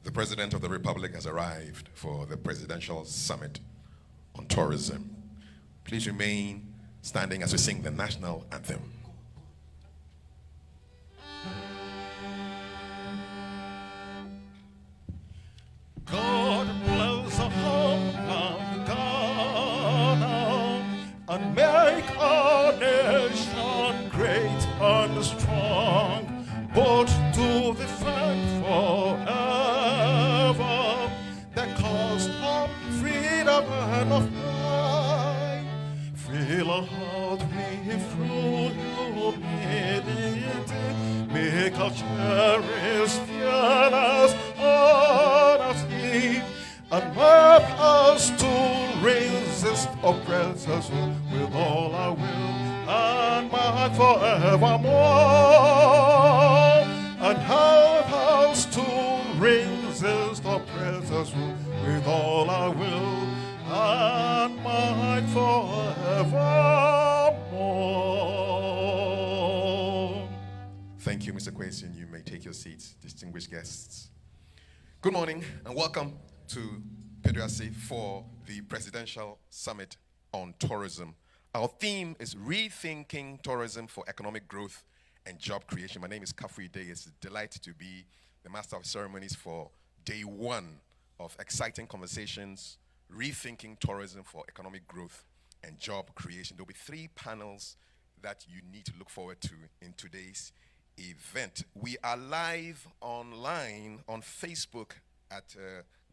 The President of the Republic has arrived for the Presidential Summit on Tourism. Please remain standing as we sing the national anthem. God bless the homeland, Ghana, and make our nation great and strong, but to defend forever the cause of freedom and of pride. Fill our heart with true humility, make our cherished fearless honesty, and help us to resist oppressors with all our will and might forevermore, and help us to resist oppressors with all our will and might forevermore. Thank you, Mr. Kwesi. You may take your seats, distinguished guests. Good morning and welcome to Peduasi for the Presidential Summit on Tourism. Our theme is Rethinking Tourism for Economic Growth and Job Creation. My name is Akufo. It's a delight to be the Master of Ceremonies for day one of exciting conversations, Rethinking Tourism for Economic Growth and Job Creation. There will be 3 panels that you need to look forward to in today's event. We are live online on Facebook at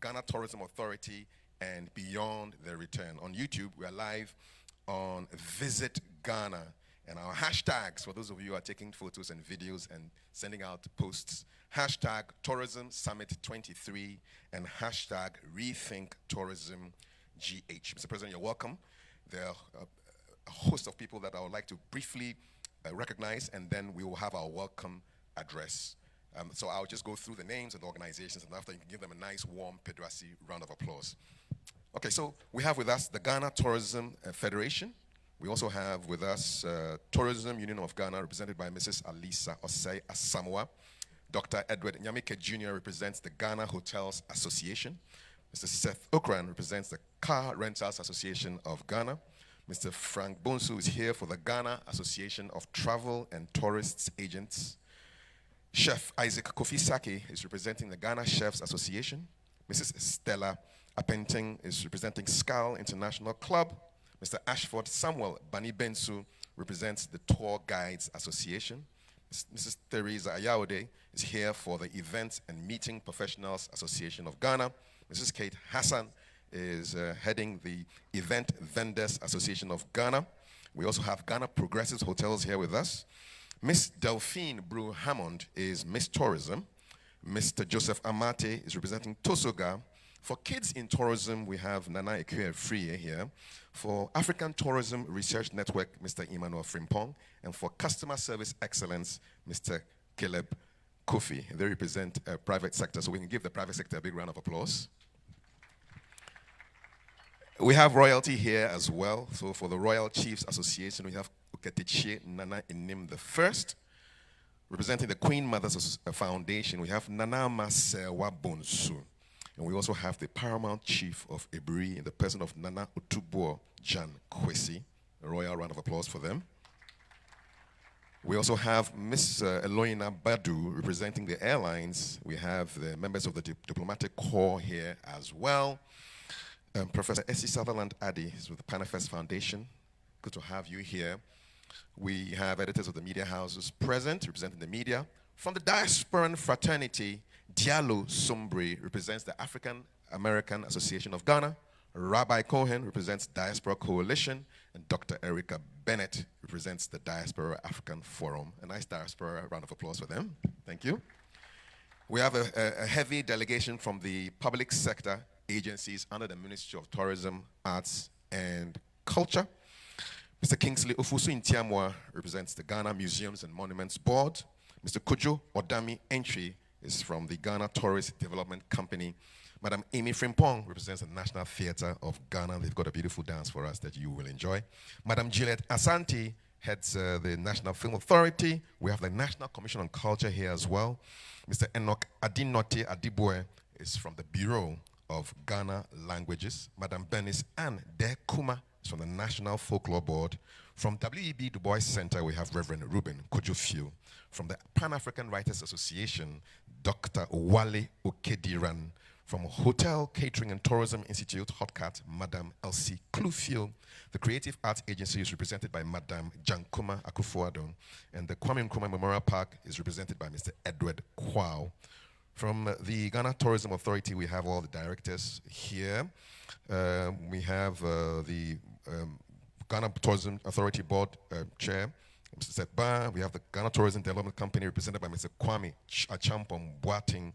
Ghana Tourism Authority and Beyond the Return. On YouTube, we are live on Visit Ghana. And our hashtags, for those of you who are taking photos and videos and sending out posts, hashtag Tourism Summit 23 and hashtag Rethink Tourism GH. Mr. President, you're welcome. There are a host of people that I would like to briefly recognize, and then we will have our welcome address. So I'll just go through the names and the organizations, and after you can give them a nice, warm Peduasi round of applause. Okay, so we have with us the Ghana Tourism Federation. We also have with us Tourism Union of Ghana, represented by Mrs. Alisa Osei Asamoah. Dr. Edward Nyamike Jr. represents the Ghana Hotels Association. Mr. Seth Okran represents the Car Rentals Association of Ghana. Mr. Frank Bonsu is here for the Ghana Association of Travel and Tourists Agents. Chef Isaac Kofi Sake is representing the Ghana Chefs Association. Mrs. Stella Apenting is representing SCAL International Club. Mr. Ashford Samuel Bani Bensu represents the Tour Guides Association. Mrs. Teresa Ayaude is here for the Events and Meeting Professionals Association of Ghana. Mrs. Kate Hassan is heading the Event Vendors Association of Ghana. We also have Ghana Progressive Hotels here with us. Miss Delphine Brew Hammond is Miss Tourism. Mr. Joseph Amate is representing Tosoga. For Kids in Tourism, we have Nana Ekwe Free here. For African Tourism Research Network, Mr. Emmanuel Frimpong. And for Customer Service Excellence, Mr. Caleb Kofi. They represent private sector, so we can give the private sector a big round of applause. We have royalty here as well. So for the Royal Chiefs Association, we have Uketiche Nana Inim the First. Representing the Queen Mothers Foundation, we have Nana Masewa Bonsu. And we also have the Paramount Chief of Ebri in the person of Nana Utubo Jan Kwesi. A royal round of applause for them. We also have Miss Eloina Badu representing the airlines. We have the members of the diplomatic corps here as well. Professor Essie Sutherland Addy is with the Panafest Foundation. Good to have you here. We have editors of the media houses present, representing the media. From the Diasporan Fraternity, Diallo Sumbri represents the African American Association of Ghana. Rabbi Cohen represents Diaspora Coalition. And Dr. Erica Bennett represents the Diaspora African Forum. A nice diaspora round of applause for them. Thank you. We have a heavy delegation from the public sector agencies under the Ministry of Tourism, Arts, and Culture. Mr. Kingsley Ofusu Intiamwa represents the Ghana Museums and Monuments Board. Mr. Kojo Odami Entry is from the Ghana Tourist Development Company. Madam Amy Frimpong represents the National Theatre of Ghana. They've got a beautiful dance for us that you will enjoy. Madam Juliet Asante heads the National Film Authority. We have the National Commission on Culture here as well. Mr. Enoch Adinote Adibwe is from the Bureau of Ghana Languages. Madam Bernice Ann Dekuma is from the National Folklore Board. From W.E.B. Du Bois Center, we have Reverend Ruben Kojofio. From the Pan-African Writers Association, Dr. Wale Okediran. From Hotel Catering and Tourism Institute, Hotcat, Madam Elsie Klufio. The Creative Arts Agency is represented by Madam Jankuma Akufo Addo. And the Kwame Nkrumah Memorial Park is represented by Mr. Edward Kwao. From the Ghana Tourism Authority, we have all the directors here. We have the Ghana Tourism Authority Board Chair, Mr. Setba. We have the Ghana Tourism Development Company represented by Mr. Kwame Achampong Boating.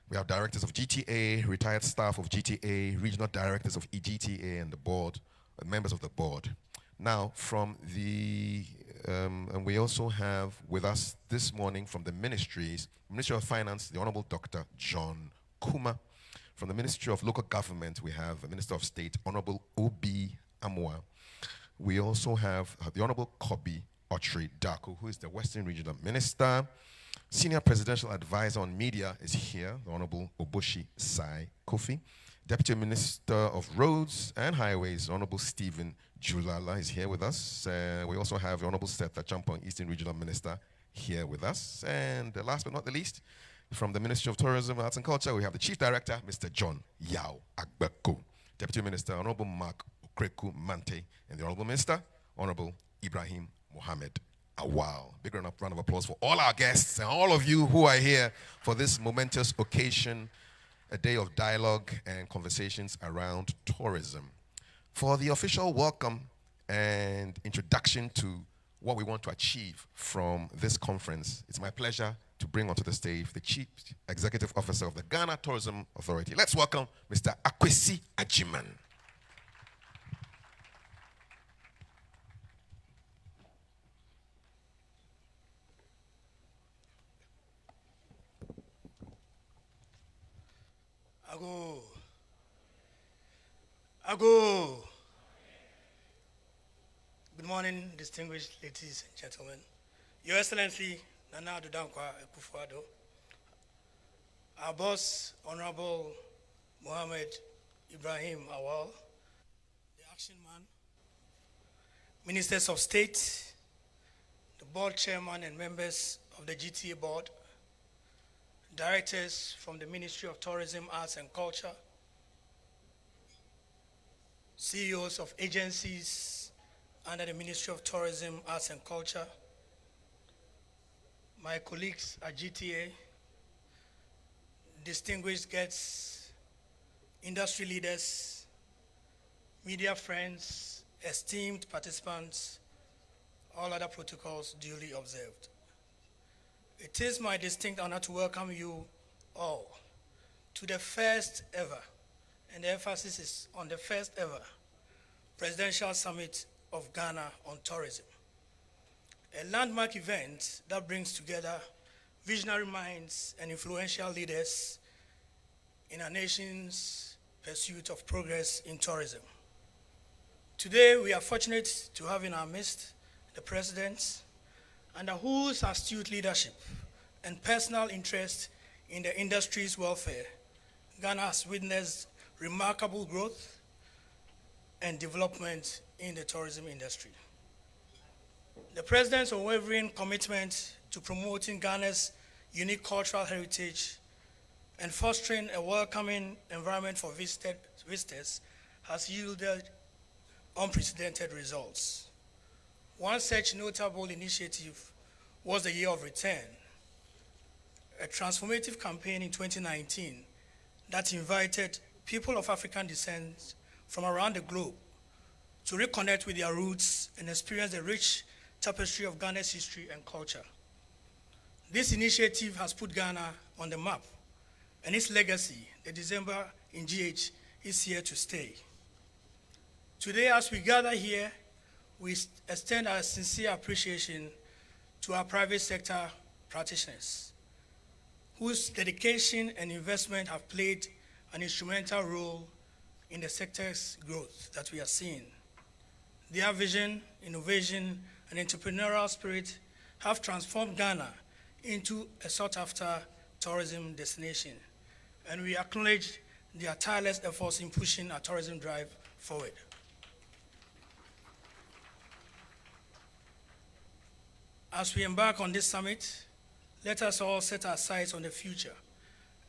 We have directors of GTA, retired staff of GTA, regional directors of EGTA, and the board, members of the board. Now, from the, and we also have with us this morning from the ministries, Ministry of Finance, the Honorable Dr. John Kuma. From the Ministry of Local Government, we have the Minister of State, Honorable Obi Amwa. We also have the Honorable Kobi Ochri Daku, who is the Western Regional Minister. Senior Presidential Advisor on Media is here, the Honorable Oboshi Sai Kofi. Deputy Minister of Roads and Highways, Honorable Stephen Julala is here with us. We also have the Honorable Seth Achampong, Eastern Regional Minister, here with us. And last but not the least, from the Ministry of Tourism, Arts and Culture, we have the Chief Director, Mr. John Yao Agbeko. Deputy Minister, Honorable Mark Okreku Mante, and the Honorable Minister, Honorable Ibrahim Mohammed Awal. Big round of applause for all our guests and all of you who are here for this momentous occasion, a day of dialogue and conversations around tourism. For the official welcome and introduction to what we want to achieve from this conference, it's my pleasure to bring onto the stage the Chief Executive Officer of the Ghana Tourism Authority. Let's welcome Mr. Akwesi Ajiman. Ago. Good morning, distinguished ladies and gentlemen. Your Excellency, Nana Addo Akufo Addo, our boss, Honorable Mohammed Ibrahim Awal, the Action Man, Ministers of State, the Board Chairman and members of the GTA Board, directors from the Ministry of Tourism, Arts and Culture, CEOs of agencies under the Ministry of Tourism, Arts and Culture, my colleagues at GTA, distinguished guests, industry leaders, media friends, esteemed participants, all other protocols duly observed. It is my distinct honor to welcome you all to the first ever, and the emphasis is on the first ever, Presidential Summit of Ghana on Tourism, a landmark event that brings together visionary minds and influential leaders in our nation's pursuit of progress in tourism. Today, we are fortunate to have in our midst the President, under whose astute leadership and personal interest in the industry's welfare, Ghana has witnessed remarkable growth and development in the tourism industry. The President's unwavering commitment to promoting Ghana's unique cultural heritage and fostering a welcoming environment for visitors has yielded unprecedented results. One such notable initiative was the Year of Return, a transformative campaign in 2019 that invited people of African descent from around the globe to reconnect with their roots and experience the rich tapestry of Ghana's history and culture. This initiative has put Ghana on the map, and its legacy, the December in GH, is here to stay. Today, as we gather here, we extend our sincere appreciation to our private sector practitioners, whose dedication and investment have played an instrumental role in the sector's growth that we are seeing. Their vision, innovation, and entrepreneurial spirit have transformed Ghana into a sought-after tourism destination, and we acknowledge their tireless efforts in pushing our tourism drive forward. As we embark on this summit, let us all set our sights on the future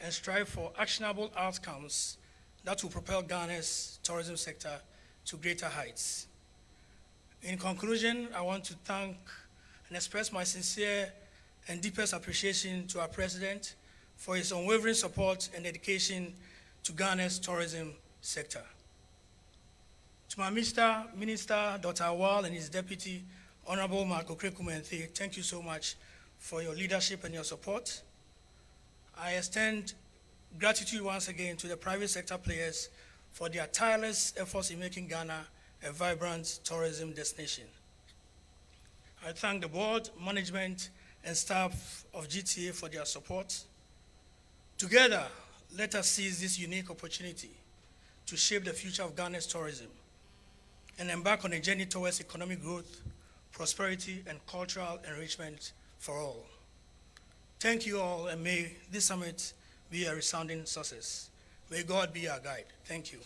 and strive for actionable outcomes that will propel Ghana's tourism sector to greater heights. In conclusion, I want to thank and express my sincere and deepest appreciation to our President for his unwavering support and dedication to Ghana's tourism sector. To my Minister Dr. Awal and his Deputy, Honorable Marco Krekumenthe, thank you so much for your leadership and your support. I extend gratitude once again to the private sector players for their tireless efforts in making Ghana a vibrant tourism destination. I thank the board, management, and staff of GTA for their support. Together, let us seize this unique opportunity to shape the future of Ghana's tourism and embark on a journey towards economic growth, prosperity, and cultural enrichment for all. Thank you all, and may this summit be a resounding success. May God be our guide. Thank you.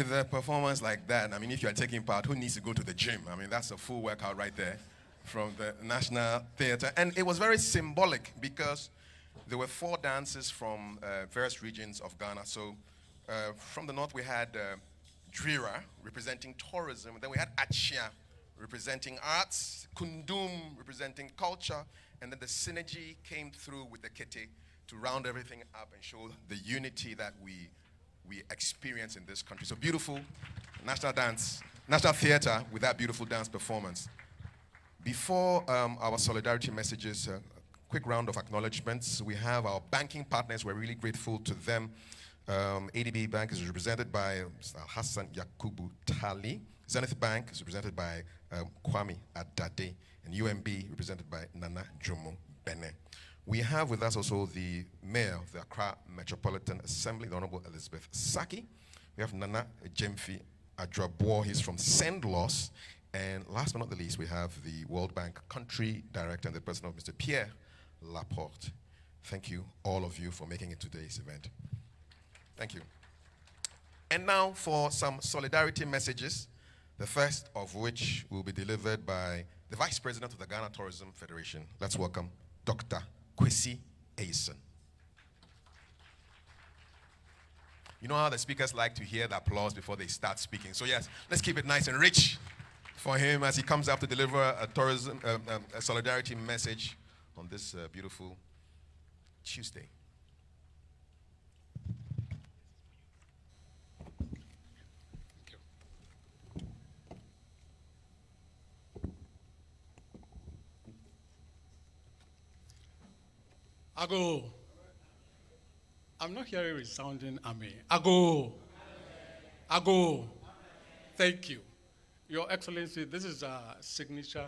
with a performance like that, I mean, if you're taking part, who needs to go to the gym? I mean, that's a full workout right there from the National Theatre. And it was very symbolic because there were 4 dances from various regions of Ghana. So from the north, we had Drira, representing tourism. Then we had Achia, representing arts, Kundum, representing culture. And then the synergy came through with the Kete to round everything up and show the unity that we experience in this country. So beautiful national dance, National Theatre with that beautiful dance performance. Before our solidarity messages, a quick round of acknowledgements. We have our banking partners. We're really grateful to them. ADB Bank is represented by Hassan Yakubu Tali. Zenith Bank is represented by Kwame Adade. And UMB represented by Nana Jomo Bene. We have with us also the Mayor of the Accra Metropolitan Assembly, the Honorable Elizabeth Saki. We have Nana Jemfi Adrabo, he's from Sendlos. And last but not the least, we have the World Bank Country Director and the person of Mr. Pierre Laporte. Thank you, all of you, for making it today's event. Thank you. And now for some solidarity messages, the first of which will be delivered by the Vice President of the Ghana Tourism Federation. Let's welcome Dr. Kwesi Aison. You know how the speakers like to hear the applause before they start speaking. So yes, let's keep it nice and rich for him as he comes up to deliver a solidarity message on this beautiful Tuesday. Ago. I'm not hearing resounding amen. Ago. Ago. Thank you. Your Excellency, this is a signature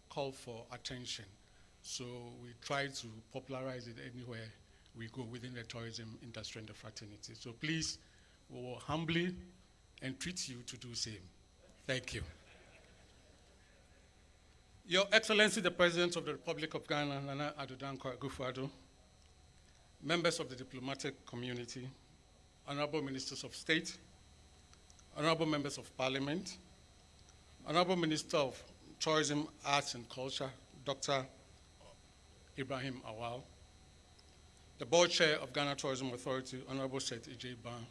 call for attention. So we try to popularize it anywhere we go within the tourism industry and the fraternity. So please, we will humbly entreat you to do same. Thank you. Your Excellency, the President of the Republic of Ghana, Nana Addo Akufo, members of the diplomatic community, honorable ministers of state, honorable members of parliament, honorable Minister of Tourism, Arts and Culture, Dr. Ibrahim Awal, the board chair of Ghana Tourism Authority, Honorable Seth J. Ban,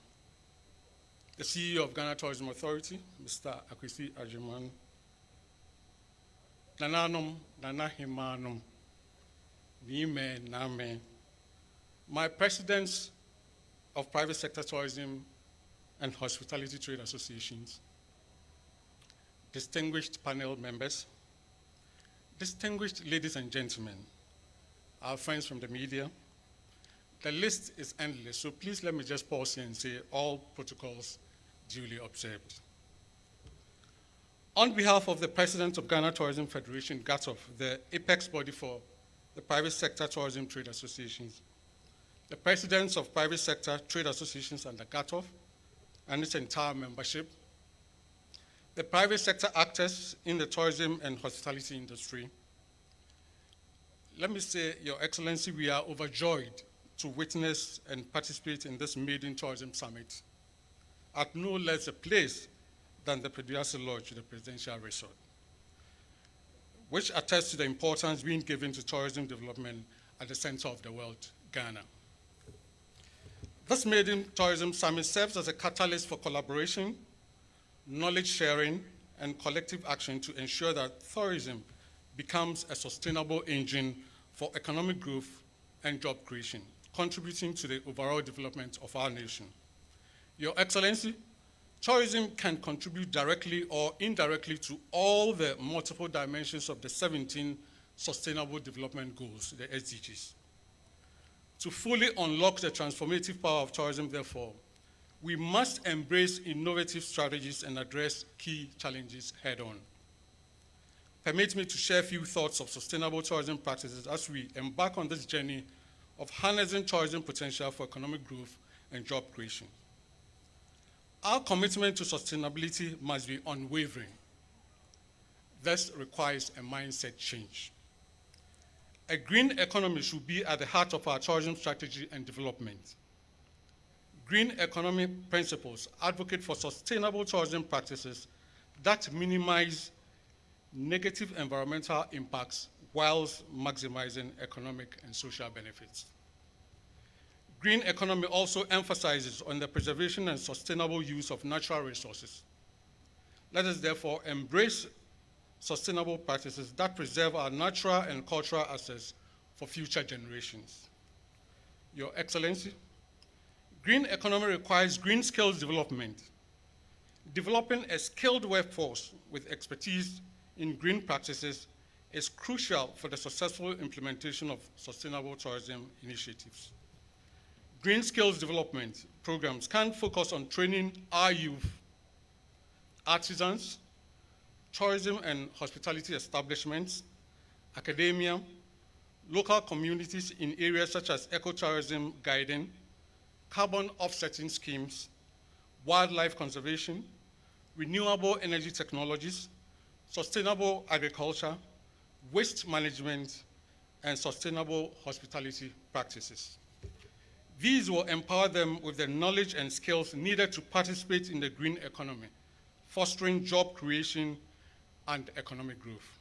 the CEO of Ghana Tourism Authority, Mr. Akwesi Ajiman, Nananum, Nanahimanum, Nime Name, my presidents of private sector tourism and hospitality trade associations, distinguished panel members, distinguished ladies and gentlemen, our friends from the media. The list is endless, so please let me just pause here and say all protocols duly observed. On behalf of the President of Ghana Tourism Federation, GATOF, the apex body for the private sector tourism trade associations, the presidents of private sector trade associations and the GATOF and its entire membership, the private sector actors in the tourism and hospitality industry, let me say, Your Excellency, we are overjoyed to witness and participate in this maiden tourism summit at no less a place than the Peduase Lodge, the presidential resort, which attests to the importance being given to tourism development at the center of the world, Ghana. This maiden tourism summit serves as a catalyst for collaboration, knowledge sharing, and collective action to ensure that tourism becomes a sustainable engine for economic growth and job creation, contributing to the overall development of our nation. Your Excellency, tourism can contribute directly or indirectly to all the multiple dimensions of the 17 Sustainable Development Goals, the SDGs. To fully unlock the transformative power of tourism, therefore, we must embrace innovative strategies and address key challenges head-on. Permit me to share a few thoughts of sustainable tourism practices as we embark on this journey of harnessing tourism potential for economic growth and job creation. Our commitment to sustainability must be unwavering. This requires a mindset change. A green economy should be at the heart of our tourism strategy and development. green economy principles advocate for sustainable tourism practices that minimize negative environmental impacts whilst maximizing economic and social benefits. Green economy also emphasizes on the preservation and sustainable use of natural resources. Let us therefore embrace sustainable practices that preserve our natural and cultural assets for future generations. Your Excellency, green economy requires green skills development. Developing a skilled workforce with expertise in green practices is crucial for the successful implementation of sustainable tourism initiatives. Green skills development programs can focus on training our youth, artisans, tourism and hospitality establishments, academia, local communities in areas such as ecotourism guiding, carbon offsetting schemes, wildlife conservation, renewable energy technologies, sustainable agriculture, waste management, and sustainable hospitality practices. These will empower them with the knowledge and skills needed to participate in the green economy, fostering job creation and economic growth.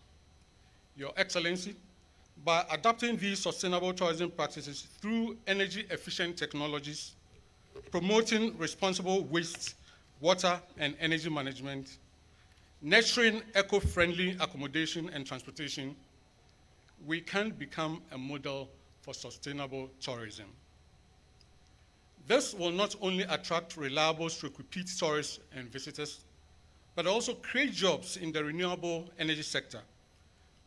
Your Excellency, by adopting these sustainable tourism practices through energy-efficient technologies, promoting responsible waste, water, and energy management, nurturing eco-friendly accommodation and transportation, we can become a model for sustainable tourism. This will not only attract reliable repeat tourists and visitors, but also create jobs in the renewable energy sector,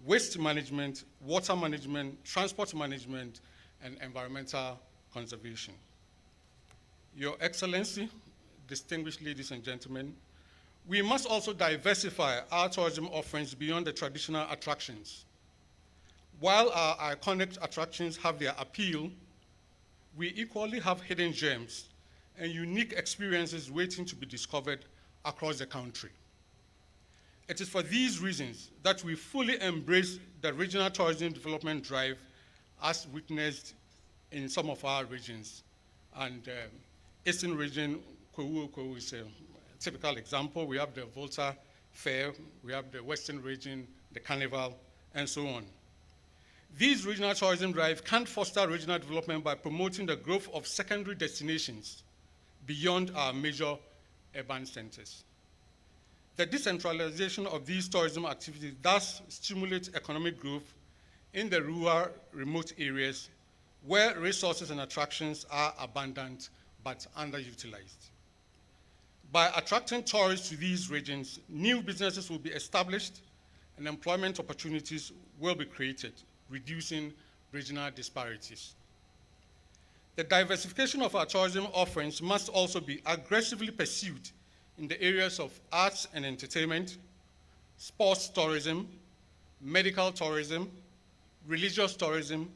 waste management, water management, transport management, and environmental conservation. Your Excellency, distinguished ladies and gentlemen, we must also diversify our tourism offerings beyond the traditional attractions. While our iconic attractions have their appeal, we equally have hidden gems and unique experiences waiting to be discovered across the country. It is for these reasons that we fully embrace the regional tourism development drive as witnessed in some of our regions. And Eastern region, Kowu is a typical example. We have the Volta Fair, we have the Western region, the Carnival, and so on. These regional tourism drives can foster regional development by promoting the growth of secondary destinations beyond our major urban centers. The decentralization of these tourism activities thus stimulates economic growth in the rural, remote areas where resources and attractions are abundant but underutilized. By attracting tourists to these regions, new businesses will be established and employment opportunities will be created, reducing regional disparities. The diversification of our tourism offerings must also be aggressively pursued in the areas of arts and entertainment, sports tourism, medical tourism, religious tourism,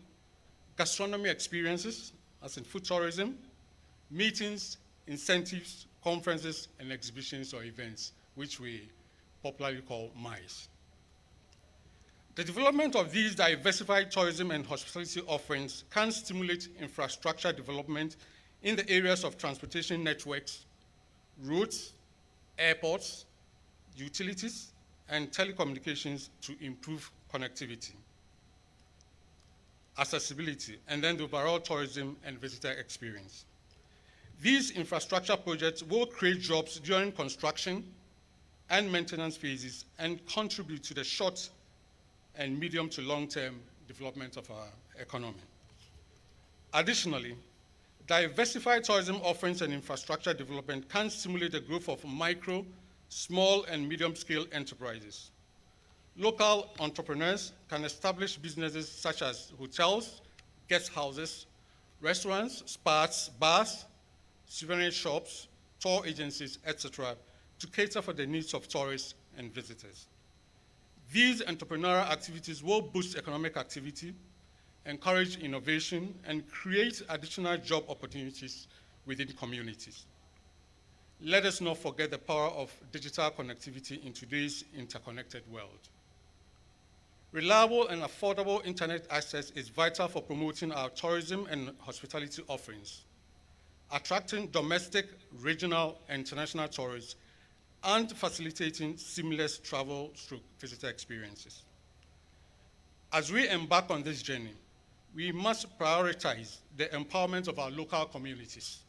gastronomy experiences, as in food tourism, meetings, incentives, conferences, and exhibitions or events, which we popularly call MICE. The development of these diversified tourism and hospitality offerings can stimulate infrastructure development in the areas of transportation networks, roads, airports, utilities, and telecommunications to improve connectivity, accessibility, and then the overall tourism and visitor experience. These infrastructure projects will create jobs during construction and maintenance phases and contribute to the short and medium to long-term development of our economy. Additionally, diversified tourism offerings and infrastructure development can stimulate the growth of micro, small, and medium-scale enterprises. Local entrepreneurs can establish businesses such as hotels, guest houses, restaurants, spas, bars, souvenir shops, tour agencies, etc., to cater for the needs of tourists and visitors. These entrepreneurial activities will boost economic activity, encourage innovation, and create additional job opportunities within communities. Let us not forget the power of digital connectivity in today's interconnected world. Reliable and affordable internet access is vital for promoting our tourism and hospitality offerings. attracting domestic, regional, and international tourists, and facilitating seamless travel through visitor experiences. As we embark on this journey, we must prioritize the empowerment of our local communities.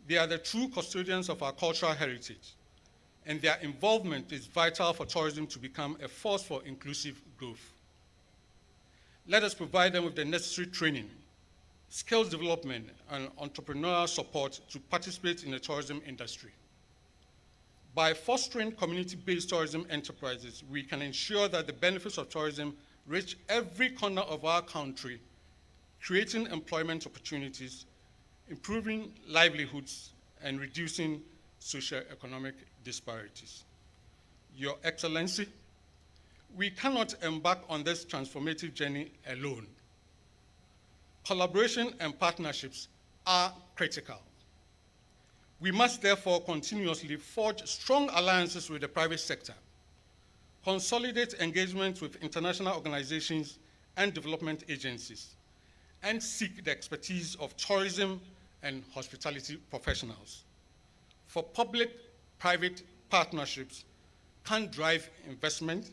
They are the true custodians of our cultural heritage, and their involvement is vital for tourism to become a force for inclusive growth. Let us provide them with the necessary training, skills development, and entrepreneurial support to participate in the tourism industry. By fostering community-based tourism enterprises, we can ensure that the benefits of tourism reach every corner of our country, creating employment opportunities, improving livelihoods, and reducing socio-economic disparities. Your Excellency, we cannot embark on this transformative journey alone. Collaboration and partnerships are critical. We must therefore continuously forge strong alliances with the private sector, consolidate engagement with international organizations and development agencies, and seek the expertise of tourism and hospitality professionals. For public-private partnerships can drive investment,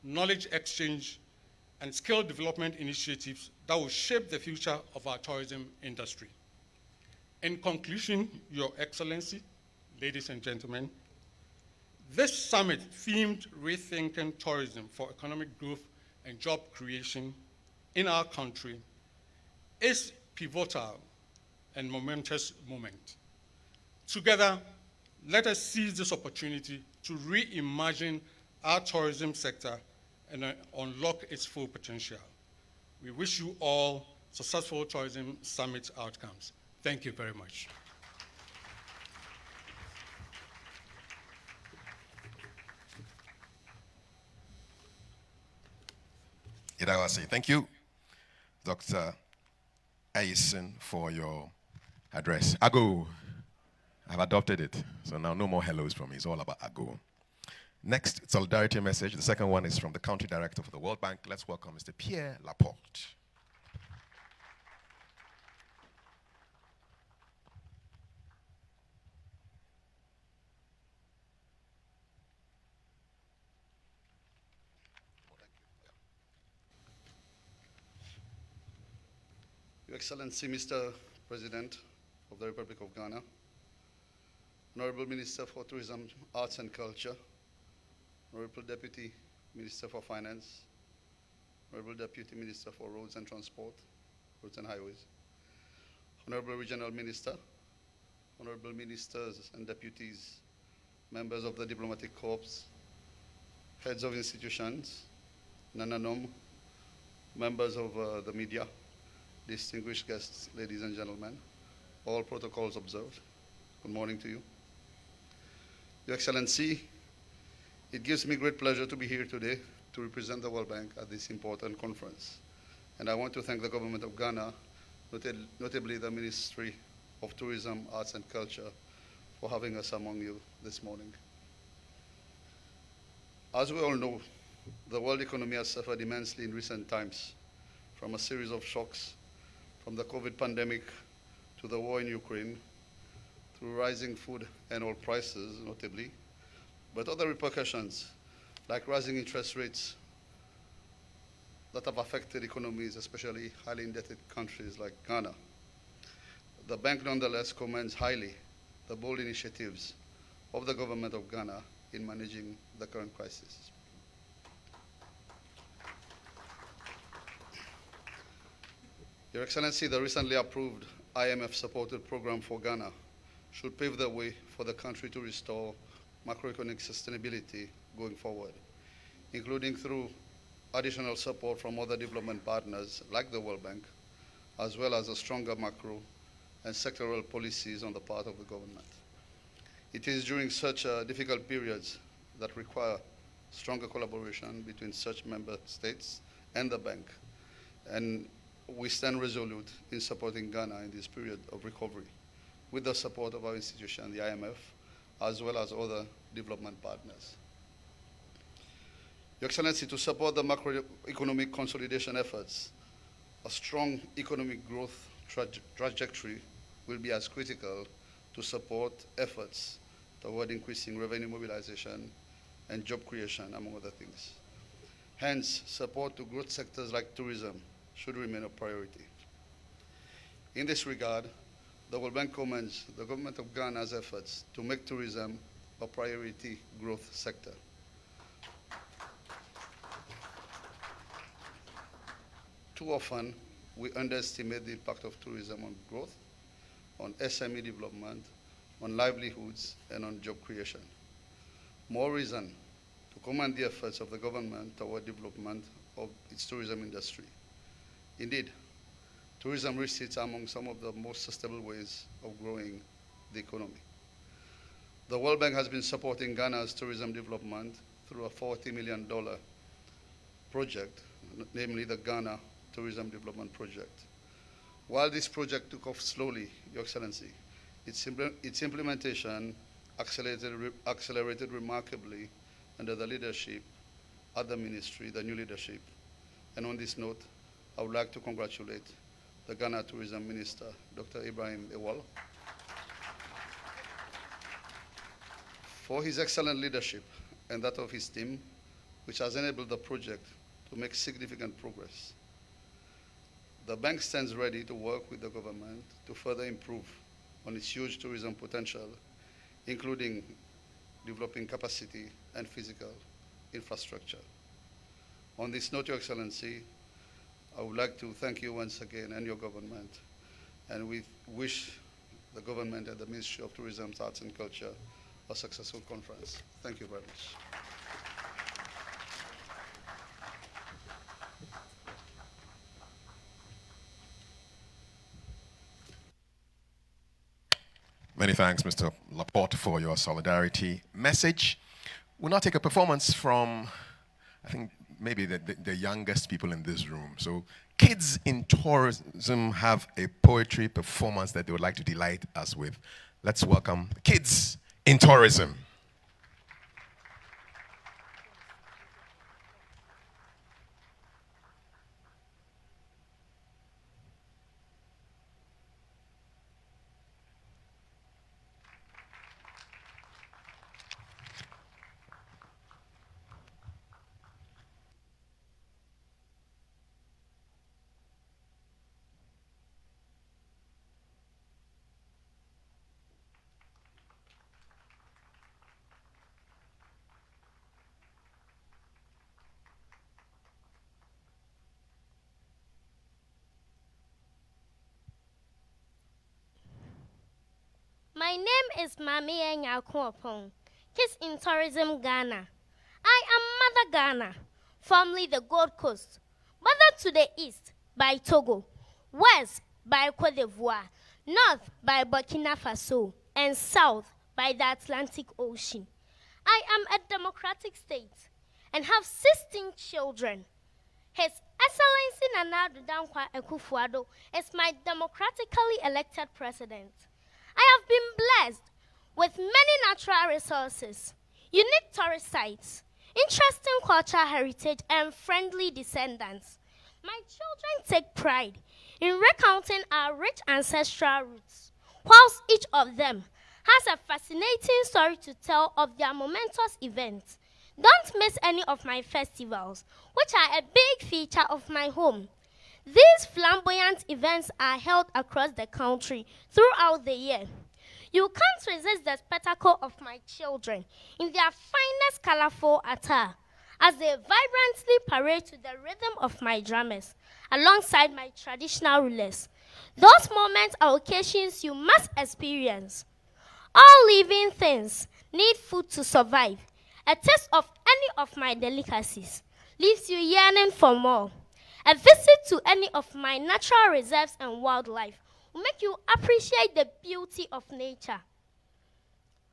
knowledge exchange, and skill development initiatives that will shape the future of our tourism industry. In conclusion, Your Excellency, ladies and gentlemen, this summit themed Rethinking Tourism for Economic Growth and Job Creation in our country is pivotal and momentous moment. Together, let us seize this opportunity to reimagine our tourism sector and unlock its full potential. We wish you all successful tourism summit outcomes. Thank you very much. Idawasi. Thank you, Dr. Ayson, for your address. Ago. I've adopted it. So now no more hellos from me. It's all about Ago. Next, solidarity message. The second one is from the country director for the World Bank. Let's welcome Mr. Pierre Laporte. Your Excellency, Mr. President of the Republic of Ghana, Honorable Minister for Tourism, Arts and Culture, Honorable Deputy Minister for Finance, Honorable Deputy Minister for Roads and Transport, Roads and Highways, Honorable Regional Minister, Honorable Ministers and Deputies, members of the Diplomatic Corps, heads of institutions, Nananom, members of the media, distinguished guests, ladies and gentlemen, all protocols observed. Good morning to you. Your Excellency, it gives me great pleasure to be here today to represent the World Bank at this important conference. And I want to thank the government of Ghana, notably the Ministry of Tourism, Arts and Culture, for having us among you this morning. As we all know, the world economy has suffered immensely in recent times from a series of shocks, from the COVID pandemic to the war in Ukraine, through rising food and oil prices, notably, but other repercussions like rising interest rates that have affected economies, especially highly indebted countries like Ghana. The bank nonetheless commends highly the bold initiatives of the government of Ghana in managing the current crisis. Your Excellency, the recently approved IMF-supported program for Ghana should pave the way for the country to restore macroeconomic sustainability going forward, including through additional support from other development partners like the World Bank, as well as a stronger macro and sectoral policies on the part of the government. It is during such difficult periods that require stronger collaboration between such member states and the bank, and we stand resolute in supporting Ghana in this period of recovery with the support of our institution, the IMF, as well as other development partners. Your Excellency, to support the macroeconomic consolidation efforts, a strong economic growth trajectory will be as critical to support efforts toward increasing revenue mobilization and job creation, among other things. Hence, support to growth sectors like tourism should remain a priority. In this regard, the World Bank commends the government of Ghana's efforts to make tourism a priority growth sector. Too often, we underestimate the impact of tourism on growth, on SME development, on livelihoods, and on job creation. More reason to commend the efforts of the government toward development of its tourism industry. Indeed, tourism receipts are among some of the most sustainable ways of growing the economy. The World Bank has been supporting Ghana's tourism development through a $40 million project, namely the Ghana Tourism Development Project. While this project took off slowly, Your Excellency, its implementation accelerated remarkably under the leadership at the ministry, the new leadership. And on this note, I would like to congratulate the Ghana Tourism Minister, Dr. Ibrahim Ewal, for his excellent leadership and that of his team, which has enabled the project to make significant progress. The bank stands ready to work with the government to further improve on its huge tourism potential, including developing capacity and physical infrastructure. On this note, Your Excellency, I would like to thank you once again and your government, and we wish the government and the Ministry of Tourism, Arts and Culture a successful conference. Thank you very much. Many thanks, Mr. Laporte, for your solidarity message. We'll now take a performance from, I think, maybe the youngest people in this room. So kids in tourism have a poetry performance that they would like to delight us with. Let's welcome kids in tourism. My name is Mami Akufo, Kids in Tourism Ghana. I am Mother Ghana, formerly the Gold Coast, bordered to the east by Togo, west by Cote d'Ivoire, north by Burkina Faso, and south by the Atlantic Ocean. I am a democratic state and have 16 children. His Excellency Nana Addo Akufo is my democratically elected president. I have been blessed with many natural resources, unique tourist sites, interesting cultural heritage, and friendly descendants. My children take pride in recounting our rich ancestral roots, whilst each of them has a fascinating story to tell of their momentous events. Don't miss any of my festivals, which are a big feature of my home. These flamboyant events are held across the country throughout the year. You can't resist the spectacle of my children in their finest colorful attire as they vibrantly parade to the rhythm of my drummers alongside my traditional rulers. Those moments are occasions you must experience. All living things need food to survive. A taste of any of my delicacies leaves you yearning for more. A visit to any of my natural reserves and wildlife will make you appreciate the beauty of nature.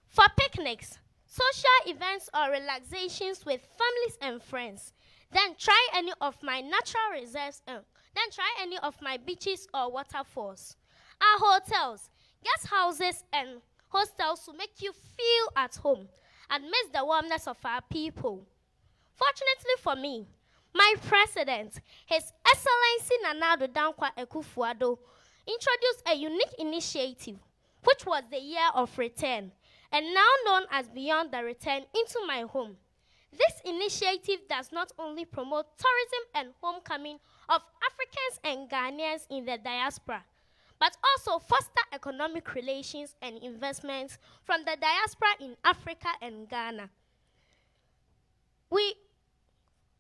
For picnics, social events, or relaxations with families and friends, then try any of my natural reserves and then try any of my beaches or waterfalls. Our hotels, guest houses, and hostels will make you feel at home and miss the warmness of our people. Fortunately for me, my president, His Excellency Nana Addo Akufo, introduced a unique initiative, which was the Year of Return, and now known as Beyond the Return into My Home. This initiative does not only promote tourism and homecoming of Africans and Ghanaians in the diaspora, but also foster economic relations and investments from the diaspora in Africa and Ghana.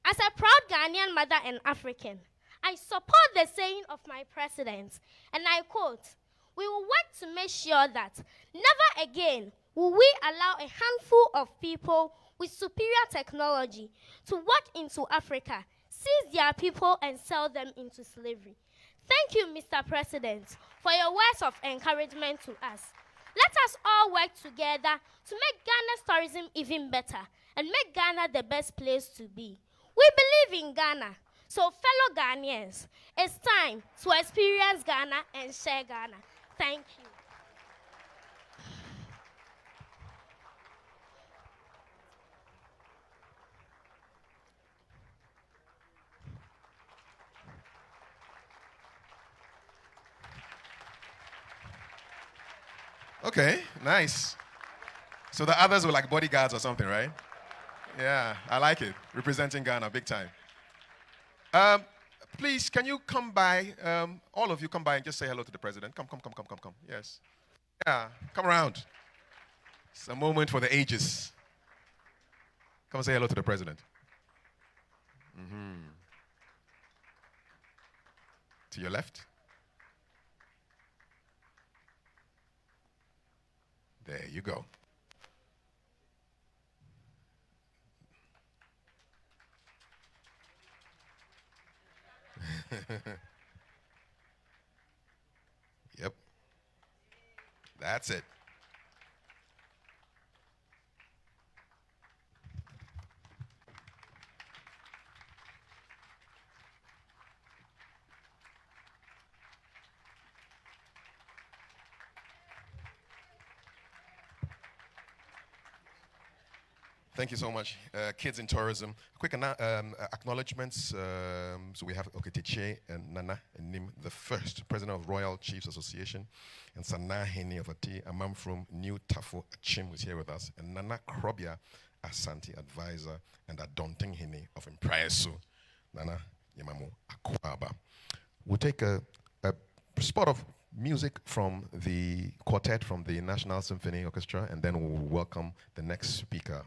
As a proud Ghanaian mother and African, I support the saying of my president, and I quote, "We will work to make sure that never again will we allow a handful of people with superior technology to walk into Africa, seize their people, and sell them into slavery." Thank you, Mr. President, for your words of encouragement to us. Let us all work together to make Ghana's tourism even better and make Ghana the best place to be. We believe in Ghana, so fellow Ghanaians, it's time to experience Ghana and share Ghana. Thank you. Okay, nice. So the others were like bodyguards or something, right? Yeah, I like it. Representing Ghana, big time. Please, can you come by? All of you come by and just say hello to the president. Come. Yes. Yeah, come around. It's a moment for the ages. Come and say hello to the president. To your left. There you go. Yep. That's it. Thank you so much. Kids in tourism. Quick acknowledgements. So we have Oketiche and Nana Nim, the first president of Royal Chiefs Association, and Sana Heni of Ati, a man from New Tafo Achim is here with us, and Nana Krobia, Asante advisor, and Adonting Heni of Impriesu, Nana Yamamu Akwaba. We'll take a spot of music from the quartet from the National Symphony Orchestra, and then we'll welcome the next speaker.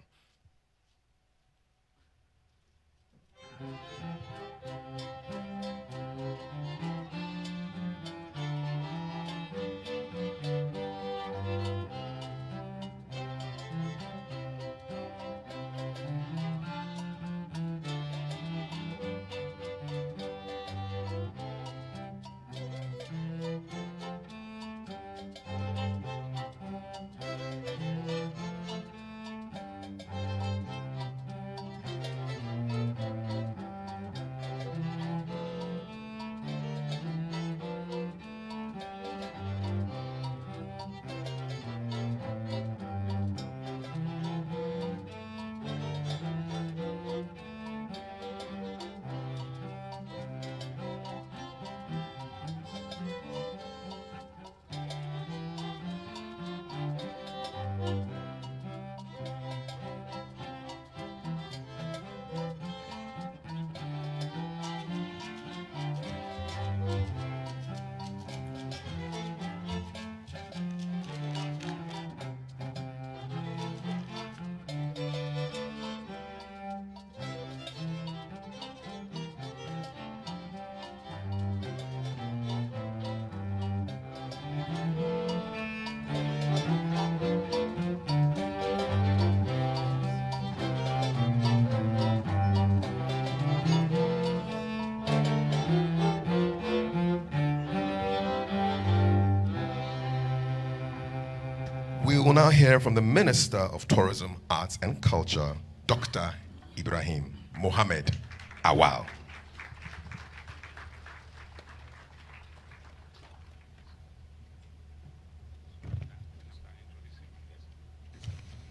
We will now hear from the Minister of Tourism, Arts and Culture, Dr. Ibrahim Mohammed Awal.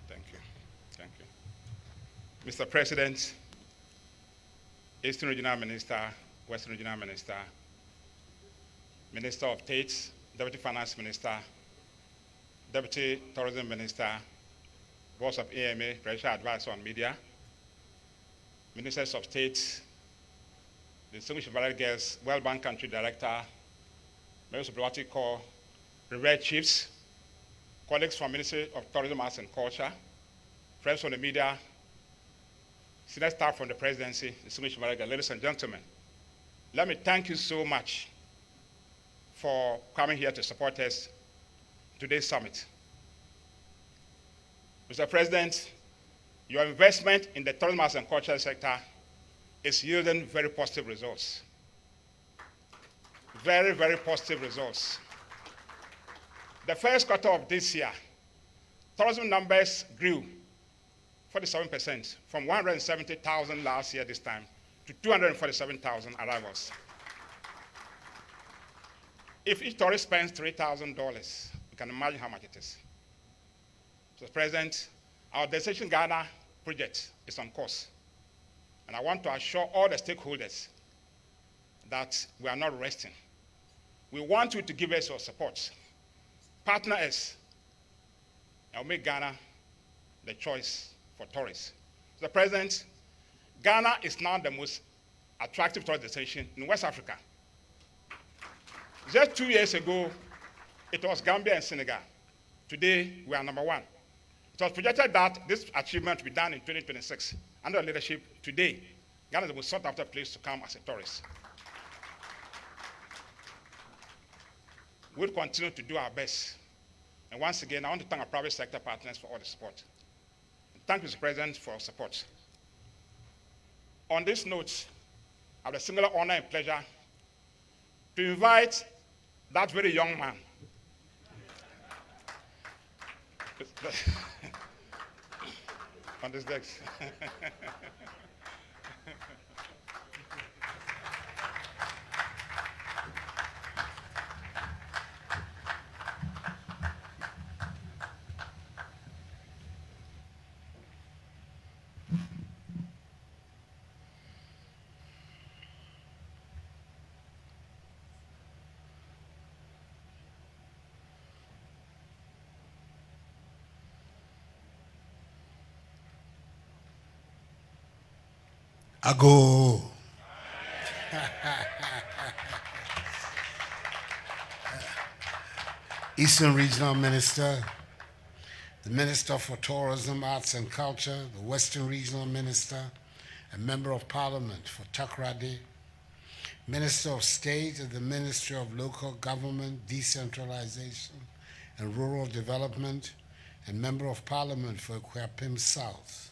Thank you. Mr. President, Eastern Regional Minister, Western Regional Minister, Minister of State, Deputy Finance Minister, Deputy Tourism Minister, Boss of AMA, Presidential Advisor on Media, Ministers of State, distinguished invited guests, World Bank Country Director, members of the Diplomatic Corps, revered chiefs, colleagues from Ministry of Tourism, Arts and Culture, friends from the media, senior staff from the presidency, distinguished invited guests, ladies and gentlemen, let me thank you so much for coming here to support us today's summit. Mr. President, your investment in the tourism arts and culture sector is yielding very positive results. Very, very positive results. The first quarter of this year, tourism numbers grew 47% from 170,000 last year this time to 247,000 arrivals. If each tourist spends $3,000, you can imagine how much it is. Mr. President, our Destination Ghana project is on course. And I want to assure all the stakeholders that we are not resting. We want you to give us your support. Partner us, and make Ghana the choice for tourists. Mr. President, Ghana is now the most attractive tourist destination in West Africa. Just 2 years ago, it was Gambia and Senegal. Today, we are number one. It was projected that this achievement will be done in 2026. Under leadership today, Ghana is the most sought after place to come as a tourist. We'll continue to do our best. And once again, I want to thank our private sector partners for all the support. Thank you, Mr. President, for your support. On this note, I have the singular honor and pleasure to invite that very young man. On this desk. Ago. Eastern Regional Minister, the Minister for Tourism, Arts and Culture, the Western Regional Minister, a Member of Parliament for Takoradi, Minister of State at the Ministry of Local Government, Decentralization and Rural Development, and Member of Parliament for Akuapem South,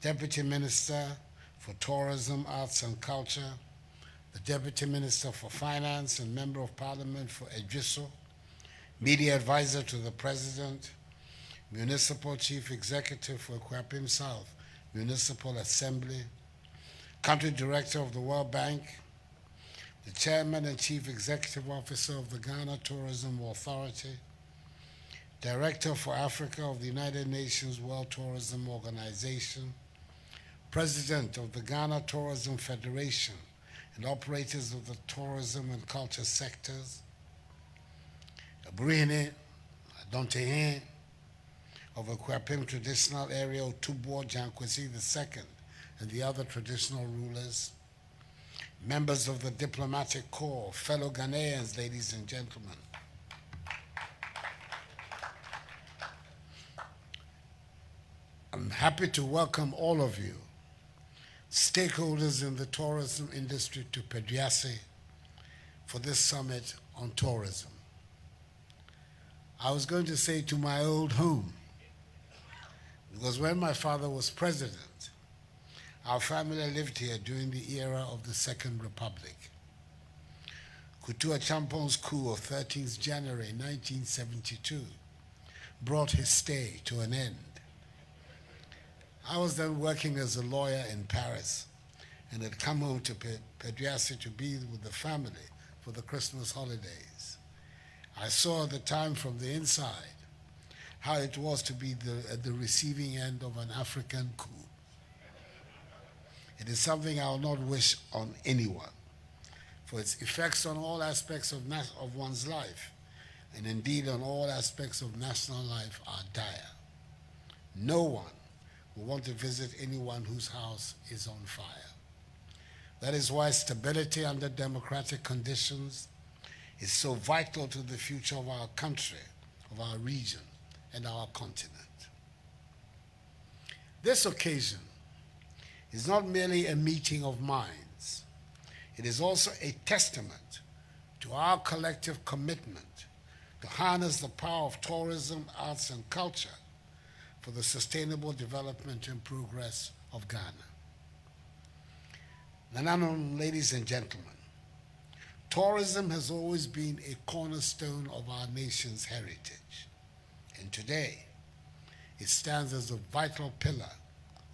Deputy Minister for Tourism, Arts and Culture, the Deputy Minister for Finance and Member of Parliament for Edriso, Media Advisor to the President, Municipal Chief Executive for Akuapem South Municipal Assembly, Country Director of the World Bank, the Chairman and Chief Executive Officer of the Ghana Tourism Authority, Director for Africa of the United Nations World Tourism Organization, President of the Ghana Tourism Federation and operators of the tourism and culture sectors, Abrine, Adontehin of Akuapem Traditional Area, Otubo, Jankwesi II, and the other traditional rulers, members of the Diplomatic Corps, fellow Ghanaians, ladies and gentlemen. I'm happy to welcome all of you, stakeholders in the tourism industry, to Peduase for this summit on tourism. I was going to say to my old home, because when my father was president, our family lived here during the era of the Second Republic. Kutua Champon's coup of 13th January 1972 brought his stay to an end. I was then working as a lawyer in Paris and had come home to Peduase to be with the family for the Christmas holidays. I saw at the time from the inside how it was to be at the receiving end of an African coup. It is something I will not wish on anyone. for its effects on all aspects of one's life, and indeed on all aspects of national life, are dire. No one will want to visit anyone whose house is on fire. That is why stability under democratic conditions is so vital to the future of our country, of our region, and our continent. This occasion is not merely a meeting of minds. It is also a testament to our collective commitment to harness the power of tourism, arts, and culture for the sustainable development and progress of Ghana. Nananom, ladies and gentlemen, tourism has always been a cornerstone of our nation's heritage, and today it stands as a vital pillar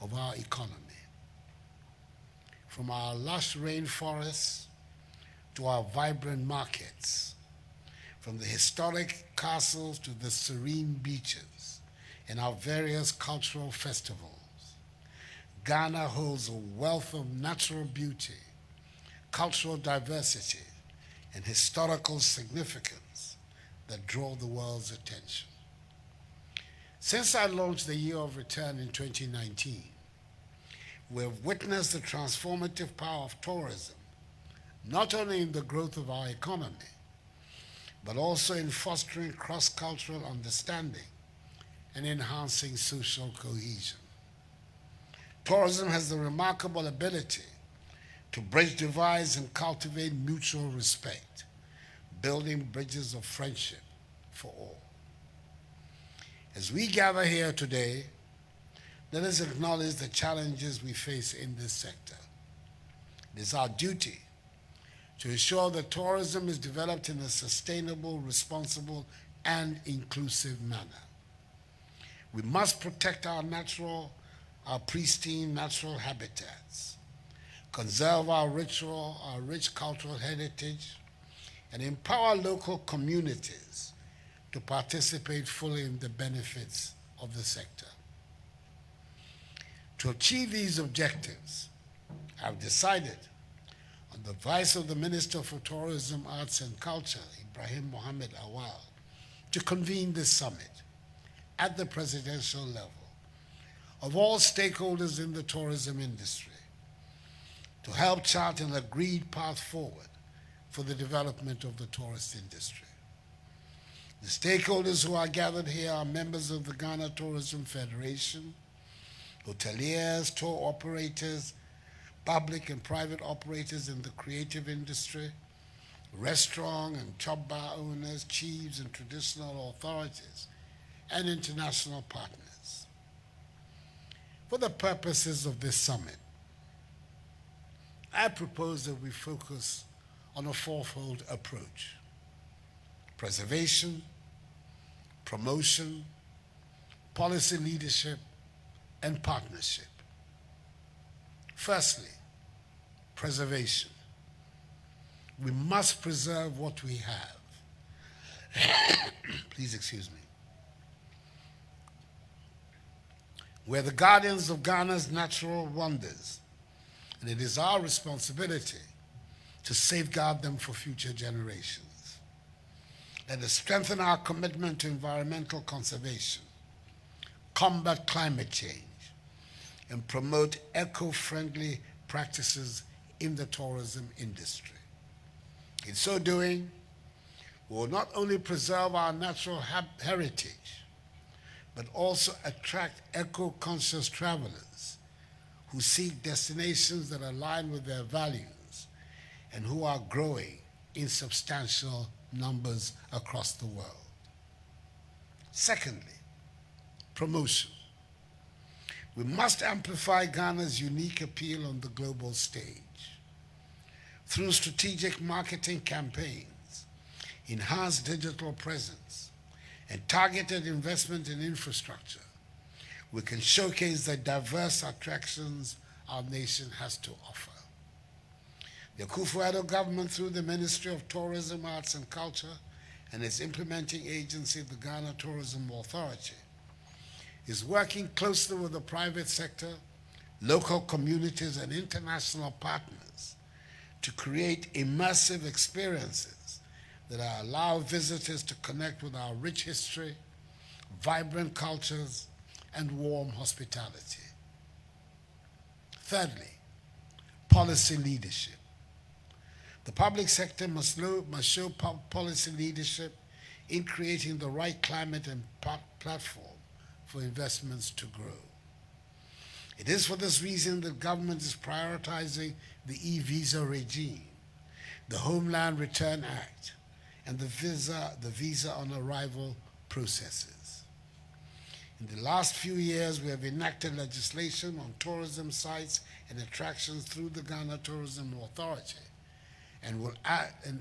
of our economy. From our lush rainforests to our vibrant markets, from the historic castles to the serene beaches and our various cultural festivals, Ghana holds a wealth of natural beauty, cultural diversity, and historical significance that draw the world's attention. Since I launched the Year of Return in 2019, we have witnessed the transformative power of tourism, not only in the growth of our economy, but also in fostering cross-cultural understanding and enhancing social cohesion. Tourism has the remarkable ability to bridge divides and cultivate mutual respect, building bridges of friendship for all. As we gather here today, let us acknowledge the challenges we face in this sector. It is our duty to ensure that tourism is developed in a sustainable, responsible, and inclusive manner. We must protect our pristine natural habitats, conserve our rich cultural heritage, and empower local communities to participate fully in the benefits of the sector. To achieve these objectives, I've decided, on the advice of the Minister for Tourism, Arts and Culture, Ibrahim Mohammed Awal, to convene this summit at the presidential level of all stakeholders in the tourism industry to help chart an agreed path forward for the development of the tourist industry. The stakeholders who are gathered here are members of the Ghana Tourism Federation, hoteliers, tour operators, public and private operators in the creative industry, restaurant and chop bar owners, chiefs and traditional authorities, and international partners. For the purposes of this summit, I propose that we focus on a fourfold approach: preservation, promotion, policy leadership, and partnership. Firstly, preservation. We must preserve what we have. Please excuse me. We're the guardians of Ghana's natural wonders, and it is our responsibility to safeguard them for future generations. Let us strengthen our commitment to environmental conservation, combat climate change, and promote eco-friendly practices in the tourism industry. In so doing, we will not only preserve our natural heritage, but also attract eco-conscious travelers who seek destinations that align with their values and who are growing in substantial numbers across the world. Secondly, promotion. We must amplify Ghana's unique appeal on the global stage. Through strategic marketing campaigns, enhanced digital presence, and targeted investment in infrastructure, we can showcase the diverse attractions our nation has to offer. The Akufo Addo government, through the Ministry of Tourism, Arts and Culture, and its implementing agency, the Ghana Tourism Authority, is working closely with the private sector, local communities, and international partners to create immersive experiences that allow visitors to connect with our rich history, vibrant cultures, and warm hospitality. Thirdly, policy leadership. The public sector must show policy leadership in creating the right climate and platform for investments to grow. It is for this reason that government is prioritizing the e-visa regime, the Homeland Return Act, and the visa on arrival processes. In the last few years, we have enacted legislation on tourism sites and attractions through the Ghana Tourism Authority, and will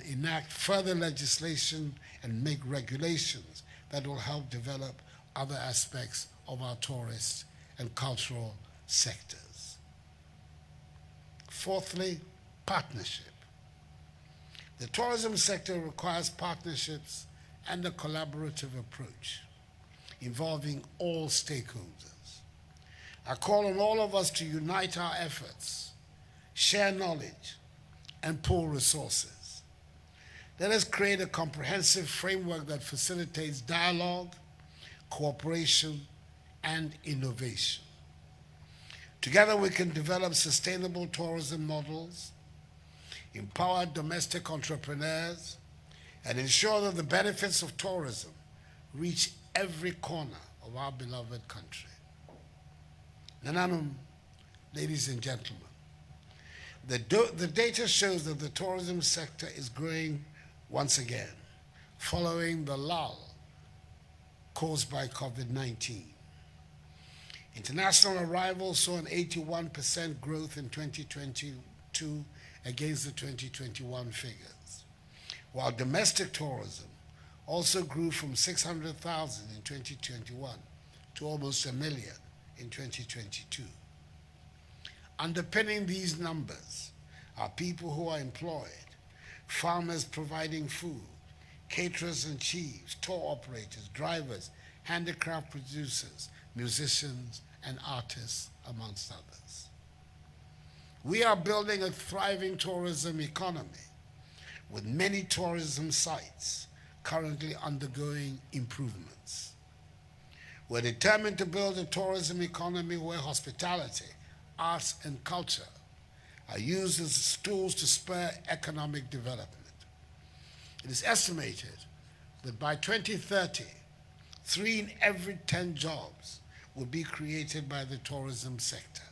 enact further legislation and make regulations that will help develop other aspects of our tourist and cultural sectors. Fourthly, partnership. The tourism sector requires partnerships and a collaborative approach involving all stakeholders. I call on all of us to unite our efforts, share knowledge, and pool resources. Let us create a comprehensive framework that facilitates dialogue, cooperation, and innovation. Together we can develop sustainable tourism models, empower domestic entrepreneurs, and ensure that the benefits of tourism reach every corner of our beloved country. Nananum, ladies and gentlemen, the data shows that the tourism sector is growing once again, following the lull caused by COVID-19. International arrivals saw an 81% growth in 2022 against the 2021 figures, while domestic tourism also grew from 600,000 in 2021 to almost 1 million in 2022. Underpinning these numbers are people who are employed, farmers providing food, caterers and chiefs, tour operators, drivers, handicraft producers, musicians, and artists, amongst others. We are building a thriving tourism economy with many tourism sites currently undergoing improvements. We're determined to build a tourism economy where hospitality, arts, and culture are used as tools to spur economic development. It is estimated that by 2030, 3 in every 10 jobs will be created by the tourism sector.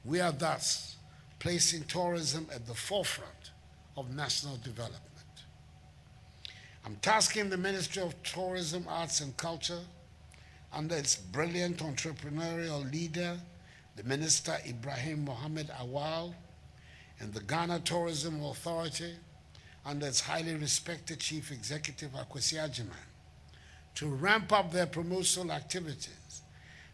We are thus placing tourism at the forefront of national development. I'm tasking the Ministry of Tourism, Arts and Culture, under its brilliant entrepreneurial leader, the Minister Ibrahim Mohammed Awal, and the Ghana Tourism Authority, under its highly respected Chief Executive Akwesi Agyeman, to ramp up their promotional activities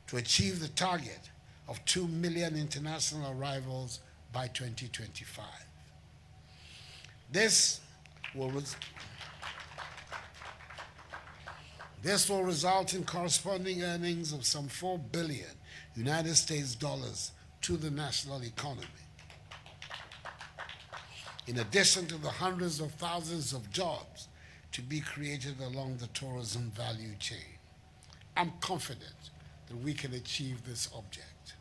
to achieve the target of 2 million international arrivals by 2025. This will result in corresponding earnings of some $4 billion United States dollars to the national economy, in addition to the hundreds of thousands of jobs to be created along the tourism value chain. I'm confident that we can achieve this object.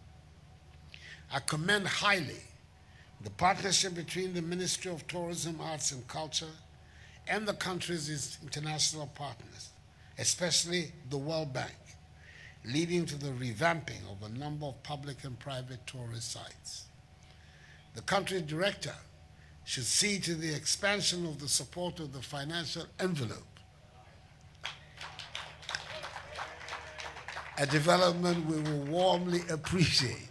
I commend highly the partnership between the Ministry of Tourism, Arts and Culture and the country's international partners, especially the World Bank, leading to the revamping of a number of public and private tourist sites. The country director should see to the expansion of the support of the financial envelope, a development we will warmly appreciate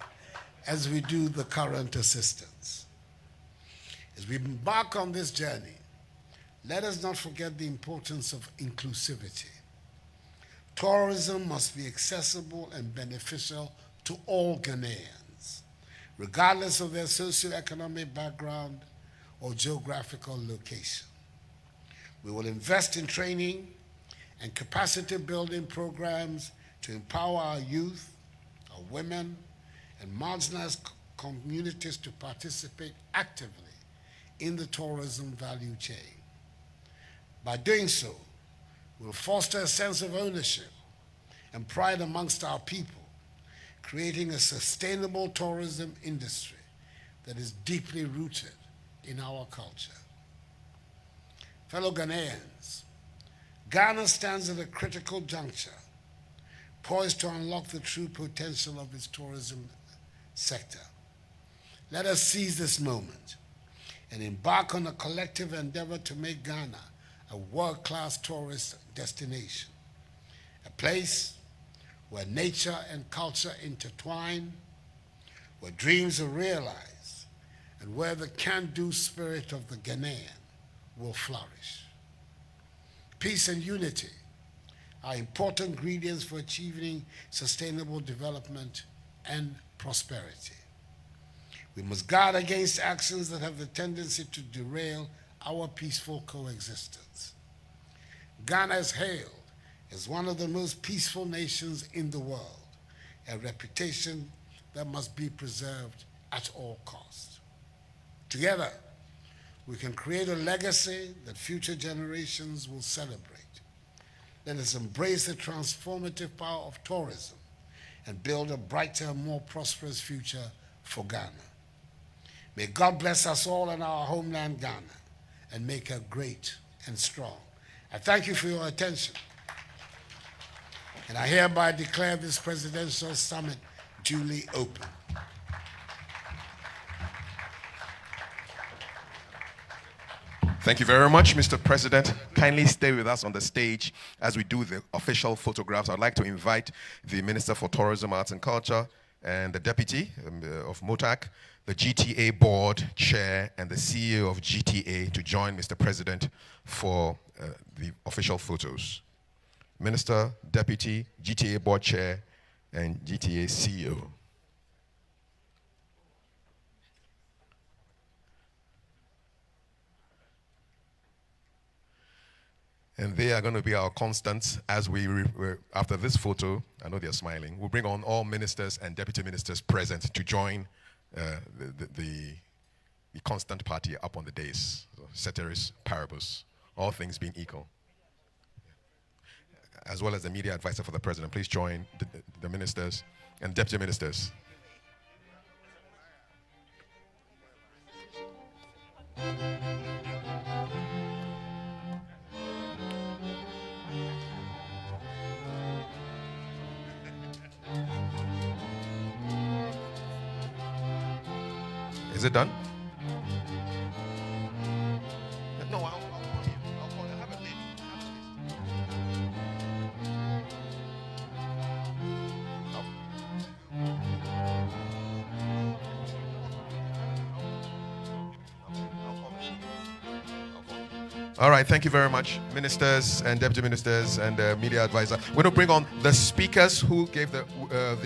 as we do the current assistance. As we embark on this journey, let us not forget the importance of inclusivity. Tourism must be accessible and beneficial to all Ghanaians, regardless of their socioeconomic background or geographical location. We will invest in training and capacity building programs to empower our youth, our women, and marginalized communities to participate actively in the tourism value chain. By doing so, we'll foster a sense of ownership and pride amongst our people, creating a sustainable tourism industry that is deeply rooted in our culture. Fellow Ghanaians, Ghana stands at a critical juncture, poised to unlock the true potential of its tourism sector. Let us seize this moment and embark on a collective endeavor to make Ghana a world-class tourist destination, a place where nature and culture intertwine, where dreams are realized, and where the can-do spirit of the Ghanaian will flourish. Peace and unity are important ingredients for achieving sustainable development and prosperity. We must guard against actions that have the tendency to derail our peaceful coexistence. Ghana is hailed as one of the most peaceful nations in the world, a reputation that must be preserved at all costs. Together, we can create a legacy that future generations will celebrate. Let us embrace the transformative power of tourism and build a brighter, more prosperous future for Ghana. May God bless us all in our homeland, Ghana, and make her great and strong. I thank you for your attention, and I hereby declare this presidential summit duly open. Thank you very much, Mr. President. Kindly stay with us on the stage as we do the official photographs. I'd like to invite the Minister for Tourism, Arts and Culture, and the Deputy of MOTAC, the GTA Board Chair, and the CEO of GTA to join Mr. President for the official photos. Minister, Deputy, GTA Board Chair, and GTA CEO. And they are going to be our constants as after this photo, I know they're smiling, we'll bring on all ministers and deputy ministers present to join the constant party up on the days. So, ceteris paribus, all things being equal. As well as the media advisor for the president, please join the ministers and deputy ministers. Is it done? No, I'll call you. I'll call you. Have a list. All right, thank you very much, ministers and deputy ministers and media advisor. We're going to bring on the speakers who gave the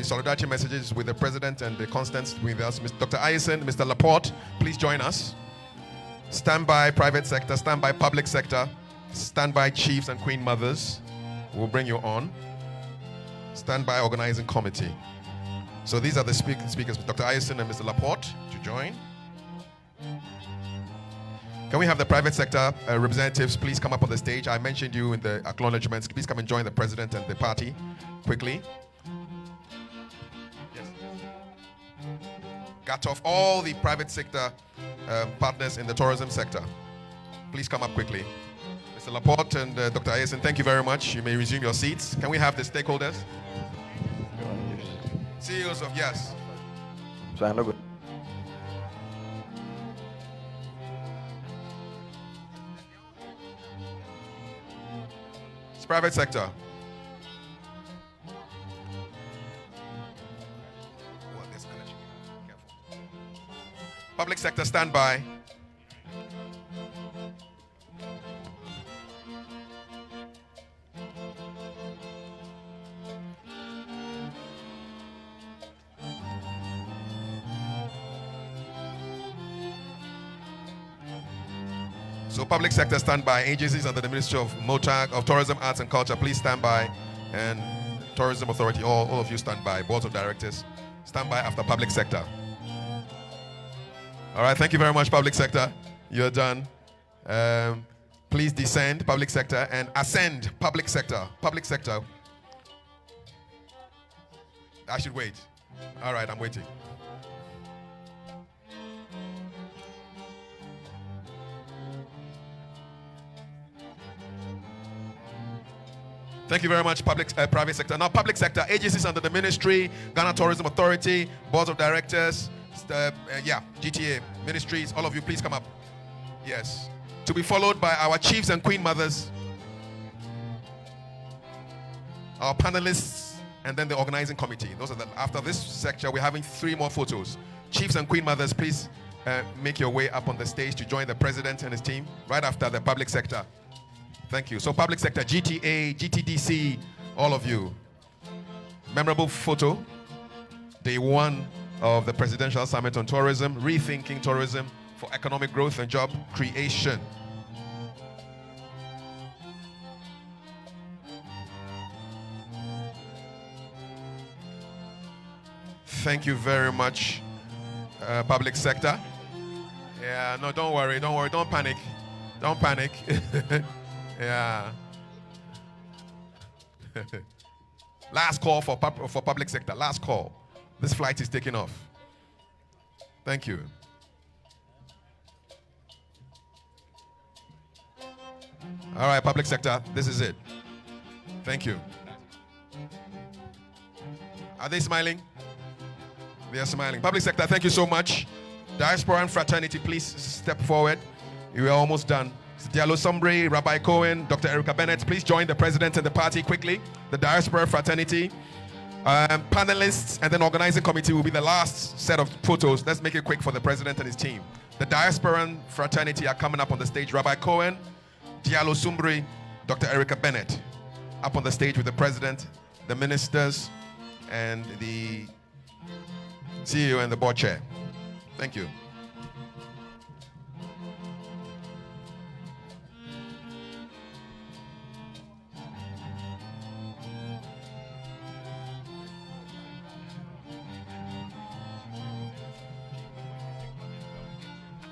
solidarity messages with the president and the constants with us. Dr. Ayesen, Mr. Laporte, please join us. Stand by private sector, stand by public sector, stand by chiefs and queen mothers. We'll bring you on. Stand by organizing committee. So these are the speakers, Dr. Ayesen and Mr. Laporte, to join. Can we have the private sector representatives please come up on the stage? I mentioned you in the acknowledgements. Please come and join the president and the party quickly. Yes. Got off all the private sector partners in the tourism sector. Please come up quickly. Mr. Laporte and Dr. Ayesen, thank you very much. You may resume your seats. Can we have the stakeholders? CEOs of yes. It's private sector. Public sector, stand by. So public sector, stand by. Agencies under the Ministry of MOTAC, of Tourism, Arts and Culture, please stand by. And Tourism Authority, all of you stand by. Boards of Directors, stand by after public sector. All right, thank you very much, public sector. You're done. Please descend, public sector, and ascend, public sector. Public sector. I should wait. All right, I'm waiting. Thank you very much, private sector. Now, public sector, agencies under the ministry, Ghana Tourism Authority, boards of directors, GTA, ministries, all of you, please come up. Yes. To be followed by our chiefs and queen mothers, our panelists, and then the organizing committee. Those are after this section, we're having 3 more photos. Chiefs and queen mothers, please make your way up on the stage to join the president and his team right after the public sector. Thank you. So public sector, GTA, GTDC, all of you. Memorable photo. Day 1 of the Presidential Summit on Tourism, rethinking tourism for economic growth and job creation. Thank you very much, public sector. Yeah, no, don't worry, don't panic. Don't panic. Yeah. Last call for public sector. Last call. This flight is taking off. Thank you. All right, public sector. This is it. Thank you. Are they smiling? They are smiling. Public sector, thank you so much. Diaspora and fraternity, please step forward. You are almost done. Diallo Sombre, Rabbi Cohen, Dr. Erica Bennett, please join the president and the party quickly. The diaspora fraternity, panelists, and then organizing committee will be the last set of photos. Let's make it quick for the president and his team. The diaspora and fraternity are coming up on the stage. Rabbi Cohen, Diallo Sombre, Dr. Erica Bennett, up on the stage with the president, the ministers, and the CEO and the board chair. Thank you.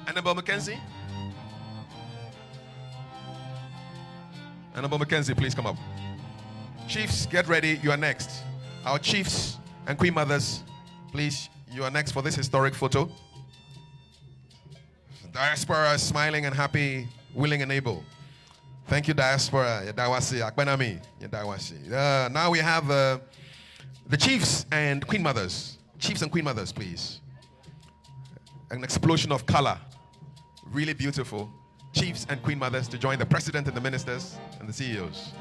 Annabelle McKenzie? Annabelle McKenzie, please come up. Chiefs, get ready. You are next. Our chiefs and queen mothers, please, you are next for this historic photo. Diaspora is smiling and happy, willing and able. Thank you, diaspora. Now we have the chiefs and queen mothers. Chiefs and queen mothers, please. An explosion of color. Really beautiful. Chiefs and queen mothers to join the president and the ministers and the CEOs.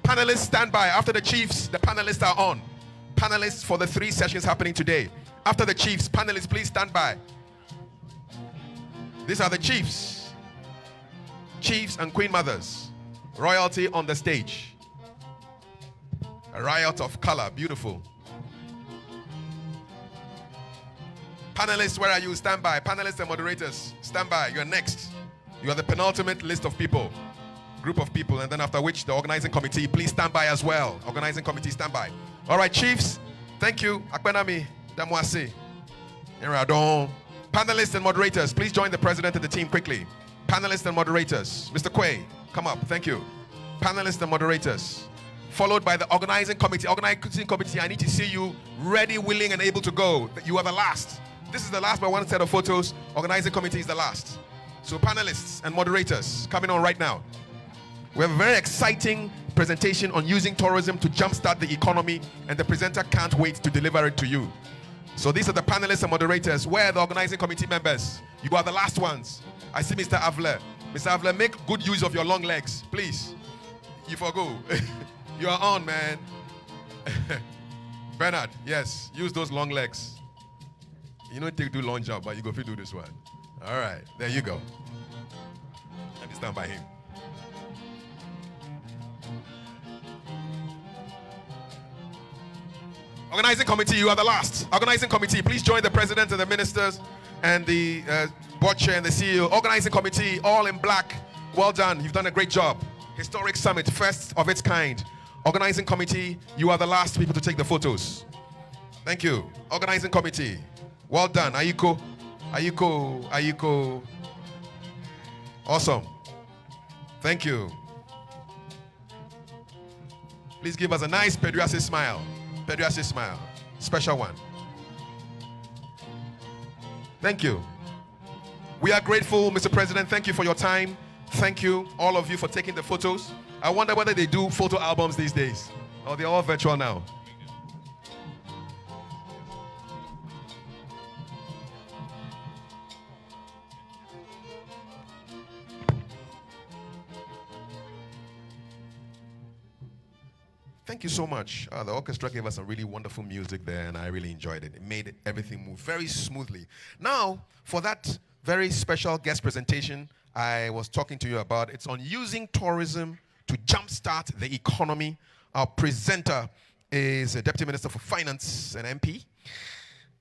Panelists, stand by. After the chiefs, the panelists are on. Panelists for the 3 sessions happening today. After the chiefs, panelists, please stand by. These are the chiefs. Chiefs and queen mothers. Royalty on the stage. A riot of color. Beautiful. Panelists, where are you? Stand by. Panelists and moderators, stand by. You are next. You are the penultimate list of people. Group of people, and then after which the organizing committee, please stand by as well. Organizing committee, stand by. All right, chiefs, thank you. Akbenami, Damwasi, Iradon. Panelists and moderators, please join the president and the team quickly. Panelists and moderators, Mr. Quay, come up, thank you. Panelists and moderators, followed by the organizing committee. Organizing committee, I need to see you ready, willing, and able to go. You are the last. This is the last by one set of photos. Organizing committee is the last. So panelists and moderators, coming on right now. We have a very exciting presentation on using tourism to jumpstart the economy, and the presenter can't wait to deliver it to you. So these are the panelists and moderators. Where are the organizing committee members? You are the last ones. I see Mr. Avler. Mr. Avler, make good use of your long legs, please. You forgo. You are on, man. Bernard, yes, use those long legs. You don't take do long job, but you go do this one. All right, there you go. Let me stand by him. Organizing committee, you are the last. Organizing committee, please join the president and the ministers and the board chair and the CEO. Organizing committee, all in black, Well done. You've done a great job. Historic summit, first of its kind. Organizing committee, you are the last people to take the photos. Thank you. Organizing committee. Well done. Ayuko. Ayuko. Ayuko. Awesome. Thank you. Please give us a nice Pedrassi smile. Pedrassi smile. Special one. Thank you. We are grateful, Mr. President. Thank you for your time. Thank you, all of you, for taking the photos. I wonder whether they do photo albums these days, or they're all virtual now. Thank you so much. The orchestra gave us some really wonderful music there, and I really enjoyed it. It made everything move very smoothly. Now, for that very special guest presentation I was talking to you about, it's on using tourism to jumpstart the economy. Our presenter is a Deputy Minister for Finance and MP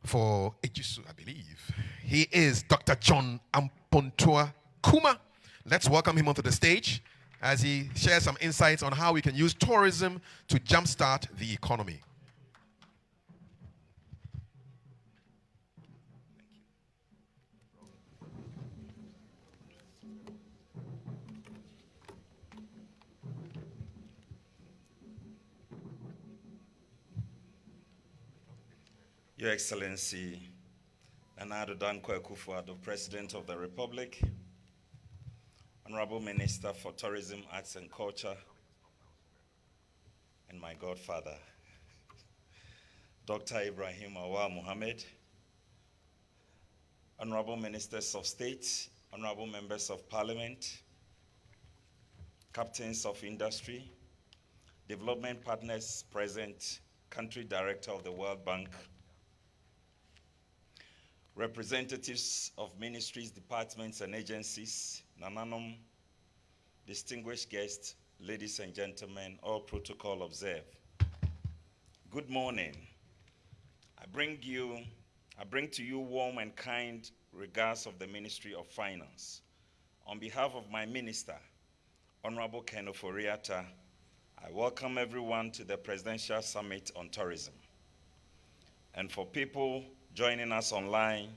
for Ejisu, I believe. He is Dr. John Ampontua Kuma. Let's welcome him onto the stage as he shares some insights on how we can use tourism to jumpstart the economy. Your Excellency, Addo Akufo, the President of the Republic, Honorable Minister for Tourism, Arts and Culture, and my godfather, Dr. Ibrahim Awal Mohammed, Honorable Ministers of State, Honorable Members of Parliament, Captains of Industry, Development Partners present, Country Director of the World Bank, representatives of ministries, departments, and agencies, Nananom, distinguished guests, ladies and gentlemen, all protocol observed. Good morning. I bring to you warm and kind regards of the Ministry of Finance. On behalf of my minister, Honorable Ken Oforiatta, I welcome everyone to the Presidential Summit on Tourism. And for people joining us online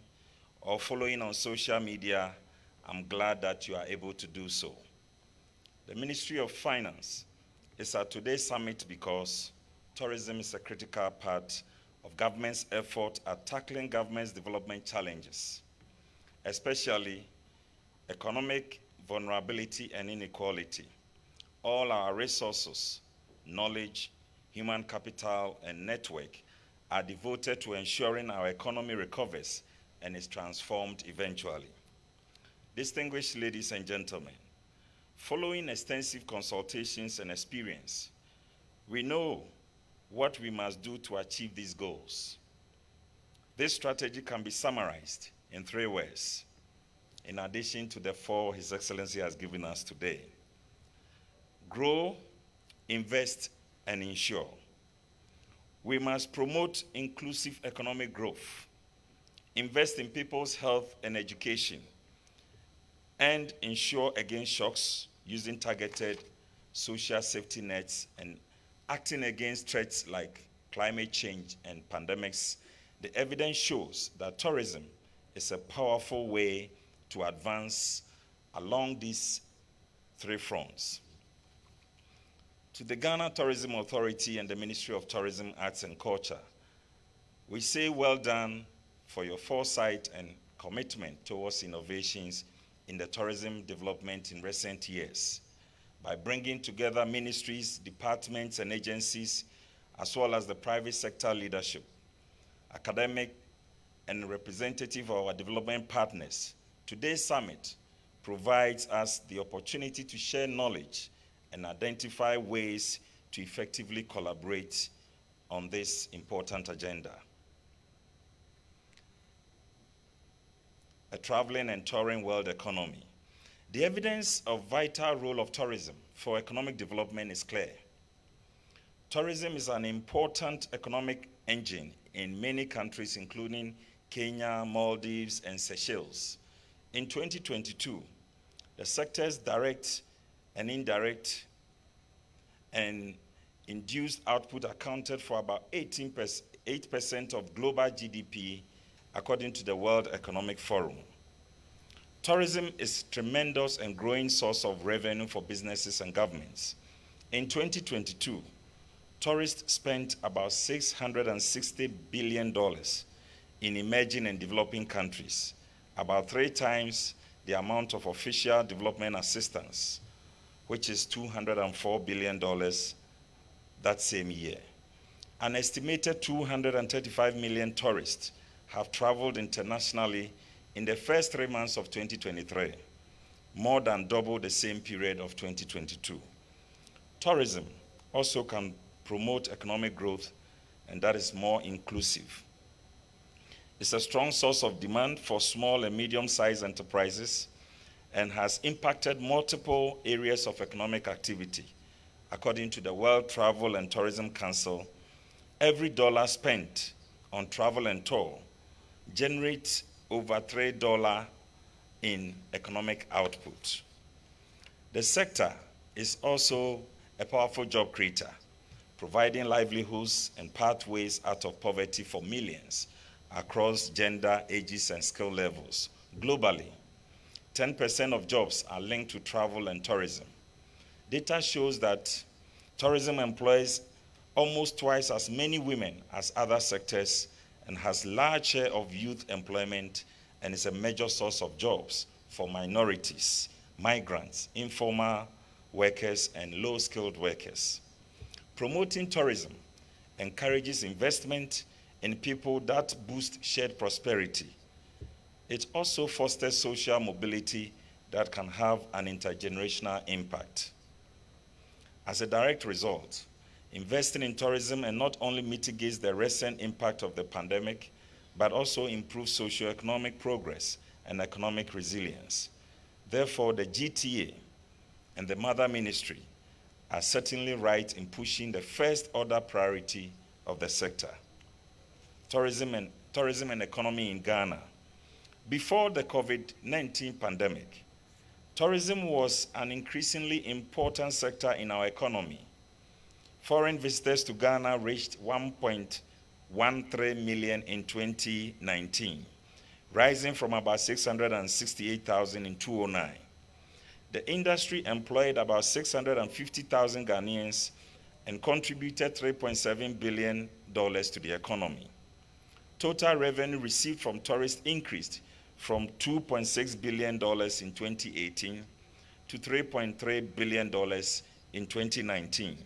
or following on social media, I'm glad that you are able to do so. The Ministry of Finance is at today's summit because tourism is a critical part of government's effort at tackling government's development challenges, especially economic vulnerability and inequality. All our resources, knowledge, human capital, and network are devoted to ensuring our economy recovers and is transformed eventually. Distinguished ladies and gentlemen, following extensive consultations and experience, we know what we must do to achieve these goals. This strategy can be summarized in 3 words, in addition to the 4 His Excellency has given us today. Grow, invest, and ensure. We must promote inclusive economic growth, invest in people's health and education, and ensure against shocks using targeted social safety nets and acting against threats like climate change and pandemics. The evidence shows that tourism is a powerful way to advance along these 3 fronts. To the Ghana Tourism Authority and the Ministry of Tourism, Arts and Culture, we say well done for your foresight and commitment towards innovations in the tourism development in recent years by bringing together ministries, departments, and agencies, as well as the private sector leadership, academic, and representative of our development partners. Today's summit provides us the opportunity to share knowledge and identify ways to effectively collaborate on this important agenda. A traveling and touring world economy. The evidence of vital role of tourism for economic development is clear. Tourism is an important economic engine in many countries, including Kenya, Maldives, and Seychelles. In 2022, The sector's direct and indirect and induced output accounted for about 8% of global GDP, according to the World Economic Forum. Tourism is a tremendous and growing source of revenue for businesses and governments. In 2022, tourists spent about $660 billion in emerging and developing countries, about 3 times the amount of official development assistance, which is $204 billion that same year. An estimated 235 million tourists have traveled internationally in the first 3 months of 2023, more than double the same period of 2022. Tourism also can promote economic growth, and that is more inclusive. It's a strong source of demand for small and medium-sized enterprises and has impacted multiple areas of economic activity. According to the World Travel and Tourism Council, every dollar spent on travel and tour generates over $3 in economic output. The sector is also a powerful job creator, providing livelihoods and pathways out of poverty for millions across gender, ages, and skill levels. Globally, 10% of jobs are linked to travel and tourism. Data shows that tourism employs almost twice as many women as other sectors and has a large share of youth employment and is a major source of jobs for minorities, migrants, informal workers, and low-skilled workers. Promoting tourism encourages investment in people that boost shared prosperity. It also fosters social mobility that can have an intergenerational impact. As a direct result, investing in tourism and not only mitigates the recent impact of the pandemic, but also improves socio-economic progress and economic resilience. Therefore, the GTA and the Mother Ministry are certainly right in pushing the first-order priority of the sector, tourism and economy in Ghana. Before the COVID-19 pandemic, tourism was an increasingly important sector in our economy. Foreign visitors to Ghana reached 1.13 million in 2019, rising from about 668,000 in 2009. The industry employed about 650,000 Ghanaians and contributed $3.7 billion to the economy. Total revenue received from tourists increased from $2.6 billion in 2018 to $3.3 billion in 2019.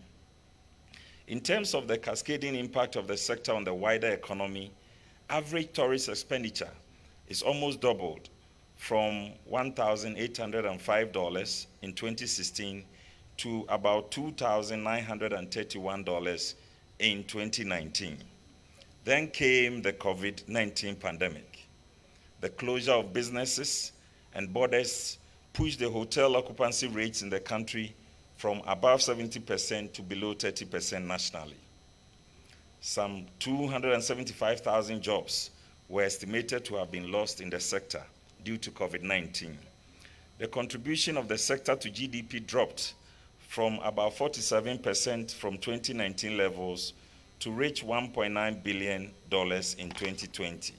In terms of the cascading impact of the sector on the wider economy, average tourist expenditure is almost doubled from $1,805 in 2016 to about $2,931 in 2019. Then came the COVID-19 pandemic. The closure of businesses and borders pushed the hotel occupancy rates in the country from above 70% to below 30% nationally. Some 275,000 jobs were estimated to have been lost in the sector due to COVID-19. The contribution of the sector to GDP dropped from about 47% from 2019 levels to reach $1.9 billion in 2020.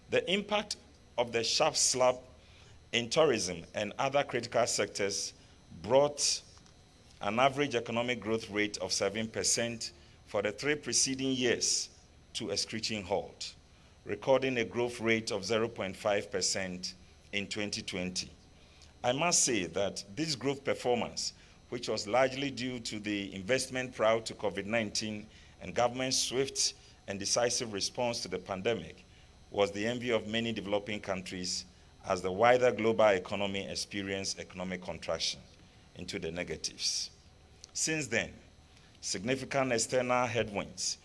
The impact of the sharp slap in tourism and other critical sectors brought an average economic growth rate of 7% for the 3 preceding years to a screeching halt, recording a growth rate of 0.5% in 2020. I must say that this growth performance, which was largely due to the investment prior to COVID-19 and government's swift and decisive response to the pandemic, was the envy of many developing countries as the wider global economy experienced economic contraction into the negatives. Since then, significant external headwinds,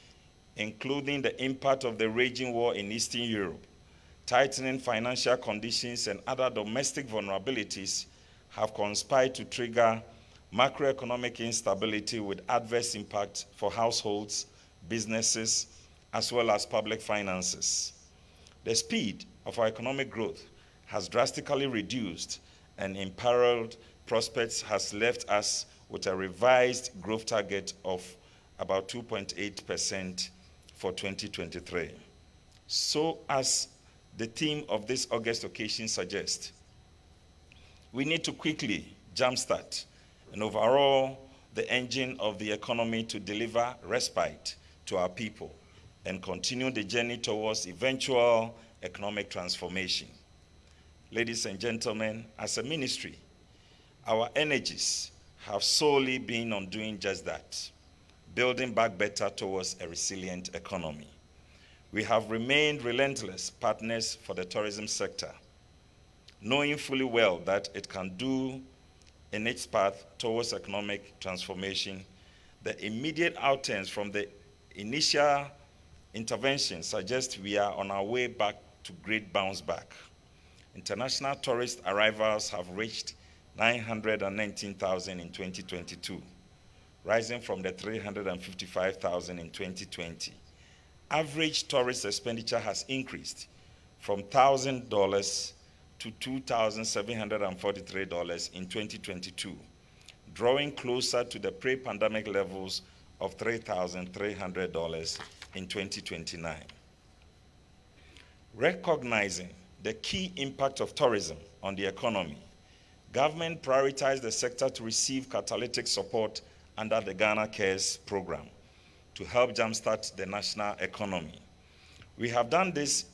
including the impact of the raging war in Eastern Europe, tightening financial conditions, and other domestic vulnerabilities, have conspired to trigger macroeconomic instability with adverse impact for households, businesses, as well as public finances. The speed of our economic growth has drastically reduced, and imperiled prospects has left us with a revised growth target of about 2.8% for 2023. So as the theme of this August occasion suggests, we need to quickly jumpstart and overhaul the engine of the economy to deliver respite to our people and continue the journey towards eventual economic transformation. Ladies and gentlemen, as a ministry, our energies have solely been on doing just that, building back better towards a resilient economy. We have remained relentless partners for the tourism sector, knowing fully well that it can do in its path towards economic transformation. The immediate outturns from the initial intervention suggest we are on our way back to great bounce back. International tourist arrivals have reached 919,000 in 2022, rising from the 355,000 in 2020. Average tourist expenditure has increased from $1,000 to $2,743 in 2022, drawing closer to the pre-pandemic levels of $3,300 in 2029. Recognizing the key impact of tourism on the economy, government prioritized the sector to receive catalytic support under the Ghana Cares program to help jumpstart the national economy. We have done this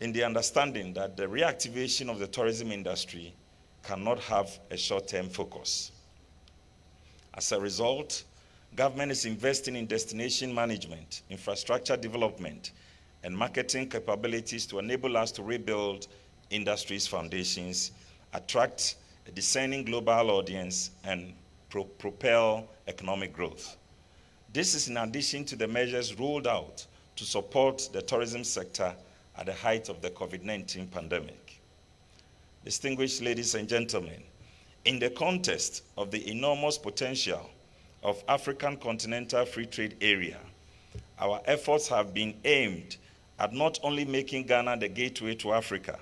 in the understanding that the reactivation of the tourism industry cannot have a short-term focus. As a result, government is investing in destination management, infrastructure development, and marketing capabilities to enable us to rebuild industry's foundations, attract a discerning global audience, and propel economic growth. This is in addition to the measures rolled out to support the tourism sector at the height of the COVID-19 pandemic. Distinguished ladies and gentlemen, in the context of the enormous potential of African Continental Free Trade Area, our efforts have been aimed at not only making Ghana the gateway to Africa,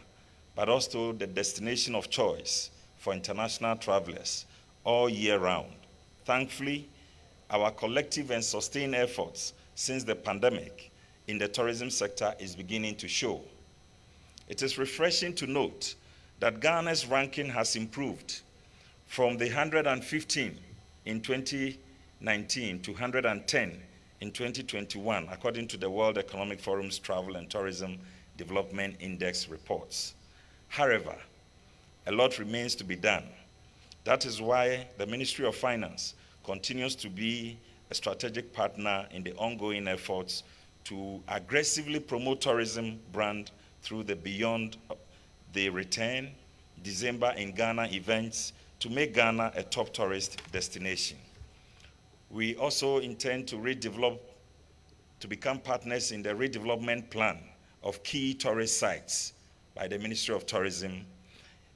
but also the destination of choice for international travelers all year round. Thankfully, our collective and sustained efforts since the pandemic in the tourism sector is beginning to show. It is refreshing to note that Ghana's ranking has improved from the 115 in 2019 to 110 in 2021, according to the World Economic Forum's Travel and Tourism Development Index reports. However, a lot remains to be done. That is why the Ministry of Finance continues to be a strategic partner in the ongoing efforts to aggressively promote tourism brand through the Beyond the Return December in Ghana events to make Ghana a top tourist destination. We also intend to become partners in the redevelopment plan of key tourist sites by the Ministry of Tourism,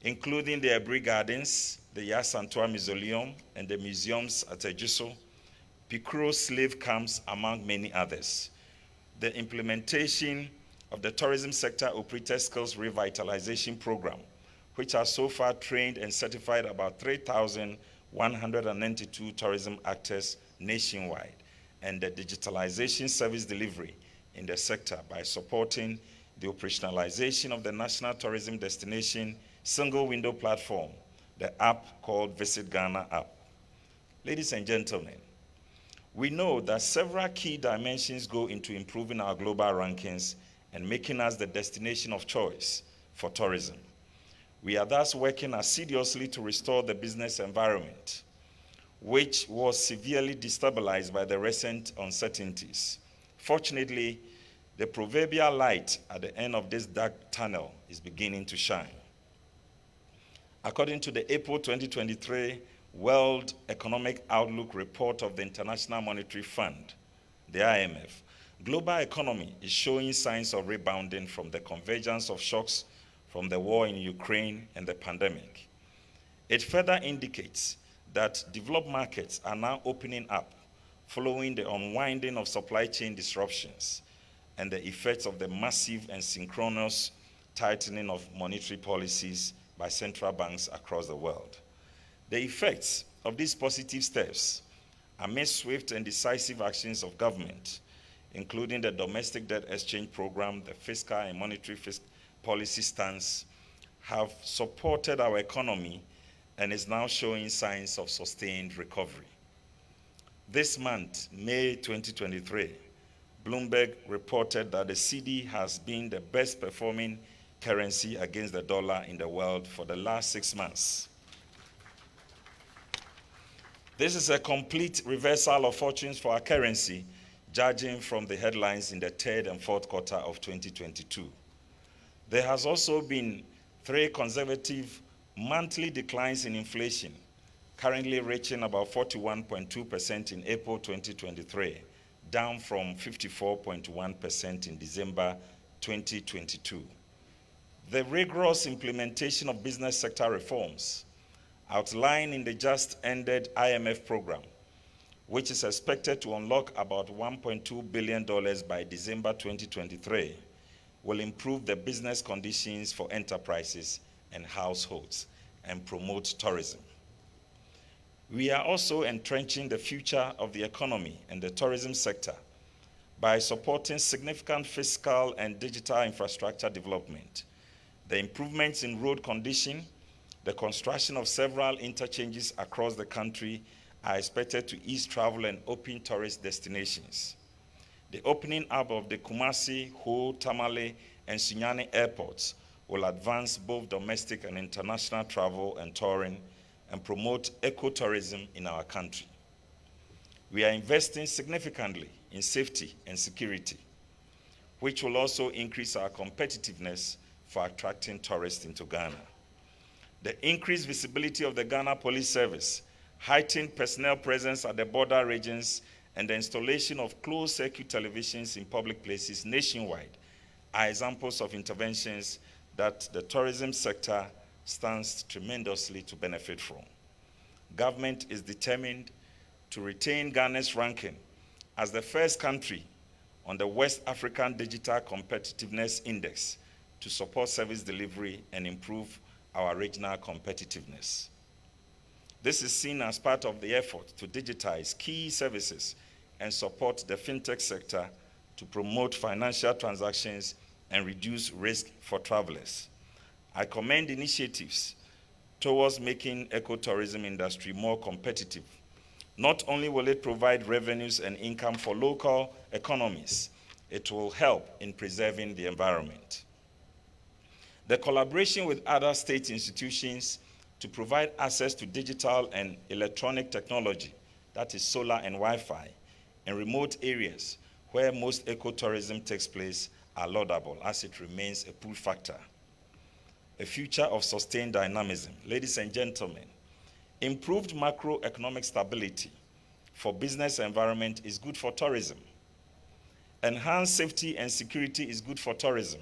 including the Ebri Gardens, the Yasantua Mausoleum, and the museums at Ejiso, Pikuro slave camps, among many others. The implementation of the tourism sector operator skills revitalization program, which has so far trained and certified about 3,192 tourism actors nationwide, and the digitalization service delivery in the sector by supporting the operationalization of the National Tourism Destination Single Window Platform, the app called Visit Ghana app. Ladies and gentlemen, we know that several key dimensions go into improving our global rankings and making us the destination of choice for tourism. We are thus working assiduously to restore the business environment, which was severely destabilized by the recent uncertainties. Fortunately, the proverbial light at the end of this dark tunnel is beginning to shine. According to the April 2023 World Economic Outlook report of the International Monetary Fund, the IMF, global economy is showing signs of rebounding from the convergence of shocks from the war in Ukraine and the pandemic. It further indicates that developed markets are now opening up following the unwinding of supply chain disruptions and the effects of the massive and synchronous tightening of monetary policies by central banks across the world. The effects of these positive steps, amidst swift and decisive actions of government, including the domestic debt exchange program, the fiscal and monetary policy stance, have supported our economy and is now showing signs of sustained recovery. This month, May 2023, Bloomberg reported that the cedi has been the best performing currency against the dollar in the world for the last 6 months. This is a complete reversal of fortunes for our currency, judging from the headlines in the third and fourth quarter of 2022. There has also been 3 consecutive monthly declines in inflation, currently reaching about 41.2% in April 2023, down from 54.1% in December 2022. The rigorous implementation of business sector reforms outlined in the just-ended IMF program, which is expected to unlock about $1.2 billion by December 2023, will improve the business conditions for enterprises and households and promote tourism. We are also entrenching the future of the economy and the tourism sector by supporting significant fiscal and digital infrastructure development. The improvements in road condition, the construction of several interchanges across the country are expected to ease travel and open tourist destinations. The opening up of the Kumasi, Ho, Tamale, and Sunyani airports will advance both domestic and international travel and touring and promote ecotourism in our country. We are investing significantly in safety and security, which will also increase our competitiveness for attracting tourists into Ghana. The increased visibility of the Ghana Police Service, heightened personnel presence at the border regions, and the installation of closed-circuit televisions in public places nationwide are examples of interventions that the tourism sector stands tremendously to benefit from. Government is determined to retain Ghana's ranking as the first country on the West African Digital Competitiveness Index to support service delivery and improve our regional competitiveness. This is seen as part of the effort to digitize key services and support the fintech sector to promote financial transactions and reduce risk for travelers. I commend initiatives towards making ecotourism industry more competitive. Not only will it provide revenues and income for local economies, it will help in preserving the environment. The collaboration with other state institutions to provide access to digital and electronic technology, that is solar and Wi-Fi, in remote areas where most ecotourism takes place are laudable as it remains a pull factor. A future of sustained dynamism. Ladies and gentlemen, improved macroeconomic stability for business environment is good for tourism. Enhanced safety and security is good for tourism.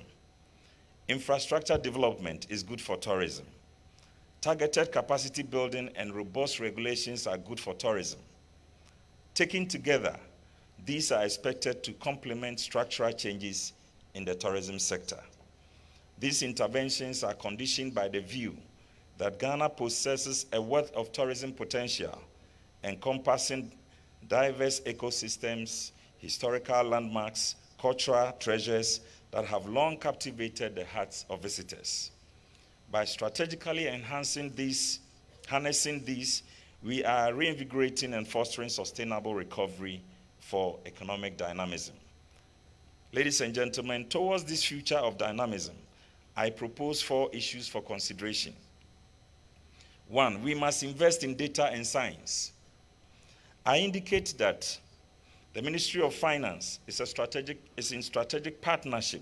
Infrastructure development is good for tourism. Targeted capacity building and robust regulations are good for tourism. Taken together, these are expected to complement structural changes in the tourism sector. These interventions are conditioned by the view that Ghana possesses a wealth of tourism potential encompassing diverse ecosystems, historical landmarks, cultural treasures that have long captivated the hearts of visitors. By strategically harnessing these, we are reinvigorating and fostering sustainable recovery for economic dynamism. Ladies and gentlemen, towards this future of dynamism, I propose 4 issues for consideration. 1, we must invest in data and science. I indicate that the Ministry of Finance is in strategic partnership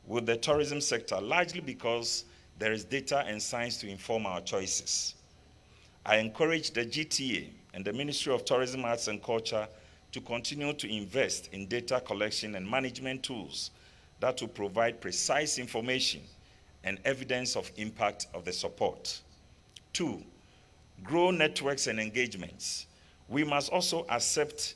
with the tourism sector, largely because there is data and science to inform our choices. I encourage the GTA and the Ministry of Tourism, Arts and Culture to continue to invest in data collection and management tools that will provide precise information and evidence of impact of the support. 2, grow networks and engagements. We must also accept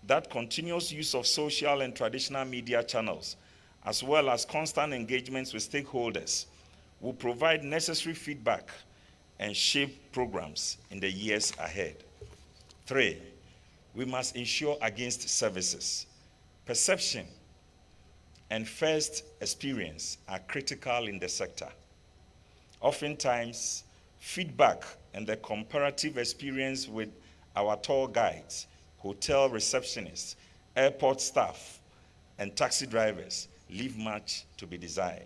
that continuous use of social and traditional media channels, as well as constant engagements with stakeholders, will provide necessary feedback and shape programs in the years ahead. 3, we must ensure against services. Perception and first experience are critical in the sector. Oftentimes, feedback and the comparative experience with our tour guides, hotel receptionists, airport staff, and taxi drivers leave much to be desired.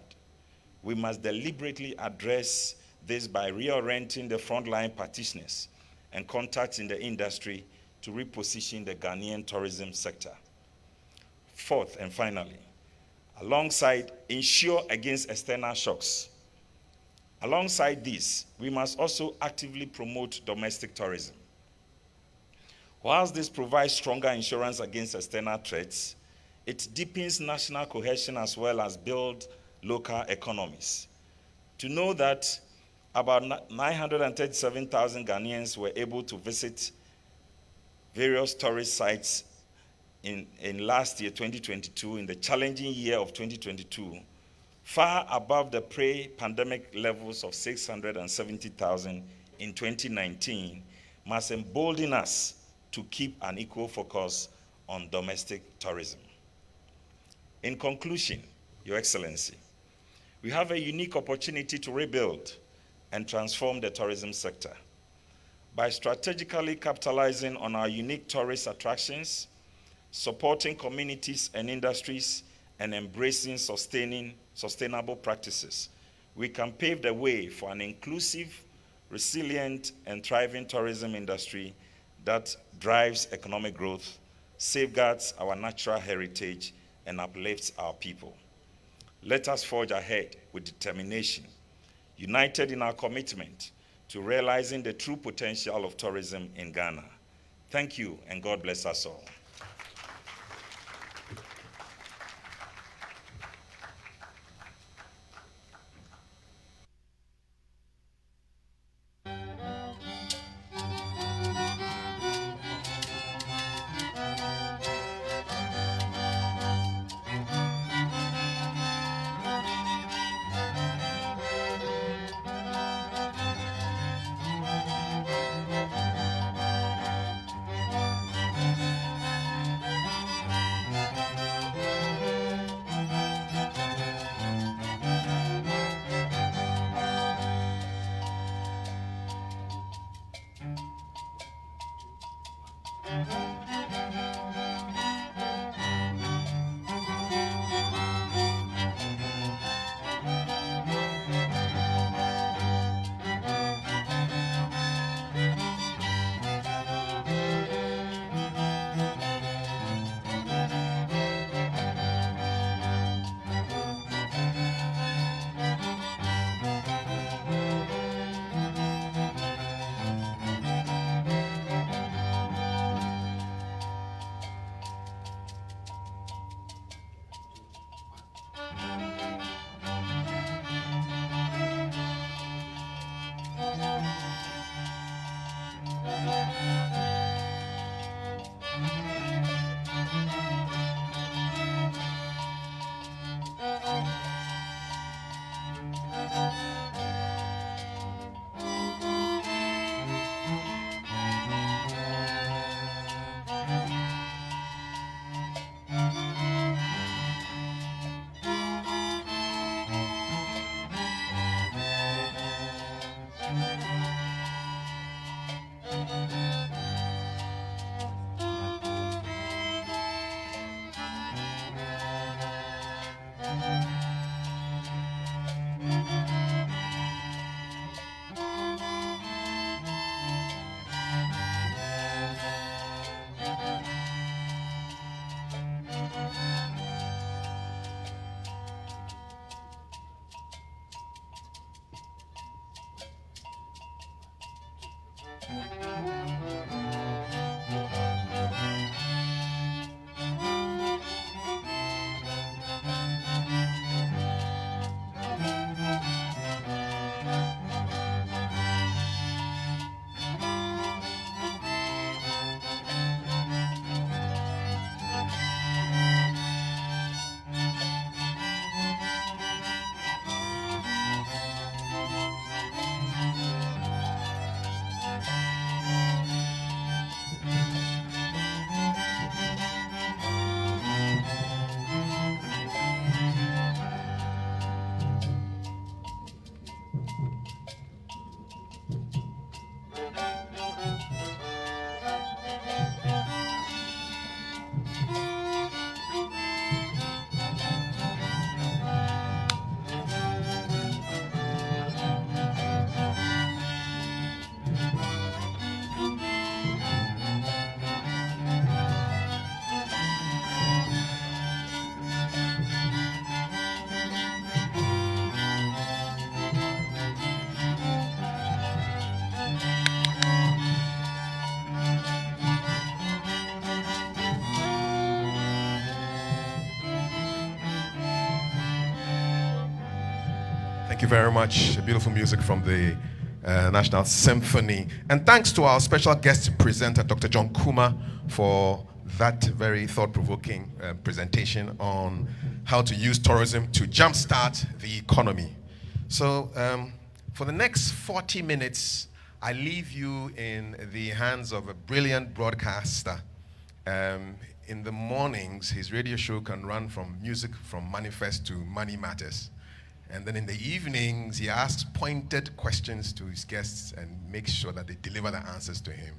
We must deliberately address this by reorienting the frontline practitioners and contacts in the industry to reposition the Ghanaian tourism sector. 4th and finally, alongside ensure against external shocks. Alongside this, we must also actively promote domestic tourism. Whilst this provides stronger insurance against external threats, it deepens national cohesion as well as builds local economies. To know that about 937,000 Ghanaians were able to visit various tourist sites in last year, 2022, in the challenging year of 2022, far above the pre-pandemic levels of 670,000 in 2019, must embolden us to keep an equal focus on domestic tourism. In conclusion, Your Excellency, we have a unique opportunity to rebuild and transform the tourism sector. By strategically capitalizing on our unique tourist attractions, supporting communities and industries, and embracing sustainable practices, we can pave the way for an inclusive, resilient, and thriving tourism industry that drives economic growth, safeguards our natural heritage, and uplifts our people. Let us forge ahead with determination, united in our commitment to realizing the true potential of tourism in Ghana. Thank you, and God bless us all. Thank you very much. Beautiful music from the National Symphony. And thanks to our special guest presenter, Dr. John Kuma, for that very thought-provoking presentation on how to use tourism to jumpstart the economy. So for the next 40 minutes, I leave you in the hands of a brilliant broadcaster. In the mornings, his radio show can run from music from Manifest to Money Matters. And then in the evenings, he asks pointed questions to his guests and makes sure that they deliver the answers to him.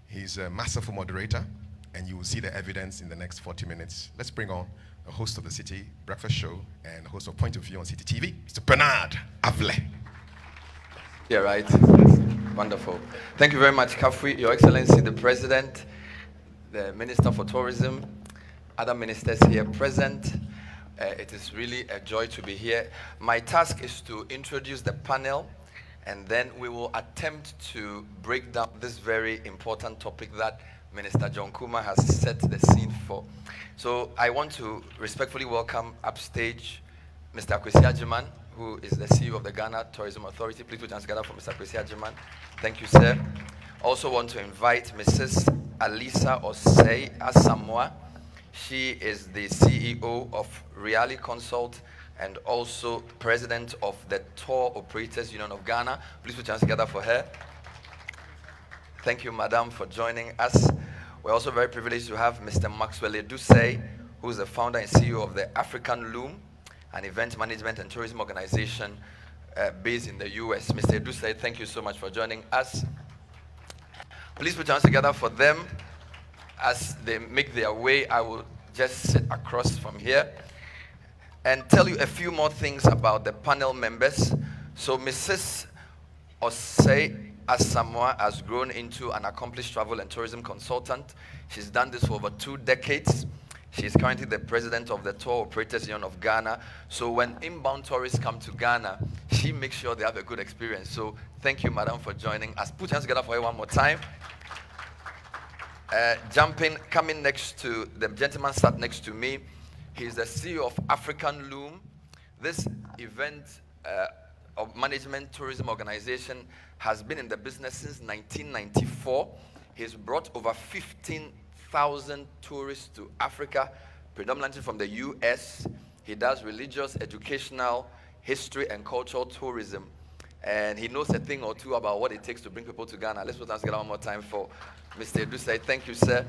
He's a masterful moderator, and you will see the evidence in the next 40 minutes. Let's bring on a host of the City Breakfast Show and a host of Point of View on City TV, Mr. Bernard Avle. Yeah, right. Wonderful. Thank you very much, Kafui, Your Excellency, the President, the Minister for Tourism, other ministers here present. It is really a joy to be here. My task is to introduce the panel, and then we will attempt to break down this very important topic that Minister John Kuma has set the scene for. So I want to respectfully welcome upstage Mr. Kwesi Agyeman, who is the CEO of the Ghana Tourism Authority. Please put your hands together for Mr. Kwesi Agyeman. Thank you, sir. Also want to invite Mrs. Alisa Osei Asamoah. She is the CEO of Reali Consult and also president of the Tour Operators Union of Ghana. Please put your hands together for her. Thank you, madam, for joining us. We're also very privileged to have Mr. Maxwell Edusei, who is the founder and CEO of the African Loom, an event management and tourism organization based in the US. Mr. Edusei, thank you so much for joining us. Please put your hands together for them. As they make their way, I will just sit across from here and tell you a few more things about the panel members. So Mrs. Osei Asamoah has grown into an accomplished travel and tourism consultant. She's done this for over 2 decades. She is currently the president of the Tour Operators Union of Ghana. So when inbound tourists come to Ghana, she makes sure they have a good experience. So thank you, madam, for joining us. Put your hands together for her one more time. Coming next to the gentleman sat next to me, he's the CEO of African Loom. This event of management tourism organization has been in the business since 1994. He's brought over 15,000 tourists to Africa, predominantly from the US. He does religious, educational, history, and cultural tourism. And he knows a thing or two about what it takes to bring people to Ghana. Let's put our hands together one more time for Mr. Edusei. Thank you, sir.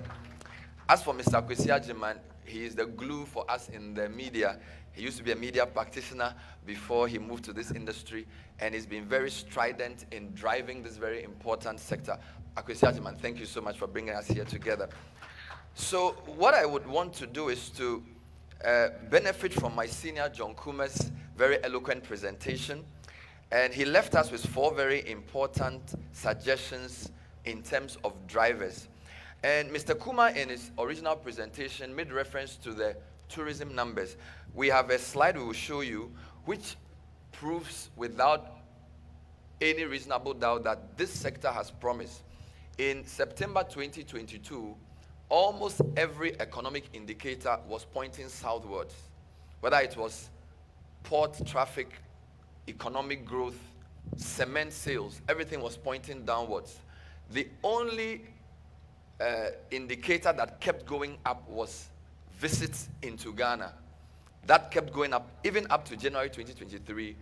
As for Mr. Kwesi Agyeman, he is the glue for us in the media. He used to be a media practitioner before he moved to this industry, and he's been very strident in driving this very important sector. Kwesi Agyeman, thank you so much for bringing us here together. So what I would want to do is to benefit from my senior John Kuma's very eloquent presentation. And he left us with 4 very important suggestions in terms of drivers. And Mr. Kuma, in his original presentation, made reference to the tourism numbers. We have a slide we will show you, which proves without any reasonable doubt that this sector has promise. In September 2022, almost every economic indicator was pointing southwards, whether it was port traffic, economic growth, cement sales, everything was pointing downwards. The only indicator that kept going up was visits into Ghana. That kept going up, even up to January 2023.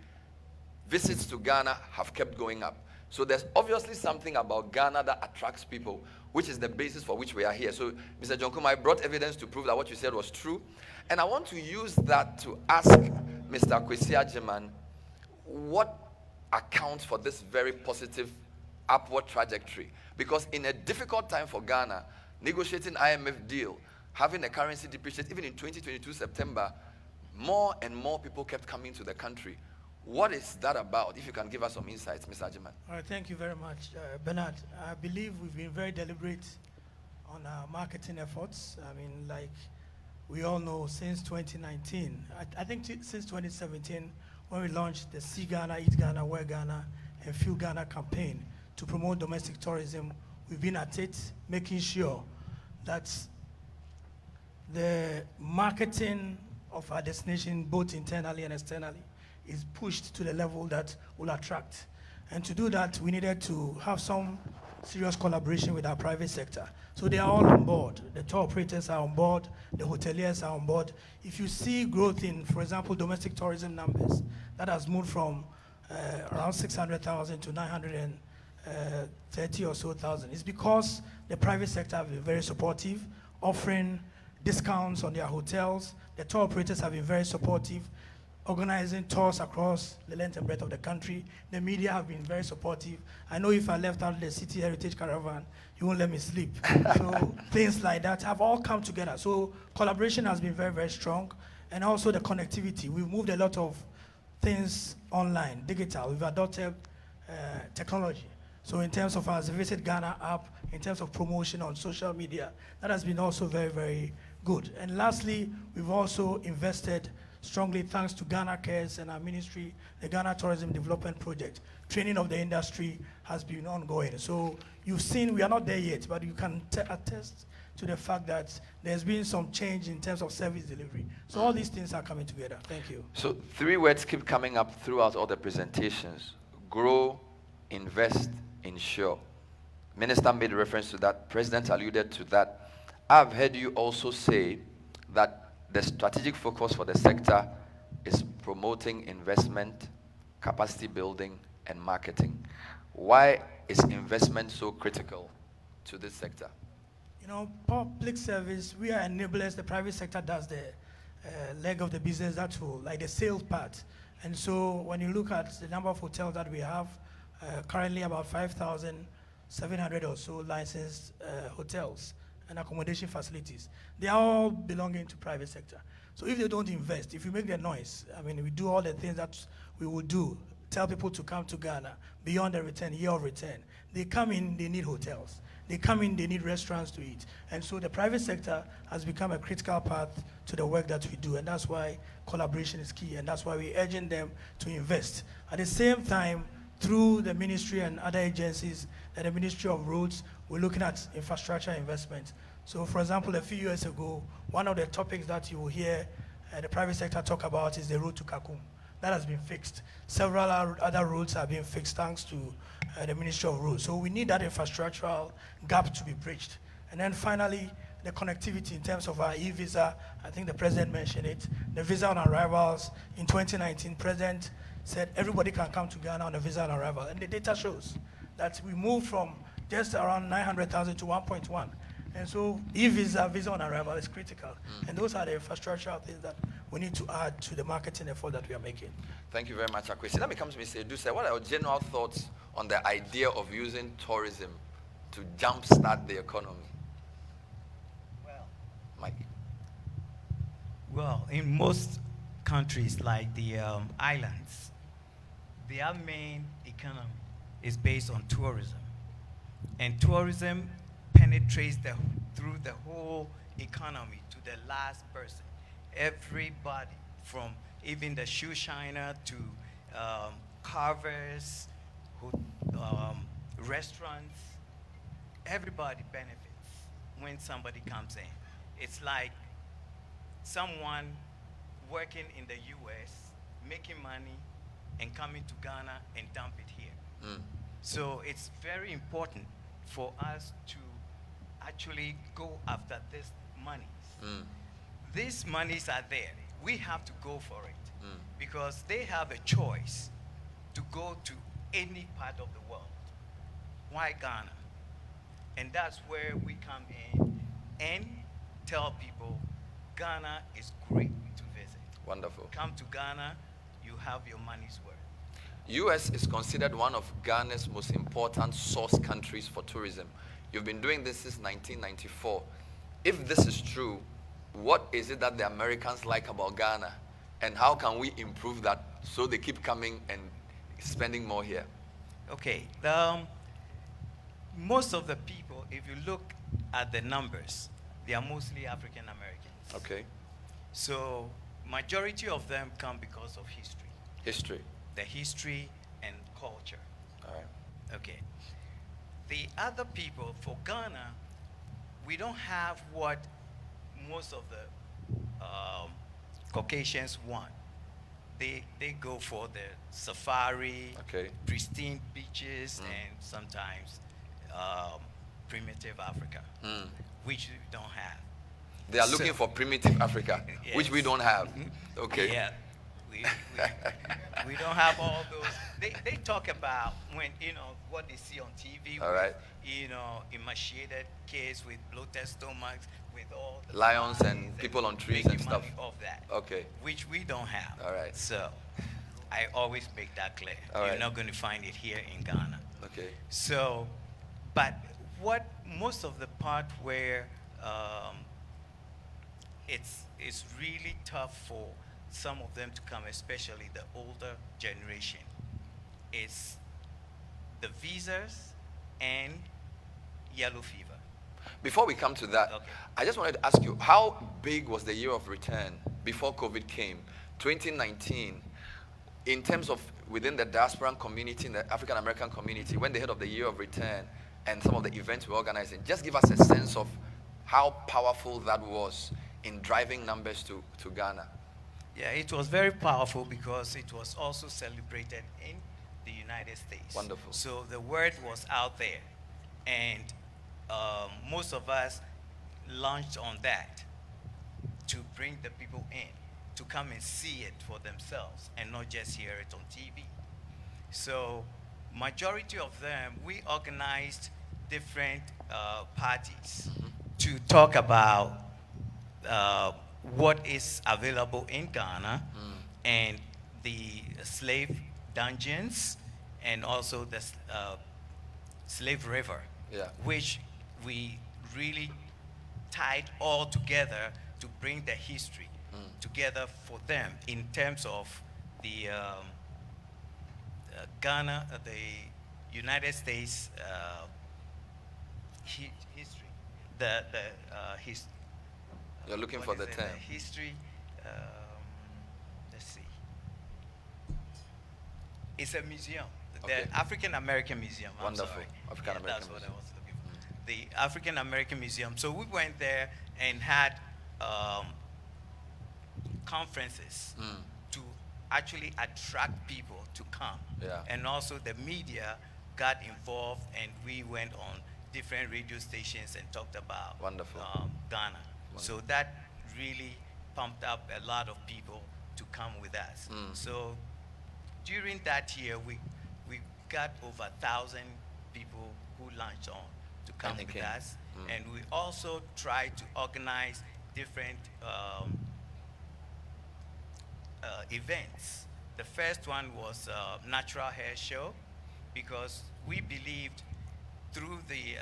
Visits to Ghana have kept going up. So there's obviously something about Ghana that attracts people, which is the basis for which we are here. So, Mr. John Kuma, I brought evidence to prove that what you said was true. And I want to use that to ask Mr. Kwesi Agyeman, what accounts for this very positive upward trajectory? Because in a difficult time for Ghana, negotiating IMF deal, having a currency depreciate, even in 2022 September, more and more people kept coming to the country. What is that about? If you can give us some insights, Mr. Agyeman. All right, thank you very much, Bernard. I believe we've been very deliberate on our marketing efforts. I mean, like we all know, since 2019, I think since 2017, when we launched the See Ghana, Eat Ghana, Wear Ghana, and Feel Ghana campaign to promote domestic tourism, we've been at it, making sure that the marketing of our destination, both internally and externally, is pushed to the level that will attract. And to do that, we needed to have some serious collaboration with our private sector. So they are all on board. The tour operators are on board, the hoteliers are on board. If you see growth in, for example, domestic tourism numbers, that has moved from around 600,000 to 930 or so thousand. It's because the private sector have been very supportive, offering discounts on their hotels. The tour operators have been very supportive, organizing tours across the length and breadth of the country. The media have been very supportive. I know if I left out the City Heritage Caravan, you won't let me sleep. So things like that have all come together. So collaboration has been very, very strong. And also the connectivity. We've moved a lot of things online, digital. We've adopted technology. So in terms of our Visit Ghana app, in terms of promotion on social media, that has been also very, very good. And lastly, we've also invested strongly, thanks to Ghana Cares and our ministry, the Ghana Tourism Development Project. Training of the industry has been ongoing. So you've seen, we are not there yet, but you can attest to the fact that there's been some change in terms of service delivery. So all these things are coming together. Thank you. So 3 words keep coming up throughout all the presentations: grow, invest, ensure. Minister made reference to that. President alluded to that. I've heard you also say that the strategic focus for the sector is promoting investment, capacity building, and marketing. Why is investment so critical to this sector? You know, public service, we are enablers. The private sector does the leg of the business, that's all, like the sales part. And so when you look at the number of hotels that we have, currently about 5,700 or so licensed hotels and accommodation facilities. They are all belonging to private sector. So if they don't invest, if you make the noise, I mean, we do all the things that we will do, tell people to come to Ghana, beyond the return, year of return. They come in, they need hotels. They come in, they need restaurants to eat. And so the private sector has become a critical part to the work that we do, and that's why collaboration is key, and that's why we're urging them to invest. At the same time, through the ministry and other agencies, and the Ministry of Roads, we're looking at infrastructure investment. So for example, a few years ago, one of the topics that you will hear the private sector talk about is the road to Kakum. That has been fixed. Several other roads have been fixed thanks to the Ministry of Roads. So we need that infrastructural gap to be bridged. And then finally, the connectivity in terms of our e-visa. I think the President mentioned it. The visa on arrivals in 2019, President said everybody can come to Ghana on a visa on arrival. And the data shows that we moved from just around 900,000 to 1.1. And so e-visa, visa on arrival is critical. And those are the infrastructural things that we need to add to the marketing effort that we are making. Thank you very much, Akwesi. Let me come to Mr. Edu. What are your general thoughts on the idea of using tourism to jumpstart the economy? Well, Mike. Well, in most countries like the islands, their main economy is based on tourism. And tourism penetrates through the whole economy to the last person. Everybody, from even the shoe shiner to carvers, restaurants, everybody benefits when somebody comes in. It's like someone working in the US, making money, and coming to Ghana and dump it here. So it's very important for us to actually go after these monies. These monies are there. We have to go for it because they have a choice to go to any part of the world. Why Ghana? And that's where we come in and tell people Ghana is great to visit. Wonderful. Come to Ghana, you have your money's worth. US is considered one of Ghana's most important source countries for tourism. You've been doing this since 1994. If this is true, what is it that the Americans like about Ghana? And how can we improve that so they keep coming and spending more here? Okay. Most of the people, if you look at the numbers, they are mostly African Americans. Okay. So majority of them come because of history. History. The history and culture. All right. Okay. The other people, for Ghana, we don't have what most of the Caucasians want. they go for the safari, Okay. pristine beaches, and sometimes primitive Africa, which we don't have. They are looking So- for primitive Africa, which we Yes. don't have. Okay. Yeah, we don't have all those. They talk about when, what they see on TV. All right. Emaciated kids with bloated stomachs, with all the Lions and flies people on trees making and stuff. money off that. Okay. Which we don't have. All right. So I always make that clear. All You're right. not going to find it here in Ghana. Okay. So, but what most of the part where it's really tough for some of them to come, especially the older generation, is the visas and yellow fever. Before we come to that, Okay. I just wanted to ask you, how big was the year of return before COVID came? 2019, in terms of within the diaspora community, in the African American community, when they heard of the year of return and some of the events we're organizing, just give us a sense of how powerful that was in driving numbers to Ghana. Yeah, it was very powerful because it was also celebrated in the United States. Wonderful. So the word was out there, and most of us launched on that to bring the people in, to come and see it for themselves and not just hear it on TV. So majority of them, we organized different parties to talk about what is available in Ghana and the slave dungeons and also the slave river, Yeah. which we really tied all together to bring the history together for them in terms of the Ghana, the United States history, You're looking what for is the it? term. The history. Let's see. It's a museum, Okay. the African American Museum. I'm Wonderful. sorry. African American That's what I Museum. was looking for. The African American Museum. So we went there and had conferences to actually attract people to come. Yeah. And also the media got involved, and we went on different radio stations and talked about Wonderful. Ghana. So that really pumped up a lot of people to come with us. So during that year, we got over 1,000 people who launched on to come And they with came. us. And we also tried to organize different events. The first one was natural hair show, because we believed through the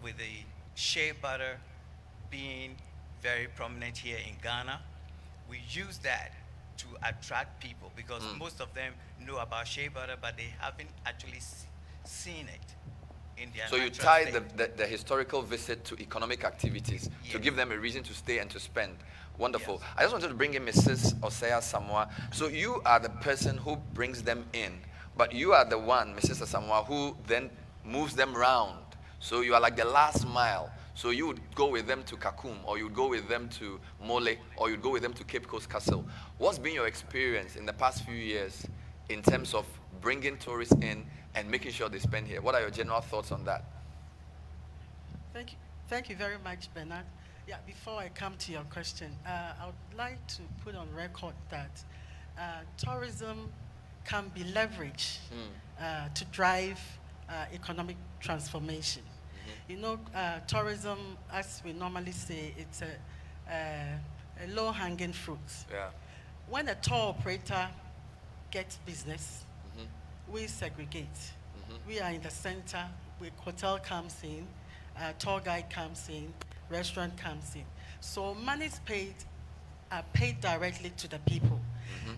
with the shea butter being very prominent here in Ghana, we use that to attract people, because most of them know about shea butter, but they haven't actually seen it in their So you natural tie state. the historical visit to economic activities to Yes. give them a reason to stay and to spend. Wonderful. Yes. I just wanted to bring in Mrs. Osea Samoa. So you are the person who brings them in, but you are the one, Mrs. Samoa, who then moves them round. So you are like the last mile. So you would go with them to Kakum, or you'd go with them to Mole, or you'd go with them to Cape Coast Castle. What's been your experience in the past few years in terms of bringing tourists in and making sure they spend here? What are your general thoughts on that? Thank you very much, Bernard. Yeah, before I come to your question, I would like to put on record that tourism can be leveraged to drive economic transformation. You know, tourism, as we normally say, it's a low-hanging fruit. Yeah. When a tour operator gets business, we segregate. We are in the center, hotel comes in, tour guide comes in, restaurant comes in. So monies paid are paid directly to the people.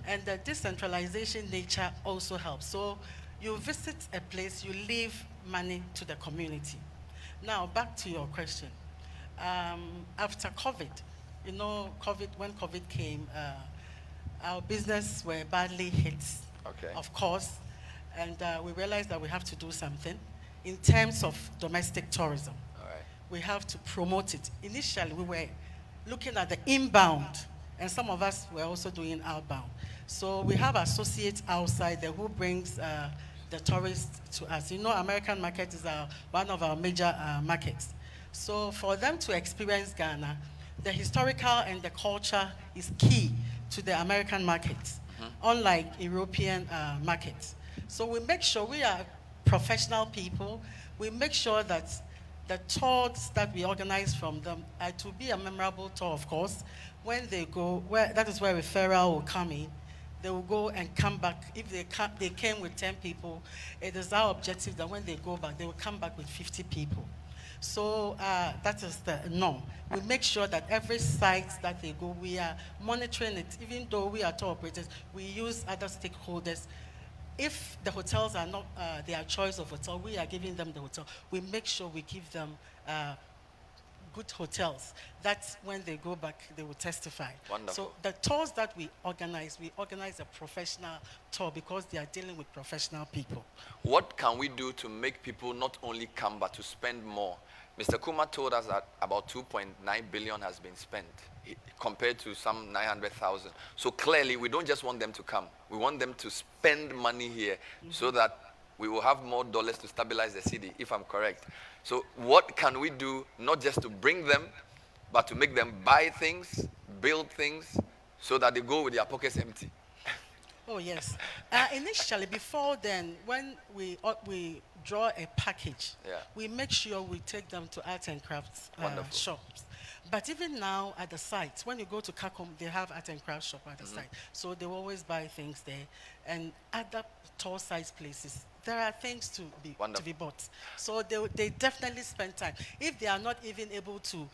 And the decentralization nature also helps. So you visit a place, you leave money to the community. Now, back to your question. After COVID, you know, when COVID came, our business were badly hit, Okay. of course, and we realized that we have to do something in terms of domestic tourism. All right. We have to promote it. Initially, we were looking at the inbound and some of us were also doing outbound. So we have associates outside there who brings the tourists to us. You know, American market is one of our major markets. So for them to experience Ghana, the historical and the culture is key to the American markets, unlike European markets. So we make sure we are professional people. We make sure that the tours that we organize from them are to be a memorable tour, of course. When they go, that is where referral will come in. They will go and come back. If they came with 10 people, it is our objective that when they go back, they will come back with 50 people. So that is the norm. We make sure that every site that they go, we are monitoring it. Even though we are tour operators, we use other stakeholders. If the hotels are not their choice of hotel, we are giving them the hotel. We make sure we give them good hotels. That's when they go back, they will testify. Wonderful. So the tours that we organize a professional tour because they are dealing with professional people. What can we do to make people not only come but to spend more? Mr. Kuma told us that about 2.9 billion has been spent compared to some 900,000. So clearly we don't just want them to come. We want them to spend money here so that we will have more dollars to stabilize the city, if I'm correct. So what can we do, not just to bring them, but to make them buy things, build things, so that they go with their pockets empty? Oh, yes. Initially, before then, when we draw a package, we make sure we take them to art and crafts shops. But even now at the site, when you go to Kakom, they have art and craft shop at the site. So they always buy things there. And other tour size places, there are things to be bought. So they definitely spend time. If they are not even able to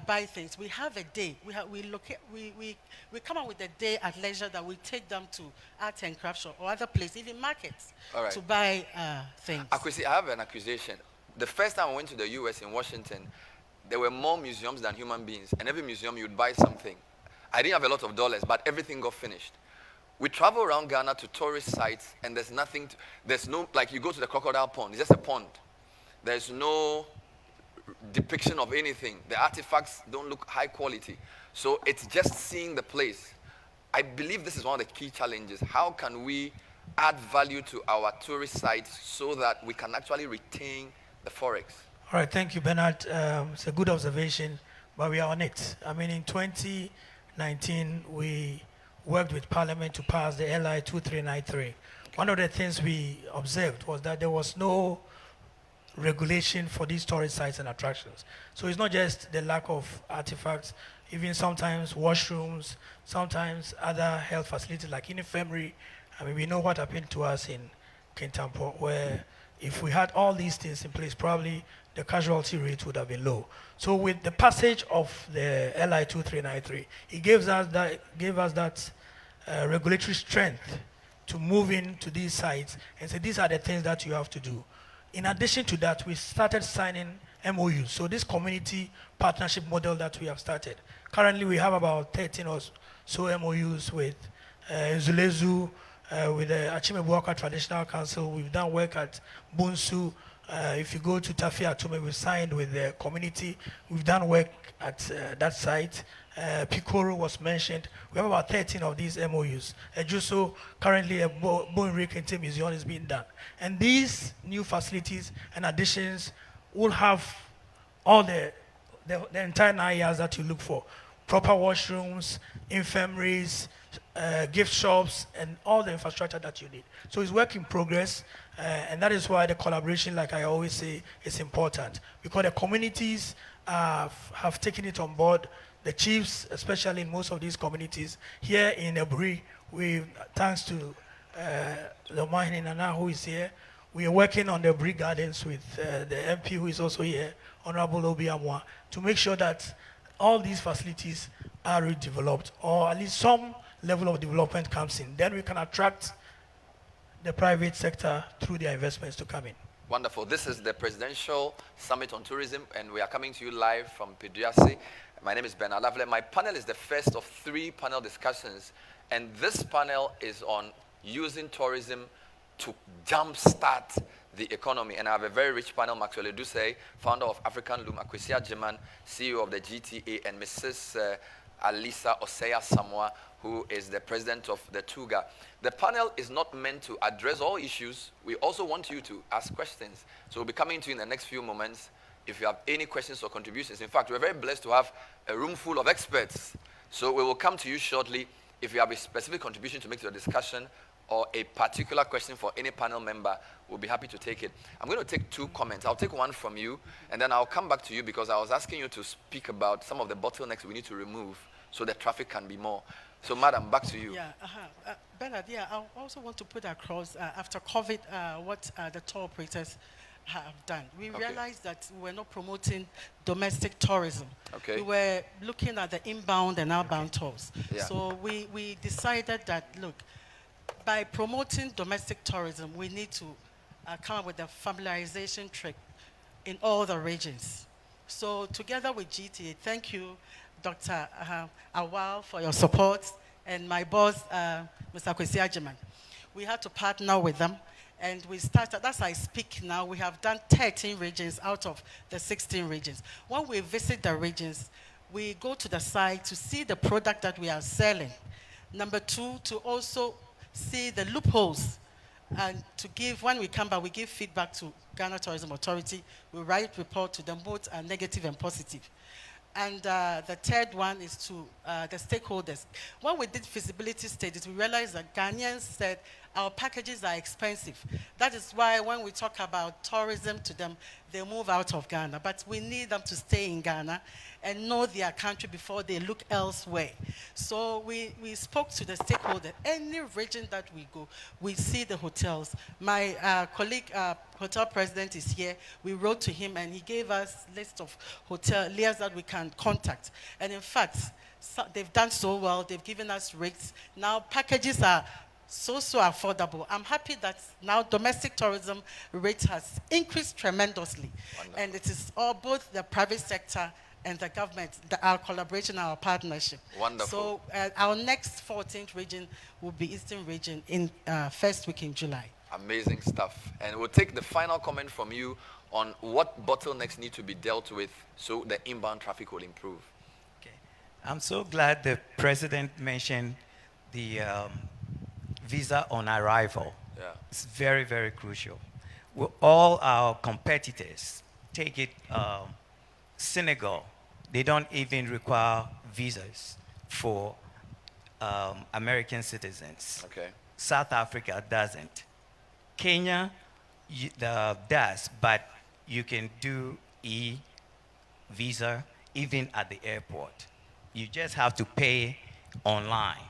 buy things, we have a day. We come up with a day at leisure that we take them to art and craft shop or other places, even markets, to buy things. I have an accusation. The first time I went to the US in Washington, there were more museums than human beings. And every museum, you'd buy something. I didn't have a lot of dollars, but everything got finished. We travel around Ghana to tourist sites, and there's nothing, there's no, like you go to the crocodile pond, it's just a pond. There's no depiction of anything. The artifacts don't look high quality. So it's just seeing the place. I believe this is one of the key challenges. How can we add value to our tourist sites so that we can actually retain the forex? All right, thank you, Bernard. It's a good observation, but we are on it. I mean, in 2019, we worked with Parliament to pass the LI 2393. One of the things we observed was that there was no regulation for these tourist sites and attractions. So it's not just the lack of artifacts, even sometimes washrooms, sometimes other health facilities like infirmary. I mean, we know what happened to us in Kintampo, where if we had all these things in place, probably the casualty rate would have been low. So with the passage of the LI 2393, it gave us that regulatory strength to move into these sites and say, these are the things that you have to do. In addition to that, we started signing MOUs. So this community partnership model that we have started. Currently, we have about 13 or so MOUs with Nzulezu, with the Achimebuaka Traditional Council. We've done work at Bunsu. If you go to Tafi Atume, we've signed with the community. We've done work at that site. Picoro was mentioned. We have about 13 of these MOUs. Juso, currently a Boenri Kente Museum is being done. And these new facilities and additions will have all the entire 9 years that you look for. Proper washrooms, infirmaries, gift shops, and all the infrastructure that you need. So it's work in progress, and that is why the collaboration, like I always say, is important. Because the communities have taken it on board. The chiefs, especially in most of these communities, here in Ebri, thanks to the Mahini Nana who is here, we are working on the Ebri Gardens with the MP who is also here, Honorable Obi Amwa, to make sure that all these facilities are redeveloped, or at least some level of development comes in. Then we can attract the private sector through their investments to come in. Wonderful. This is the Presidential Summit on Tourism, and we are coming to you live from Peduase. My name is Ben Alavle. My panel is the first of 3 panel discussions, and this panel is on using tourism to jumpstart the economy. And I have a very rich panel: Maxwell Edusei, founder of African Loom; Akwesi Agyeman, CEO of the GTA; and Mrs. Alisa Osea Samoa, who is the president of the TUGA. The panel is not meant to address all issues. We also want you to ask questions. So we'll be coming to you in the next few moments if you have any questions or contributions. In fact, we're very blessed to have a room full of experts. So we will come to you shortly if you have a specific contribution to make to the discussion or a particular question for any panel member. We'll be happy to take it. I'm going to take 2 comments. I'll take one from you, and then I'll come back to you because I was asking you to speak about some of the bottlenecks we need to remove so the traffic can be more. So, madam, back to you. Yeah, Bernard, yeah, I also want to put across, after COVID, what the tour operators have done. We realized that we're not promoting domestic tourism. Okay. We were looking at the inbound and outbound tours. Yeah. So we decided that, look, by promoting domestic tourism, we need to come up with a familiarization trick in all the regions. So together with GTA, thank you, Dr. Awal, for your support, and my boss, Mr. Kwesi Ajiman. We had to partner with them, and we started, as I speak now, we have done 13 regions out of the 16 regions. When we visit the regions, we go to the site to see the product that we are selling. Number 2, to also see the loopholes, and to give, when we come back, we give feedback to Ghana Tourism Authority. We write report to them, both negative and positive. And the third one is to the stakeholders. When we did feasibility studies, we realized that Ghanaians said our packages are expensive. That is why when we talk about tourism to them, they move out of Ghana. But we need them to stay in Ghana and know their country before they look elsewhere. So we spoke to the stakeholder. Any region that we go, we see the hotels. My colleague, hotel president, is here. We wrote to him, and he gave us a list of hoteliers that we can contact. And in fact, they've done so well. They've given us rates. Now packages are so affordable. I'm happy that now domestic tourism rate has increased tremendously. Wonderful. And it is all both the private sector and the government, our collaboration, our partnership. Wonderful. So our next 14th region will be Eastern region in first week in July. Amazing stuff. And we'll take the final comment from you on what bottlenecks need to be dealt with so the inbound traffic will improve. Okay. I'm so glad the president mentioned the visa on arrival. Yeah. It's very, very crucial. All our competitors, take it Senegal, they don't even require visas for American citizens. Okay. South Africa doesn't. Kenya does, but you can do e-visa even at the airport. You just have to pay online.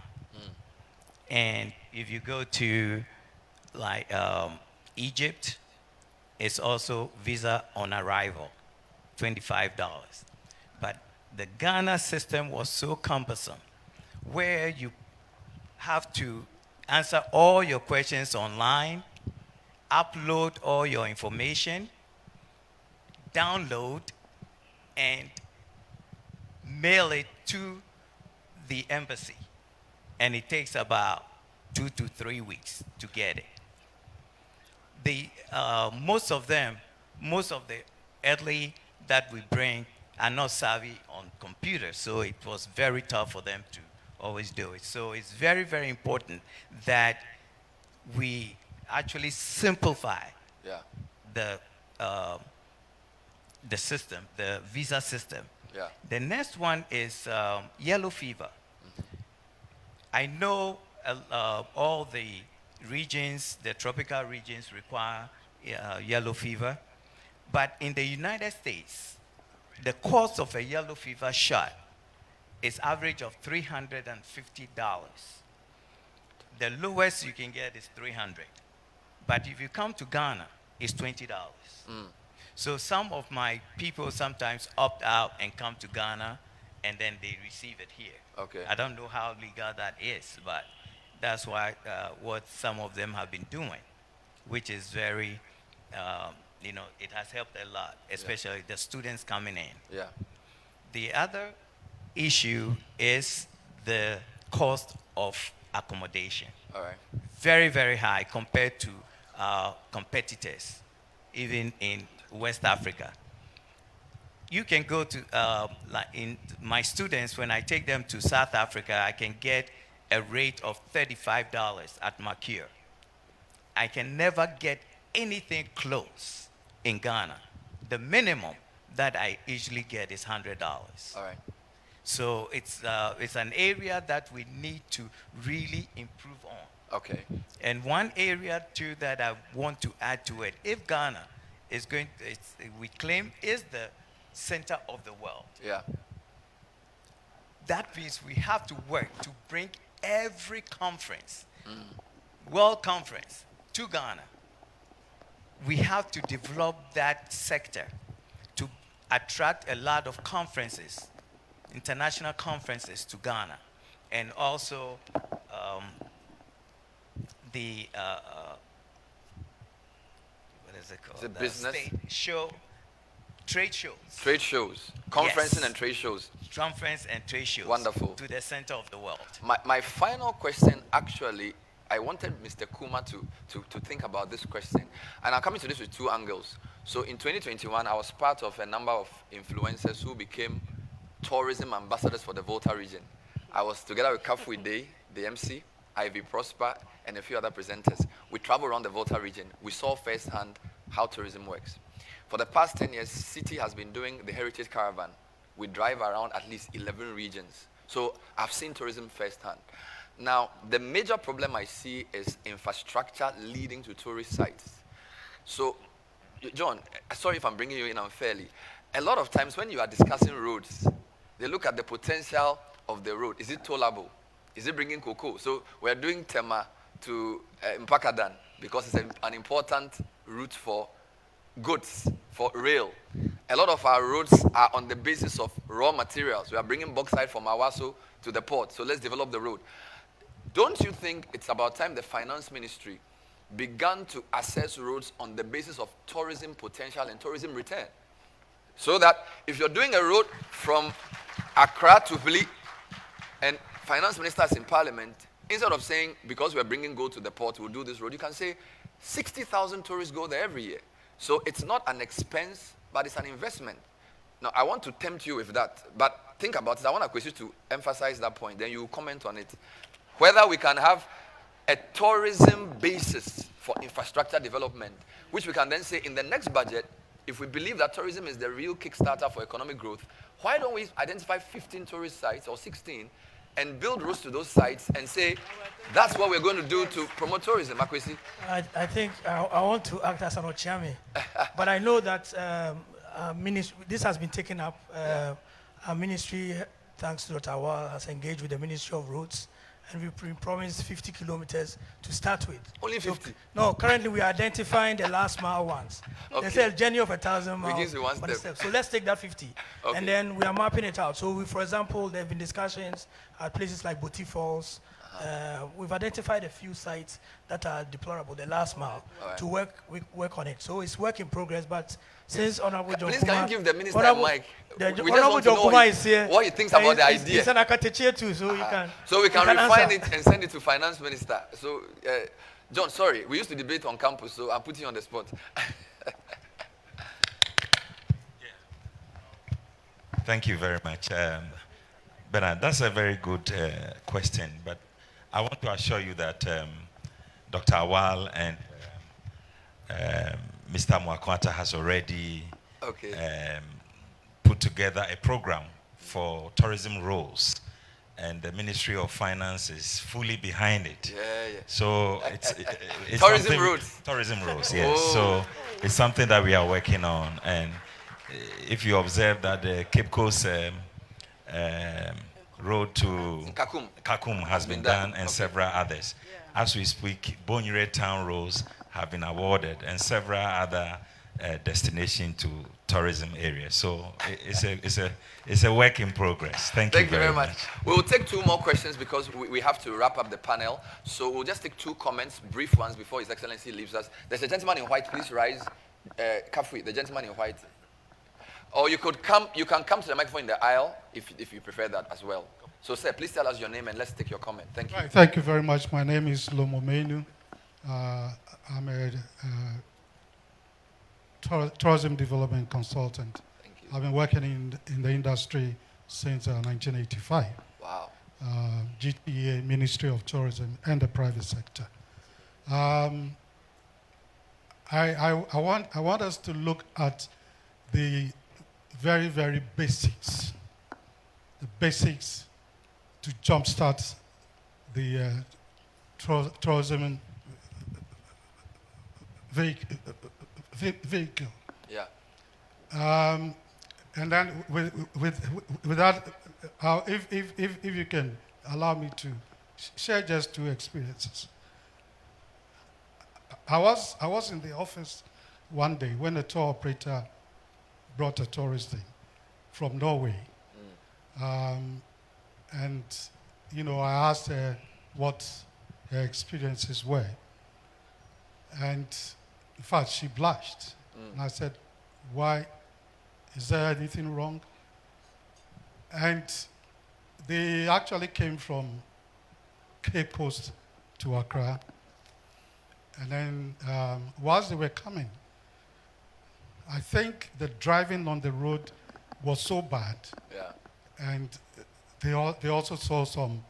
And if you go to like Egypt, it's also visa on arrival, $25. But the Ghana system was so cumbersome, where you have to answer all your questions online, upload all your information, download, and mail it to the embassy. And it takes about 2 to 3 weeks to get it. Most of the elderly that we bring are not savvy on computers, so it was very tough for them to always do it. So it's very, very important that we actually simplify the system, the visa system. Yeah. The next one is yellow fever. I know all the regions, the tropical regions require yellow fever, but in the United States, the cost of a yellow fever shot is average of $350. The lowest you can get is $300. But if you come to Ghana, it's $20. So some of my people sometimes opt out and come to Ghana, and then they receive it here. Okay. I don't know how legal that is, but that's why what some of them have been doing, which is very, it has helped a lot, especially the students coming in. Yeah. The other issue is the cost of accommodation. All right. Very, very high compared to competitors, even in West Africa. you can go to, like in my students, when I take them to South Africa, I can get a rate of $35 at Mercure. I can never get anything close in Ghana. The minimum that I usually get is $100. All right. So it's an area that we need to really improve on. Okay. And one area too that I want to add to it, if Ghana is going, we claim is the center of the world. Yeah. That means we have to work to bring every conference, world conference, to Ghana. We have to develop that sector to attract a lot of conferences, international conferences to Ghana. And also the, what is it called? The business? State show, trade shows. Trade shows. Conferencing Yes. and trade shows. Conference and trade shows. Wonderful. To the center of the world. My final question, actually, I wanted Mr. Kuma to think about this question. And I'm coming to this with two angles. So in 2021, I was part of a number of influencers who became tourism ambassadors for the Volta region. I was together with Kafui Day, the MC, Ivy Prosper, and a few other presenters. We traveled around the Volta region. We saw firsthand how tourism works. For the past 10 years, City has been doing the Heritage Caravan. We drive around at least 11 regions. So I've seen tourism firsthand. Now, the major problem I see is infrastructure leading to tourist sites. So, John, sorry if I'm bringing you in unfairly. A lot of times when you are discussing roads, they look at the potential of the road. Is it tollable? Is it bringing cocoa? So we're doing Tema to Mpakadan because it's an important route for goods, for rail. A lot of our roads are on the basis of raw materials. We are bringing bauxite from Awaso to the port, so let's develop the road. Don't you think it's about time the finance ministry began to assess roads on the basis of tourism potential and tourism return? So that if you're doing a road from Accra to Bili and finance ministers in parliament, instead of saying, because we're bringing gold to the port, we'll do this road, you can say 60,000 tourists go there every year. So it's not an expense, but it's an investment. Now, I want to tempt you with that, but think about it. I want to question you to emphasize that point, then you comment on it. Whether we can have a tourism basis for infrastructure development, which we can then say in the next budget, if we believe that tourism is the real kickstarter for economic growth, why don't we identify 15 tourist sites or 16 and build roads to those sites and say, that's what we're going to do to promote tourism, Akwesi? I think I want to act as an Ochami, but I know that this has been taken up. Our ministry, thanks to Dr. Awal, has engaged with the Ministry of Roads, and we promised 50 kilometers to start with. Only 50? So, no, currently we are identifying the last mile ones. Okay. They say a journey of 1,000 miles. Begins with one step. So let's take that 50. Okay. And then we are mapping it out. So, for example, there have been discussions at places like Boti Falls. We've identified a few sites that are deplorable, the last mile, to work on it. So it's work in progress, but since Honorable John Please, Kuma, can you give the minister a mic? We Honorable John Kuma is here. What he thinks about the idea. He's an Akateche too, so you can. So we can answer. refine it and send it to finance minister. So, John, sorry, we used to debate on campus, so I'm putting you on the spot. Thank you very much. Bernard, that's a very good question, but I want to assure you that Dr. Awal and Mr. Mwakwata has already put together a program for tourism roles, and the Ministry of Finance is fully behind it. Yeah. So it's tourism roads. Tourism roads, yes. So it's something that we are working on, and if you observe that the Cape Coast road to Kakum has been done, and several others. Yeah. As we speak, Bonyere town roads have been awarded, and several other destinations to tourism areas. So it's a work in progress. Thank you very much. We will take two more questions because we have to wrap up the panel. So we'll just take two comments, brief ones, before His Excellency leaves us. There's a gentleman in white. Please rise. Kafui, the gentleman in white. Or you can come to the microphone in the aisle if you prefer that as well. So, sir, please tell us your name and let's take your comment. Thank you. Right, thank you very much. My name is Lomo Menu. I'm a tourism development consultant. Thank I've been working in the industry since 1985. Wow. GTA, Ministry of Tourism, and the private sector. I want us to look at the very, very basics. The basics to jumpstart the tourism vehicle. Yeah. And then with that, if you can allow me to share just two experiences. I was in the office one day when a tour operator brought a tourist in from Norway. And, you know, I asked her what her experiences were. And in fact, she blushed. And I said, why? Is there anything wrong? And they actually came from Cape Coast to Accra. And then whilst they were coming, I think the driving on the road was so bad. Yeah. And they also saw some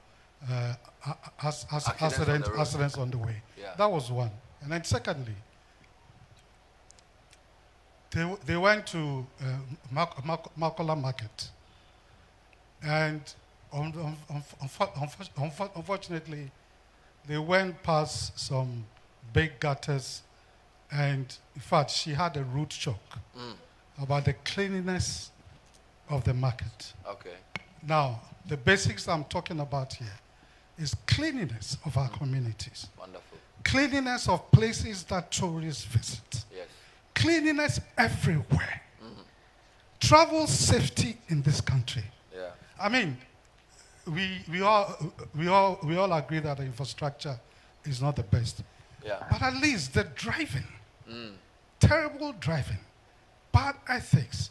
accidents on the way. Yeah. That was one. And then secondly, they went to Makola Market. And unfortunately, they went past some big gutters. And in fact, she had a root shock about the cleanliness of the market. Okay. Now, the basics I'm talking about here is cleanliness of our communities. Wonderful. Cleanliness of places that tourists visit. Yes. Cleanliness everywhere. Travel safety in this country. Yeah. I mean, we all agree that the infrastructure is not the best. Yeah. But at least the driving, terrible driving, bad ethics,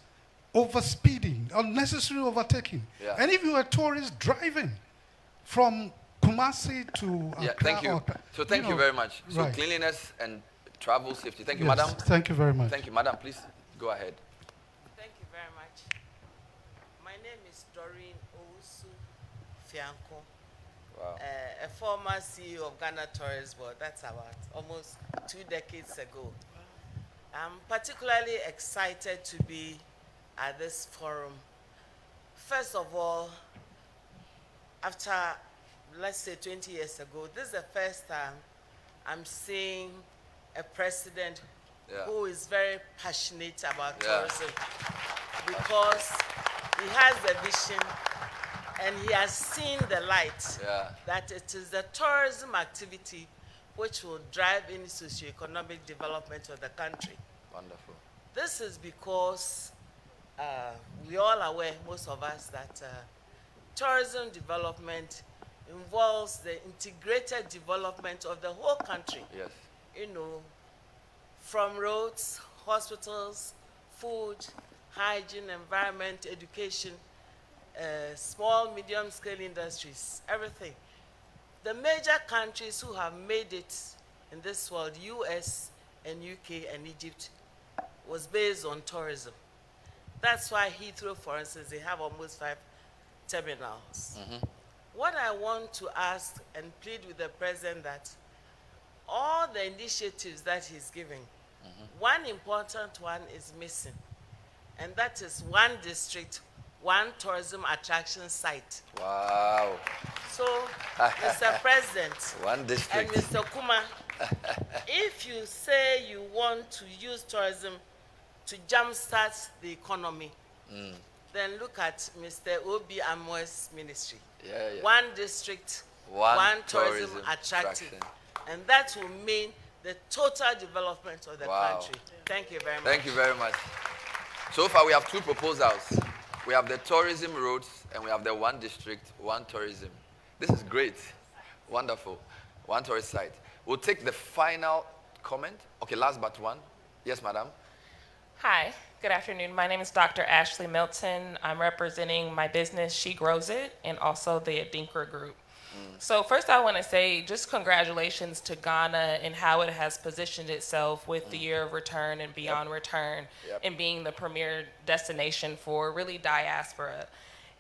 overspeeding, unnecessary overtaking. Yeah. And if you are a tourist driving from Kumasi to Accra, thank you. So thank you very much. So right. cleanliness and travel safety. Thank you, Yes, madam. thank you very much. Thank you, madam. Please go ahead. Thank you very much. My name is Doreen Owusu Fianco, Wow. a former CEO of Ghana Tourist Board. That's about almost 2 decades ago. I'm particularly excited to be at this forum. First of all, after, let's say 20 years ago, this is the first time I'm seeing a president who is very passionate about tourism, because he has a vision and he has seen the light that it is the tourism activity which will drive any socioeconomic development of the country. Wonderful. This is because we all aware, most of us, that tourism development involves the integrated development of the whole country. Yes. You know, from roads, hospitals, food, hygiene, environment, education, small, medium-scale industries, everything. The major countries who have made it in this world, US and UK and Egypt, was based on tourism. That's why Heathrow, for instance, they have almost 5 terminals. What I want to ask and plead with the president that all the initiatives that he's giving, one important one is missing, and that is one district, one tourism attraction site. Wow. So, Mr. President, one district. and Mr. Kuma, if you say you want to use tourism to jumpstart the economy, then look at Mr. Obi Amwe's ministry. One district, one tourism attractive. And that will mean the total development of the country. Thank you very much. Thank you very much. So far, we have 2 proposals. We have the tourism roads, and we have the one district, one tourism. This is great. Wonderful. One tourist site. We'll take the final comment. Okay, last but one. Yes, madam. Hi, good afternoon. My name is Dr. Ashley Milton. I'm representing my business, She Grows It, and also the Adinkra Group. So first I want to say just congratulations to Ghana and how it has positioned itself with the Year of Return and Beyond Return and being the premier destination for really diaspora.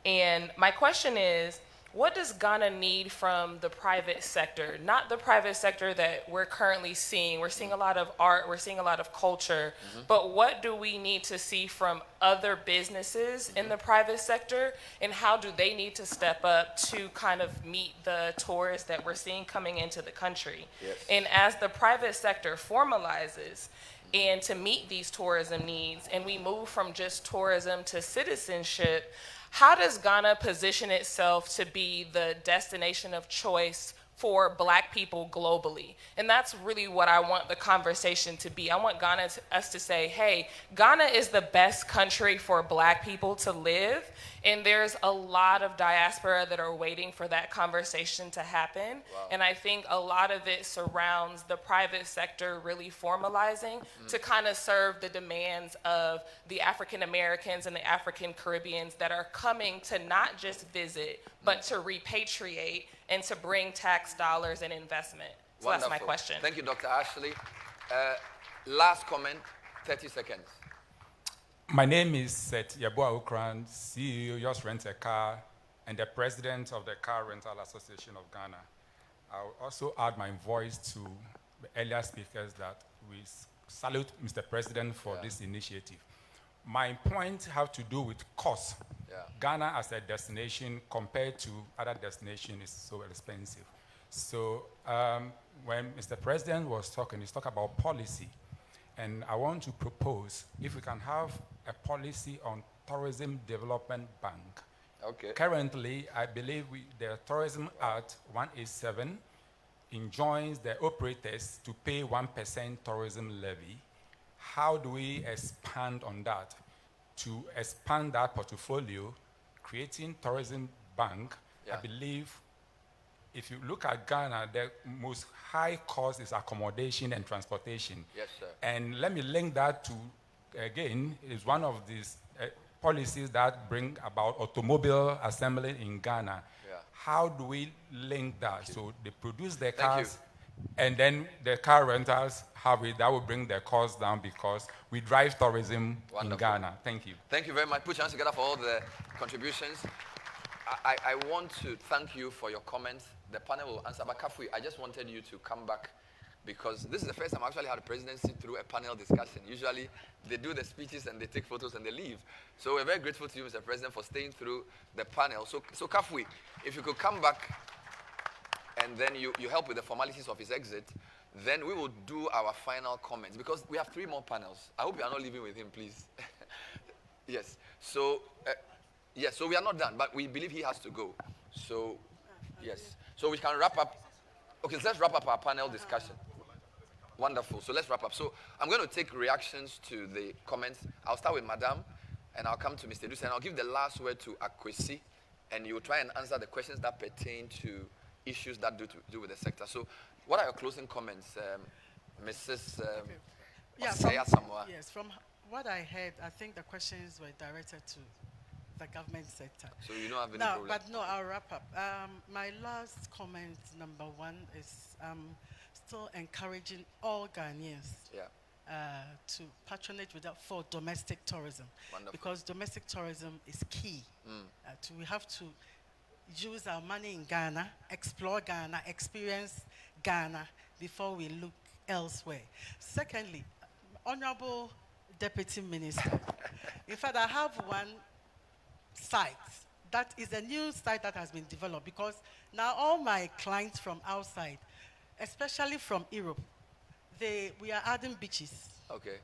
And my question is, what does Ghana need from the private sector? Not the private sector that we're currently seeing. We're seeing a lot of art, we're seeing a lot of culture, but what do we need to see from other businesses in the private sector, and how do they need to step up to kind of meet the tourists that we're seeing coming into the country? Yes. And as the private sector formalizes, and to meet these tourism needs, and we move from just tourism to citizenship, how does Ghana position itself to be the destination of choice for Black people globally? And that's really what I want the conversation to be. I want us to say, hey, Ghana is the best country for Black people to live, and there's a lot of diaspora that are waiting for that conversation to happen. Wow. And I think a lot of it surrounds the private sector really formalizing to kind of serve the demands of the African Americans and the African Caribbeans that are coming to not just visit, but to repatriate and to bring tax dollars and investment. So Wonderful. that's my question. Thank you, Dr. Ashley. Last comment, 30 seconds. My name is Seth Yabua Okran, CEO, Just Rent a Car, and the president of the Car Rental Association of Ghana. I'll also add my voice to the earlier speakers that we salute Mr. President for this initiative. My point have to do with cost. Ghana as a destination compared to other destinations is so expensive. So when Mr. President was talking, he's talking about policy. And I want to propose if we can have a policy on Tourism Development Bank. Okay. Currently, I believe the Tourism Act 187 enjoins the operators to pay 1% tourism levy. How do we expand on that? To expand that portfolio, creating tourism bank, I believe if you look at Ghana, the most high cost is accommodation and transportation. Yes, sir. And let me link that to, again, is one of these policies that bring about automobile assembly in Ghana. How do we link that? So they produce their cars, and then the car rentals have it. That will bring their costs down because we drive tourism in Ghana. Thank you. Thank you very much. Put your hands together for all the contributions. I want to thank you for your comments. The panel will answer, but Kafui, I just wanted you to come back because this is the first time I actually had a presidency through a panel discussion. Usually, they do the speeches and they take photos and they leave. So we're very grateful to you, Mr. President, for staying through the panel. So Kafui, if you could come back and then you help with the formalities of his exit, then we will do our final comments because we have 3 more panels. I hope you are not leaving with him, please. Yes. So, yes, so we are not done, but we believe he has to go. So, yes. So we can wrap up. Okay, so let's wrap up our panel discussion. Wonderful. So let's wrap up. So I'm going to take reactions to the comments. I'll start with Madam, and I'll come to Mr. Duce, and I'll give the last word to Akwesi, and you will try and answer the questions that pertain to issues that do with the sector. So what are your closing comments, Mrs. Yes, from what I heard, I think the questions were directed to the government sector. So you don't have any problem? But no, I'll wrap up. My last comment, number 1, is still encouraging all Ghanaians to patronage for domestic tourism. Wonderful. Because domestic tourism is key. We have to use our money in Ghana, explore Ghana, experience Ghana before we look elsewhere. Secondly, Honorable Deputy Minister, in fact, I have one site that is a new site that has been developed because now all my clients from outside, especially from Europe, we are adding beaches. Okay.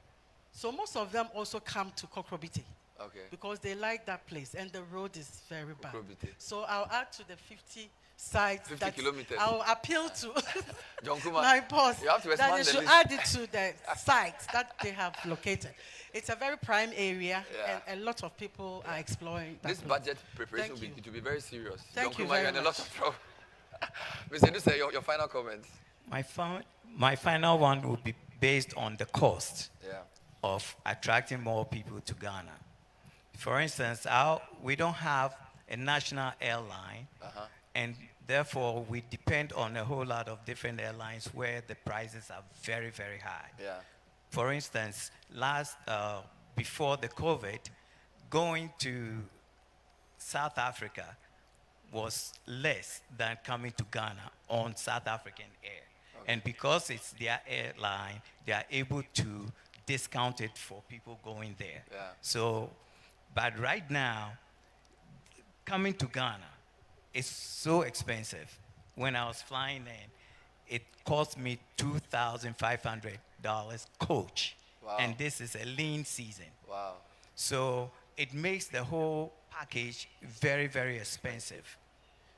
So most of them also come to Kokrobiti. Okay. Because they like that place and the road is very bad. Kokrobiti. So I'll add to the 50 sites. 50 kilometers. I'll appeal to John Kuma, my boss you have to that they expand the should list. add it to the sites that they have located. It's a very prime area, and a lot of people are exploring that This place. budget preparation will be very serious. Thank John you Kuma, very you're in a much. lot of trouble. Mr. Duce, your final comments. My final one will be based on the cost Yeah. of attracting more people to Ghana. For instance, we don't have a national airline, and Therefore, we depend on a whole lot of different airlines where the prices are very, very high. Yeah. For instance, before the COVID, going to South Africa was less than coming to Ghana on South African Air. Okay. And because it's their airline, they are able to discount it for people going there. Yeah. So, but right now, coming to Ghana is so expensive. When I was flying in, it cost me $2,500 coach. Wow. And this is a lean season. Wow. So it makes the whole package very, very expensive.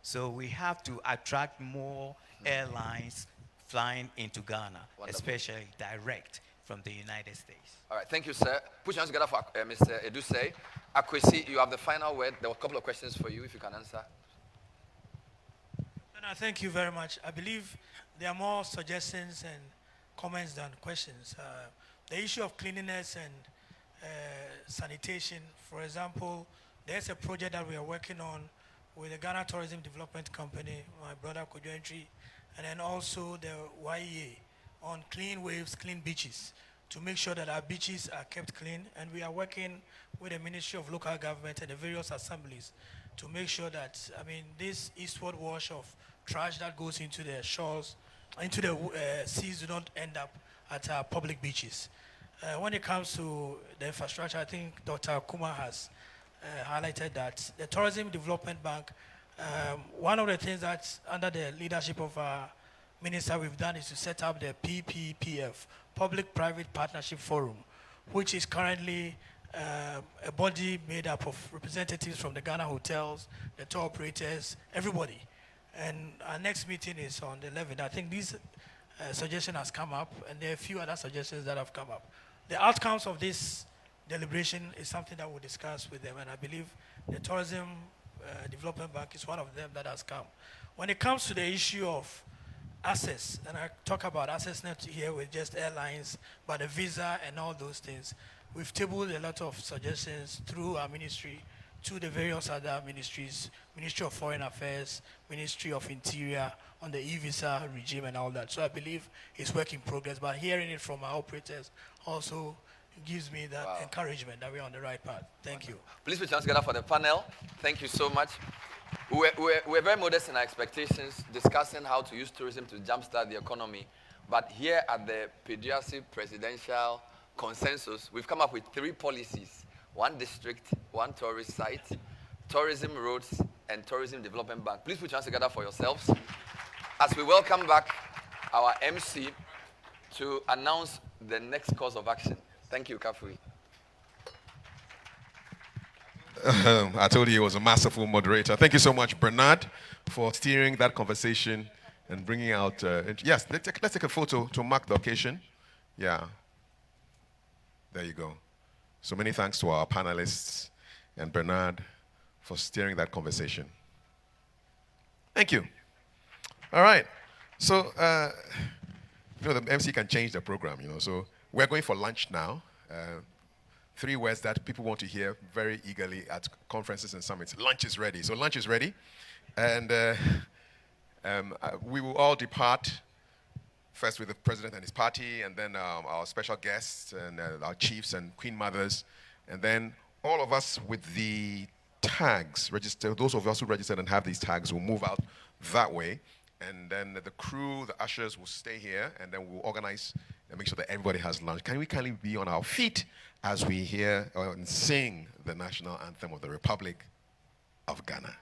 So we have to attract more airlines flying into Ghana, Wonderful. especially direct from the United States. All right, thank you, sir. Put your hands together for Mr. Eduse. Akwesi, you have the final word. There were a couple of questions for you, if you can answer. No, thank you very much. I believe there are more suggestions and comments than questions. The issue of cleanliness and sanitation, for example, there's a project that we are working on with the Ghana Tourism Development Company, my brother Kojo Entry, and then also the YEA on clean waves, clean beaches, to make sure that our beaches are kept clean. And we are working with the Ministry of Local Government and the various assemblies to make sure that, this eastward wash of trash that goes into the shores, into the seas, do not end up at our public beaches. When it comes to the infrastructure, I think Dr. Kuma has highlighted that the Tourism Development Bank, one of the things that under the leadership of our minister we've done is to set up the PPPF, Public-Private Partnership Forum, which is currently a body made up of representatives from the Ghana hotels, the tour operators, everybody. And our next meeting is on the 11th. I think this suggestion has come up, and there are a few other suggestions that have come up. The outcomes of this deliberation is something that we'll discuss with them, and I believe the Tourism Development Bank is one of them that has come. When it comes to the issue of access, and I talk about access not here with just airlines, but the visa and all those things, we've tabled a lot of suggestions through our ministry to the various other ministries, Ministry of Foreign Affairs, Ministry of Interior, on the e-visa regime and all that. So I believe it's work in progress, but hearing it from our operators also gives me that encouragement that we're on the right path. Thank you. Please put your hands together for the panel. Thank you so much. We're very modest in our expectations, discussing how to use tourism to jumpstart the economy. But here at the PDRC Presidential Consensus, we've come up with 3 policies: 1 district, 1 tourist site, tourism roads, and tourism development bank. Please put your hands together for yourselves as we welcome back our MC to announce the next course of action. Thank you, Kafui. I told you he was a masterful moderator. Thank you so much, Bernard, for steering that conversation and bringing out... yes, let's take a photo to mark the occasion. Yeah. There you go. So many thanks to our panelists and Bernard for steering that conversation. Thank you. All right. So, the MC can change the program, So we're going for lunch now. 3 words that people want to hear very eagerly at conferences and summits. Lunch is ready. So lunch is ready. And we will all depart first with the president and his party, and then our special guests and our chiefs and queen mothers. And then all of us with the tags registered, those of us who registered and have these tags will move out that way. And then the crew, the ushers will stay here, and then we'll organize and make sure that everybody has lunch. Can we kindly be on our feet as we hear and sing the national anthem of the Republic of Ghana?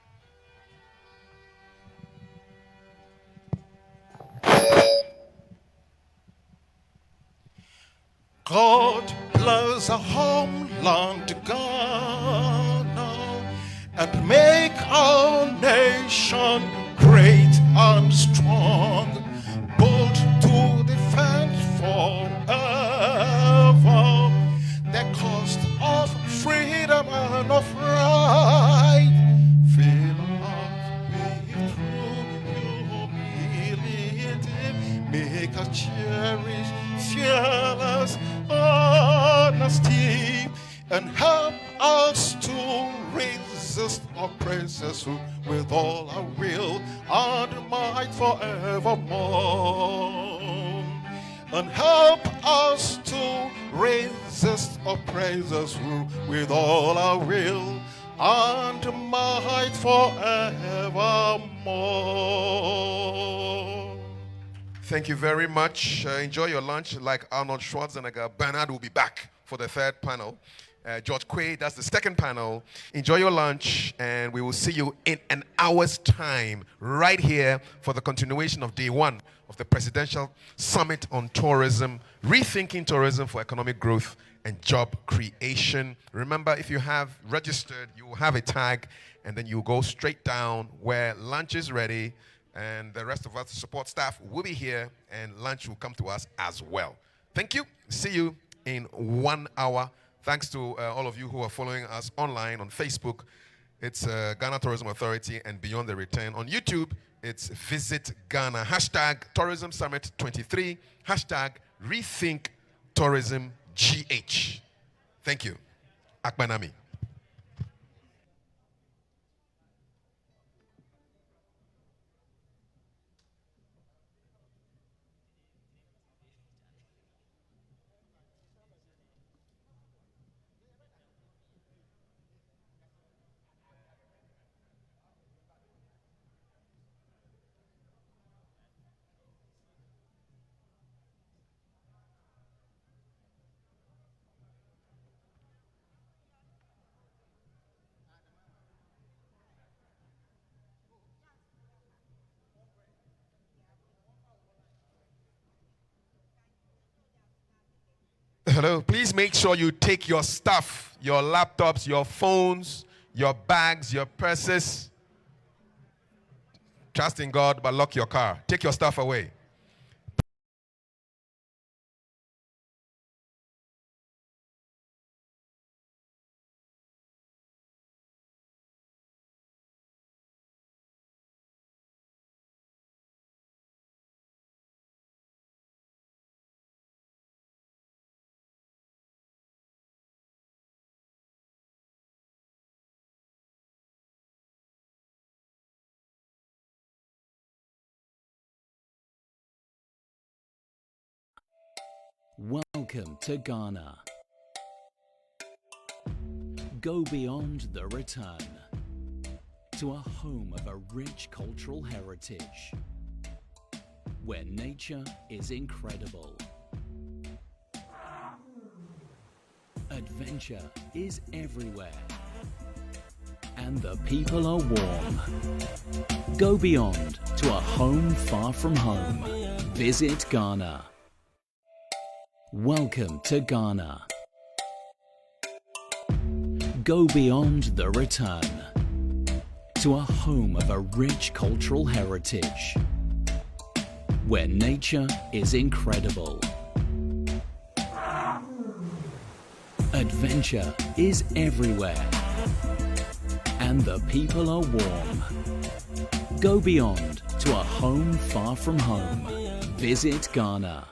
God bless our homeland Ghana and make our nation great and strong, bold to defend forever the cost of freedom and of right. Fill us with true humility, make us cherish fearless honesty, and help us to resist oppressors with all our will and help us to resist oppressors' rule with all our will and might forevermore. Thank you very much. Enjoy your lunch. Like Arnold Schwarzenegger, Bernard will be back for the third panel. George Quay, that's the second panel. Enjoy your lunch, and we will see you in an hour's time right here for the continuation of day one of the Presidential Summit on Tourism, Rethinking Tourism for Economic Growth and Job Creation. Remember, if you have registered, you will have a tag, and then you go straight down where lunch is ready, and the rest of us, the support staff, will be here, and lunch will come to us as well. Thank you. See you in 1 hour. Thanks to all of you who are following us online on Facebook. It's Ghana Tourism Authority and Beyond the Return. On YouTube, it's Visit Ghana. Hashtag Tourism Summit 23. Hashtag Rethink Tourism GH. Thank you. Akbanami. Hello, please make sure you take your stuff, your laptops, your phones, your bags, your purses. Trust in God, but lock your car. Take your stuff away. Welcome to Ghana. Go beyond the return to a home of a rich cultural heritage where nature is incredible. Adventure is everywhere and the people are warm. Go beyond to a home far from home. Visit Ghana. Welcome to Ghana. Go beyond the return to a home of a rich cultural heritage where nature is incredible. Adventure is everywhere and the people are warm. Go beyond to a home far from home. Visit Ghana.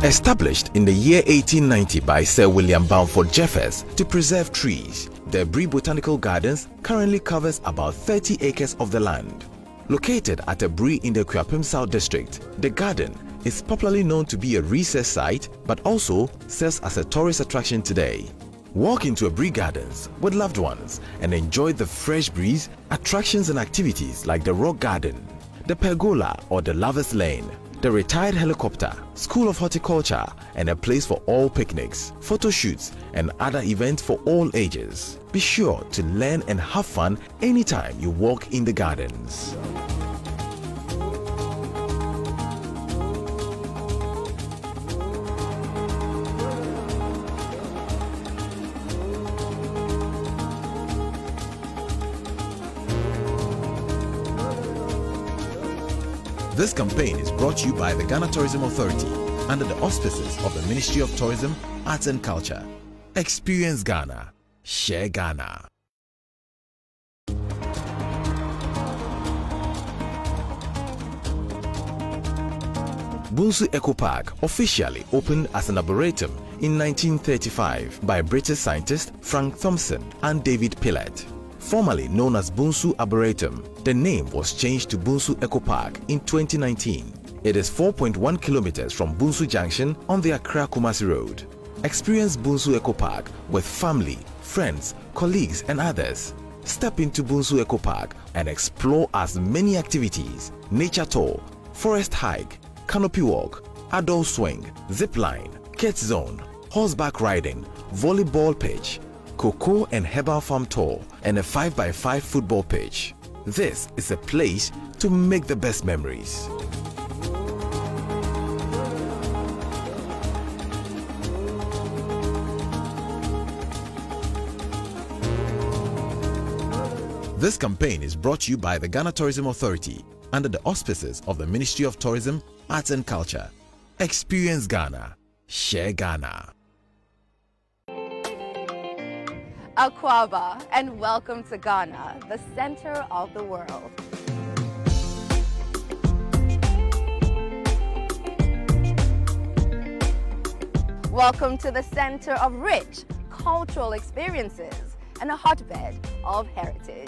Established in the year 1890 by Sir William Balfour Jeffers to preserve trees, the Bree Botanical Gardens currently covers about 30 acres of the land. Located at a Bree in the Kuapem South District, the garden is popularly known to be a research site but also serves as a tourist attraction today. Walk into a Bree Gardens with loved ones and enjoy the fresh breeze, attractions and activities like the Rock Garden, the Pergola or the Lover's Lane, the Retired Helicopter, School of Horticulture, and a place for all picnics, photo shoots, and other events for all ages. Be sure to learn and have fun anytime you walk in the gardens. This campaign is brought to you by the Ghana Tourism Authority under the auspices of the Ministry of Tourism, Arts and Culture. Experience Ghana. Share Ghana. Bunsu Eco Park officially opened as an arboretum in 1935 by British scientists Frank Thompson and David Pillett. Formerly known as Bunsu Arboretum, the name was changed to Bunsu Eco Park in 2019. It is 4.1 kilometers from Bunsu Junction on the Accra-Kumasi Road. Experience Bunsu Eco Park with family, friends, colleagues and others. Step into Bunsu Eco Park and explore as many activities: nature tour, forest hike, canopy walk, adult swing, zip line, kids zone, horseback riding, volleyball pitch, cocoa and herbal farm tour, and a 5x5 football pitch. This is a place to make the best memories. This campaign is brought to you by the Ghana Tourism Authority under the auspices of the Ministry of Tourism, Arts and Culture. Experience Ghana. Share Ghana. Akwaba, and welcome to Ghana, the center of the world. Welcome to the center of rich cultural experiences and a hotbed of heritage.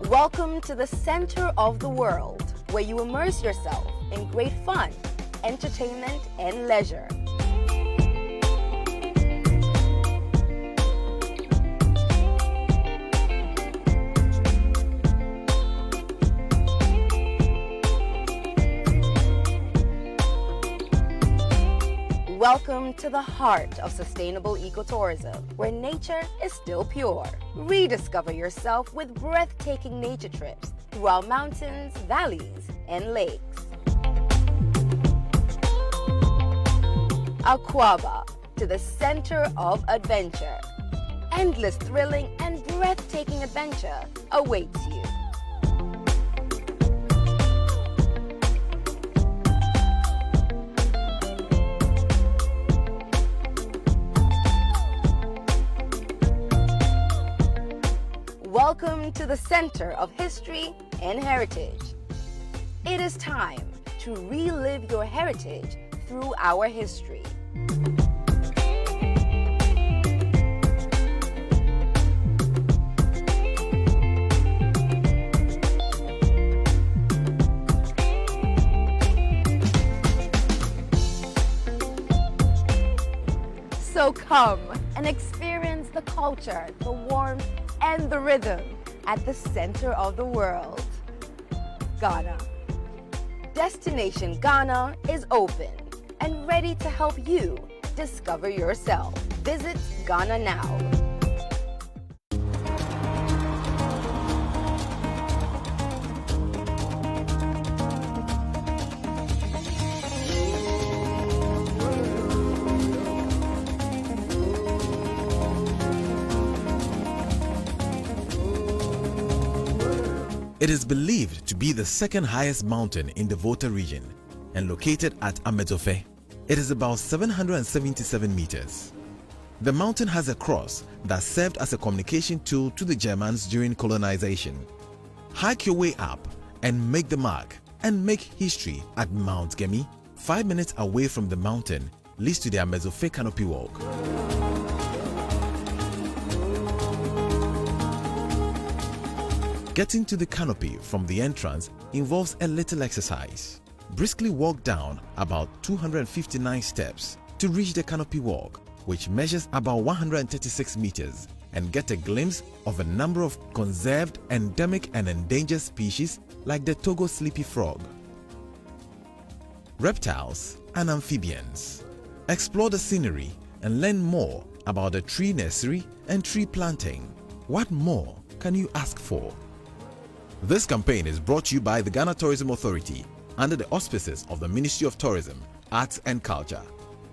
Welcome to the center of the world, where you immerse yourself in great fun, entertainment, and leisure. Welcome to the heart of sustainable ecotourism, where nature is still pure. Rediscover yourself with breathtaking nature trips through our mountains, valleys, and lakes. Akwaba, to the center of adventure. Endless thrilling and breathtaking adventure awaits you. Welcome to the center of history and heritage. It is time to relive your heritage through our history. So come and experience the culture, the warmth, and the rhythm at the center of the world. Ghana. Destination Ghana is open and ready to help you discover yourself. Visit Ghana now. It is believed to be the second highest mountain in the Volta region and located at Amezofe. It is about 777 meters. The mountain has a cross that served as a communication tool to the Germans during colonization. Hike your way up and make the mark and make history at Mount Gemi. 5 minutes away from the mountain leads to the Amezofe Canopy Walk. Getting to the canopy from the entrance involves a little exercise. Briskly walk down about 259 steps to reach the canopy walk, which measures about 136 meters, and get a glimpse of a number of conserved, endemic and endangered species like the Togo sleepy frog, reptiles and amphibians. Explore the scenery and learn more about the tree nursery and tree planting. What more can you ask for? This campaign is brought to you by the Ghana Tourism Authority under the auspices of the Ministry of Tourism, Arts and Culture.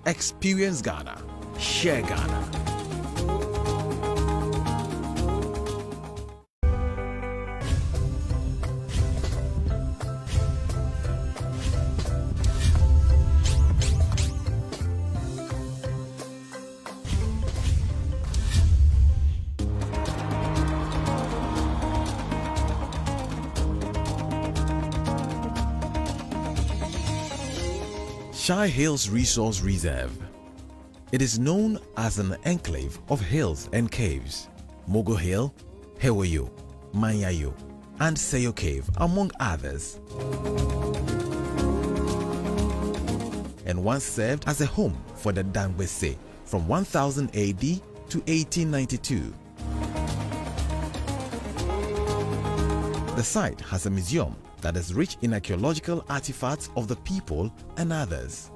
Experience Ghana. Share Ghana. Shy Hills Resource Reserve. It is known as an enclave of hills and caves. Mogo Hill, Hewayo, Manyayo, and Seyo Cave, among others. And once served as a home for the Dangwese from 1000 AD to 1892. The site has a museum that is rich in archaeological artifacts of the people and others.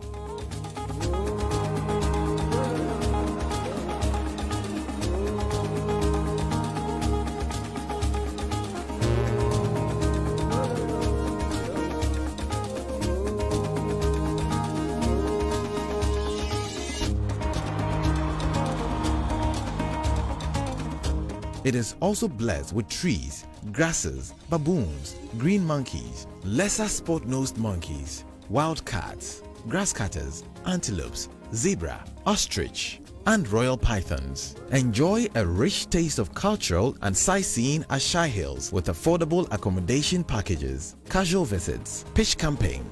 It is also blessed with trees, grasses, baboons, green monkeys, lesser spot-nosed monkeys, wild cats, grass cutters, antelopes, zebra, ostrich, and royal pythons. Enjoy a rich taste of cultural and sightseeing at Shy Hills with affordable accommodation packages, casual visits, pitch camping,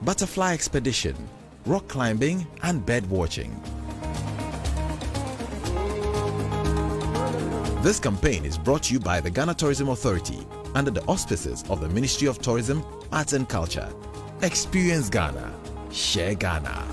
butterfly expedition, rock climbing, and bird watching. This campaign is brought to you by the Ghana Tourism Authority under the auspices of the Ministry of Tourism, Arts and Culture. Experience Ghana. Share Ghana.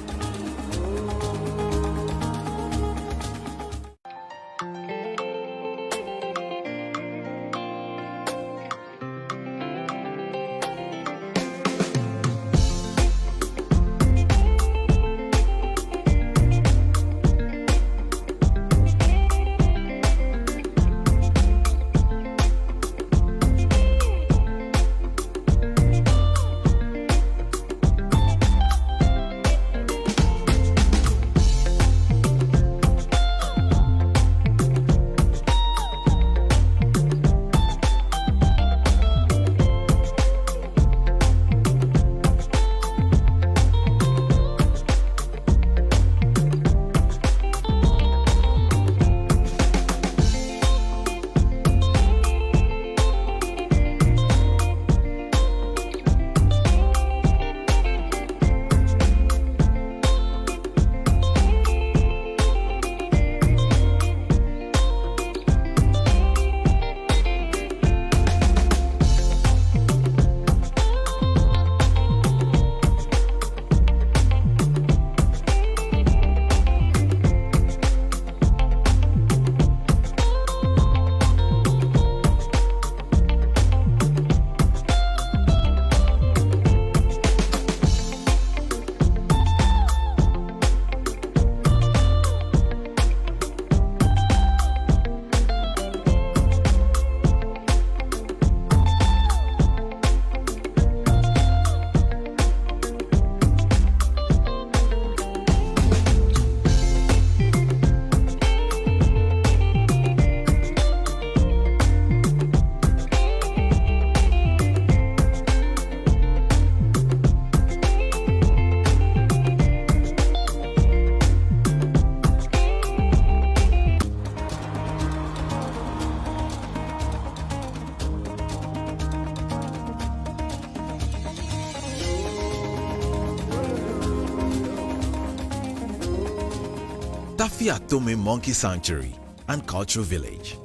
Tafiatome Monkey Sanctuary and Cultural Village.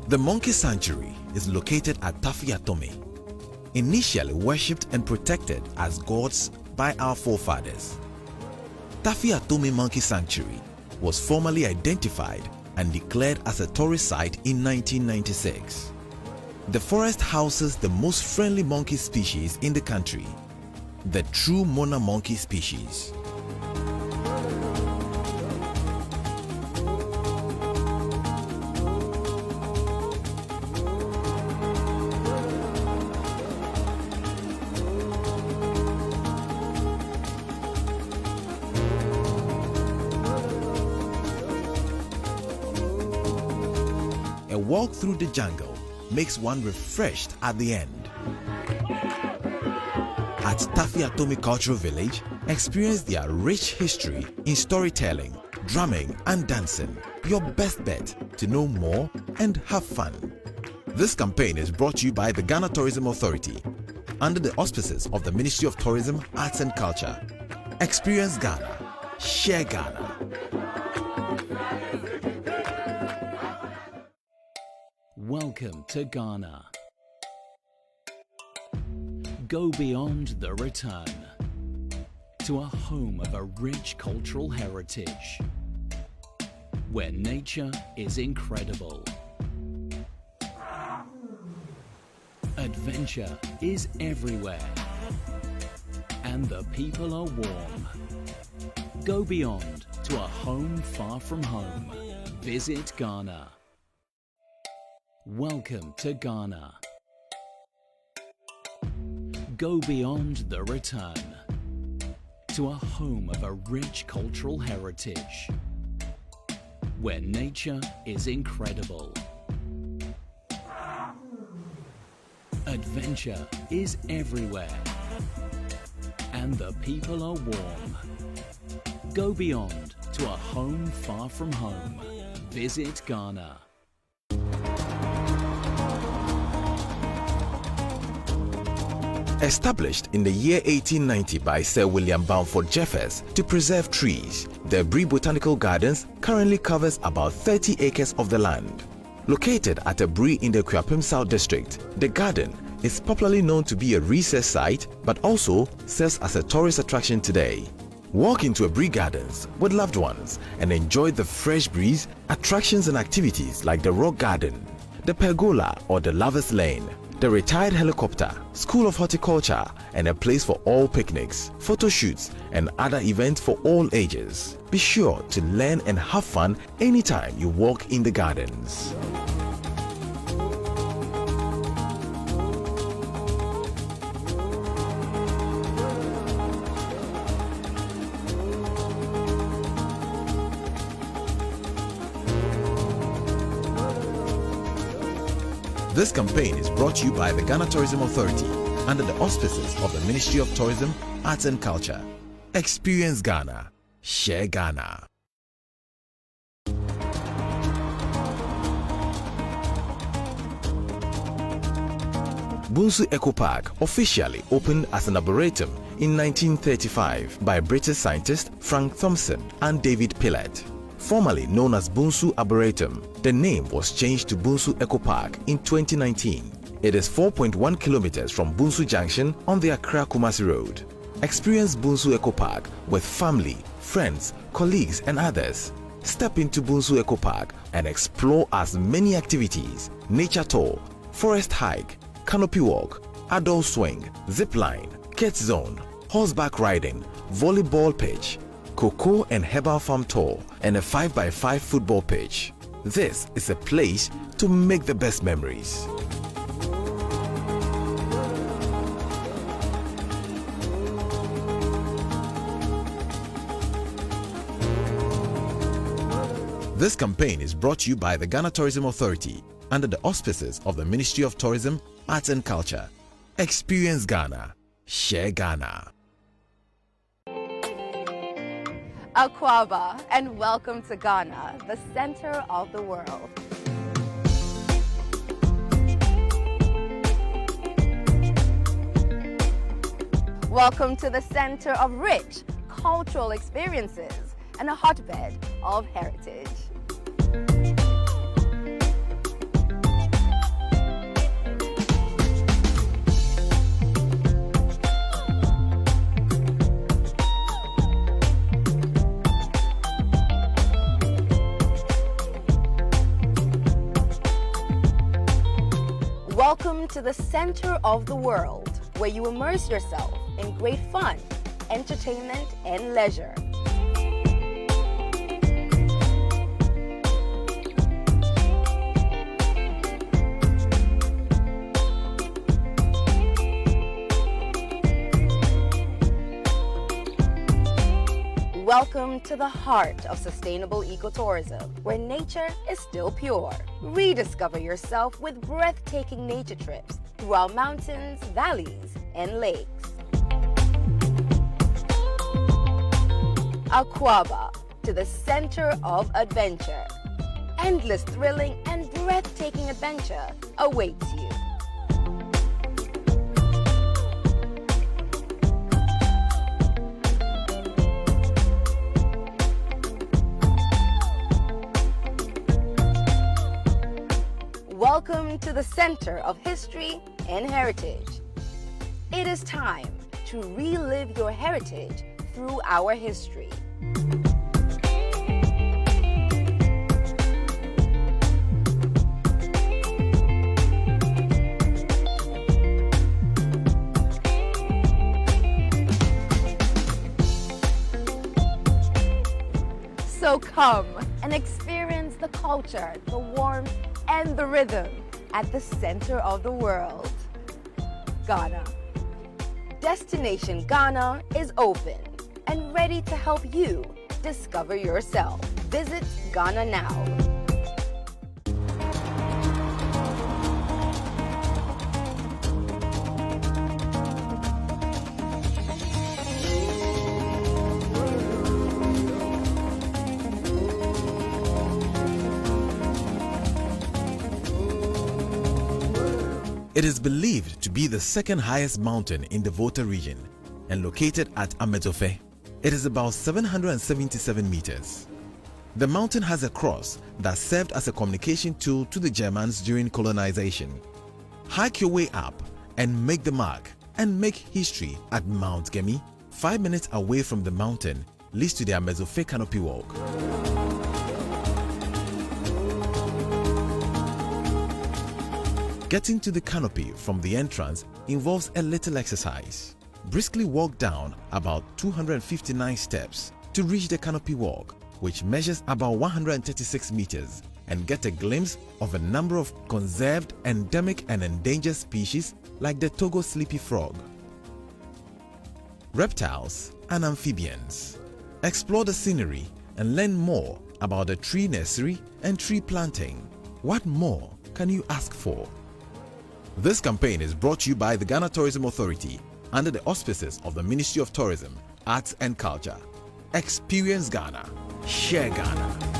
The Monkey Sanctuary is located at Tafiatome, initially worshipped and protected as gods by our forefathers. Tafiatome Monkey Sanctuary was formally identified and declared as a tourist site in 1996. The forest houses the most friendly monkey species in the country, the true Mona monkey species. A walk through the jungle makes one refreshed at the end. At Tafiatome Cultural Village, experience their rich history in storytelling, drumming and dancing. Your best bet to know more and have fun. This campaign is brought to you by the Ghana Tourism Authority under the auspices of the Ministry of Tourism, Arts and Culture. Experience Ghana. Share Ghana. Welcome to Ghana. Go beyond the return to a home of a rich cultural heritage where nature is incredible. Adventure is everywhere and the people are warm. Go beyond to a home far from home. Visit Ghana. Welcome to Ghana. Go beyond the return to a home of a rich cultural heritage where nature is incredible. Adventure is everywhere and the people are warm. Go beyond to a home far from home. Visit Ghana. Established in the year 1890 by Sir William Balfour Jeffers to preserve trees, the Bree Botanical Gardens currently covers about 30 acres of the land. Located at a Bree in the Kwapim South District, the garden is popularly known to be a research site but also serves as a tourist attraction today. Walk into a Bree Gardens with loved ones and enjoy the fresh breeze, attractions and activities like the Rock Garden, the Pergola or the Lover's Lane, the Retired Helicopter, School of Horticulture, and a place for all picnics, photo shoots, and other events for all ages. Be sure to learn and have fun anytime you walk in the gardens. This campaign is brought to you by the Ghana Tourism Authority under the auspices of the Ministry of Tourism, Arts and Culture. Experience Ghana. Share Ghana. Bunsu Eco Park officially opened as an arboretum in 1935 by British scientists Frank Thompson and David Pillett. Formerly known as Bunsu Arboretum, the name was changed to Bunsu Eco Park in 2019. It is 4.1 kilometers from Bunsu Junction on the Accra-Kumasi Road. Experience Bunsu Eco Park with family, friends, colleagues and others. Step into Bunsu Eco Park and explore as many activities: nature tour, forest hike, canopy walk, adult swing, zip line, kids zone, horseback riding, volleyball pitch, cocoa and herbal farm tour, and a 5x5 football pitch. This is a place to make the best memories. This campaign is brought to you by the Ghana Tourism Authority under the auspices of the Ministry of Tourism, Arts and Culture. Experience Ghana. Share Ghana. Akwaba, and welcome to Ghana, the center of the world. Welcome to the center of rich cultural experiences and a hotbed of heritage. Welcome to the center of the world, where you immerse yourself in great fun, entertainment, and leisure. Welcome to the heart of sustainable ecotourism, where nature is still pure. Rediscover yourself with breathtaking nature trips through our mountains, valleys, and lakes. Akwaba, to the center of adventure. Endless thrilling and breathtaking adventure awaits you. to the center of history and heritage. It is time to relive your heritage through our history. So come and experience the culture, the warmth, and the rhythm at the center of the world. Ghana. Destination Ghana is open and ready to help you discover yourself. Visit Ghana now. It is believed to be the second highest mountain in the Volta region and located at Amezofe. It is about 777 meters. The mountain has a cross that served as a communication tool to the Germans during colonization. Hike your way up and make the mark and make history at Mount Gemi. 5 minutes away from the mountain leads to the Amezofe Canopy Walk. Getting to the canopy from the entrance involves a little exercise. Briskly walk down about 259 steps to reach the canopy walk, which measures about 136 meters, and get a glimpse of a number of conserved, endemic and endangered species like the Togo sleepy frog, reptiles and amphibians. Explore the scenery and learn more about the tree nursery and tree planting. What more can you ask for? This campaign is brought to you by the Ghana Tourism Authority under the auspices of the Ministry of Tourism, Arts and Culture. Experience Ghana. Share Ghana.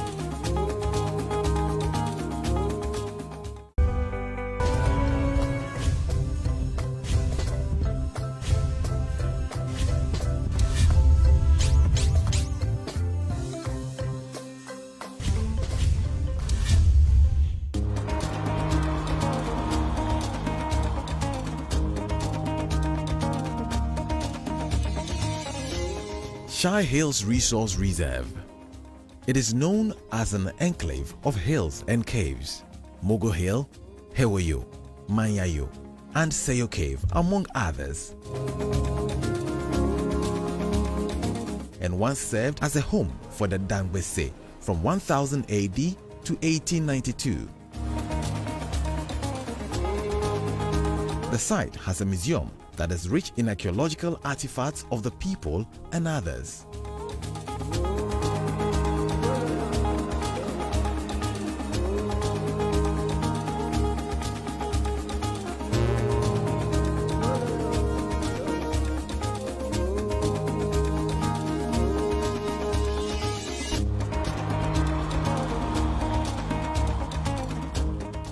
Shai Hills Resource Reserve. It is known as an enclave of hills and caves. Mogo Hill, Hewayo, Manyayo, and Seyo Cave, among others. And once served as a home for the Dangbese from 1000 AD to 1892. The site has a museum that is rich in archaeological artifacts of the people and others.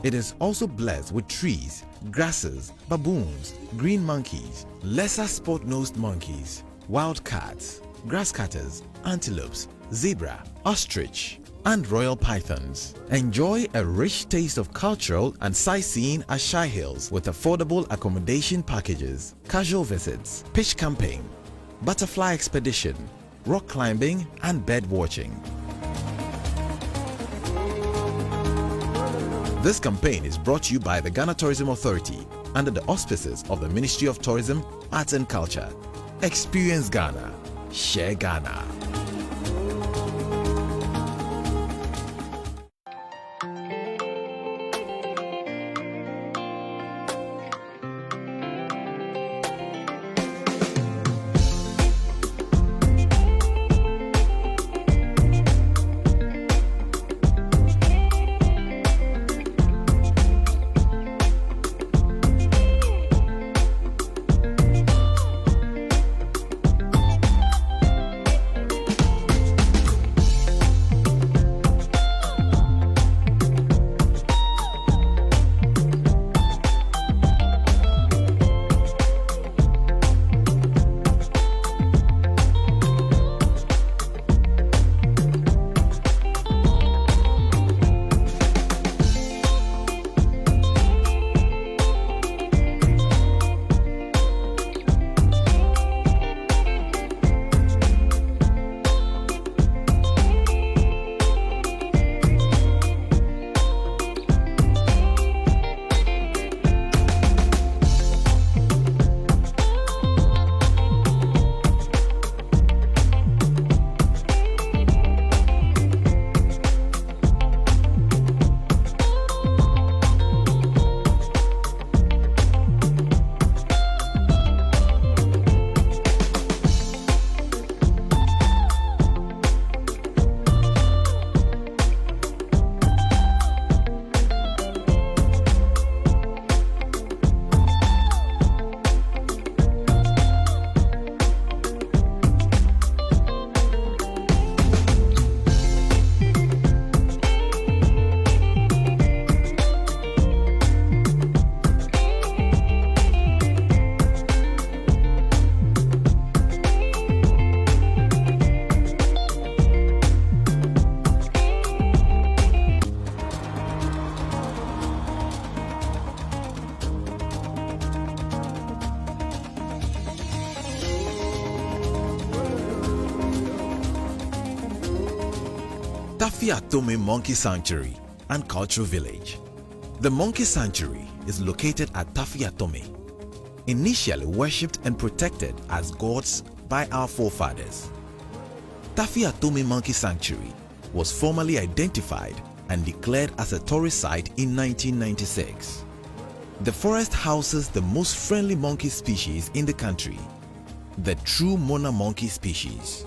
It is also blessed with trees, grasses, baboons, green monkeys, lesser spot-nosed monkeys, wild cats, grass cutters, antelopes, zebra, ostrich, and royal pythons. Enjoy a rich taste of cultural and sightseeing at Shai Hills with affordable accommodation packages, casual visits, pitch camping, butterfly expedition, rock climbing, and bird watching. This campaign is brought to you by the Ghana Tourism Authority under the auspices of the Ministry of Tourism, Arts and Culture. Experience Ghana. Share Ghana. Tafiatome Monkey Sanctuary and Cultural Village. The Monkey Sanctuary is located at Tafiatome, initially worshipped and protected as gods by our forefathers. Tafiatome Monkey Sanctuary was formally identified and declared as a tourist site in 1996. The forest houses the most friendly monkey species in the country, the true Mona monkey species.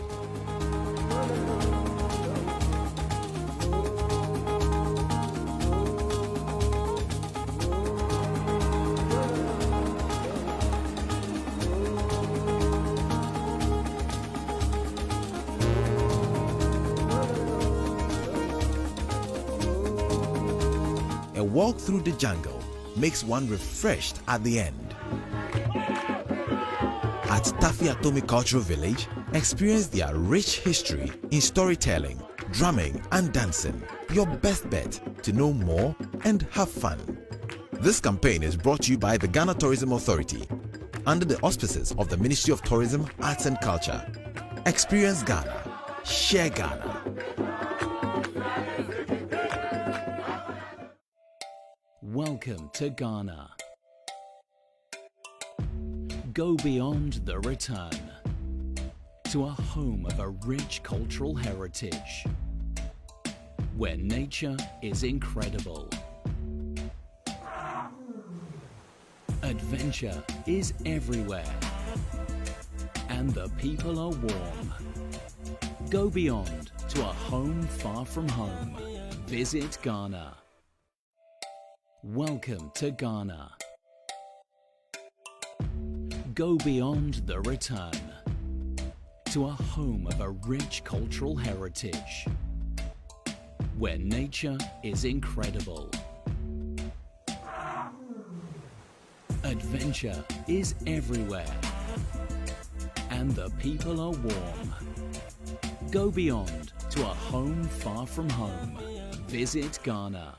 A walk through the jungle makes one refreshed at the end. At Tafiatome Cultural Village, experience their rich history in storytelling, drumming and dancing. Your best bet to know more and have fun. This campaign is brought to you by the Ghana Tourism Authority under the auspices of the Ministry of Tourism, Arts and Culture. Experience Ghana. Share Ghana. Welcome to Ghana. Go beyond the return to a home of a rich cultural heritage where nature is incredible. Adventure is everywhere and the people are warm. Go beyond to a home far from home. Visit Ghana. Welcome to Ghana. Go beyond the return to a home of a rich cultural heritage where nature is incredible. Adventure is everywhere and the people are warm. Go beyond to a home far from home. Visit Ghana.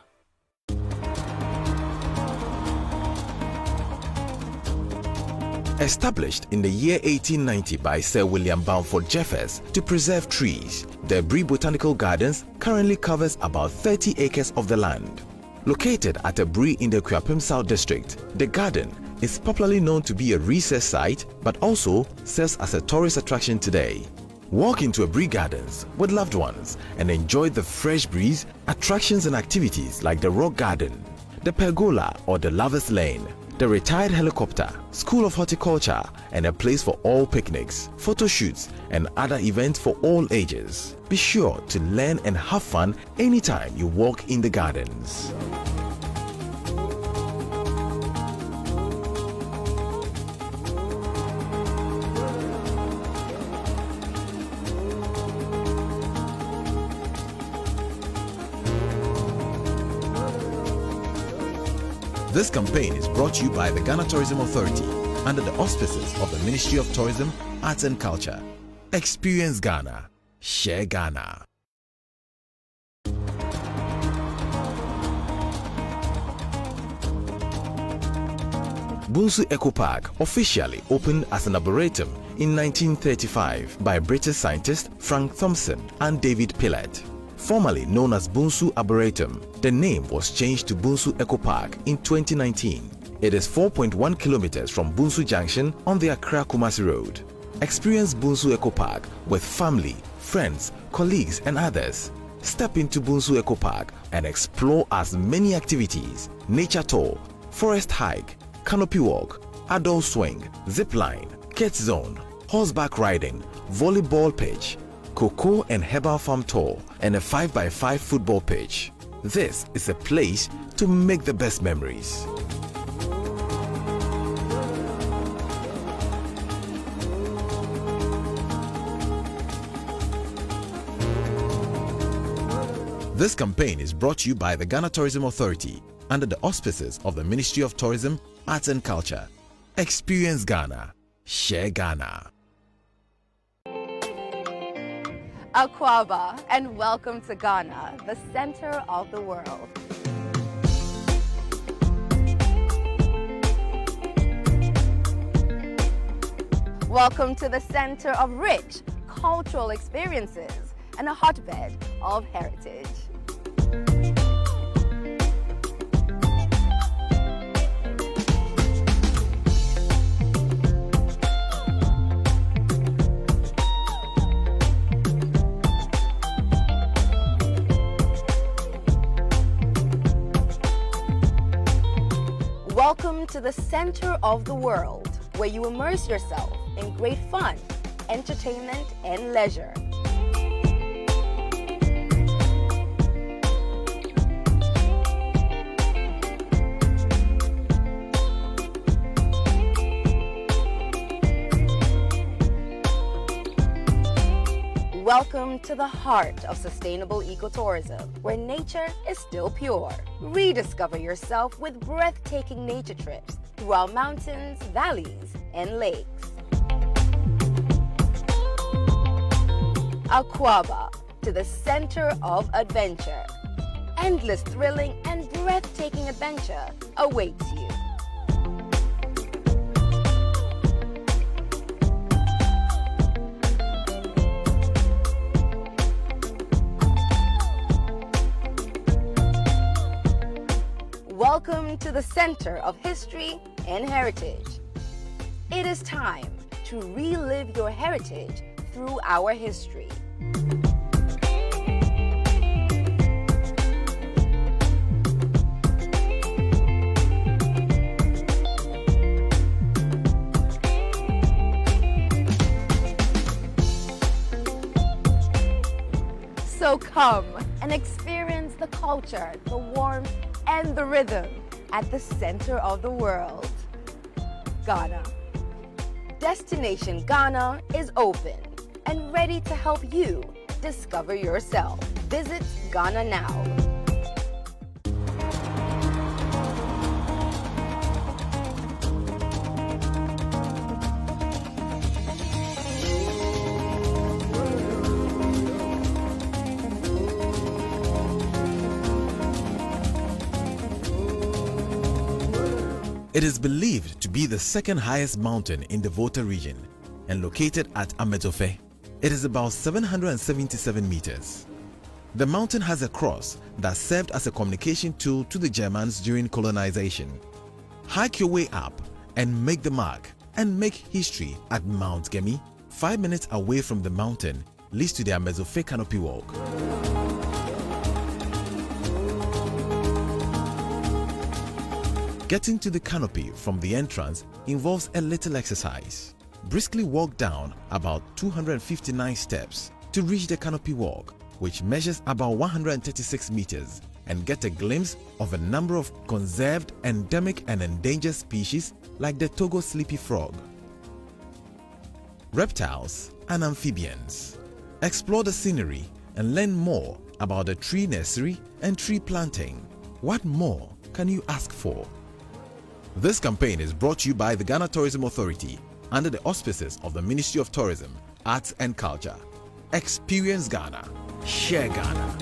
Established in the year 1890 by Sir William Balfour Jeffers to preserve trees, the Bree Botanical Gardens currently covers about 30 acres of the land. Located at a Bree in the Kuapem South District, the garden is popularly known to be a research site but also serves as a tourist attraction today. Walk into a Bree Gardens with loved ones and enjoy the fresh breeze, attractions and activities like the Rock Garden, the Pergola or the Lover's Lane, the Retired Helicopter, School of Horticulture, and a place for all picnics, photo shoots, and other events for all ages. Be sure to learn and have fun anytime you walk in the gardens. This campaign is brought to you by the Ghana Tourism Authority under the auspices of the Ministry of Tourism, Arts and Culture. Experience Ghana. Share Ghana. Bunsu Eco Park officially opened as an arboretum in 1935 by British scientists Frank Thompson and David Pillett. Formerly known as Bunsu Arboretum, the name was changed to Bunsu Eco Park in 2019. It is 4.1 kilometers from Bunsu Junction on the Accra-Kumasi Road. Experience Bunsu Eco Park with family, friends, colleagues and others. Step into Bunsu Eco Park and explore as many activities: nature tour, forest hike, canopy walk, adult swing, zip line, kids zone, horseback riding, volleyball pitch, cocoa and herbal farm tour, and a 5x5 football pitch. This is a place to make the best memories. This campaign is brought to you by the Ghana Tourism Authority under the auspices of the Ministry of Tourism, Arts and Culture. Experience Ghana. Share Ghana. Akwaba, and welcome to Ghana, the center of the world. Welcome to the center of rich cultural experiences and a hotbed of heritage. Welcome to the center of the world, where you immerse yourself in great fun, entertainment, and leisure. Welcome to the heart of sustainable ecotourism, where nature is still pure. Rediscover yourself with breathtaking nature trips through our mountains, valleys, and lakes. Akufo, to the center of adventure. Endless thrilling and breathtaking adventure awaits you. Welcome to the center of history and heritage. It is time to relive your heritage through our history. So come and experience the culture, the warmth, and the rhythm at the center of the world. Ghana. Destination Ghana is open and ready to help you discover yourself. Visit Ghana now. It is believed to be the second highest mountain in the Volta region and located at Amezofe. It is about 777 meters. The mountain has a cross that served as a communication tool to the Germans during colonization. Hike your way up and make the mark and make history at Mount Gemi. 5 minutes away from the mountain leads to the Amezofe Canopy Walk. Getting to the canopy from the entrance involves a little exercise. Briskly walk down about 259 steps to reach the canopy walk, which measures about 136 meters, and get a glimpse of a number of conserved, endemic and endangered species like the Togo sleepy frog, reptiles and amphibians. Explore the scenery and learn more about the tree nursery and tree planting. What more can you ask for? This campaign is brought to you by the Ghana Tourism Authority under the auspices of the Ministry of Tourism, Arts and Culture. Experience Ghana. Share Ghana.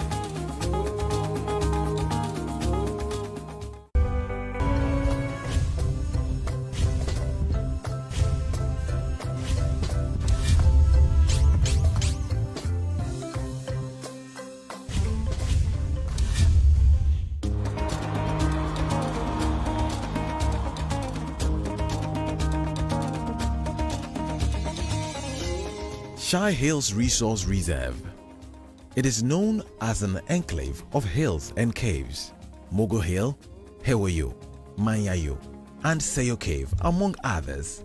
Shai Hills Resource Reserve. It is known as an enclave of hills and caves. Mogo Hill, Hewayo, Manyayo, and Seyo Cave, among others.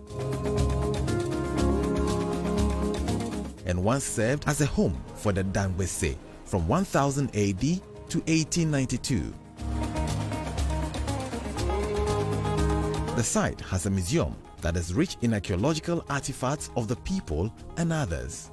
And once served as a home for the Dangbese from 1000 AD to 1892. The site has a museum that is rich in archaeological artifacts of the people and others.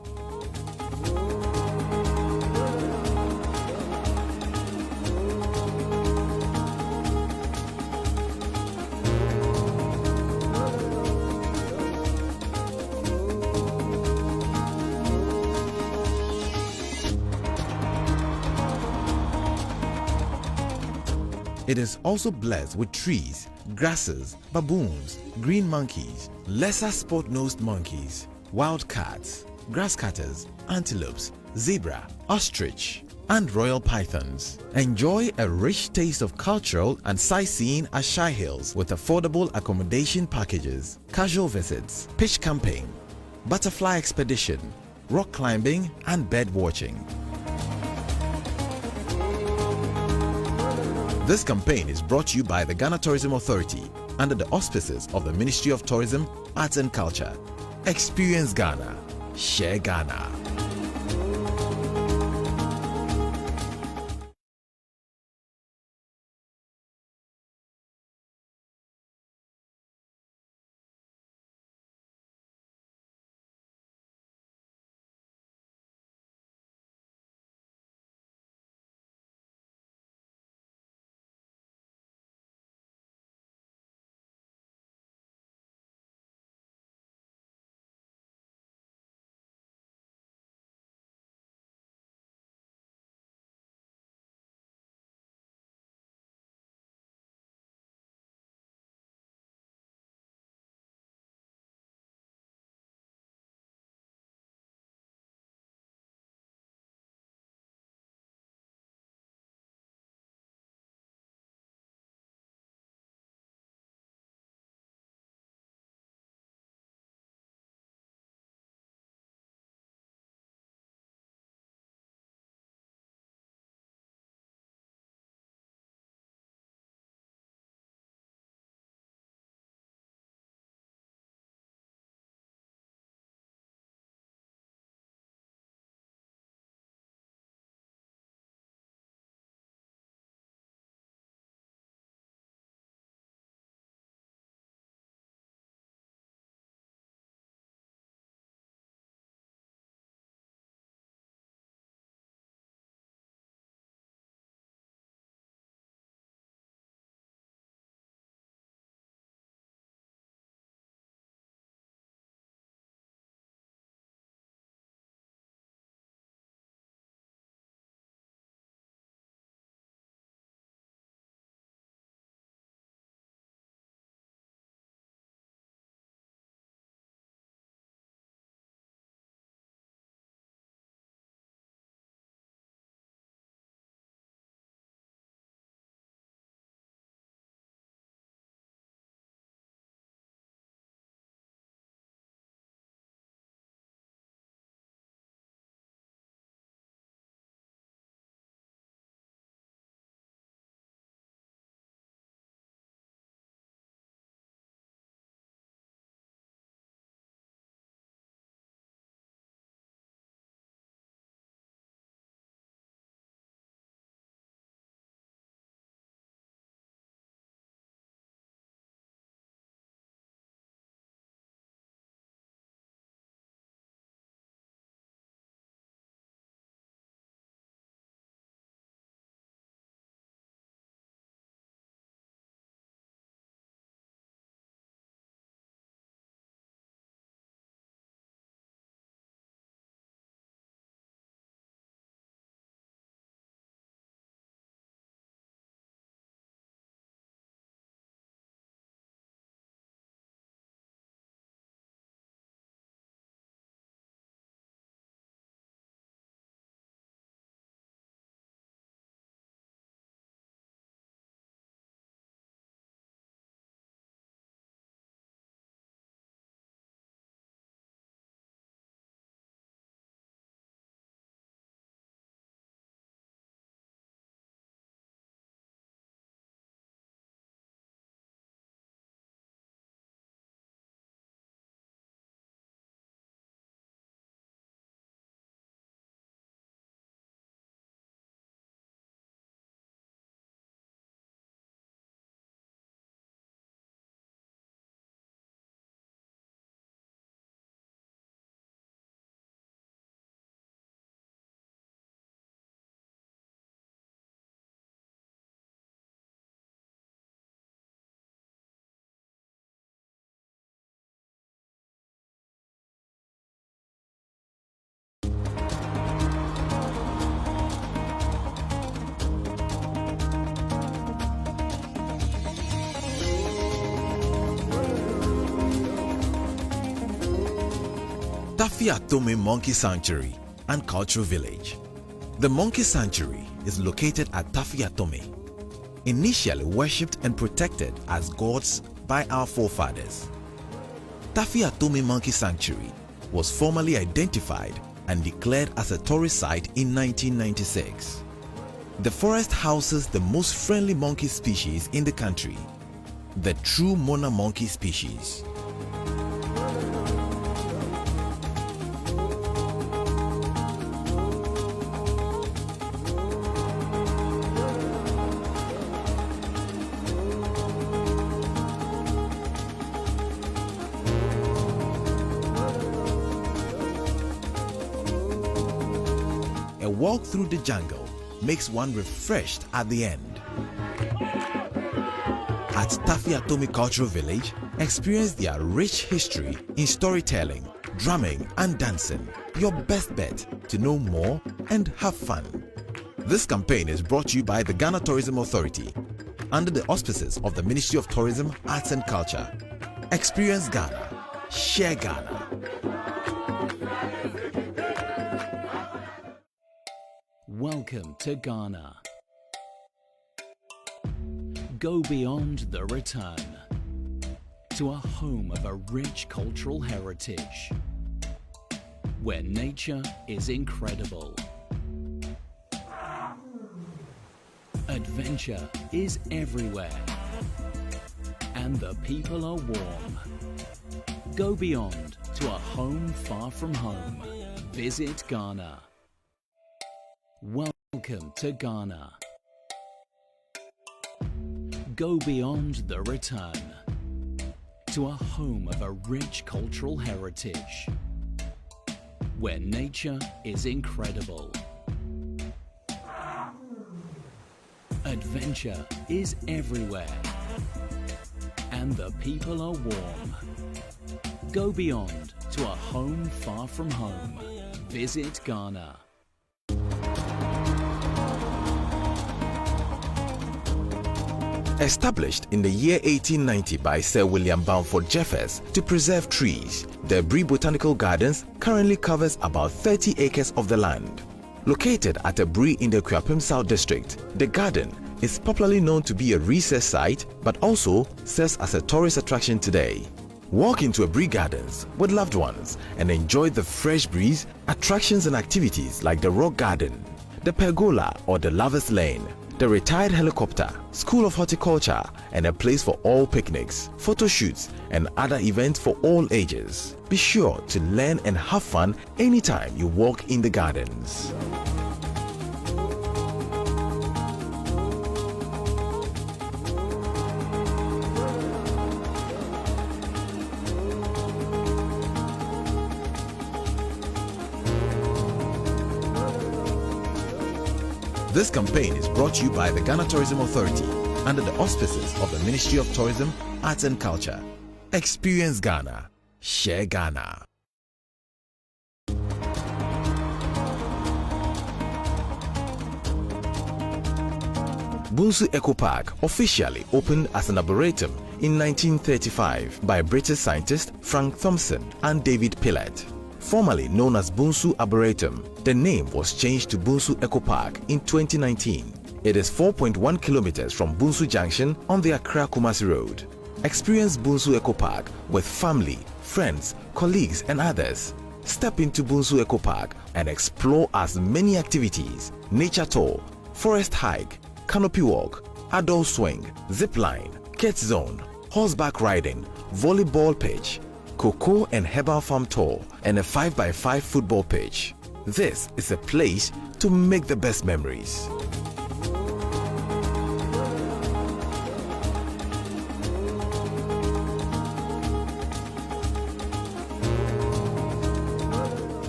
It is also blessed with trees, grasses, baboons, green monkeys, lesser spot-nosed monkeys, wild cats, grass cutters, antelopes, zebra, ostrich, and royal pythons. Enjoy a rich taste of cultural and sightseeing at Shy Hills with affordable accommodation packages, casual visits, pitch camping, butterfly expedition, rock climbing, and bird watching. This campaign is brought to you by the Ghana Tourism Authority under the auspices of the Ministry of Tourism, Arts and Culture. Experience Ghana. Share Ghana. Tafia Tome Monkey Sanctuary and Cultural Village. The Monkey Sanctuary is located at Tafi Atome, initially worshipped and protected as gods by our forefathers. Tafi Atome Monkey Sanctuary was formally identified and declared as a tourist site in 1996. The forest houses the most friendly monkey species in the country, the true Mona monkey species. A walk through the jungle makes one refreshed at the end. At Tafi Atome Cultural Village, experience their rich history in storytelling, drumming and dancing. Your best bet to know more and have fun. This campaign is brought to you by the Ghana Tourism Authority under the auspices of the Ministry of Tourism, Arts and Culture. Experience Ghana. Share Ghana. Welcome to Ghana. Go beyond the return to a home of a rich cultural heritage where nature is incredible. Adventure is everywhere and the people are warm. Go beyond to a home far from home. Visit Ghana. Welcome to Ghana. Go beyond the return to a home of a rich cultural heritage where nature is incredible. Adventure is everywhere and the people are warm. Go beyond to a home far from home. Visit Ghana. Established in the year 1890 by Sir William Bamford Jeffers to preserve trees, the Bree Botanical Gardens currently covers about 30 acres of the land. Located at a Bree in the Kwapim South District, the garden is popularly known to be a research site but also serves as a tourist attraction today. Walk into a Bree Gardens with loved ones and enjoy the fresh breeze, attractions and activities like the Rock Garden, the Pergola or the Lover's Lane, the Retired Helicopter, School of Horticulture, and a place for all picnics, photo shoots, and other events for all ages. Be sure to learn and have fun anytime you walk in the gardens. This campaign is brought to you by the Ghana Tourism Authority under the auspices of the Ministry of Tourism, Arts and Culture. Experience Ghana. Share Ghana. Bunsu Eco Park officially opened as an arboretum in 1935 by British scientists Frank Thompson and David Pillett. Formerly known as Bunsu Arboretum, the name was changed to Bunsu Eco Park in 2019. It is 4.1 kilometers from Bunsu Junction on the Accra-Kumasi Road. Experience Bunsu Eco Park with family, friends, colleagues and others. Step into Bunsu Eco Park and explore as many activities: nature tour, forest hike, canopy walk, adult swing, zip line, kids zone, horseback riding, volleyball pitch, cocoa and herbal farm tour, and a 5x5 football pitch. This is a place to make the best memories.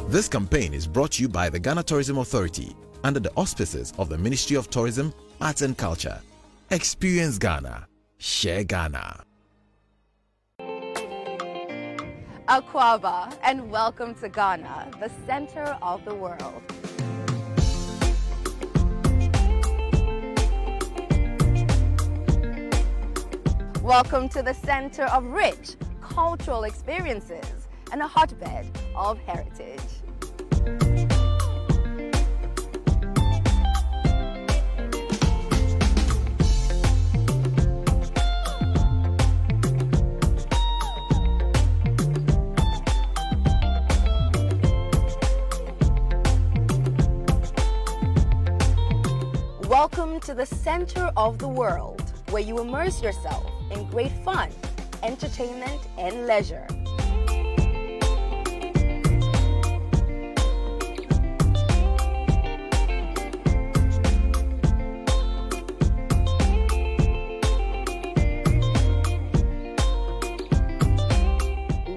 This campaign is brought to you by the Ghana Tourism Authority under the auspices of the Ministry of Tourism, Arts and Culture. Experience Ghana. Share Ghana. Akwaba, and welcome to Ghana, the center of the world. Welcome to the center of rich cultural experiences and a hotbed of heritage. the center of the world, where you immerse yourself in great fun, entertainment, and leisure.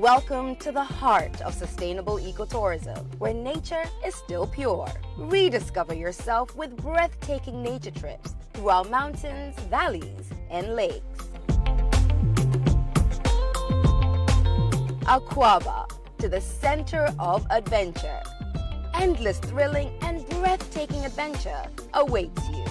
Welcome to the heart of sustainable ecotourism, where nature is still pure. Rediscover yourself with breathtaking nature trips through our mountains, valleys, and lakes. Akufo, to the center of adventure. Endless thrilling and breathtaking adventure awaits you.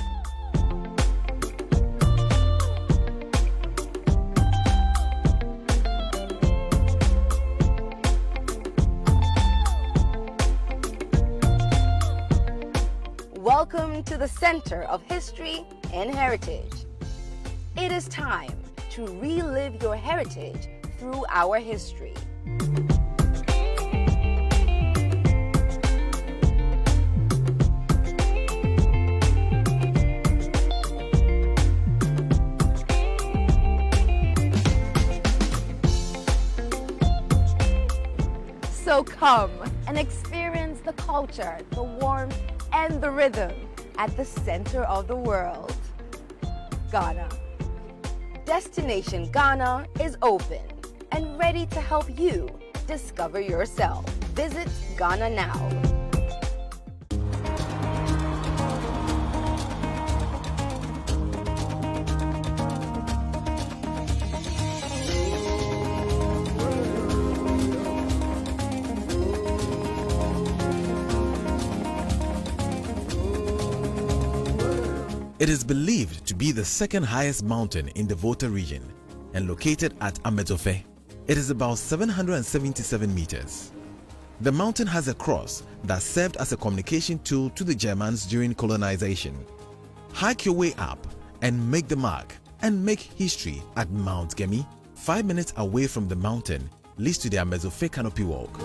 Welcome to the center of history and heritage. It is time to relive your heritage through our history. So come and experience the culture, the warmth, and the rhythm at the center of the world. Ghana. Destination Ghana is open and ready to help you discover yourself. Visit Ghana now. It is believed to be the second highest mountain in the Volta region and located at Amezofe. It is about 777 meters. The mountain has a cross that served as a communication tool to the Germans during colonization. Hike your way up and make the mark and make history at Mount Gemi. 5 minutes away from the mountain leads to the Amezofe Canopy Walk.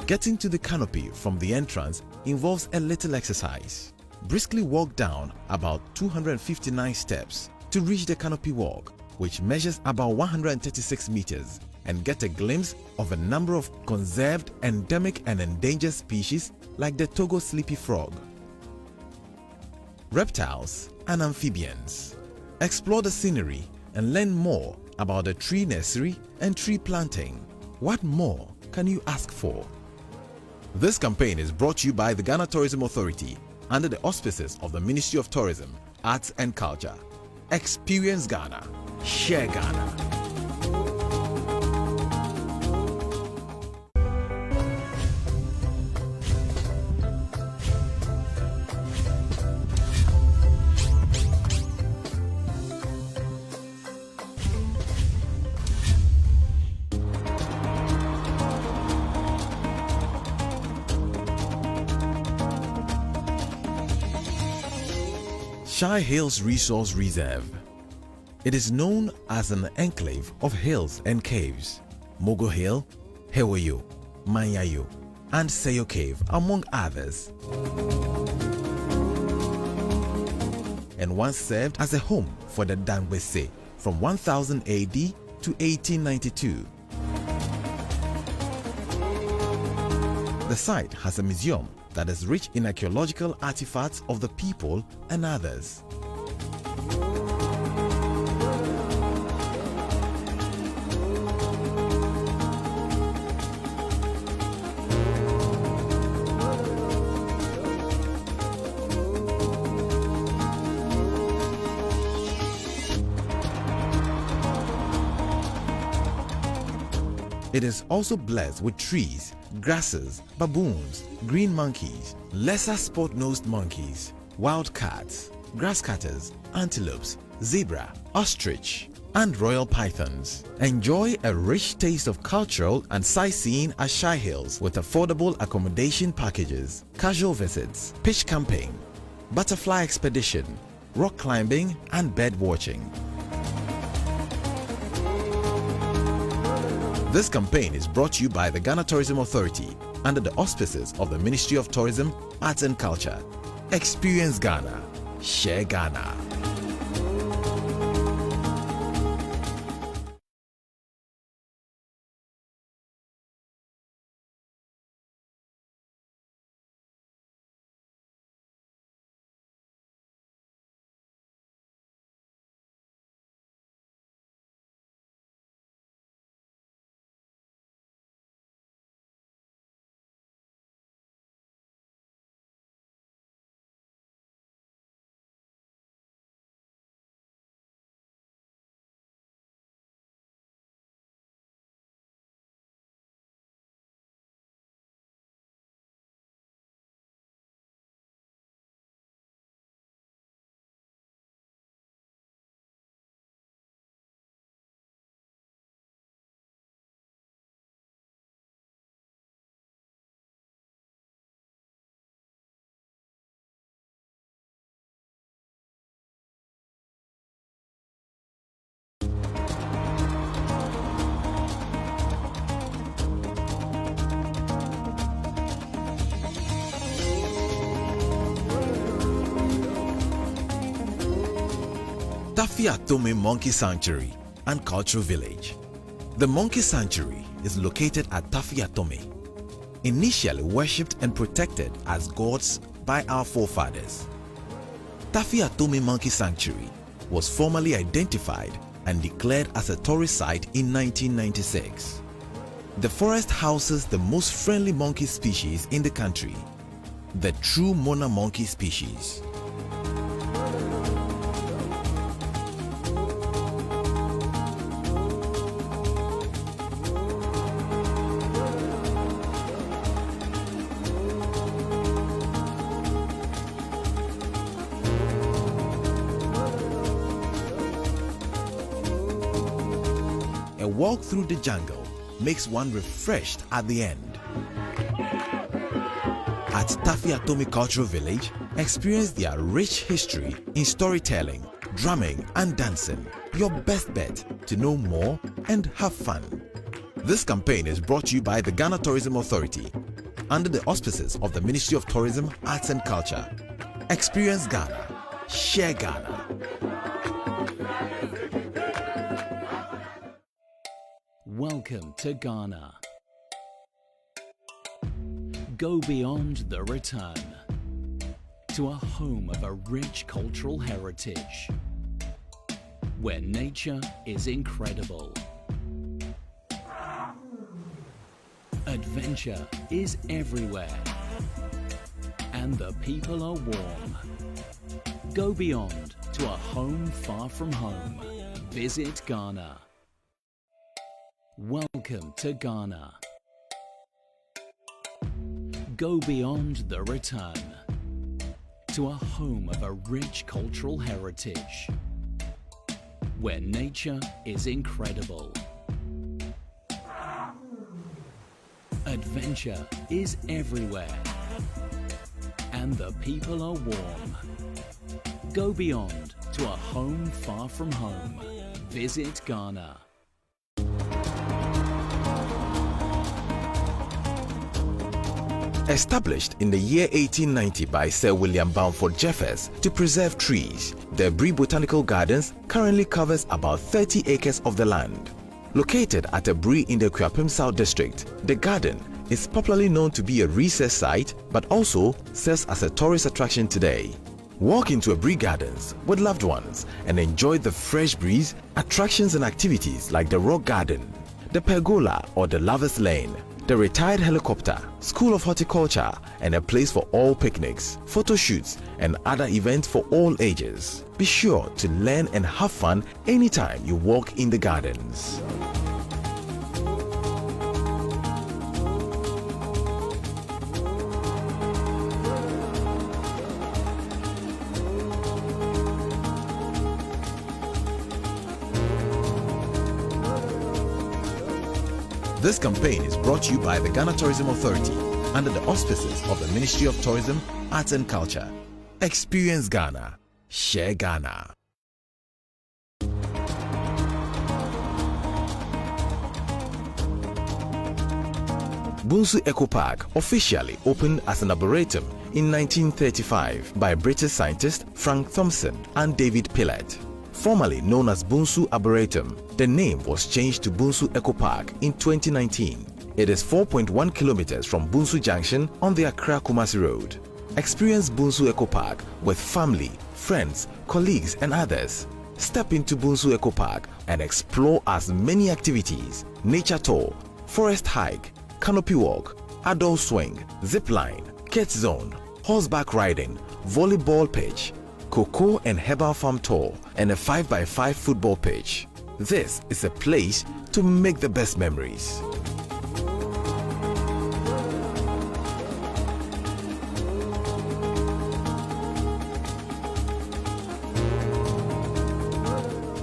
Getting to the canopy from the entrance involves a little exercise. Briskly walk down about 259 steps to reach the canopy walk, which measures about 136 meters, and get a glimpse of a number of conserved, endemic and endangered species like the Togo sleepy frog, reptiles and amphibians. Explore the scenery and learn more about the tree nursery and tree planting. What more can you ask for? This campaign is brought to you by the Ghana Tourism Authority under the auspices of the Ministry of Tourism, Arts and Culture. Experience Ghana. Share Ghana. Shai Hills Resource Reserve. It is known as an enclave of hills and caves. Mogo Hill, Hewayo, Manyayo, and Seyo Cave, among others. And once served as a home for the Danwese from 1000 AD to 1892. The site has a museum that is rich in archaeological artifacts of the people and others. It is also blessed with trees, grasses, baboons, green monkeys, lesser spot-nosed monkeys, wild cats, grass cutters, antelopes, zebra, ostrich, and royal pythons. Enjoy a rich taste of cultural and sightseeing at Shai Hills with affordable accommodation packages, casual visits, pitch camping, butterfly expedition, rock climbing, and bird watching. This campaign is brought to you by the Ghana Tourism Authority under the auspices of the Ministry of Tourism, Arts and Culture. Experience Ghana. Share Ghana. Tafiatome Monkey Sanctuary and Cultural Village. The Monkey Sanctuary is located at Tafiatome, initially worshipped and protected as gods by our forefathers. Tafiatome Monkey Sanctuary was formally identified and declared as a tourist site in 1996. The forest houses the most friendly monkey species in the country, the true Mona monkey species. A walk through the jungle makes one refreshed at the end. At Tafiatome Cultural Village, experience their rich history in storytelling, drumming and dancing. Your best bet to know more and have fun. This campaign is brought to you by the Ghana Tourism Authority under the auspices of the Ministry of Tourism, Arts and Culture. Experience Ghana. Share Ghana. Welcome to Ghana. Go beyond the return to a home of a rich cultural heritage where nature is incredible. Adventure is everywhere and the people are warm. Go beyond to a home far from home. Visit Ghana. Welcome to Ghana. Go beyond the return to a home of a rich cultural heritage where nature is incredible. Adventure is everywhere and the people are warm. Go beyond to a home far from home. Visit Ghana. Established in the year 1890 by Sir William Balfour Jeffers to preserve trees, the Bree Botanical Gardens currently covers about 30 acres of the land. Located at a Bree in the Kwapim South District, the garden is popularly known to be a research site but also serves as a tourist attraction today. Walk into a Bree Gardens with loved ones and enjoy the fresh breeze, attractions and activities like the Rock Garden, the Pergola or the Lover's Lane, the Retired Helicopter, School of Horticulture, and a place for all picnics, photo shoots, and other events for all ages. Be sure to learn and have fun anytime you walk in the gardens. This campaign is brought to you by the Ghana Tourism Authority under the auspices of the Ministry of Tourism, Arts and Culture. Experience Ghana. Share Ghana. Bunsu Eco Park officially opened as an arboretum in 1935 by British scientists Frank Thompson and David Pillett. Formerly known as Bunsu Arboretum, the name was changed to Bunsu Eco Park in 2019. It is 4.1 kilometers from Bunsu Junction on the Accra-Kumasi Road. Experience Bunsu Eco Park with family, friends, colleagues and others. Step into Bunsu Eco Park and explore as many activities: nature tour, forest hike, canopy walk, adult swing, zip line, kids zone, horseback riding, volleyball pitch, cocoa and herbal farm tour, and a 5x5 football pitch. This is a place to make the best memories.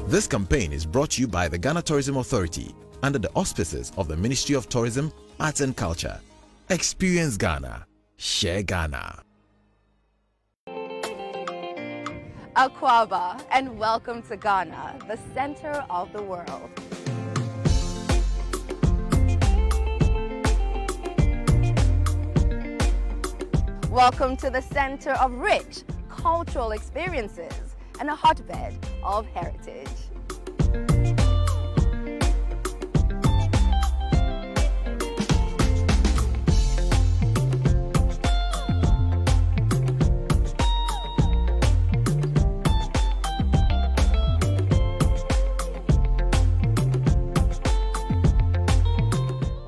This campaign is brought to you by the Ghana Tourism Authority under the auspices of the Ministry of Tourism, Arts and Culture. Experience Ghana. Share Ghana. Akwaba, and welcome to Ghana, the center of the world. Welcome to the center of rich cultural experiences and a hotbed of heritage.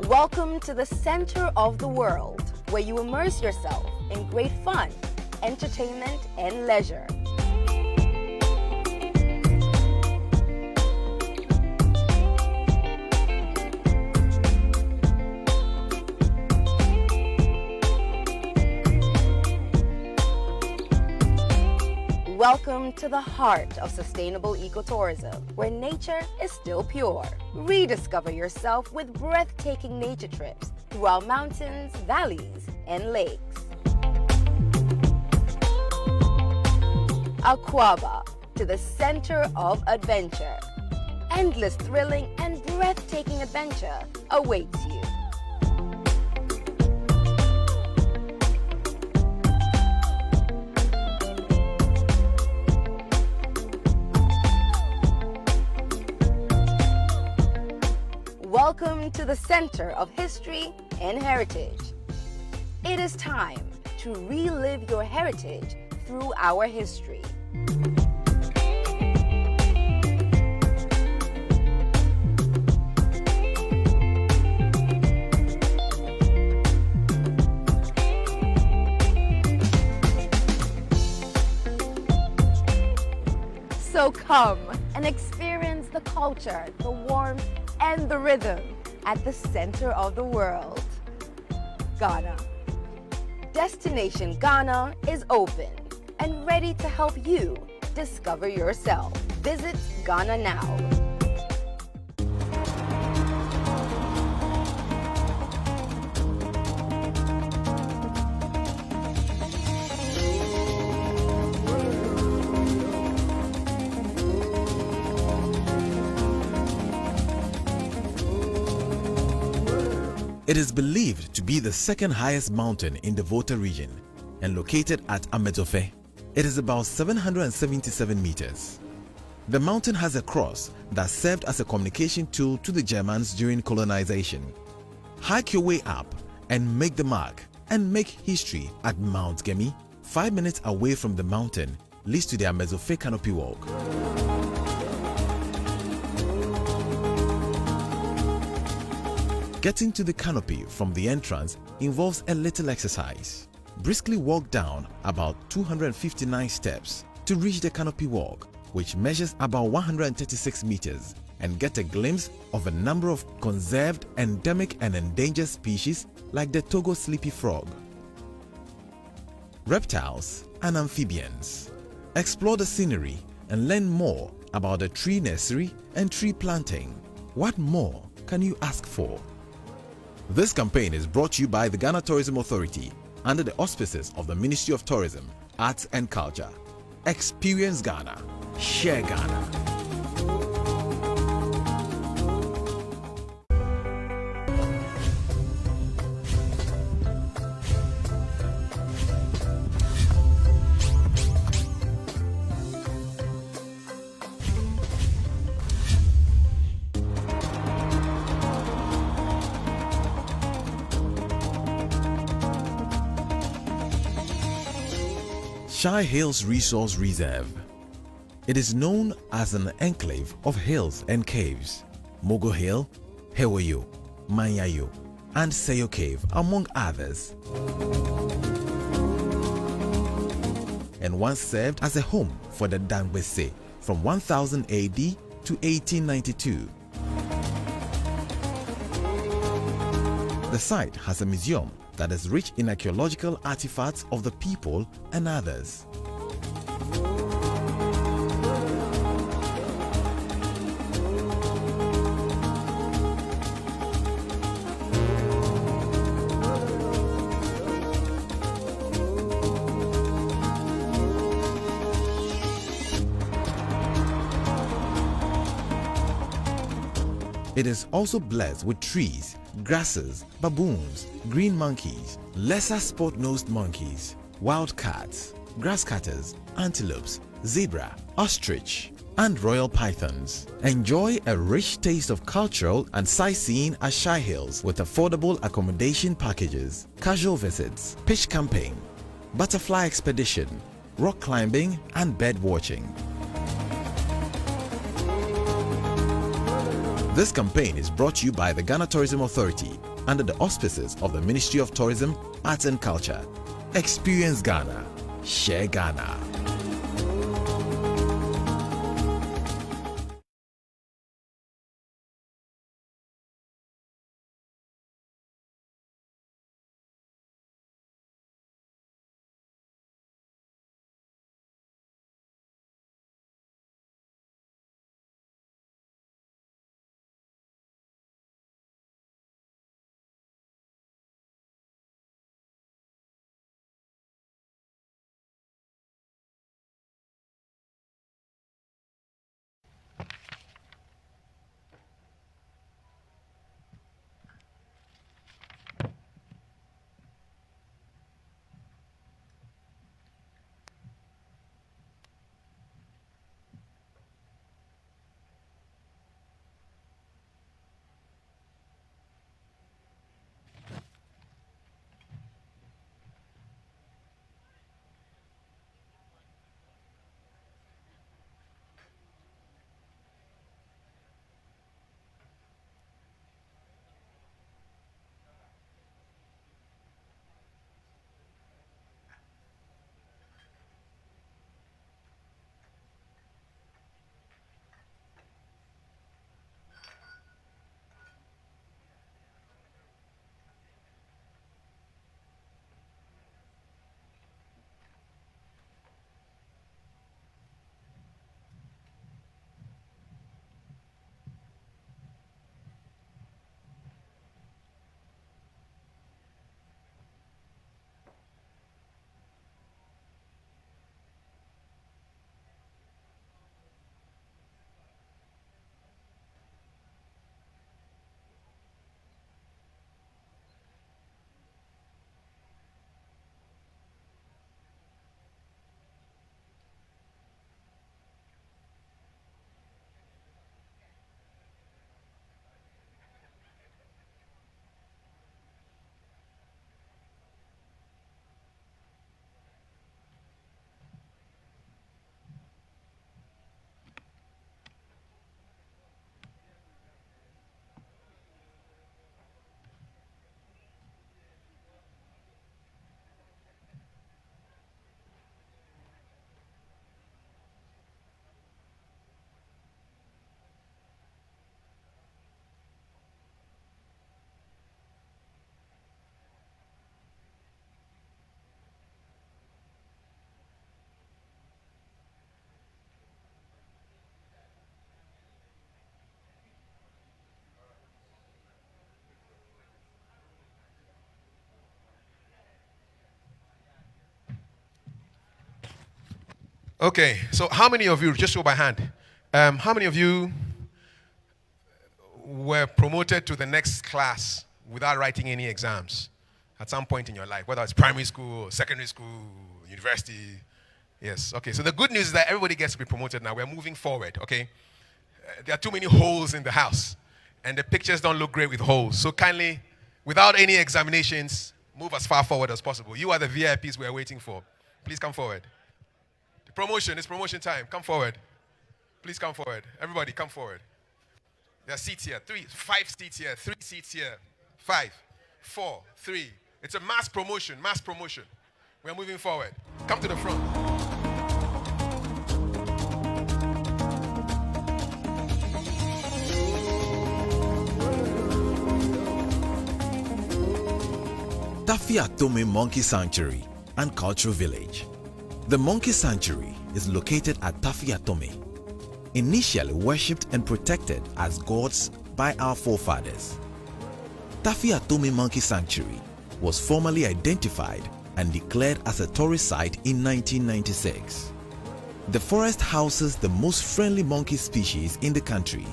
Welcome to the center of the world, where you immerse yourself in great fun, entertainment, and leisure. Welcome to the heart of sustainable ecotourism, where nature is still pure. Rediscover yourself with breathtaking nature trips through our mountains, valleys, and lakes. Akwaba, to the center of adventure. Endless thrilling and breathtaking adventure awaits you. Welcome to the center of history and heritage. It is time to relive your heritage through our history. So come and experience the culture, the warmth, and the rhythm at the center of the world. Ghana. Destination Ghana is open and ready to help you discover yourself. Visit Ghana now. It is believed to be the second highest mountain in the Volta region and located at Amezofe. It is about 777 meters. The mountain has a cross that served as a communication tool to the Germans during colonization. Hike your way up and make the mark and make history at Mount Gemi. 5 minutes away from the mountain leads to the Amezofe Canopy Walk. Getting to the canopy from the entrance involves a little exercise. Briskly walk down about 259 steps to reach the canopy walk, which measures about 136 meters, and get a glimpse of a number of conserved, endemic and endangered species like the Togo sleepy frog, reptiles and amphibians. Explore the scenery and learn more about the tree nursery and tree planting. What more can you ask for? This campaign is brought to you by the Ghana Tourism Authority under the auspices of the Ministry of Tourism, Arts and Culture. Experience Ghana. Share Ghana. Shy Hills Resource Reserve. It is known as an enclave of hills and caves. Mogo Hill, Hewayo, Manyayo, and Seyo Cave, among others. And once served as a home for the Dangbese from 1000 AD to 1892. The site has a museum that is rich in archaeological artifacts of the people and others. It is also blessed with trees, grasses, baboons, green monkeys, lesser spot-nosed monkeys, wild cats, grass cutters, antelopes, zebra, ostrich, and royal pythons. Enjoy a rich taste of cultural and sightseeing at Shy Hills with affordable accommodation packages, casual visits, pitch camping, butterfly expedition, rock climbing, and bird watching. This campaign is brought to you by the Ghana Tourism Authority under the auspices of the Ministry of Tourism, Arts and Culture. Experience Ghana. Share Ghana. Okay, so how many of you, just show by hand, how many of you were promoted to the next class without writing any exams at some point in your life, whether it's primary school, secondary school, university? Yes, okay, so the good news is that everybody gets to be promoted now. We're moving forward, okay? There are too many holes in the house, and the pictures don't look great with holes. So kindly, without any examinations, move as far forward as possible. You are the VIPs we are waiting for. Please come forward. Promotion, it's promotion time. Come forward. Please come forward. Everybody, come forward. There are seats here. 5 seats here. 3 seats here. 5, 4, 3. It's a mass promotion. Mass promotion. We are moving forward. Come to the front. Tafiatome Monkey Sanctuary and Cultural Village. The Monkey Sanctuary is located at Tafiatome, initially worshipped and protected as gods by our forefathers. Tafiatome Monkey Sanctuary was formally identified and declared as a tourist site in 1996. The forest houses the most friendly monkey species in the country,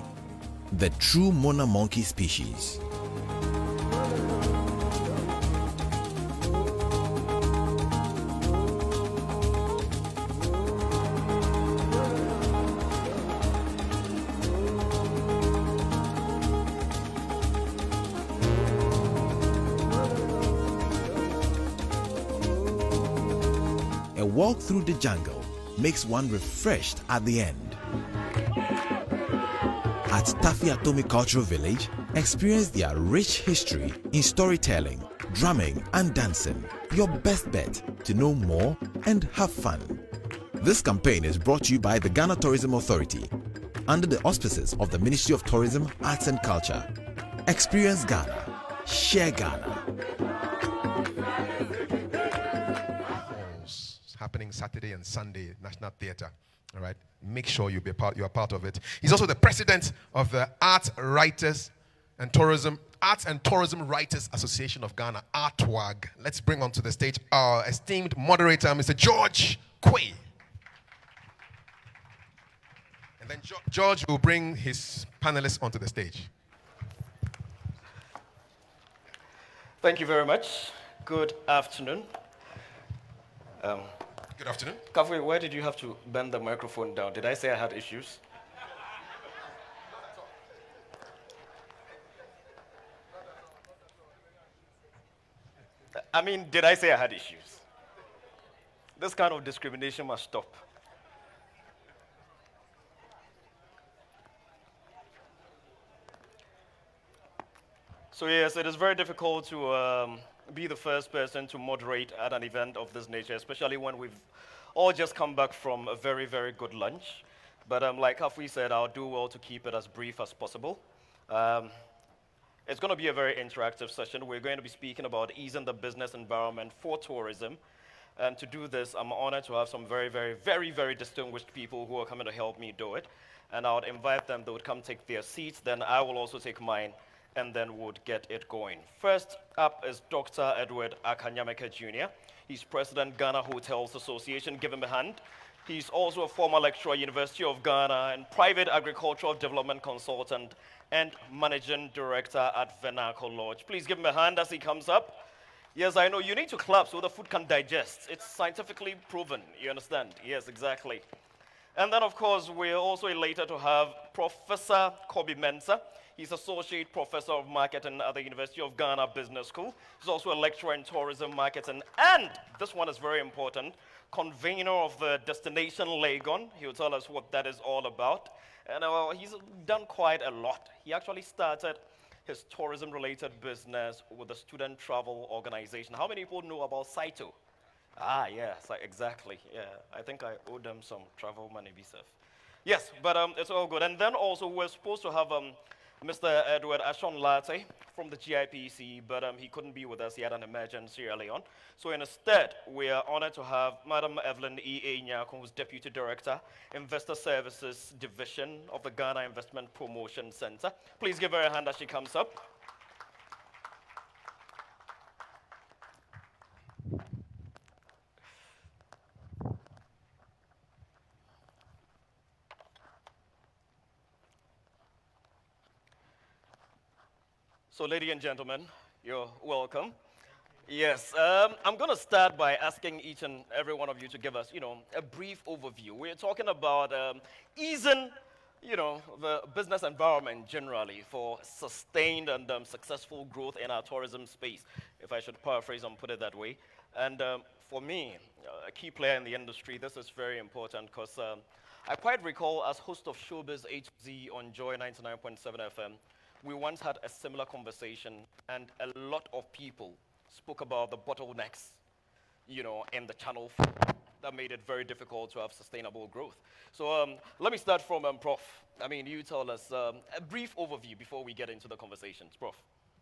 the true Mona monkey species. A walk through the jungle makes one refreshed at the end. At Tafiatome Cultural Village, experience their rich history in storytelling, drumming and dancing. Your best bet to know more and have fun. This campaign is brought to you by the Ghana Tourism Authority under the auspices of the Ministry of Tourism, Arts and Culture. Experience Ghana. Share Ghana. Happening Saturday and Sunday, National Theatre. All right, make sure you are part of it. He's also the president of the Arts and Tourism Writers Association of Ghana, ARTWAG. Let's bring onto the stage our esteemed moderator, Mr. George Quay. And then George will bring his panelists onto the stage. Thank you very much. Good afternoon. Good afternoon. Kafwe, why did you have to bend the microphone down? Did I say I had issues? I mean, did I say I had issues? This kind of discrimination must stop. So yes, it is very difficult to be the first person to moderate at an event of this nature, especially when we've all just come back from a very, very good lunch. But like Kafui said, I'll do well to keep it as brief as possible. It's going to be a very interactive session. We're going to be speaking about easing the business environment for tourism. And to do this, I'm honored to have some very, very, very, very distinguished people who are coming to help me do it. And I would invite them, they would come take their seats, then I will also take mine, and then would get it going. First up is Dr. Edward Akanyameka Jr. He's President, Ghana Hotels Association. Give him a hand. He's also a former lecturer, University of Ghana, and private agricultural development consultant and managing director at Vernacle Lodge. Please give him a hand as he comes up. Yes, I know you need to clap so the food can digest. It's scientifically proven, you understand? Yes, exactly. And then, of course, we're also elated to have Professor Kobe Mensah. He's Associate Professor of Marketing at the University of Ghana Business School. He's also a lecturer in tourism marketing. And this one is very important, convener of the Destination Legon. He'll tell us what that is all about. And he's done quite a lot. He actually started his tourism-related business with the Student Travel Organization. How many people know about Saito? Ah, yes, exactly. Yeah, I think I owe them some travel money, BSF. Yes, but it's all good. And then also we're supposed to have Mr. Edward Ashon Latte from the GIPC, but he couldn't be with us. He had an emergency early on. So instead, we are honored to have Madam Evelyn E. Nyako, who's Deputy Director, Investor Services Division of the Ghana Investment Promotion Center. Please give her a hand as she comes up. So, ladies and gentlemen, you're welcome. Yes, I'm going to start by asking each and every one of you to give us, a brief overview. We're talking about easing, the business environment generally for sustained and successful growth in our tourism space, if I should paraphrase and put it that way. And for me, a key player in the industry, this is very important because I quite recall as host of Showbiz HZ on Joy 99.7 FM, we once had a similar conversation and a lot of people spoke about the bottlenecks, in the channel that made it very difficult to have sustainable growth. So let me start from Prof. I mean, you tell us a brief overview before we get into the conversations. Prof.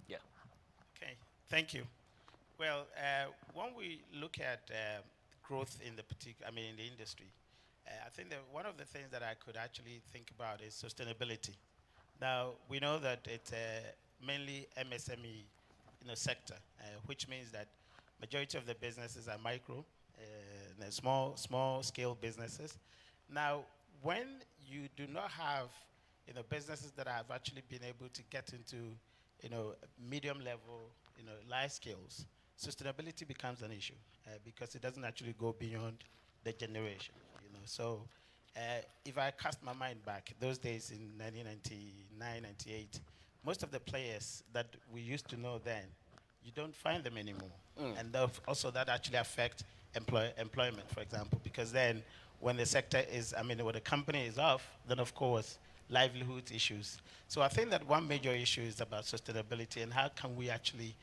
Yeah. Okay, thank you. Well, when we look at growth in the in the industry, I think that one of the things that I could actually think about is sustainability. Now, we know that it's mainly MSME sector, which means that majority of the businesses are micro, small scale businesses. Now, when you do not have businesses that have actually been able to get into medium level, life skills, sustainability becomes an issue because it doesn't actually go beyond the generation. So if I cast my mind back, those days in 1999, 98, most of the players that we used to know then, you don't find them anymore. And also that actually affect employment, for example, because then when the sector is, when the company is off, then of course, livelihood issues. So I think that one major issue is about sustainability and how can we actually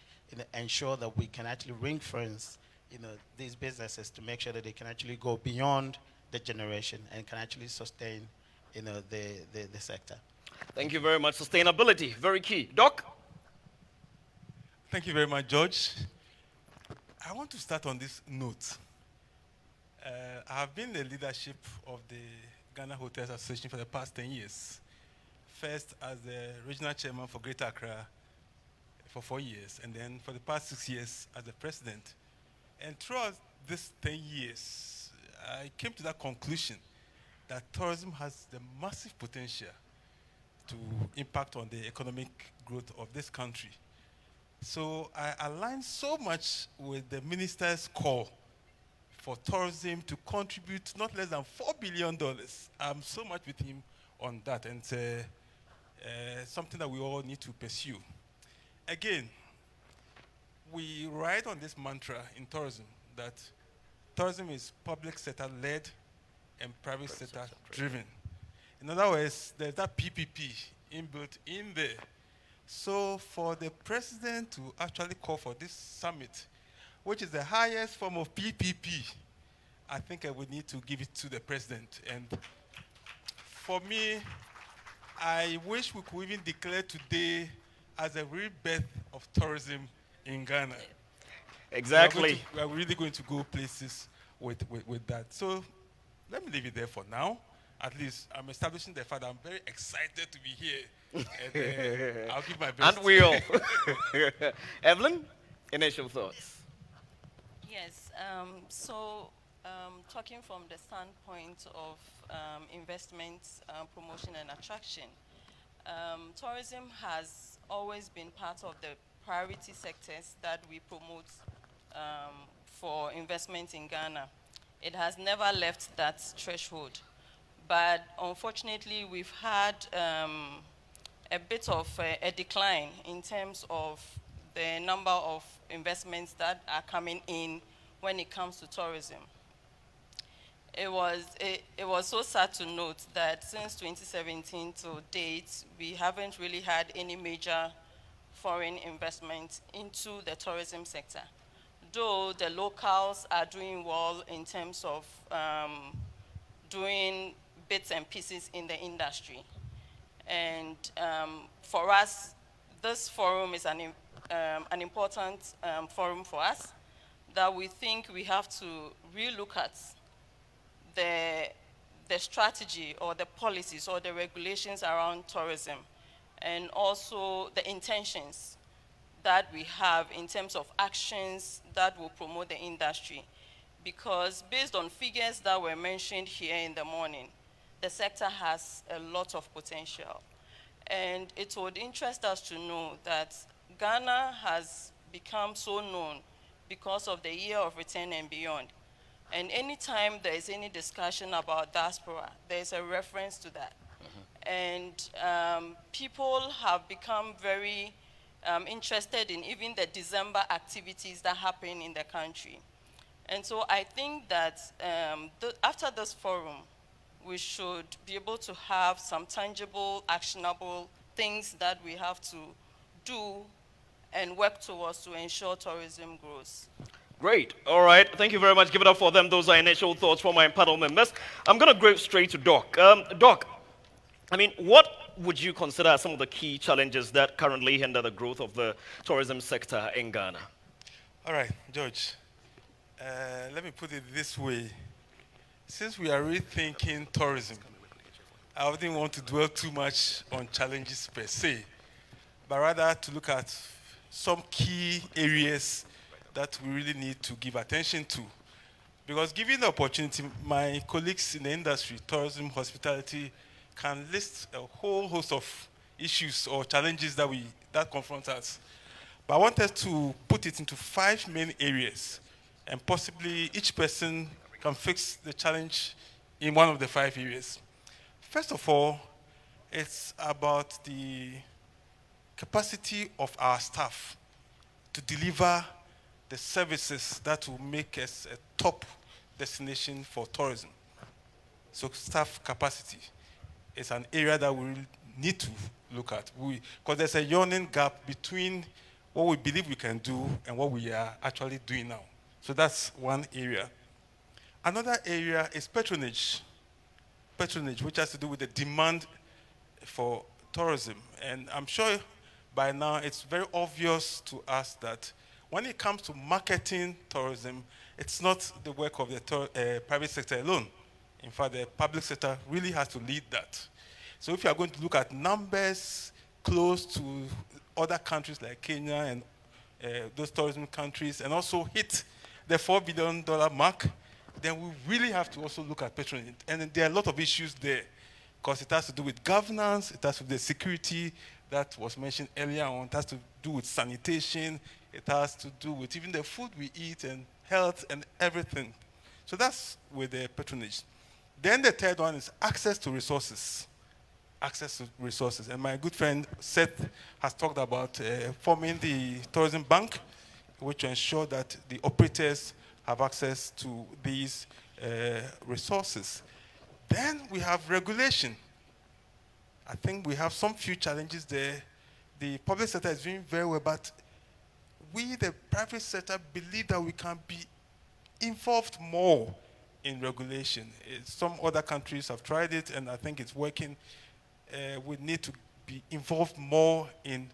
ensure that we can actually ring fence these businesses to make sure that they can actually go beyond the generation and can actually sustain the sector. Thank you very much. Sustainability, very key. Doc? Thank you very much, George. I want to start on this note. I have been in the leadership of the Ghana Hotels Association for the past 10 years. First as the regional chairman for Greater Accra for 4 years, and then for the past 6 years as the president. And throughout these 10 years, I came to that conclusion that tourism has the massive potential to impact on the economic growth of this country. So I aligned so much with the minister's call for tourism to contribute not less than $4 billion. I'm so much with him on that, and it's something that we all need to pursue. Again, we ride on this mantra in tourism that tourism is public sector led and private sector driven. In other words, there's that PPP inbuilt in there. So for the president to actually call for this summit, which is the highest form of PPP, I think I would need to give it to the president. And for me, I wish we could even declare today as a rebirth of tourism in Ghana. Exactly. We are really going to go places with that. So let me leave it there for now. At least I'm establishing the fact that I'm very excited to be here. And, I'll give my best. And we all. Evelyn, initial thoughts. Yes. Talking from the standpoint of investment, promotion, and attraction, tourism has always been part of the priority sectors that we promote for investment in Ghana. It has never left that threshold. But unfortunately, we've had a bit of a decline in terms of the number of investments that are coming in when it comes to tourism. It was so sad to note that since 2017 to date, we haven't really had any major foreign investment into the tourism sector. Though the locals are doing well in terms of doing bits and pieces in the industry. And for us, this forum is an important forum for us that we think we have to relook at the strategy or the policies or the regulations around tourism, and also the intentions that we have in terms of actions that will promote the industry. Because based on figures that were mentioned here in the morning, the sector has a lot of potential. And it would interest us to know that Ghana has become so known because of the year of return and beyond. And anytime there is any discussion about diaspora, there is a reference to that. And people have become very interested in even the December activities that happen in the country. And so I think that after this forum, we should be able to have some tangible, actionable things that we have to do and work towards to ensure tourism grows. Great. All right. Thank you very much. Give it up for them. Those are initial thoughts from my panel members. I'm going to go straight to Doc. Doc, I mean, what would you consider as some of the key challenges that currently hinder the growth of the tourism sector in Ghana? All right, George. Let me put it this way. Since we are rethinking tourism, I wouldn't want to dwell too much on challenges per se, but rather to look at some key areas that we really need to give attention to. Because given the opportunity, my colleagues in the industry, tourism, hospitality, can list a whole host of issues or challenges that confront us. But I wanted to put it into 5 main areas, and possibly each person can fix the challenge in one of the 5 areas. First of all, it's about the capacity of our staff to deliver the services that will make us a top destination for tourism. So staff capacity is an area that we need to look at, because there's a yawning gap between what we believe we can do and what we are actually doing now. So that's one area. Another area is patronage. Patronage, which has to do with the demand for tourism. And I'm sure by now it's very obvious to us that when it comes to marketing tourism, it's not the work of the private sector alone. In fact, the public sector really has to lead that. So if you are going to look at numbers close to other countries like Kenya and those tourism countries, and also hit the $4 billion mark, then we really have to also look at patronage. And there are a lot of issues there, because it has to do with governance, it has to do with security that was mentioned earlier on, it has to do with sanitation, it has to do with even the food we eat and health and everything. So that's with the patronage. Then the third one is access to resources. Access to resources. And my good friend Seth has talked about forming the tourism bank, which will ensure that the operators have access to these resources. Then we have regulation. I think we have some few challenges there. The public sector is doing very well, but we, the private sector, believe that we can be involved more in regulation. Some other countries have tried it, and I think it's working. We need to be involved more in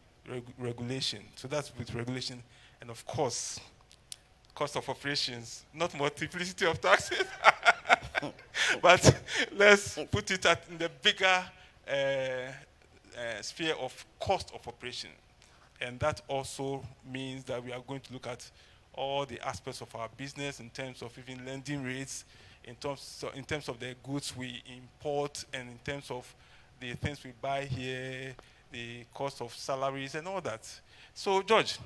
regulation. So that's with regulation. And of course, cost of operations, not multiplicity of taxes, but let's put it in the bigger sphere of cost of operation. And that also means that we are going to look at all the aspects of our business in terms of even lending rates, in terms of the goods we import, and in terms of the things we buy here, the cost of salaries and all that. So, George,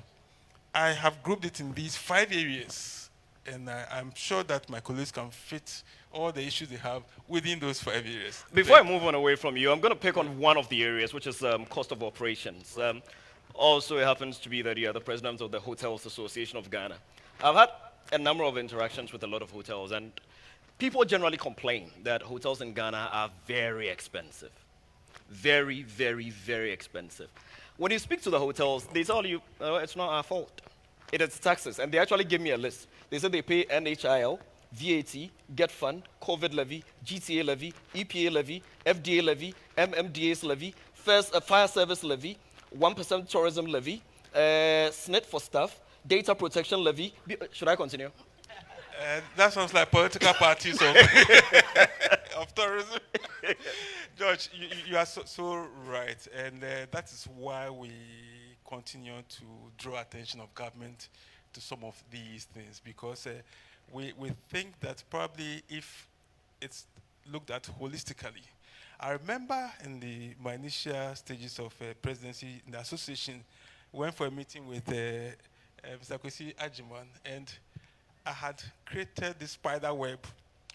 I have grouped it in these 5 areas, and I'm sure that my colleagues can fit all the issues they have within those 5 areas. Before I move on away from you, I'm going to pick on one of the areas, which is cost of operations. Also, it happens to be that you are the president of the Hotels Association of Ghana. I've had a number of interactions with a lot of hotels, and people generally complain that hotels in Ghana are very expensive. Very, very, very expensive. When you speak to the hotels, they tell you, it's not our fault. It is taxes. And they actually give me a list. They said they pay NHIL, VAT, Get Fund, COVID levy, GTA levy, EPA levy, FDA levy, MMDA's levy, fire service levy, 1% tourism levy, SNIT for staff, data protection levy. Should I continue? That sounds like political parties of tourism. George, you are so right. And that is why we continue to draw attention of government to some of these things. Because we think that probably if it's looked at holistically. I remember in my initial stages of presidency in the association, we went for a meeting with Mr. Kwesi Ajiman, and I had created this spider web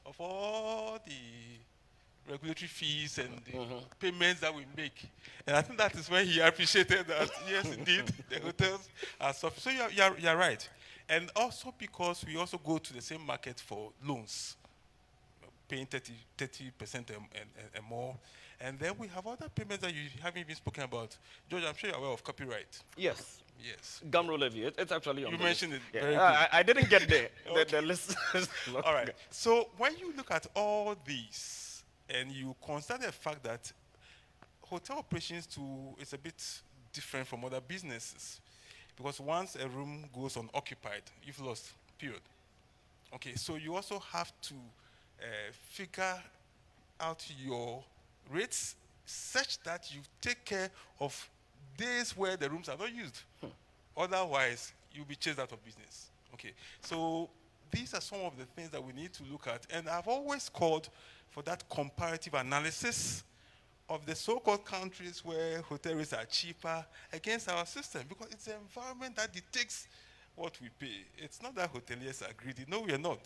of all the regulatory fees and the payments that we make. And I think that is when he appreciated that, yes, indeed, the hotels are suffering. So you're right. And also because we also go to the same market for loans, paying 30% and more. And then we have other payments that you haven't even spoken about. George, I'm sure you're aware of copyright. Yes. Yes. Gumroad levy. It's actually on You the mentioned list. it. Yeah. Very good. I didn't get there. Okay. The list is not All right. good. So when you look at all these and you consider the fact that hotel operations too is a bit different from other businesses, because once a room goes unoccupied, you've lost, period. Okay, so you also have to figure out your rates such that you take care of days where the rooms are not used. Otherwise, you'll be chased out of business. Okay, so these are some of the things that we need to look at. And I've always called for that comparative analysis of the so-called countries where hotel rates are cheaper against our system, because it's the environment that dictates what we pay. It's not that hoteliers are greedy. No, we are not.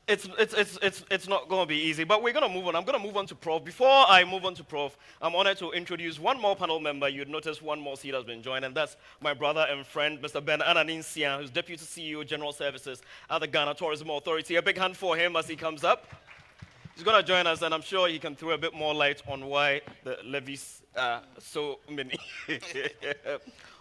It's not going to be easy, but we're going to move on. I'm going to move on to Prof. Before I move on to Prof, I'm honored to introduce one more panel member. You'd notice one more seat has been joined, and that's my brother and friend, Mr. Ben Ananinsia, who's Deputy CEO, General Services at the Ghana Tourism Authority. A big hand for him as he comes up. He's going to join us, and I'm sure he can throw a bit more light on why the levies are so many.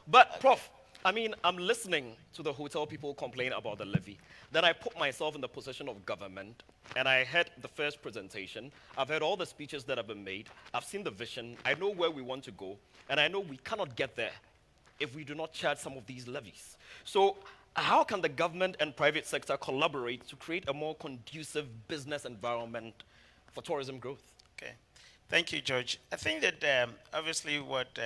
But, Prof, I mean, I'm listening to the hotel people complain about the levy. Then I put myself in the position of government, and I heard the first presentation. I've heard all the speeches that have been made. I've seen the vision. I know where we want to go, and I know we cannot get there if we do not charge some of these levies. So how can the government and private sector collaborate to create a more conducive business environment for tourism growth? Okay. Thank you, George. I think that obviously what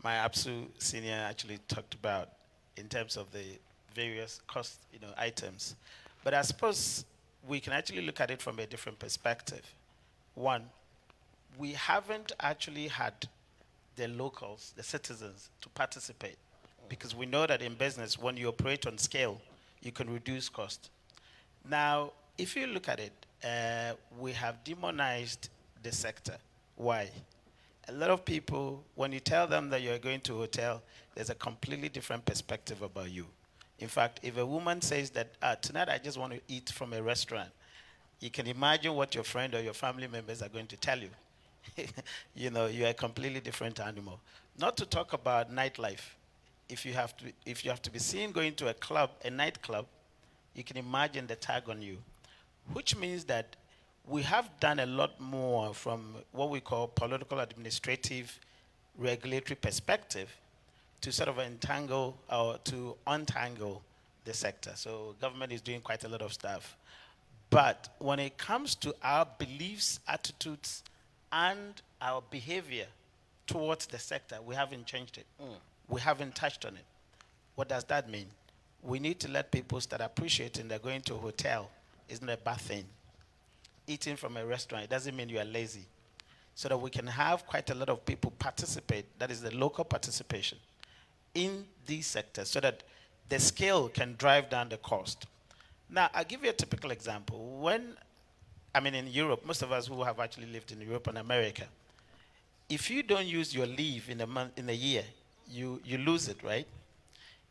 my APSU senior actually talked about in terms of the various cost items. But I suppose we can actually look at it from a different perspective. One, we haven't actually had the locals, the citizens, to participate. Because we know that in business, when you operate on scale, you can reduce cost. Now, if you look at it, we have demonized the sector. Why? A lot of people, when you tell them that you're going to a hotel, there's a completely different perspective about you. In fact, if a woman says that, tonight I just want to eat from a restaurant, you can imagine what your friend or your family members are going to tell you. You're a completely different animal. Not to talk about nightlife. If you have to be seen going to a club, a nightclub, you can imagine the tag on you. Which means that we have done a lot more from what we call political, administrative, regulatory perspective to sort of entangle or to untangle the sector. So government is doing quite a lot of stuff. But when it comes to our beliefs, attitudes, and our behavior towards the sector, we haven't changed it. We haven't touched on it. What does that mean? We need to let people start appreciating that going to a hotel is not a bad thing. Eating from a restaurant, it doesn't mean you are lazy. So that we can have quite a lot of people participate, that is the local participation, in these sectors so that the scale can drive down the cost. Now, I'll give you a typical example. In Europe, most of us who have actually lived in Europe and America, if you don't use your leave in a year, you lose it, right?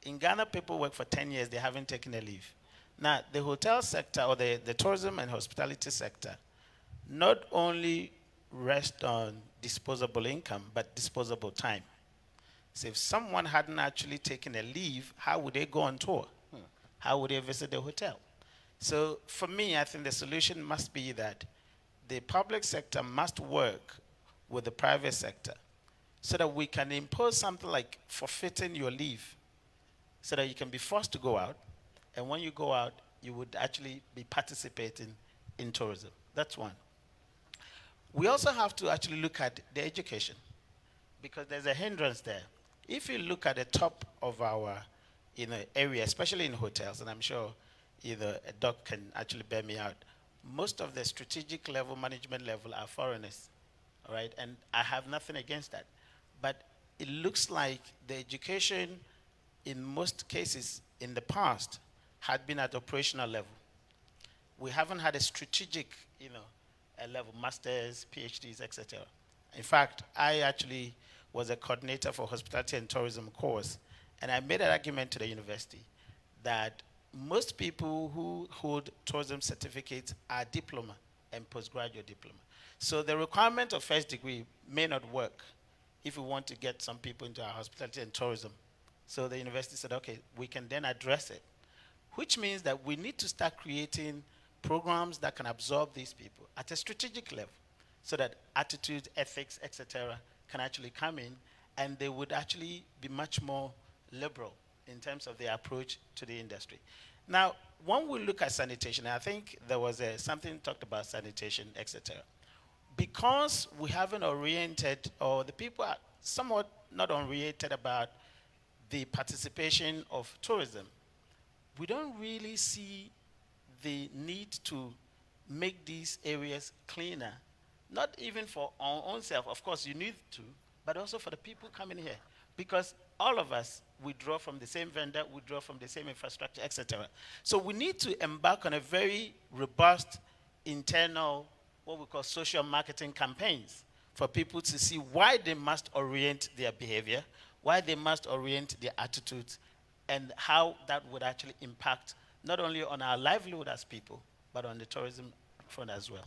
In Ghana, people work for 10 years, they haven't taken a leave. Now, the hotel sector or the tourism and hospitality sector not only rest on disposable income, but disposable time. So if someone hadn't actually taken a leave, how would they go on tour? How would they visit the hotel? So for me, I think the solution must be that the public sector must work with the private sector so that we can impose something like forfeiting your leave so that you can be forced to go out. And when you go out, you would actually be participating in tourism. That's one. We also have to actually look at the education because there's a hindrance there. If you look at the top of our area, especially in hotels, and I'm sure a doc can actually bear me out, most of the strategic level, management level are foreigners, all right? And I have nothing against that. But it looks like the education in most cases in the past had been at operational level. We haven't had a strategic, a level, masters, PhDs, etc. In fact, I actually was a coordinator for hospitality and tourism course, and I made an argument to the university that most people who hold tourism certificates are diploma and postgraduate diploma. So the requirement of first degree may not work if we want to get some people into our hospitality and tourism. So the university said, okay, we can then address it, which means that we need to start creating programs that can absorb these people at a strategic level so that attitude, ethics, etc. can actually come in, and they would actually be much more liberal in terms of their approach to the industry. Now, when we look at sanitation, I think there was something talked about sanitation, etc. Because we haven't oriented, or the people are somewhat not oriented about the participation of tourism, we don't really see the need to make these areas cleaner, not even for our own self. Of course, you need to, but also for the people coming here. Because all of us, we draw from the same vendor, we draw from the same infrastructure, etc. So we need to embark on a very robust internal, what we call social marketing campaigns for people to see why they must orient their behavior, why they must orient their attitudes, and how that would actually impact not only on our livelihood as people, but on the tourism front as well.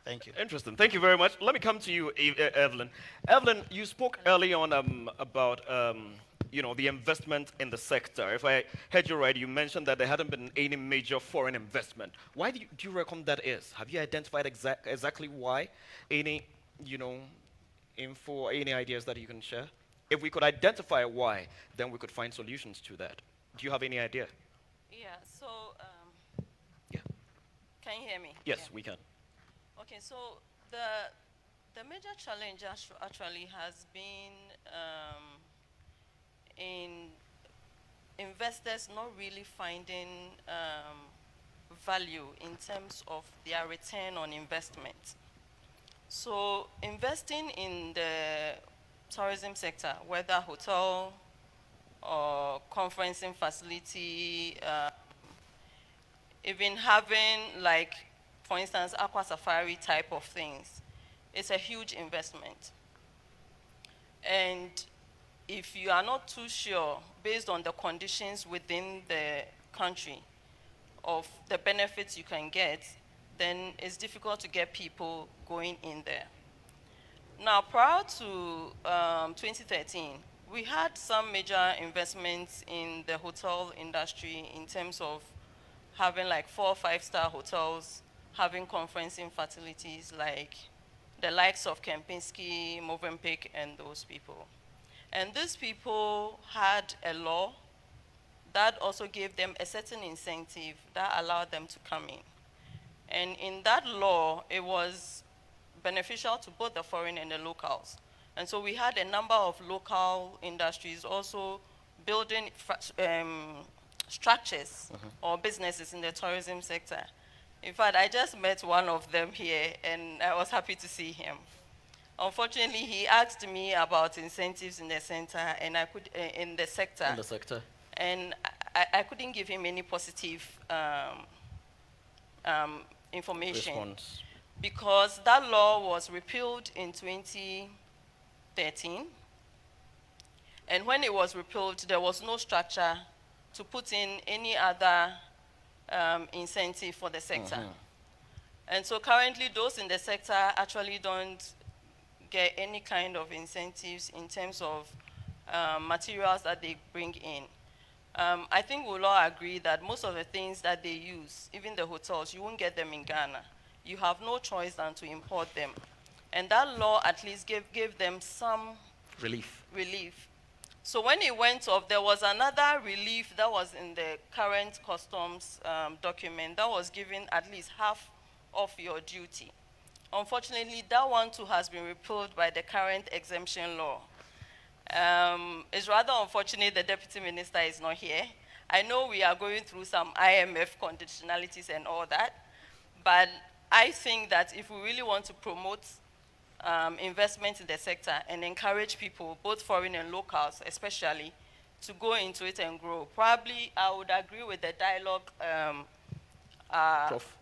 Thank you. Interesting. Thank you very much. Let me come to you, Evelyn. Evelyn, you spoke early on about the investment in the sector. If I heard you right, you mentioned that there hadn't been any major foreign investment. Why do you reckon that is? Have you identified exactly why? Any info, any ideas that you can share? If we could identify why, then we could find solutions to that. Do you have any idea? Yeah, so, can you hear me? Yes, yeah. we can. Okay, so the major challenge actually has been in investors not really finding value in terms of their return on investment. So investing in the tourism sector, whether hotel or conferencing facility, even having, like, for instance, aqua safari type of things, it's a huge investment. And if you are not too sure, based on the conditions within the country, of the benefits you can get, then it's difficult to get people going in there. Now, prior to 2013, we had some major investments in the hotel industry in terms of having like 4 or 5-star hotels, having conferencing facilities like the likes of Kempinski, Movenpick, and those people. And these people had a law that also gave them a certain incentive that allowed them to come in. And in that law, it was beneficial to both the foreign and the locals. And so we had a number of local industries also building structures or businesses in the tourism sector. In fact, I just met one of them here, and I was happy to see him. Unfortunately, he asked me about incentives in the center, and I could in the sector. In the sector. And I couldn't give him any positive information. Response. Because that law was repealed in 2013. And when it was repealed, there was no structure to put in any other incentive for the sector. And so currently, those in the sector actually don't get any kind of incentives in terms of materials that they bring in. I think we'll all agree that most of the things that they use, even the hotels, you won't get them in Ghana. You have no choice than to import them. And that law at least gave them some relief. So when it went off, there was another relief that was in the current customs document that was giving at least half of your duty. Unfortunately, that one too has been repealed by the current exemption law. It's rather unfortunate the deputy minister is not here. I know we are going through some IMF conditionalities and all that, but I think that if we really want to promote investment in the sector and encourage people, both foreign and locals especially, to go into it and grow, probably I would agree with the dialogue Prof.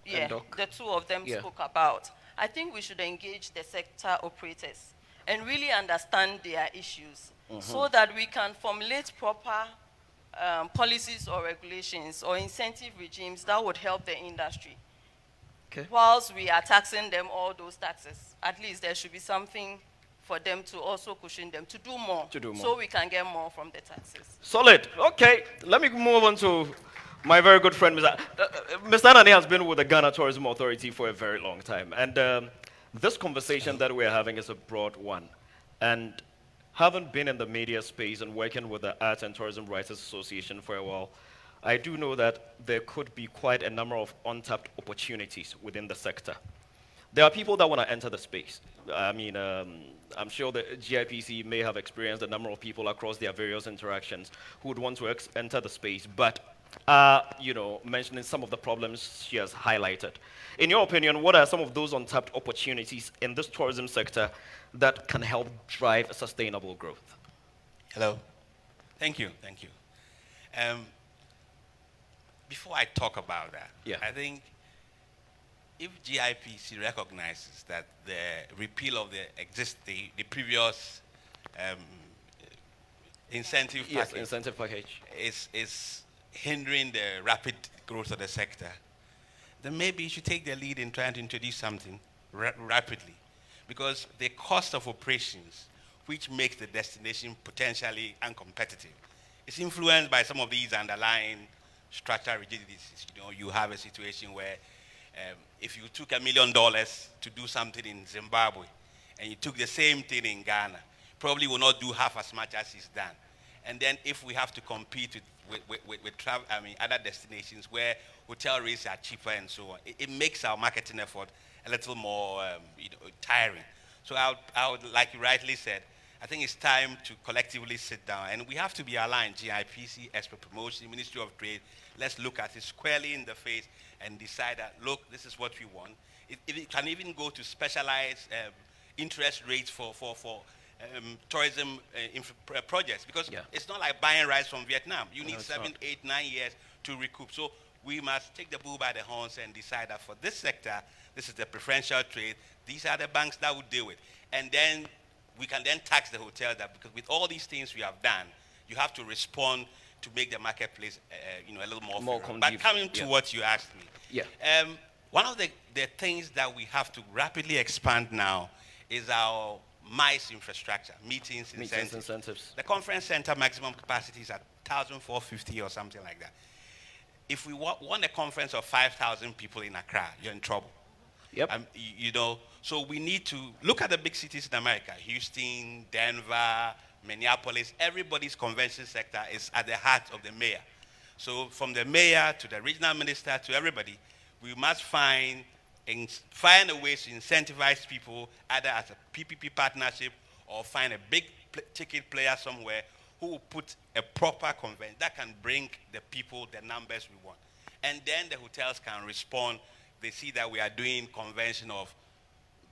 yeah, the two of them spoke about. I think we should engage the sector operators and really understand their issues so that we can formulate proper policies or regulations or incentive regimes that would help the industry. Okay. Whilst we are taxing them all those taxes, at least there should be something for them to also cushion them to do more. To do more. So we can get more from the taxes. Solid. Okay, let me move on to my very good friend, Mr. Anani has been with the Ghana Tourism Authority for a very long time. And this conversation that we're having is a broad one. And having been in the media space and working with the Arts and Tourism Writers Association for a while, I do know that there could be quite a number of untapped opportunities within the sector. There are people that want to enter the space. I mean, I'm sure the GIPC may have experienced a number of people across their various interactions who would want to enter the space, but mentioning some of the problems she has highlighted. In your opinion, what are some of those untapped opportunities in this tourism sector that can help drive sustainable growth? Hello. Thank you. Before I talk about that, I think if GIPC recognizes that the repeal of the previous incentive package, is hindering the rapid growth of the sector, then maybe you should take the lead in trying to introduce something rapidly. Because the cost of operations, which makes the destination potentially uncompetitive, is influenced by some of these underlying structural rigidities. You have a situation where if you took $1 million to do something in Zimbabwe, and you took the same thing in Ghana, probably will not do half as much as is done. And then if we have to compete with travel, other destinations where hotel rates are cheaper and so on, it makes our marketing effort a little more tiring. So I would, like you rightly said, I think it's time to collectively sit down, and we have to be aligned, GIPC, Export Promotion, Ministry of Trade. Let's look at it squarely in the face and decide that, look, this is what we want. It can even go to specialized interest rates for tourism projects, because it's not like buying rice from Vietnam. You need 7, 8, 9 years to recoup. So we must take the bull by the horns and decide that for this sector, this is the preferential trade. These are the banks that would deal with. And then we can then tax the hotel that, because with all these things we have done, you have to respond to make the marketplace a little more favorable. But coming to what you asked me, one of the things that we have to rapidly expand now is our MICE infrastructure, meetings, incentives. The conference center maximum capacity is at 1,450 or something like that. If we want a conference of 5,000 people in Accra, you're in trouble. So we need to look at the big cities in America: Houston, Denver, Minneapolis. Everybody's convention sector is at the heart of the mayor. So from the mayor to the regional minister to everybody, we must find a way to incentivize people, either as a PPP partnership or find a big ticket player somewhere who will put a proper convention that can bring the people the numbers we want. And then the hotels can respond. They see that we are doing convention of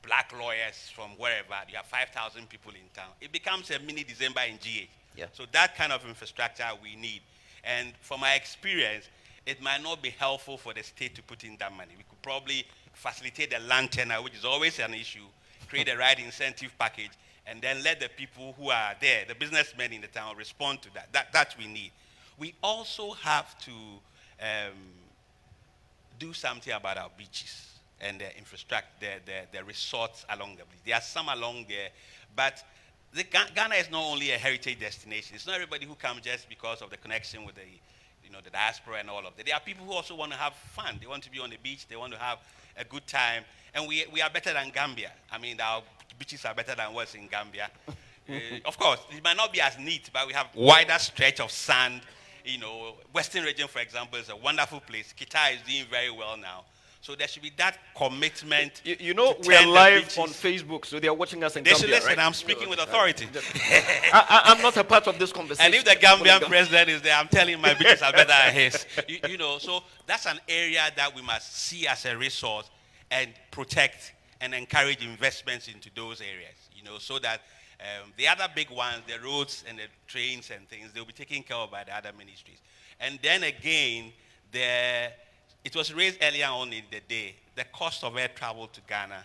black lawyers from wherever. You have 5,000 people in town. It becomes a mini December in GA. So that kind of infrastructure we need. And from my experience, it might not be helpful for the state to put in that money. We could probably facilitate the land tenure, which is always an issue, create the right incentive package, and then let the people who are there, the businessmen in the town, respond to that. That we need. We also have to do something about our beaches and the infrastructure, the resorts along the beach. There are some along there, but Ghana is not only a heritage destination. It's not everybody who comes just because of the connection with the diaspora and all of that. There are people who also want to have fun. They want to be on the beach. They want to have a good time. And we are better than Gambia. I mean, our beaches are better than what's in Gambia. Of course, it might not be as neat, but we have wider stretch of sand. Western region, for example, is a wonderful place. Kita is doing very well now. So there should be that commitment. We are live on Facebook, so they are watching us in Gambia. They should listen. Right? I'm speaking with authority. I'm not a part of this conversation. And if the Gambian president is there, I'm telling you my beaches are better than his. So that's an area that we must see as a resource and protect and encourage investments into those areas. So that the other big ones, the roads and the trains and things, they'll be taken care of by the other ministries. And then again, it was raised earlier on in the day, the cost of air travel to Ghana,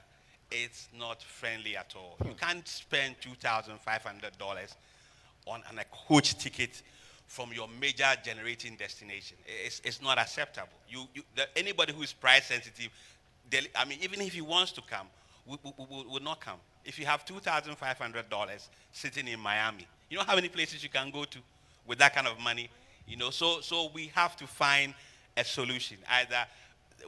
it's not friendly at all. You can't spend $2,500 on a coach ticket from your major generating destination. It's not acceptable. Anybody who is price sensitive, I mean, even if he wants to come, will not come. If you have $2,500 sitting in Miami, you know how many places you can go to with that kind of money? So we have to find a solution. Either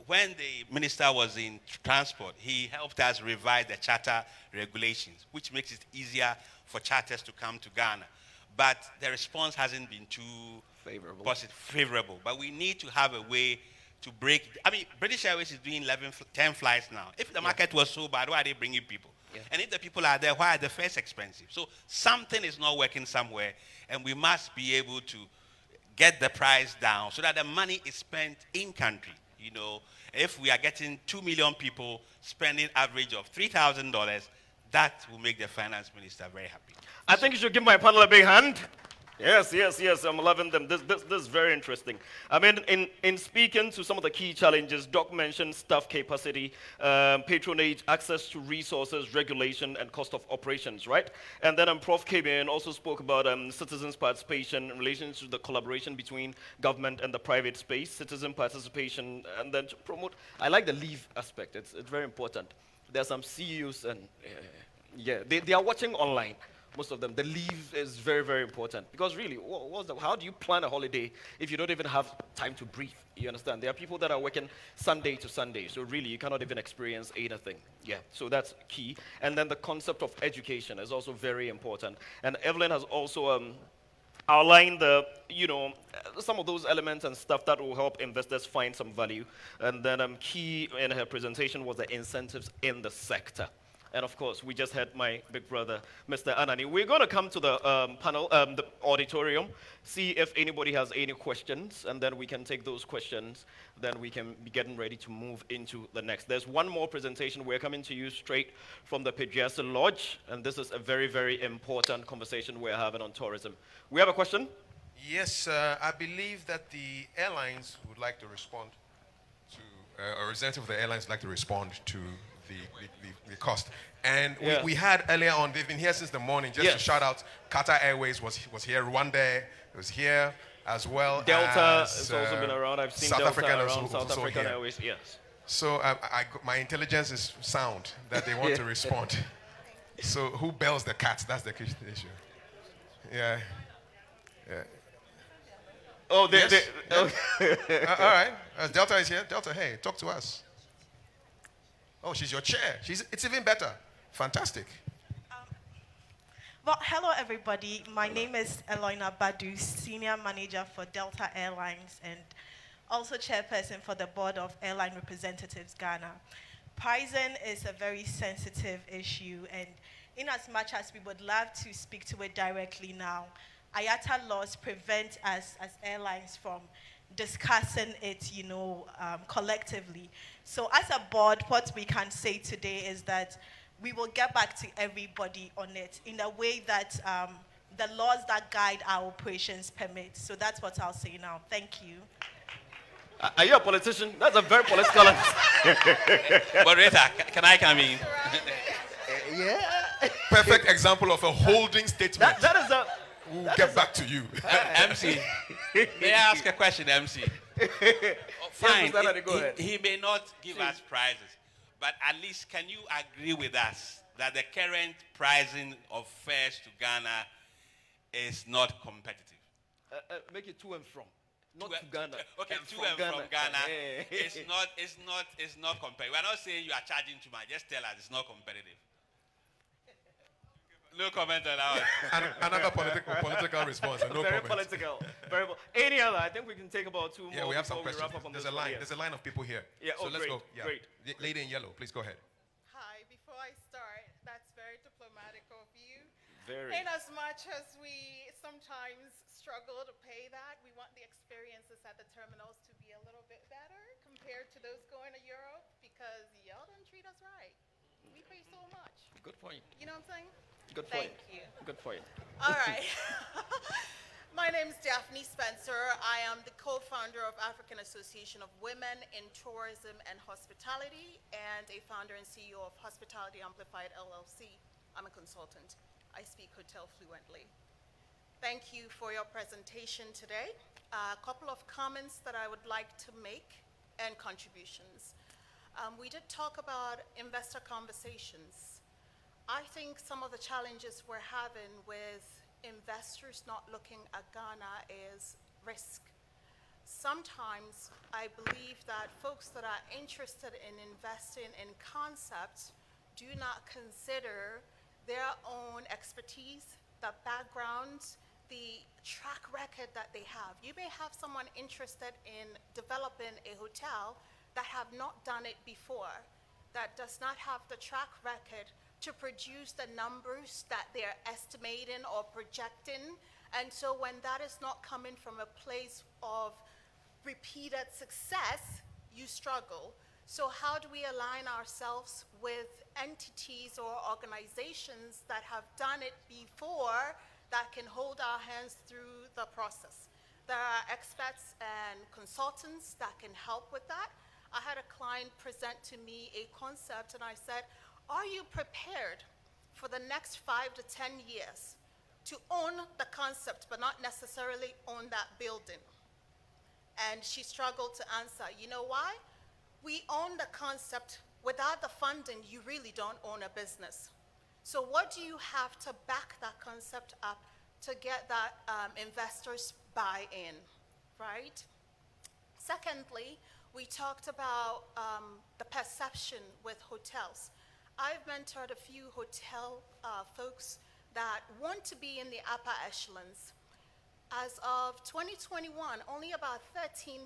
when the minister was in transport, he helped us revise the charter regulations, which makes it easier for charters to come to Ghana. But the response hasn't been too favorable. But we need to have a way to break. I mean, British Airways is doing 10 flights now. If the market was so bad, why are they bringing people? Yeah. And if the people are there, why are the fares expensive? So something is not working somewhere, and we must be able to get the price down so that the money is spent in country. If we are getting 2 million people spending average of $3,000, that will make the finance minister very happy. I think you should give my panel a big hand. Yes, I'm loving them. This is very interesting. I mean, in speaking to some of the key challenges, Doc mentioned staff capacity, patronage, access to resources, regulation, and cost of operations, right? And then Prof came in, also spoke about citizens' participation in relation to the collaboration between government and the private space, citizen participation, and then to promote. I like the leave aspect. It's very important. There are some CEOs, and they are watching online. Most of them. The leave is very, very important. Because really, how do you plan a holiday if you don't even have time to breathe? You understand? There are people that are working Sunday to Sunday. So really, you cannot even experience anything. Yeah. So that's key. And then the concept of education is also very important. And Evelyn has also outlined some of those elements and stuff that will help investors find some value. And then key in her presentation was the incentives in the sector. And of course, we just had my big brother, Mr. Anani. We're going to come to the panel, the auditorium, see if anybody has any questions, and then we can take those questions. Then we can be getting ready to move into the next. There's one more presentation. We're coming to you straight from the Pejasa Lodge, and this is a very, very important conversation we're having on tourism. We have a question? Yes, I believe that the airlines would like to respond to, a representative of the airlines would like to respond to the cost. And we had earlier on, they've been here since the morning, just to shout out, Qatar Airways was here, Rwanda was here, as well Delta as, has also been around. I've seen South Delta African around, South African Airways, yes. So my intelligence is sound that they want to respond. So who bells the cat? That's the issue. Yeah. Oh, yes? All right. Delta is here. Delta, hey, talk to us. Oh, she's your chair. It's even better. Fantastic. Well, hello, everybody. My name is Eloina Badu, Senior Manager for Delta Airlines and also Chairperson for the Board of Airline Representatives Ghana. Pricing is a very sensitive issue, and in as much as we would love to speak to it directly now, IATA laws prevent us as airlines from discussing it, collectively. So as a board, what we can say today is that we will get back to everybody on it in a way that the laws that guide our operations permit. So that's what I'll say now. Thank you. Are you a politician? That's a very political answer. Moderator, can I come in? Yeah. Perfect example of a holding statement. That is a... We'll get back to you. MC, may I ask a question, MC? Fine, he may not give us prizes, but at least can you agree with us that the current pricing of fares to Ghana is not competitive? Make it to and from. Not to Ghana. Okay, to and from Ghana. It's not competitive. We're not saying you are charging too much. Just tell us it's not competitive. No comment on that one. Another political response. No very comment. Political. Any other? I think we can take about two more. Yeah, we have some questions. Wrap up on There's a line of people here. Yeah. So let's go. Yeah. Great. Lady in yellow, please go ahead. Hi. Before I start, that's very diplomatic of you. Very. In as much as we sometimes struggle to pay that, we want the experiences at the terminals to be a little bit better compared to those going to Europe, because y'all don't treat us right. We pay so much. Good point. You know what I'm saying? Good point. Thank you. Good point. All right. My name is Daphne Spencer. I am the co-founder of African Association of Women in Tourism and Hospitality and a founder and CEO of Hospitality Amplified LLC. I'm a consultant. I speak hotel fluently. Thank you for your presentation today. A couple of comments that I would like to make and contributions. We did talk about investor conversations. I think some of the challenges we're having with investors not looking at Ghana is risk. Sometimes I believe that folks that are interested in investing in concepts do not consider their own expertise, the backgrounds, the track record that they have. You may have someone interested in developing a hotel that have not done it before, that does not have the track record to produce the numbers that they're estimating or projecting. And so when that is not coming from a place of repeated success, you struggle. So how do we align ourselves with entities or organizations that have done it before that can hold our hands through the process? There are experts and consultants that can help with that. I had a client present to me a concept and I said, are you prepared for the next 5 to 10 years to own the concept but not necessarily own that building? And she struggled to answer. You know why? We own the concept. Without the funding, you really don't own a business. So what do you have to back that concept up to get that investors buy-in, right? Secondly, we talked about the perception with hotels. I've mentored a few hotel folks that want to be in the upper echelons. As of 2021, only about 13%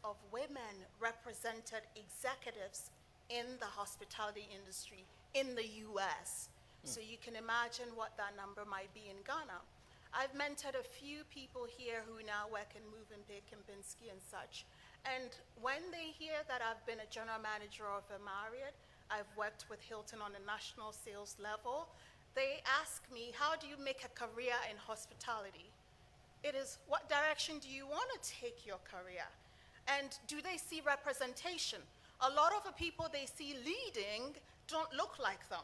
of women represented executives in the hospitality industry in the US. So you can imagine what that number might be in Ghana. I've mentored a few people here who now work in Movenpick and Kempinski and such. And when they hear that I've been a general manager of a Marriott, I've worked with Hilton on a national sales level, they ask me, how do you make a career in hospitality? It is, what direction do you want to take your career? And do they see representation? A lot of the people they see leading don't look like them.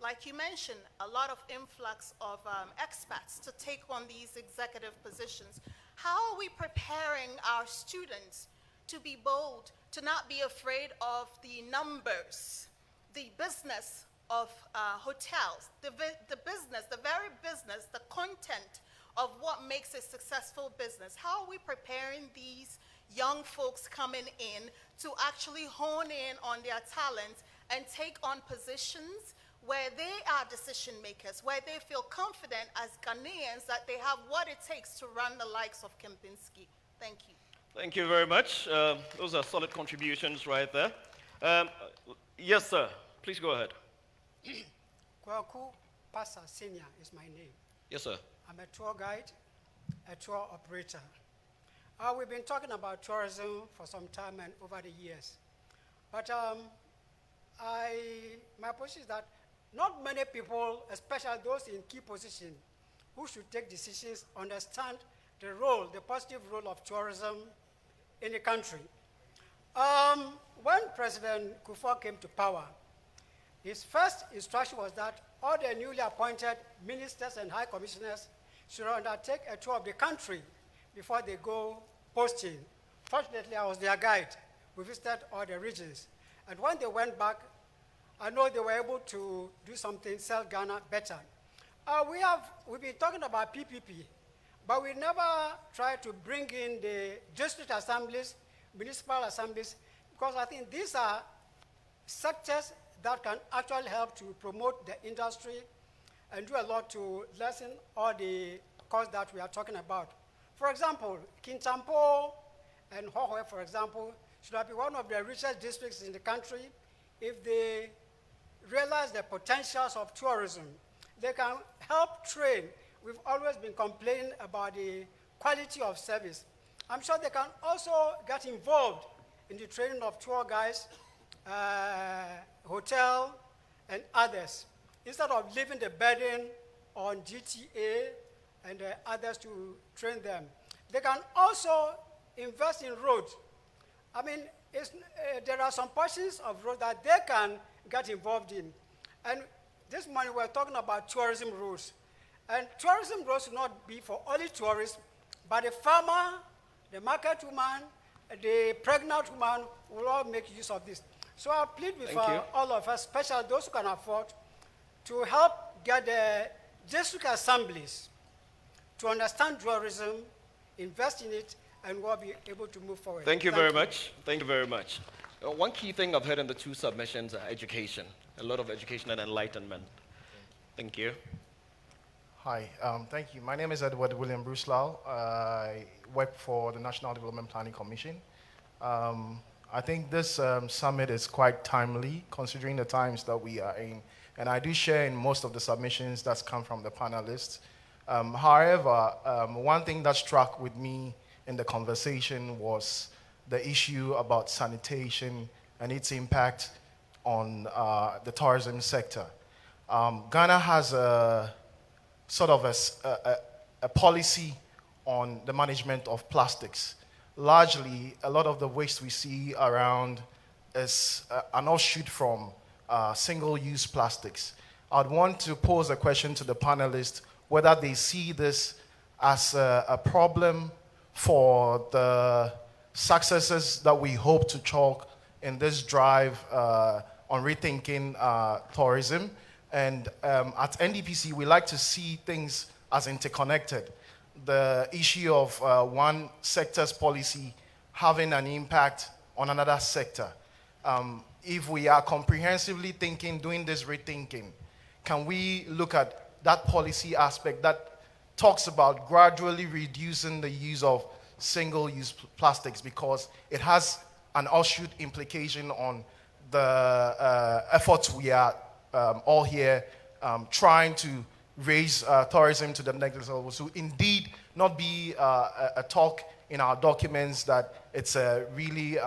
Like you mentioned, a lot of influx of expats to take on these executive positions. How are we preparing our students to be bold, to not be afraid of the numbers, the business of hotels, the business, the very business, the content of what makes a successful business? How are we preparing these young folks coming in to actually hone in on their talents and take on positions where they are decision makers, where they feel confident as Ghanaians that they have what it takes to run the likes of Kempinski? Thank you. Thank you very much. Those are solid contributions right there. Yes, sir. Please go ahead. Kwaku Pasa Senior is my name. Yes, sir. I'm a tour guide, a tour operator. We've been talking about tourism for some time and over the years. But my position is that not many people, especially those in key positions who should take decisions, understand the role, the positive role of tourism in the country. When President Akufo came to power, his first instruction was that all the newly appointed ministers and high commissioners should undertake a tour of the country before they go posting. Fortunately, I was their guide. We visited all the regions. And when they went back, I know they were able to do something, sell Ghana better. We've been talking about PPP, but we never tried to bring in the district assemblies, municipal assemblies, because I think these are sectors that can actually help to promote the industry and do a lot to lessen all the costs that we are talking about. For example, Kintampo and Hohoe, for example, should have been one of the richest districts in the country. If they realize the potentials of tourism, they can help train. We've always been complaining about the quality of service. I'm sure they can also get involved in the training of tour guides, hotel, and others, instead of leaving the burden on GTA and others to train them. They can also invest in roads. I mean, there are some portions of road that they can get involved in. And this morning we're talking about tourism routes. And tourism growth should not be for only tourists, but the farmer, the market woman, the pregnant woman will all make use of this. So I plead with all of us, especially those who can afford, to help get the district assemblies to understand tourism, invest in it, and we'll be able to move forward. Thank you very much. Thank you very much. One key thing I've heard in the two submissions are education, a lot of education and enlightenment. Thank you. Hi, thank you. My name is Edward William Bruce-Lau. I work for the National Development Planning Commission. I think this summit is quite timely, considering the times that we are in. And I do share in most of the submissions that's come from the panelists. However, one thing that struck with me in the conversation was the issue about sanitation and its impact on the tourism sector. Ghana has a sort of a policy on the management of plastics. Largely, a lot of the waste we see around is an offshoot from single-use plastics. I'd want to pose a question to the panelists whether they see this as a problem for the successes that we hope to chalk in this drive on rethinking tourism. And at NDPC, we like to see things as interconnected. The issue of one sector's policy having an impact on another sector. If we are comprehensively thinking, doing this rethinking, can we look at that policy aspect that talks about gradually reducing the use of single-use plastics, because it has an offshoot implication on the efforts we are all here trying to raise tourism to the next level. So indeed, not be a talk in our documents that it's a really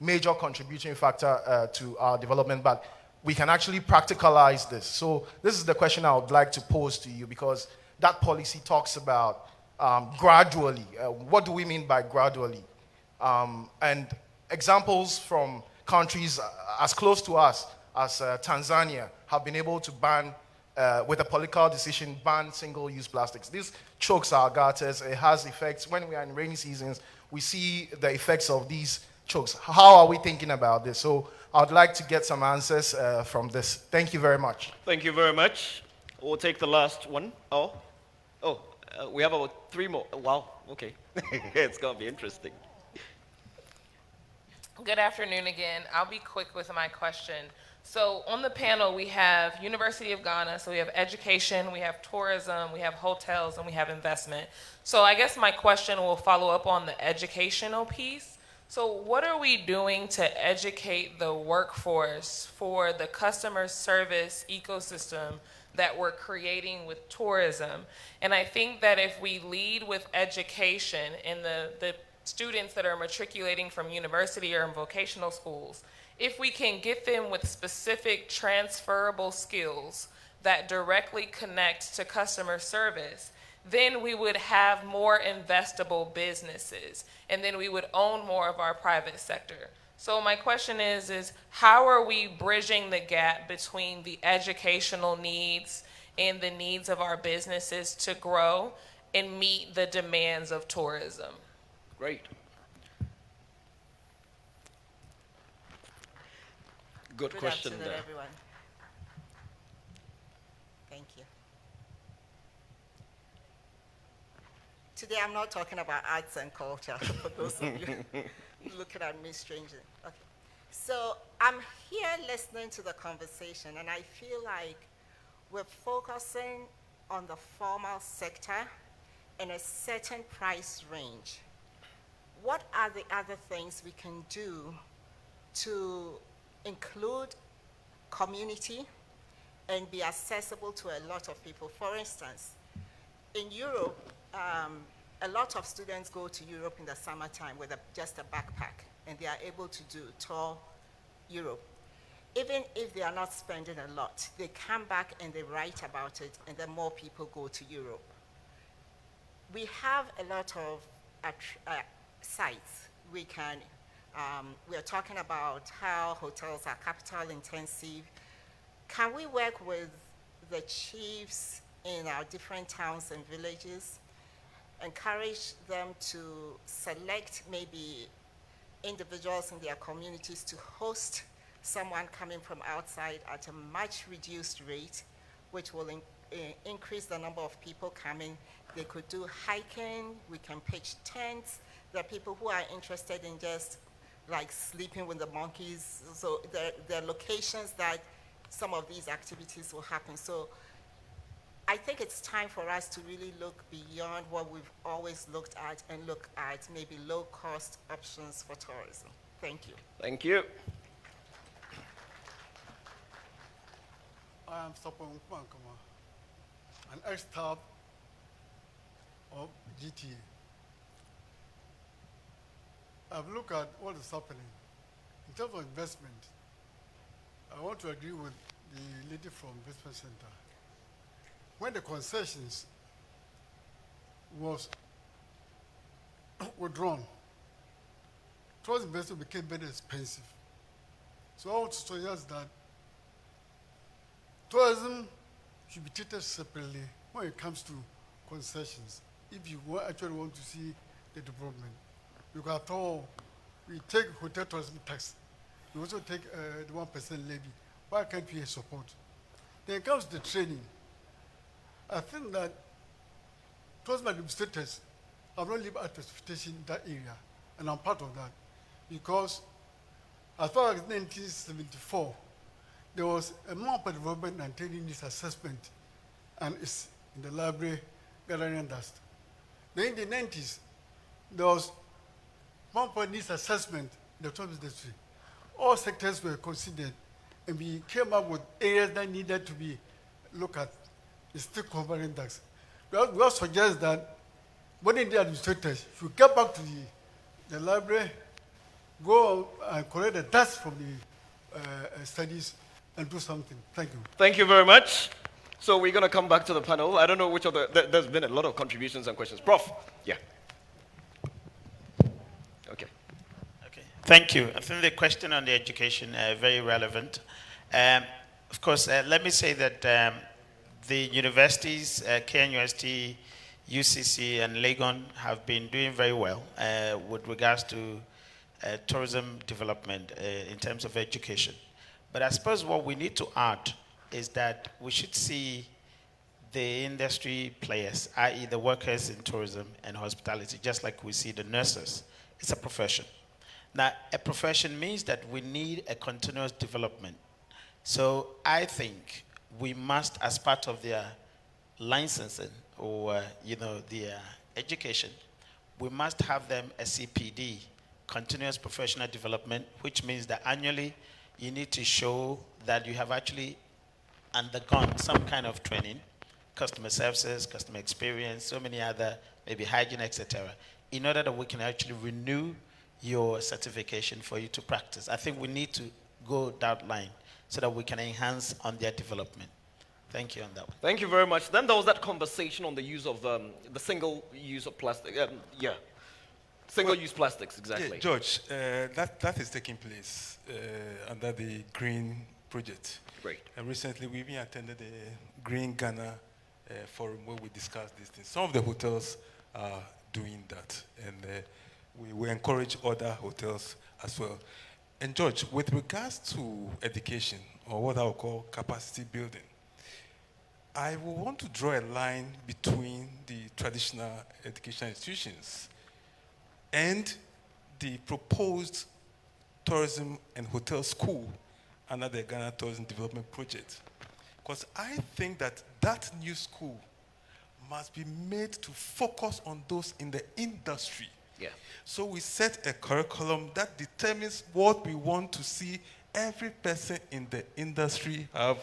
major contributing factor to our development, but we can actually practicalize this. So this is the question I would like to pose to you, because that policy talks about gradually. What do we mean by gradually? And examples from countries as close to us as Tanzania have been able to ban, with a political decision, ban single-use plastics. This chokes our gutters. It has effects. When we are in rainy seasons, we see the effects of these chokes. How are we thinking about this? So I'd like to get some answers from this. Thank you very much. Thank you very much. We'll take the last one. We have about 3 more. Wow, okay. It's going to be interesting. Good afternoon again. I'll be quick with my question. So on the panel, we have University of Ghana, so we have education, we have tourism, we have hotels, and we have investment. So I guess my question will follow up on the educational piece. So what are we doing to educate the workforce for the customer service ecosystem that we're creating with tourism? And I think that if we lead with education and the students that are matriculating from university or in vocational schools, if we can get them with specific transferable skills that directly connect to customer service, then we would have more investable businesses, and then we would own more of our private sector. So my question is how are we bridging the gap between the educational needs and the needs of our businesses to grow and meet the demands of tourism? Great. Good question afternoon, there. Everyone. Thank you. Today I'm not talking about arts and culture for those of you looking at me strangely. Okay. So I'm here listening to the conversation, and I feel like we're focusing on the formal sector in a certain price range. What are the other things we can do to include community and be accessible to a lot of people? For instance, in Europe, a lot of students go to Europe in the summertime with just a backpack, and they are able to tour Europe. Even if they are not spending a lot, they come back and they write about it, and then more people go to Europe. We have a lot of sites we can. We are talking about how hotels are capital intensive. Can we work with the chiefs in our different towns and villages, encourage them to select maybe individuals in their communities to host someone coming from outside at a much reduced rate, which will increase the number of people coming. They could do hiking, we can pitch tents. There are people who are interested in just like sleeping with the monkeys. So there are locations that some of these activities will happen. So I think it's time for us to really look beyond what we've always looked at and look at maybe low-cost options for tourism. Thank you. Thank you. I am Sapon Kwankama, an ex-staff of GTA. I've looked at what is happening. In terms of investment, I want to agree with the lady from Investment Center. When the concessions was withdrawn, tourist investment became very expensive. So I want to suggest that tourism should be treated separately when it comes to concessions. If you actually want to see the development, because at all, we take hotel tourism tax, we also take the 1% levy. Why can't we support? Then it comes to the training. I think that tourism administrators have not lived up to expectation in that area, and I'm part of that. Because as far as 1974, there was a map of development and training needs assessment, and it's in the library, gathering and dust. Then in the 90s, there was map of needs assessment in the tourism industry. All sectors were considered, and we came up with areas that needed to be looked at. It's still covering that. We also suggest that modern day administrators should get back to the library, go and collect the dust from the studies, and do something. Thank you. Thank you very much. So we're going to come back to the panel. I don't know which of there's been a lot of contributions and questions. Prof, yeah. Okay. Okay, thank you. I think the question on the education very relevant. Of course, let me say that the universities, KNUST, UCC, and Legon have been doing very well with regards to tourism development in terms of education. But I suppose what we need to add is that we should see the industry players, i.e. the workers in tourism and hospitality, just like we see the nurses. It's a profession. Now, a profession means that we need a continuous development. So I think we must, as part of their licensing or their education, we must have them a CPD, continuous professional development, which means that annually you need to show that you have actually undergone some kind of training, customer services, customer experience, so many other, maybe hygiene, etc., in order that we can actually renew your certification for you to practice. I think we need to go that line so that we can enhance on their development. Thank you on that one. Thank you very much. Then there was that conversation on the use of the single use of plastic. Single-use plastics, exactly. Yeah, George, that is taking place under the Green Project. Great. And recently, we even attended the Green Ghana forum where we discussed these things. Some of the hotels are doing that, and we encourage other hotels as well. And George, with regards to education, or what I would call capacity building, I will want to draw a line between the traditional education institutions and the proposed tourism and hotel school under the Ghana Tourism Development Project. Because I think that that new school must be made to focus on those in the industry. Yeah. So we set a curriculum that determines what we want to see every person in the industry have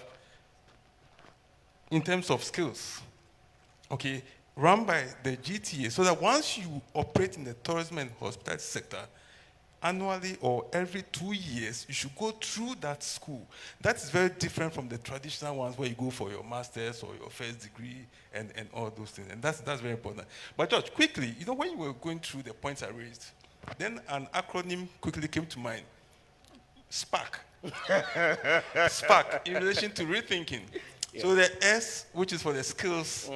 in terms of skills. Okay, run by the GTA, so that once you operate in the tourism and hospitality sector, annually or every 2 years, you should go through that school. That is very different from the traditional ones where you go for your master's or your first degree and all those things. And that's very important. But George, quickly, when you were going through the points I raised, then an acronym quickly came to mind. SPARK. SPARK, in relation to rethinking. So the S, which is for the skills,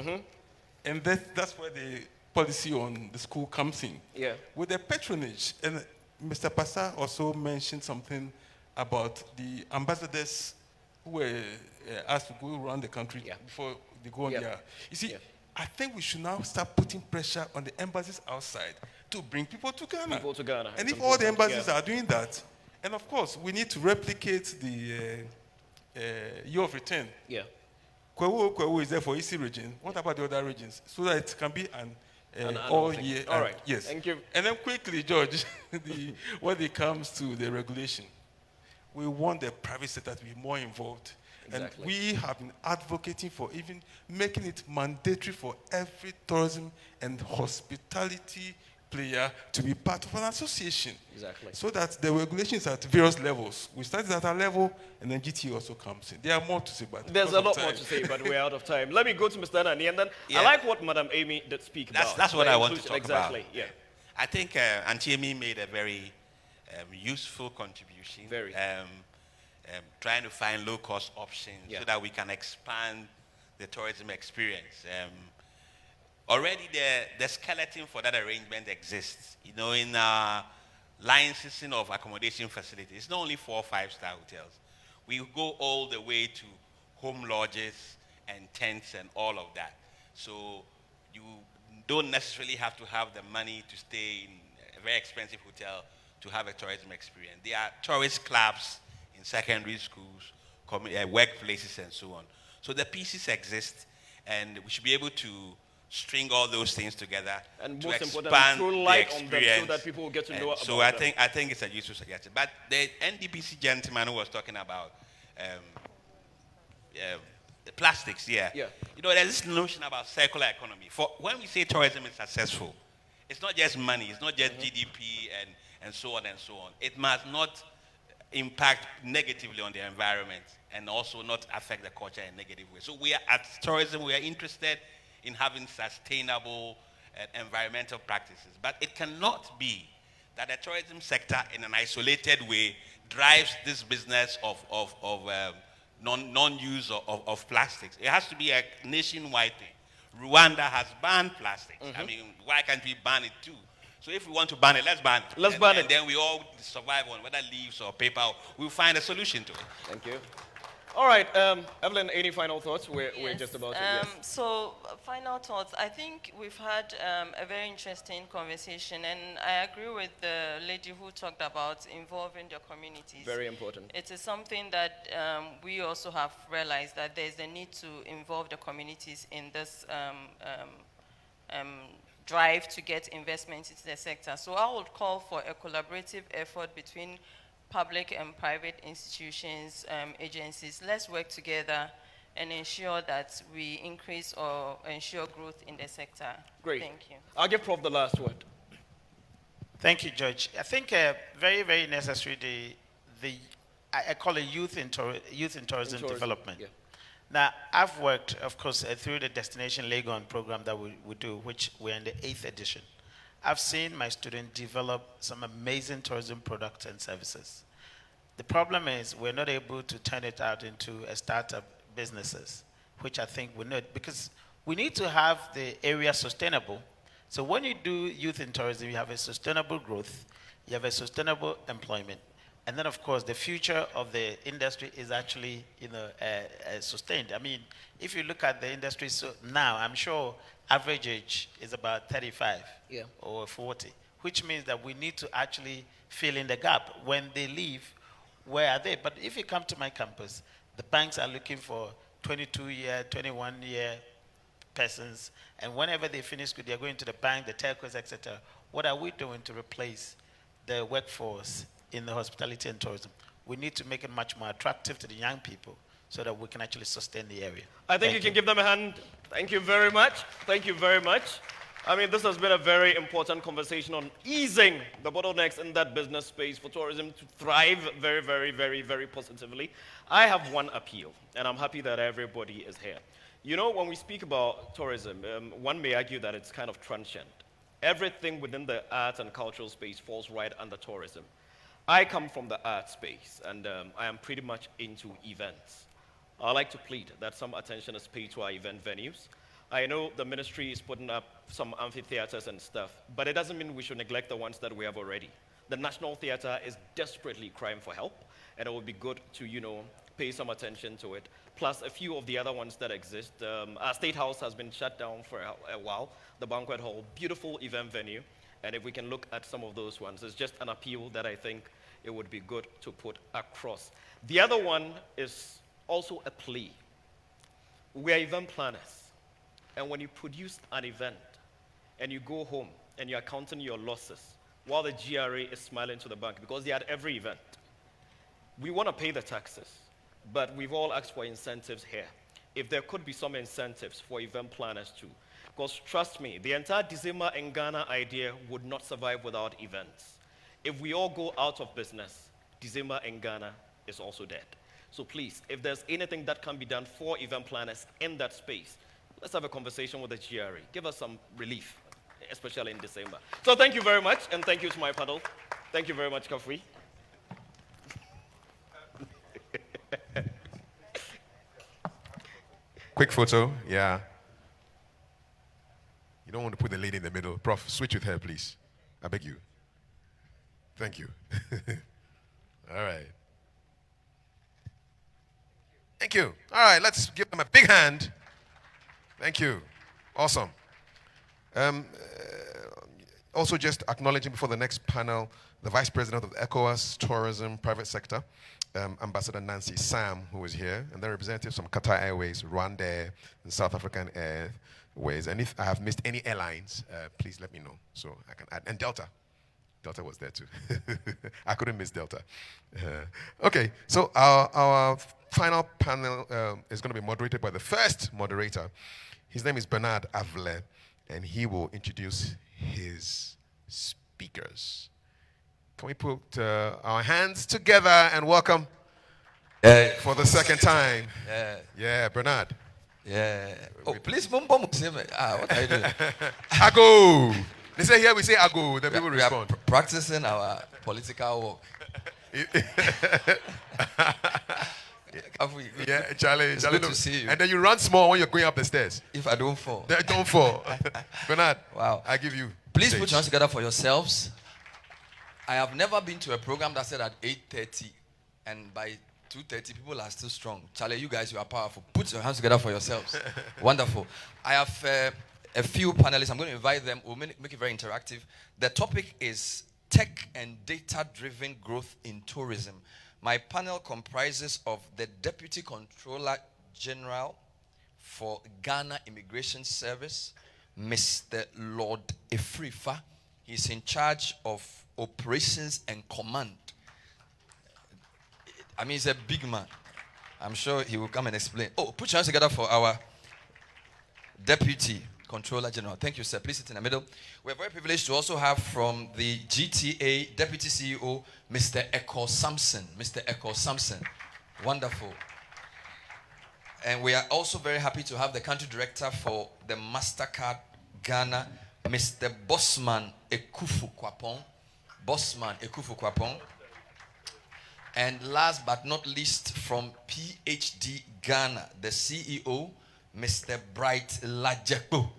and that's where the policy on the school comes in. Yeah. With the patronage, and Mr. Passa also mentioned something about the ambassadors who were asked to go around the country before they go on there. You see, I think we should now start putting pressure on the embassies outside to bring people to Ghana. People to Ghana. And if all the embassies are doing that, and of course, we need to replicate the year of return. Yeah. Kwewu is there for EC region. What about the other regions? So that it can be an all year. All right. Yes. Thank you. And then quickly, George, when it comes to the regulation, we want the private sector to be more involved. Exactly. And we have been advocating for even making it mandatory for every tourism and hospitality player to be part of an association. Exactly. So that the regulations at various levels. We started at our level, and then GT also comes in. There are more to say, but there's a lot more to say, but we're out of time. Let me go to Mr. Nani, and then I like what Madam Amy did speak about. That's what I want to talk exactly. about. Yeah. I think Auntie Amy made a very useful contribution. Very. Trying to find low-cost options so that we can expand the tourism experience. Already the skeleton for that arrangement exists. You know, in licensing of accommodation facilities, it's not only 4 or 5-star hotels. We go all the way to home lodges and tents and all of that. So you don't necessarily have to have the money to stay in a very expensive hotel to have a tourism experience. There are tourist clubs in secondary schools, workplaces, and so on. So the pieces exist, and we should be able to string all those things together and to most expand throw the light on them experience. so that people will get to know about So I think it's a useful suggestion. But the NDPC gentleman who was talking about the plastics, you know, there's this notion about circular economy. For when we say tourism is successful, it's not just money, it's not just GDP and so on and so on. It must not impact negatively on the environment and also not affect the culture in a negative way. So we are at tourism, we are interested in having sustainable environmental practices. But it cannot be that the tourism sector in an isolated way drives this business of non-use of plastics. It has to be a nationwide thing. Rwanda has banned plastics. I mean, why can't we ban it too? So if we want to ban it, let's ban it. Let's ban it. And then we all survive on whether leaves or paper. We'll find a solution to it. Thank you. All right, Evelyn, any final thoughts? We're just about to, yes. So, final thoughts. I think we've had a very interesting conversation, and I agree with the lady who talked about involving the communities. Very important. It is something that we also have realized that there's a need to involve the communities in this drive to get investment into the sector. So I would call for a collaborative effort between public and private institutions, agencies. Let's work together and ensure that we increase or ensure growth in the sector. Great. Thank you. I'll give Prof the last word. Thank you, George. I think very, very necessary, I call it youth in tourism development. Yeah. Now, I've worked, of course, through the Destination Legon program that we do, which we're in the 8th edition. I've seen my students develop some amazing tourism products and services. The problem is we're not able to turn it out into a startup businesses, which I think we need, because we need to have the area sustainable. So when you do youth in tourism, you have a sustainable growth, you have a sustainable employment, and then of course the future of the industry is actually, you know, sustained. I mean, if you look at the industry now, I'm sure average age is about 35 or 40, which means that we need to actually fill in the gap. When they leave, where are they? But if you come to my campus, the banks are looking for 22-year, 21-year persons, and whenever they finish school, they're going to the bank, the telcos, etc. What are we doing to replace the workforce in the hospitality and tourism? We need to make it much more attractive to the young people so that we can actually sustain the area. I think you can give them a hand. Thank you very much. Thank you very much. I mean, this has been a very important conversation on easing the bottlenecks in that business space for tourism to thrive very, very, very, very positively. I have one appeal, and I'm happy that everybody is here. You know, when we speak about tourism, one may argue that it's kind of transient. Everything within the arts and cultural space falls right under tourism. I come from the art space, and I am pretty much into events. I'd like to plead that some attention is paid to our event venues. I know the ministry is putting up some amphitheaters and stuff, but it doesn't mean we should neglect the ones that we have already. The National Theatre is desperately crying for help, and it would be good to, pay some attention to it. Plus a few of the other ones that exist. Our State House has been shut down for a while. The banquet hall, beautiful event venue, and if we can look at some of those ones, it's just an appeal that I think it would be good to put across. The other one is also a plea. We are event planners, and when you produce an event and you go home and you're counting your losses while the GRA is smiling to the bank because they had every event, we want to pay the taxes, but we've all asked for incentives here. If there could be some incentives for event planners too, because trust me, the entire December in Ghana idea would not survive without events. If we all go out of business, December in Ghana is also dead. So please, if there's anything that can be done for event planners in that space, let's have a conversation with the GRA. Give us some relief, especially in December. So thank you very much, and thank you to my panel. Thank you very much, Kafui. Quick photo, yeah. You don't want to put the lady in the middle. Prof, switch with her, please. I beg you. Thank you. All right. Thank you. All right, let's give them a big hand. Thank you. Awesome. Also, just acknowledging before the next panel, the Vice President of ECOWAS Tourism Private Sector, Ambassador Nancy Sam, who is here, and the representatives from Qatar Airways, Rwanda Air, and South African Airways. And if I have missed any airlines, please let me know so I can add. And Delta. Delta was there too. I couldn't miss Delta. Okay, so our final panel is going to be moderated by the first moderator. His name is Bernard Avle, and he will introduce his speakers. Can we put our hands together and welcome for the second time? Yeah, Bernard. Yeah. Oh, please, what are you doing? Ago. They say here we say ago, then people respond. We are practicing our political work. Yeah, Charlie. It's good to see you. And then you run small when you're going up the stairs. If I don't fall. Don't fall. Bernard, wow. I give you. Please stage. put your hands together for yourselves. I have never been to a program that said at 8:30 and by 2:30 people are still strong. Charlie, you guys, you are powerful. Put your hands together for yourselves. Wonderful. I have a few panelists. I'm going to invite them. We'll make it very interactive. The topic is tech and data-driven growth in tourism. My panel comprises of the Deputy Controller General for Ghana Immigration Service, Mr. Lord Efrifa. He's in charge of operations and command. I mean, he's a big man. I'm sure he will come and explain. Oh, put your hands together for our Deputy Controller General. Thank you, sir. Please sit in the middle. We're very privileged to also have from the GTA Deputy CEO, Mr. Eko Sampson. Mr. Eko Sampson. Wonderful. And we are also very happy to have the country director for the MasterCard Ghana, Mr. Bosman Akufo Kwapong. Bosman Akufo Kwapong. And last but not least, from PhD Ghana, the CEO, Mr. Bright Lajeko.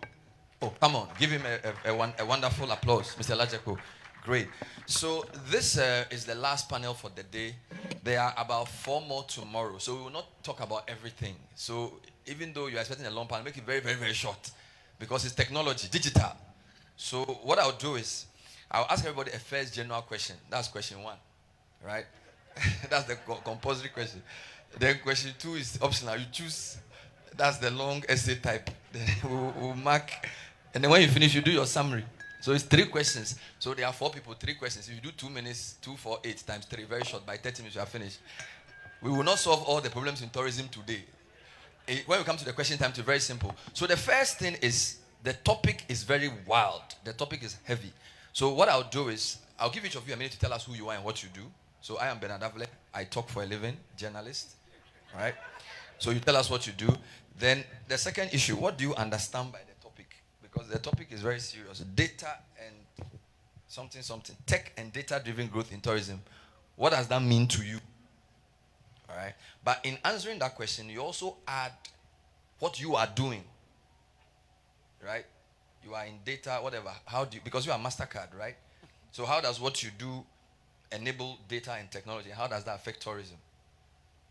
Oh, come on, give him a wonderful applause, Mr. Lajeko. Great. So this is the last panel for the day. There are about 4 more tomorrow, so we will not talk about everything. So even though you're expecting a long panel, make it very, very, very short because it's technology, digital. So what I'll do is I'll ask everybody a first general question. That's question 1, right? That's the compulsory question. Then question 2 is optional. You choose. That's the long essay type. Then we'll mark. And then when you finish, you do your summary. So it's 3 questions. So there are 4 people, 3 questions. If you do 2 minutes, 2, 4, 8 times 3, very short. By 30 minutes, you are finished. We will not solve all the problems in tourism today. When we come to the question time, it's very simple. So the first thing is, the topic is very wild. The topic is heavy. So what I'll do is, I'll give each of you a minute to tell us who you are and what you do. So I am Bernard Avle. I talk for a living, journalist. Right? So you tell us what you do. Then the second issue, what do you understand by the topic? Because the topic is very serious. Data and something. Tech and data-driven growth in tourism. What does that mean to you? All right. But in answering that question, you also add what you are doing. Right? You are in data, whatever. How do you, because you are MasterCard, right? So how does what you do enable data and technology? How does that affect tourism?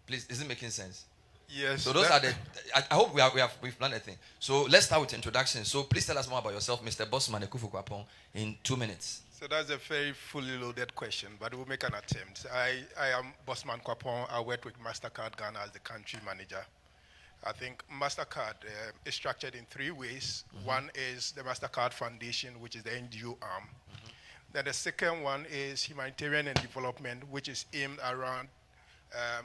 Please, is it making sense? Yes. So those are the. I hope we've planned a thing. So let's start with introduction. So please tell us more about yourself, Mr. Bossman Akufo, in 2 minutes. So that's a very fully loaded question, but we'll make an attempt. I am Bossman Kwapon. I work with MasterCard Ghana as the country manager. I think MasterCard is structured in 3 ways. One is the MasterCard Foundation, which is the NGO arm. Then the second one is humanitarian and development, which is aimed around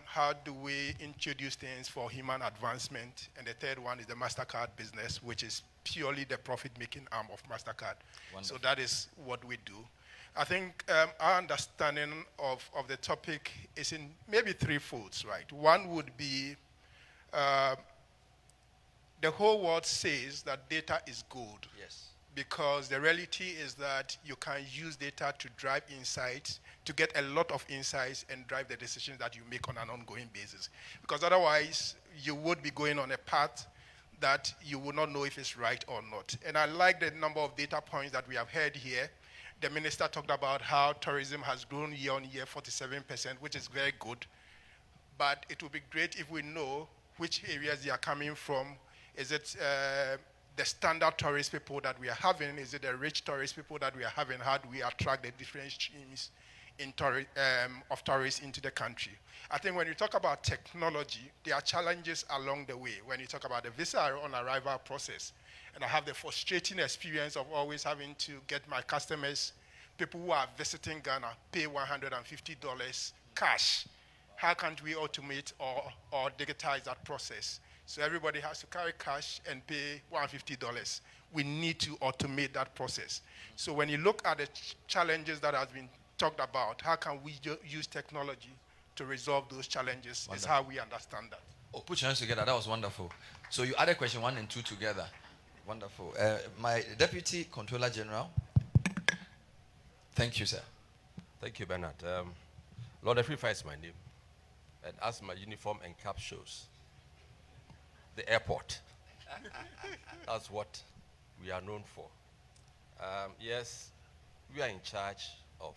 how do we introduce things for human advancement. And the third one is the MasterCard business, which is purely the profit-making arm of MasterCard. Wonderful. So that is what we do. I think our understanding of the topic is in maybe 3 folds, right? One would be the whole world says that data is good. Yes. Because the reality is that you can use data to drive insights, to get a lot of insights and drive the decisions that you make on an ongoing basis. Because otherwise, you would be going on a path that you would not know if it's right or not. And I like the number of data points that we have heard here. The minister talked about how tourism has grown year on year, 47%, which is very good. But it would be great if we know which areas they are coming from. Is it the standard tourist people that we are having? Is it the rich tourist people that we are having? How do we attract the different streams of tourists into the country? I think when you talk about technology, there are challenges along the way. When you talk about the visa on arrival process, and I have the frustrating experience of always having to get my customers, people who are visiting Ghana, pay $150 cash. How can't we automate or digitize that process? So everybody has to carry cash and pay $150. We need to automate that process. So when you look at the challenges that has been talked about, how can we use technology to resolve those challenges? Wonderful. Is how we understand that. Oh, put your hands together. That was wonderful. So you added question 1 and 2 together. Wonderful. My Deputy Controller General. Thank you, sir. Thank you, Bernard. Lord Afrifa is my name. And as my uniform and cap shows, the airport. That's what we are known for. Yes, we are in charge of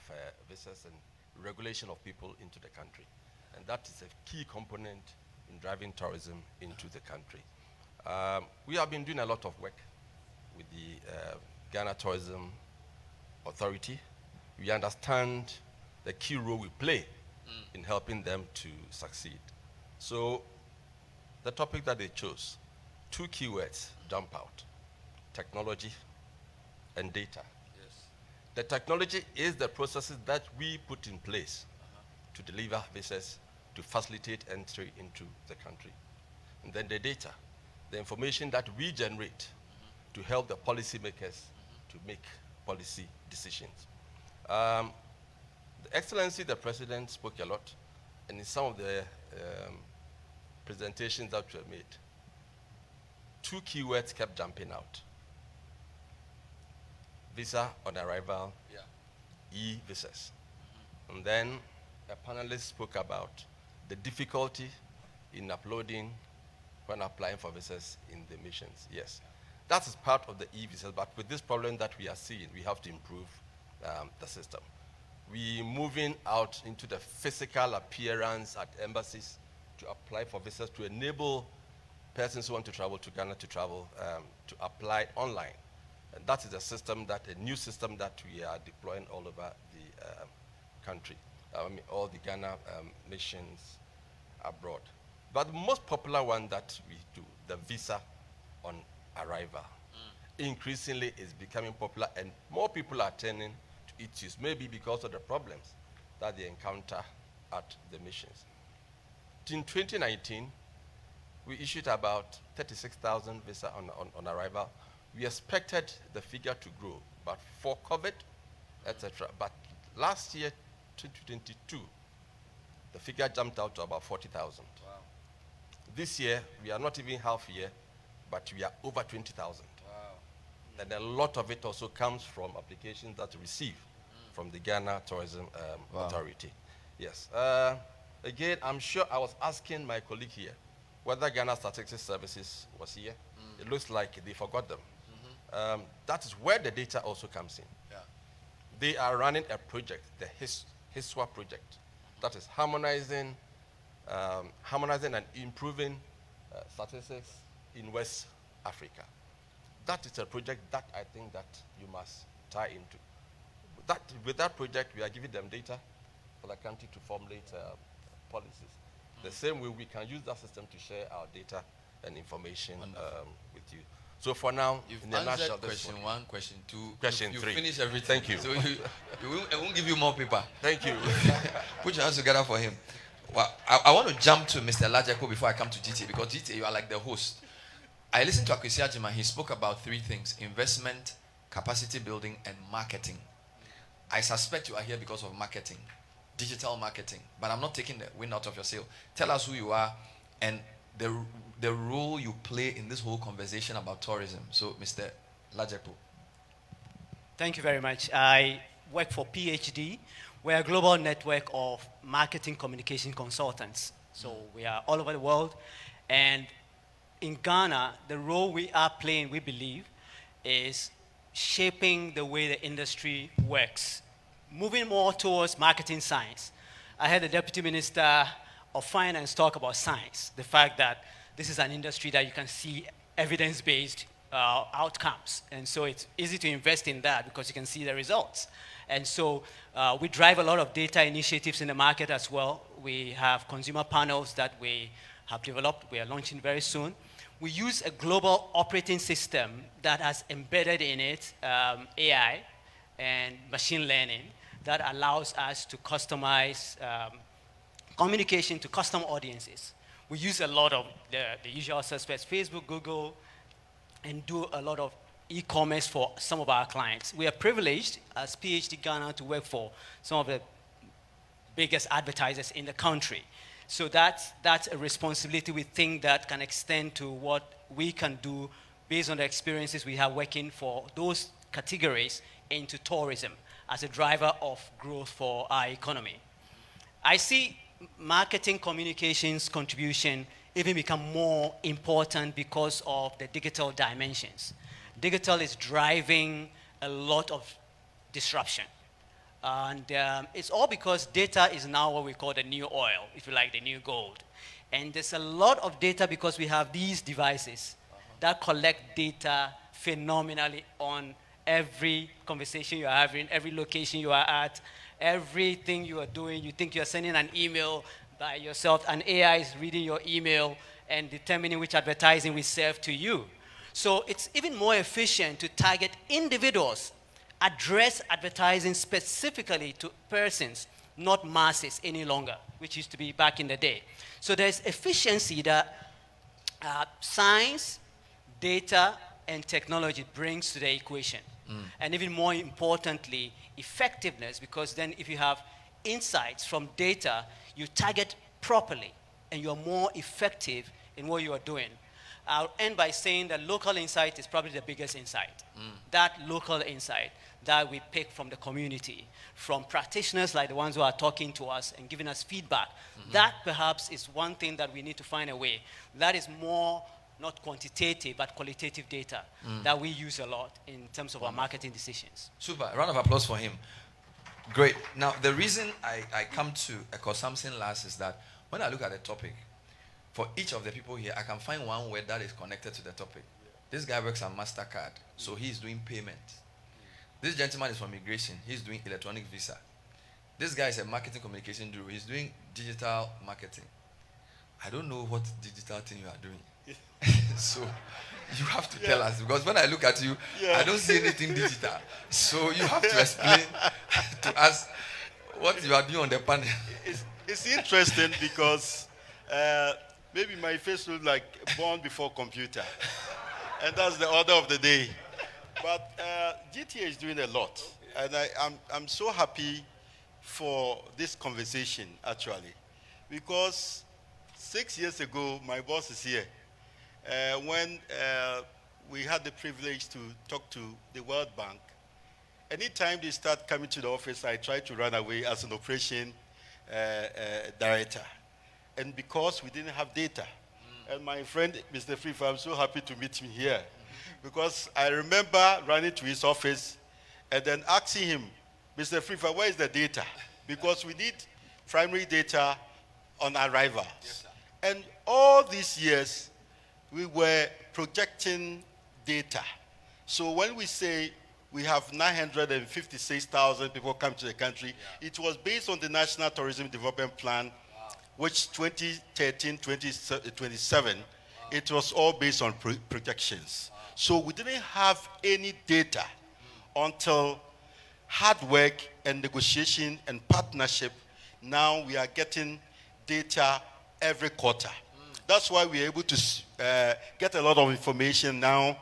visas and regulation of people into the country. And that is a key component in driving tourism into the country. We have been doing a lot of work with the Ghana Tourism Authority. We understand the key role we play in helping them to succeed. So the topic that they chose, 2 keywords jump out: technology and data. Yes. The technology is the processes that we put in place to deliver visas, to facilitate entry into the country. And then the data, the information that we generate to help the policymakers to make policy decisions. The Excellency, the President spoke a lot, and in some of the presentations that were made, 2 keywords kept jumping out: visa on arrival, e-visas. And then a panelist spoke about the difficulty in uploading when applying for visas in the missions. Yes, that is part of the e-visas, but with this problem that we are seeing, we have to improve the system. We moving out into the physical appearance at embassies to apply for visas, to enable persons who want to travel to Ghana to travel, to apply online. And that is a new system that we are deploying all over the country. All the Ghana missions abroad. But the most popular one that we do, the visa on arrival, increasingly is becoming popular, and more people are turning to its use, maybe because of the problems that they encounter at the missions. In 2019, we issued about 36,000 visas on arrival. We expected the figure to grow, but for COVID, etc. But last year, 2022, the figure jumped out to about 40,000. Wow. This year, we are not even half year, but we are over 20,000. Wow. And a lot of it also comes from applications that we receive from the Ghana Tourism Authority. Yes. Again, I'm sure I was asking my colleague here whether Ghana Statistics Services was here. It looks like they forgot them. That is where the data also comes in. They are running a project, the HISWA project, that is harmonizing and improving statistics in West Africa. That is a project that I think that you must tie into. With that project, we are giving them data for the country to formulate policies. The same way we can use that system to share our data and information with you. So for now, you've in a answered nutshell, question 1, question 2, question you 3. Finish everything. Thank you. So I won't give you more paper. Thank you. Put your hands together for him. Well, I want to jump to Mr. Lajako before I come to GT, because GT, you are like the host. I listened to Akwesi Ajima. He spoke about 3 things: investment, capacity building, and marketing. I suspect you are here because of marketing, digital marketing, but I'm not taking the wind out of your sail. Tell us who you are and the role you play in this whole conversation about tourism. So, Mr. Lajepo. Thank you very much. I work for PhD. We're a global network of marketing communication consultants. So we are all over the world. And in Ghana, the role we are playing, we believe, is shaping the way the industry works, moving more towards marketing science. I heard the Deputy Minister of Finance talk about science, the fact that this is an industry that you can see evidence-based outcomes. And so it's easy to invest in that because you can see the results. And so we drive a lot of data initiatives in the market as well. We have consumer panels that we have developed. We are launching very soon. We use a global operating system that has embedded in it AI and machine learning that allows us to customize communication to custom audiences. We use a lot of the usual suspects, Facebook, Google, and do a lot of e-commerce for some of our clients. We are privileged as PhD Ghana to work for some of the biggest advertisers in the country. So that's a responsibility we think that can extend to what we can do based on the experiences we have working for those categories into tourism as a driver of growth for our economy. I see marketing communications contribution even become more important because of the digital dimensions. Digital is driving a lot of disruption. And it's all because data is now what we call the new oil, if you like, the new gold. And there's a lot of data because we have these devices that collect data phenomenally on every conversation you're having, every location you are at, everything you are doing. You think you're sending an email by yourself, and AI is reading your email and determining which advertising we serve to you. So it's even more efficient to target individuals, address advertising specifically to persons, not masses any longer, which used to be back in the day. So there's efficiency that science, data, and technology brings to the equation. And even more importantly, effectiveness, because then if you have insights from data, you target properly, and you're more effective in what you are doing. I'll end by saying that local insight is probably the biggest insight. That local insight that we pick from the community, from practitioners like the ones who are talking to us and giving us feedback. That perhaps is one thing that we need to find a way. That is more not quantitative, but qualitative data that we use a lot in terms of our marketing decisions. Super. A round of applause for him. Great. Now, the reason I come to Eko Samson last is that when I look at the topic, for each of the people here, I can find one word that is connected to the topic. This guy works on MasterCard, so he's doing payment. This gentleman is from immigration. He's doing electronic visa. This guy is a marketing communication guru. He's doing digital marketing. I don't know what digital thing you are doing. So you have to tell us, because when I look at you, I don't see anything digital. So you have to explain to us what you are doing on the panel. It's interesting because maybe my face looks like born before computer. And that's the order of the day. But GTA is doing a lot. And I'm so happy for this conversation, actually. Because 6 years ago, my boss is here. When we had the privilege to talk to the World Bank, anytime they start coming to the office, I try to run away as an operation director. And because we didn't have data, and my friend, Mr. Frifa, I'm so happy to meet him here. Because I remember running to his office and then asking him, Mr. Frifa, where is the data? Because we need primary data on arrivals. Yes, and all these years, we were projecting data. So when we say we have 956,000 people come to the country, it was based on the National Tourism Development Plan, which 2013-2027, it was all based on projections. So we didn't have any data until hard work and negotiation and partnership. Now we are getting data every quarter. That's why we are able to get a lot of information now.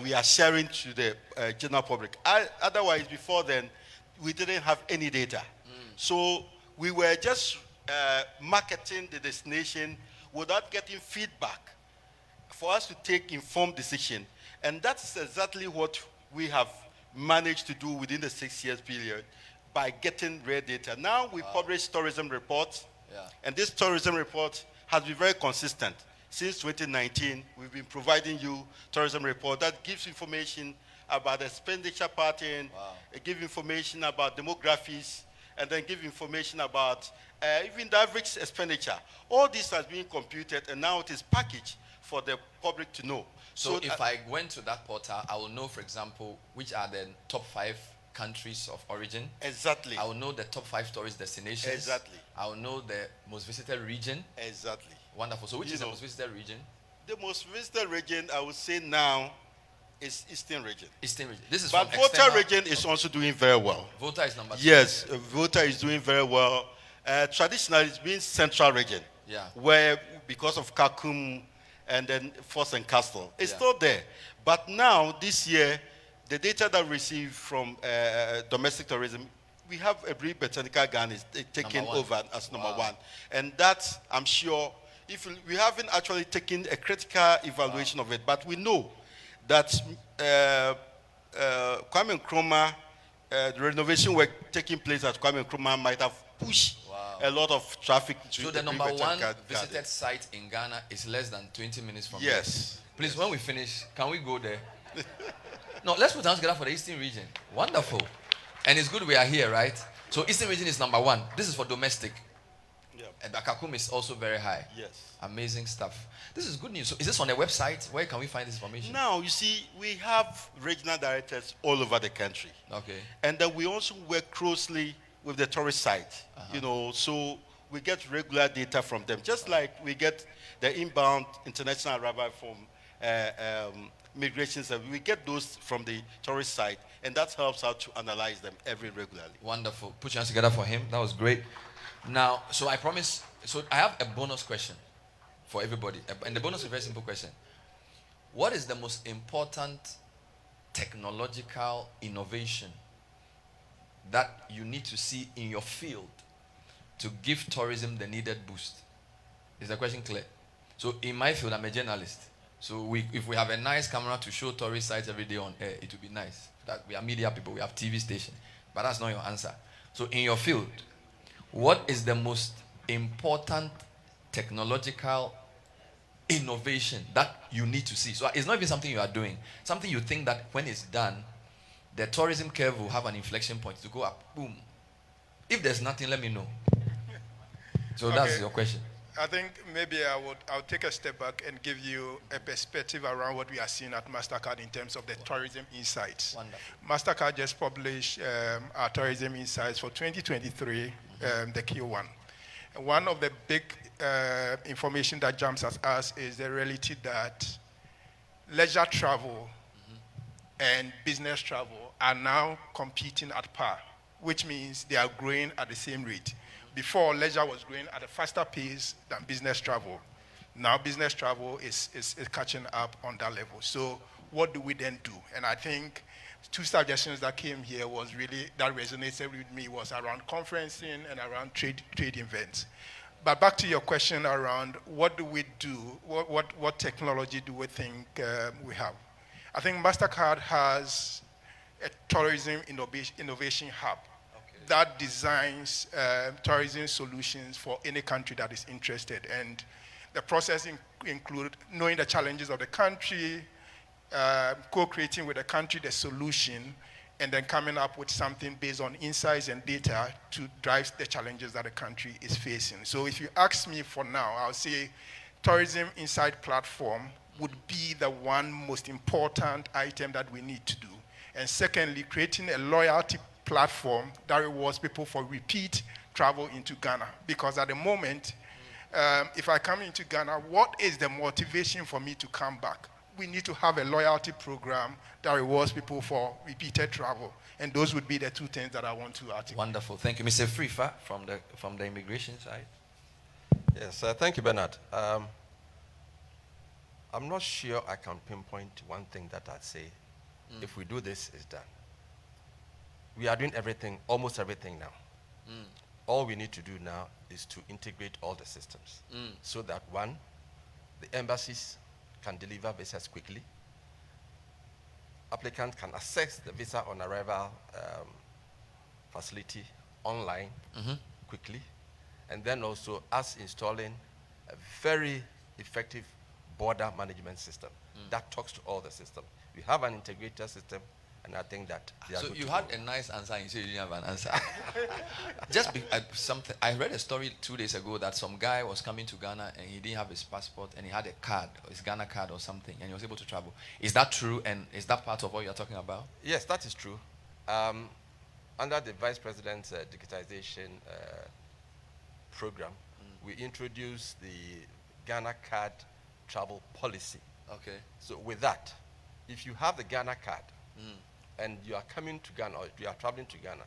We are sharing to the general public. Otherwise, before then, we didn't have any data. So we were just marketing the destination without getting feedback for us to take informed decision. And that's exactly what we have managed to do within the 6 years period by getting real data. Now we publish tourism reports, and this tourism report has been very consistent. Since 2019, we've been providing you tourism report that gives information about expenditure pattern, give information about demographics, and then give information about even the average expenditure. All this has been computed, and now it is packaged for the public to know. So if I went to that portal, I will know, for example, which are the top 5 countries of origin. Exactly. I will know the top 5 tourist destinations. Exactly. I will know the most visited region. Exactly. Wonderful. So which is the most visited region? The most visited region, I would say now, is Eastern region. Eastern region. This is but from Volta region is also doing very well. Volta is number 2. Yes, Volta is doing very well. Traditionally, it's been Central region. Yeah. Where, because of Kakum and then Force and Castle, it's still there. But now, this year, the data that we receive from domestic tourism, we have a brief botanical garden is taken over as number 1. And that, I'm sure, if we haven't actually taken a critical evaluation of it, but we know that Kwame Nkrumah, the renovation work taking place at Kwame Nkrumah might have pushed a lot of traffic to so the number 1 visited site in Ghana is less than 20 minutes from here. Please, when we finish, can we go there? No, let's put hands together for the Eastern region. Wonderful. And it's good we are here, right? So Eastern region is number 1. This is for domestic. And Akakum is also very high. Yes. Amazing stuff. This is good news. So is this on a website? Where can we find this information? Now, you see, we have regional directors all over the country. Okay. And then we also work closely with the tourist site. You know, so we get regular data from them. Just like we get the inbound international arrival from migration service. We get those from the tourist site, and that helps out to analyze them regularly. Wonderful. Put your hands together for him. That was great. Now, so I promise, so I have a bonus question for everybody. And the bonus is a very simple question. What is the most important technological innovation that you need to see in your field to give tourism the needed boost? Is the question clear? So in my field, I'm a journalist. So if we have a nice camera to show tourist sites every day on air, it would be nice. That we are media people, we have TV station. But that's not your answer. So in your field, what is the most important technological innovation that you need to see? So it's not even something you are doing. Something you think that when it's done, the tourism curve will have an inflection point to go up. Boom. If there's nothing, let me know. So that's your question. I think maybe I'll take a step back and give you a perspective around what we are seeing at MasterCard in terms of the tourism insights. Wonderful. MasterCard just published our tourism insights for 2023, the Q1. One of the big information that jumps at us is the reality that leisure travel and business travel are now competing at par, which means they are growing at the same rate. Before, leisure was growing at a faster pace than business travel. Now business travel is catching up on that level. So what do we then do? And I think 2 suggestions that came here was really, that resonated with me, was around conferencing and around trade events. But back to your question around what do we do, what technology do we think we have? I think MasterCard has a tourism innovation hub that designs tourism solutions for any country that is interested. And the process include knowing the challenges of the country, co-creating with the country the solution, and then coming up with something based on insights and data to drive the challenges that the country is facing. So if you ask me for now, I'll say Tourism Insight Platform would be the one most important item that we need to do. And secondly, creating a loyalty platform that rewards people for repeat travel into Ghana. Because at the moment, if I come into Ghana, what is the motivation for me to come back? We need to have a loyalty program that rewards people for repeated travel. And those would be the two things that I want to articulate. Wonderful. Thank you. Mr. Frifa from the immigration side. Yes, thank you, Bernard. I'm not sure I can pinpoint one thing that I'd say, if we do this, it's done. We are doing everything, almost everything now. All we need to do now is to integrate all the systems so that, one, the embassies can deliver visas quickly. Applicants can access the visa on arrival facility online quickly. And then also us installing a very effective border management system that talks to all the systems. We have an integrated system, and I think that they are So good you to had go. a nice answer and you said you didn't have an answer. Something. I read a story 2 days ago that some guy was coming to Ghana and he didn't have his passport and he had a card, his Ghana card or something, and he was able to travel. Is that true, and is that part of what you're talking about? Yes, that is true. Under the Vice President's digitization program, we introduced the Ghana card travel policy. Okay. So with that, if you have the Ghana card and you are coming to Ghana or you are traveling to Ghana,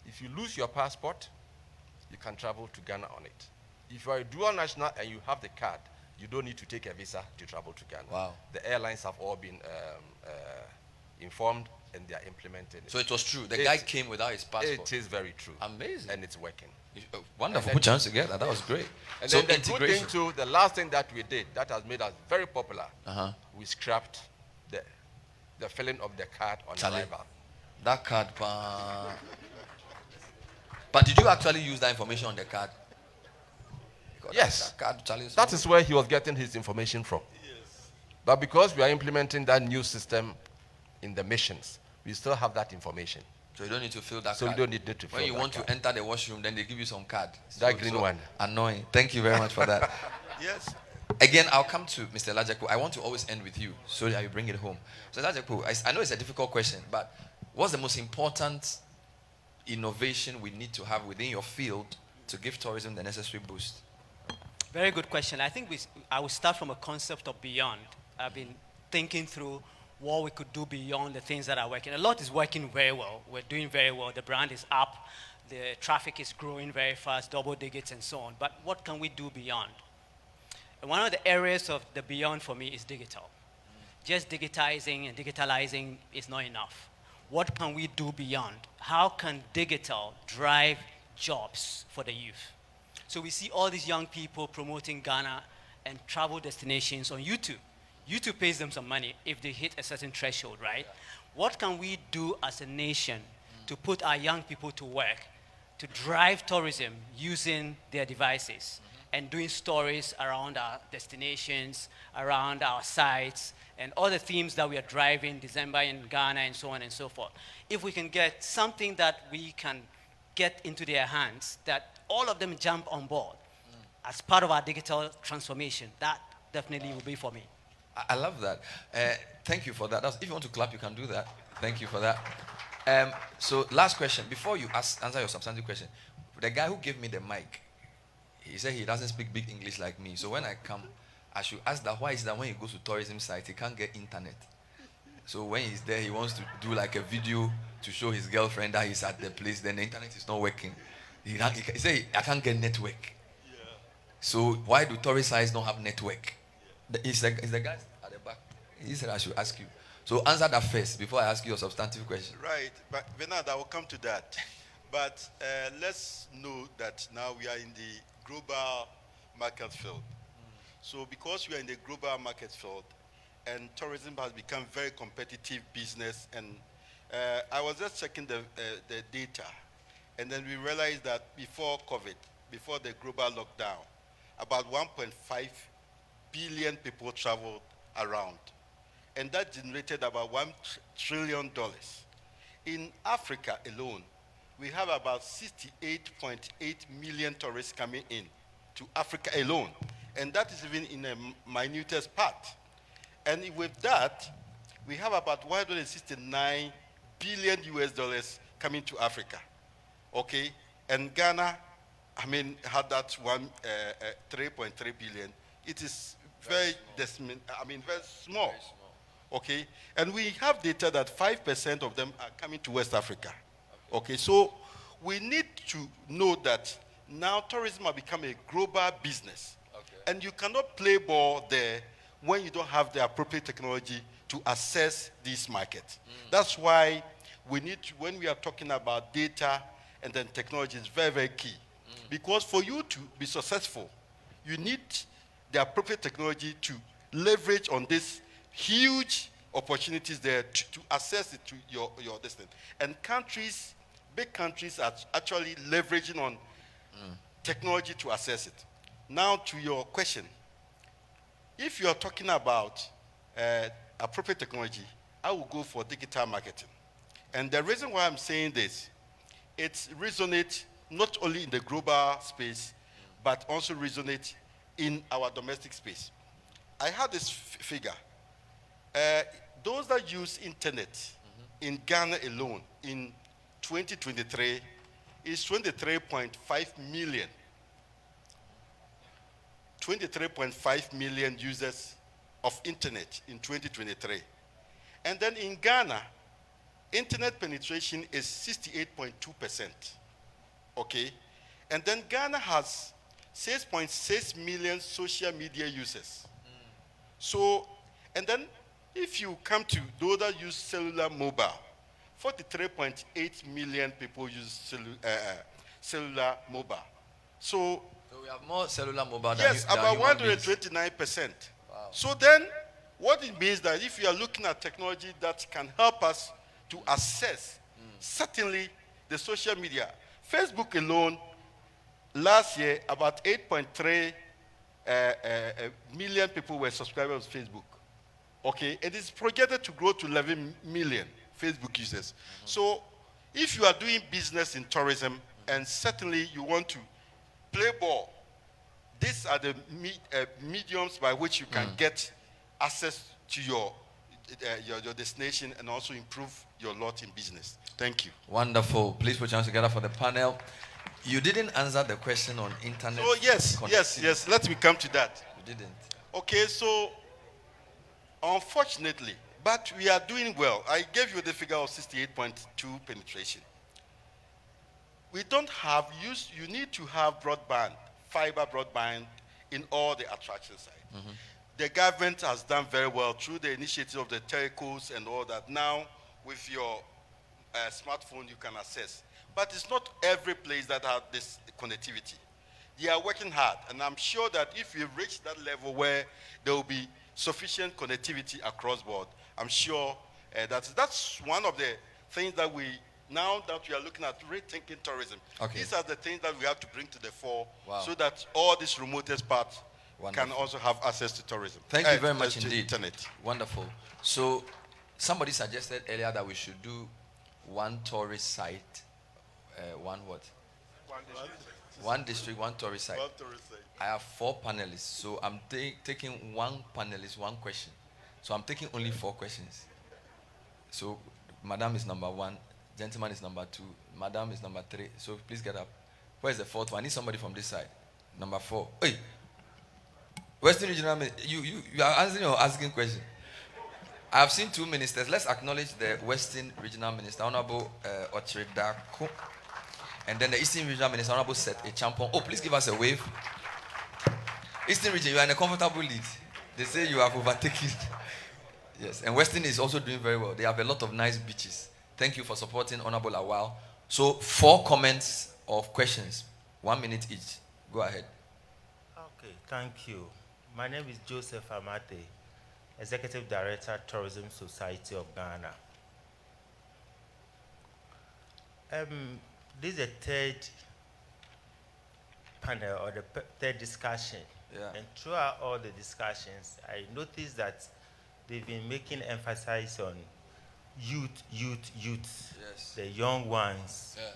if you lose your passport, you can travel to Ghana on it. If you are a dual national and you have the card, you don't need to take a visa to travel to Ghana. Wow. The airlines have all been informed and they are implementing it. So it was true. The guy came without his passport. It is very true. Amazing. And it's working. Wonderful. Put your hands together. That was great. And So then the good integration. thing too, the last thing that we did that has made us very popular, we scrapped the filling of the card on Charlie, arrival. that card. But did you actually use that information on the card? Because Yes. That card, Charlie, That is where he was getting his information from. Yes. But because we are implementing that new system in the missions, we still have that information. So you don't need to fill that So card. you don't need to fill When you that want card. to enter the washroom, then they give you some card. That green one. Annoying. Thank you very much for that. Yes. Again, I'll come to Mr. Lajepo. I want to always end with you so that you bring it home. So Lajepo, I know it's a difficult question, but what's the most important innovation we need to have within your field to give tourism the necessary boost? Very good question. I think I will start from a concept of beyond. I've been thinking through what we could do beyond the things that are working. A lot is working very well. We're doing very well. The brand is up. The traffic is growing very fast, double digits and so on. But what can we do beyond? And one of the areas of the beyond for me is digital. Just digitizing and digitalizing is not enough. What can we do beyond? How can digital drive jobs for the youth? So we see all these young people promoting Ghana and travel destinations on YouTube. YouTube pays them some money if they hit a certain threshold, right? What can we do as a nation to put our young people to work, to drive tourism using their devices and doing stories around our destinations, around our sites, and all the themes that we are driving, December in Ghana and so on and so forth. If we can get something that we can get into their hands, that all of them jump on board as part of our digital transformation, that definitely will be for me. I love that. Thank you for that. If you want to clap, you can do that. Thank you for that. So last question. Before you answer your substantive question, the guy who gave me the mic, he said he doesn't speak big English like me. So when I come, I should ask that why is that when he goes to tourism sites, he can't get internet. So when he's there, he wants to do like a video to show his girlfriend that he's at the place. Then the internet is not working. He said, I can't get network. Yeah. So why do tourist sites not have network? It's the guy at the back. He said I should ask you. So answer that first before I ask you a substantive question. Right, but Bernard, I will come to that. But let's know that now we are in the global market field. So because we are in the global market field and tourism has become very competitive business, and I was just checking the data, And then we realized that before COVID, before the global lockdown, about 1.5 billion people traveled around. And that generated about $1 trillion. In Africa alone, we have about 68.8 million tourists coming in to Africa alone. And that is even in the minutest part. And with that, we have about 169 billion US dollars coming to Africa. Okay? And Ghana, I mean, had that 3.3 billion. It is very small. Okay? And we have data that 5% of them are coming to West Africa. Okay? So we need to know that now tourism has become a global business. Okay. And you cannot play ball there when you don't have the appropriate technology to assess this market. That's why we need to, when we are talking about data and then technology, is very, very key. Because for you to be successful, you need the appropriate technology to leverage on this huge opportunities there to assess it to your distance. And countries, big countries are actually leveraging on technology to assess it. Now to your question, if you are talking about appropriate technology, I will go for digital marketing. And the reason why I'm saying this, it resonates not only in the global space, but also resonates in our domestic space. I had this figure. Those that use internet in Ghana alone in 2023 is 23.5 million. 23.5 million users of internet in 2023. And then in Ghana, internet penetration is 68.2%. Okay? And then Ghana has 6.6 million social media users. So, and then if you come to those that use cellular mobile, 43.8 million people use cellular mobile. So we have more cellular mobile than yes, about 129%. Wow. So then, what it means that if you are looking at technology that can help us to assess, certainly the social media. Facebook alone, last year, about 8.3 million people were subscribers to Facebook. Okay, it is projected to grow to 11 million Facebook users. So if you are doing business in tourism, and certainly you want to play ball, these are the mediums by which you can get access to your destination and also improve your lot in business. Thank you. Wonderful. Please put your hands together for the panel. You didn't answer the question on internet. So yes. Let me come to that. You didn't. Okay, so unfortunately, but we are doing well. I gave you the figure of 68.2 penetration. We don't have you need to have broadband, fiber broadband in all the attraction sites. The government has done very well through the initiative of the telcos and all that. Now, with your smartphone, you can access. But it's not every place that has this connectivity. They are working hard, and I'm sure that if we reach that level where there will be sufficient connectivity across board, I'm sure that's one of the things that now that we are looking at rethinking tourism. Okay. These are the things that we have to bring to the fore so that all these remotest parts can also have access to tourism. Thank you very much indeed. Internet. Wonderful. So somebody suggested earlier that we should do one tourist site, one district, one tourist site. I have 4 panelists, so I'm taking one panelist, one question. So I'm taking only 4 questions. So Madam is number 1, gentleman is number 2, Madam is number 3. So please get up. Where's the 4th one? I need somebody from this side. Number 4. Hey, Western Regional, you are answering or asking question. I have seen 2 ministers. Let's acknowledge the Western Regional Minister, Honorable Ochredako, and then the Eastern Regional Minister, Honorable Seth Echampong. Oh, please give us a wave. Eastern Region, you are in a comfortable lead. They say you have overtaken. Yes, and Western is also doing very well. They have a lot of nice beaches. Thank you for supporting Honorable Awal. So 4 comments of questions, 1 minute each. Go ahead. Okay, thank you. My name is Joseph Amate, Executive Director, Tourism Society of Ghana. this is the third panel or the third discussion. Yeah. And throughout all the discussions, I noticed that they've been making emphasis on youth. Yes. The young ones, Yeah.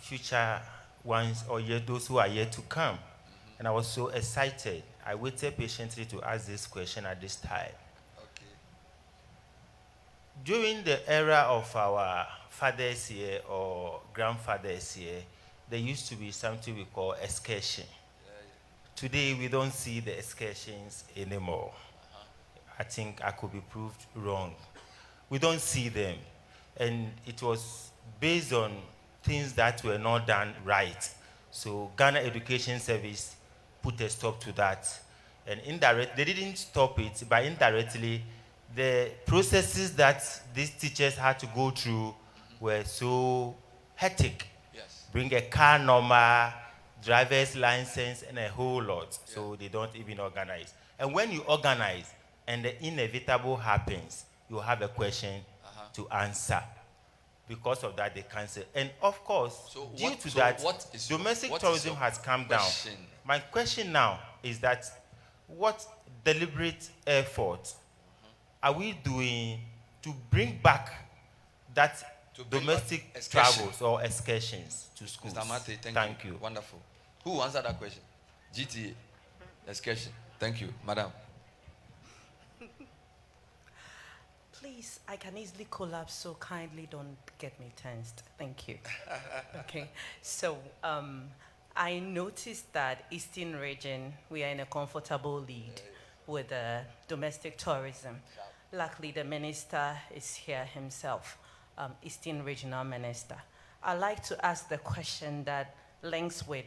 future ones, or yet those who are yet to come. And I was so excited. I waited patiently to ask this question at this time. Okay. During the era of our fathers here or grandfathers here, there used to be something we call excursion. Today, we don't see the excursions anymore. I think I could be proved wrong. We don't see them. And it was based on things that were not done right. So Ghana Education Service put a stop to that. And they didn't stop it, but indirectly, the processes that these teachers had to go through were so hectic. Yes. Bring a car number, driver's license, and a whole lot. So they don't even organize. And when you organize and the inevitable happens, you have a question to answer. Because of that, they cancel. And of course, due to that, domestic tourism has come down. My question now is that what deliberate effort are we doing to bring back that domestic travels or excursions to schools? Mr. Mate, Thank you. Wonderful. Who answered that question? GTA. Excursion. Thank you. Madam. Please, I can easily collapse, so kindly don't get me tensed. Thank you. Okay. So, I noticed that Eastern region, we are in a comfortable lead with domestic tourism. Luckily, the minister is here himself, Eastern Regional Minister. I'd like to ask the question that links with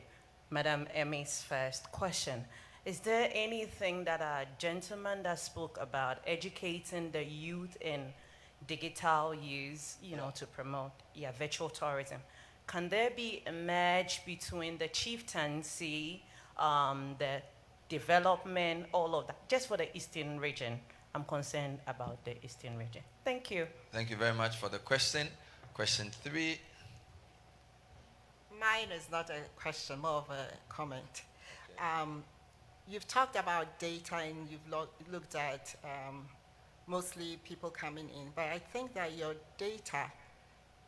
Madam Emmy's first question. Is there anything that our gentleman that spoke about educating the youth in digital use, to promote virtual tourism? Can there be a merge between the chieftaincy, the development, all of that, just for the Eastern region? I'm concerned about the Eastern region. Thank you. Thank you very much for the question. Question 3. Mine is not a question, more of a comment. Okay. You've talked about data and you've looked at mostly people coming in, but I think that your data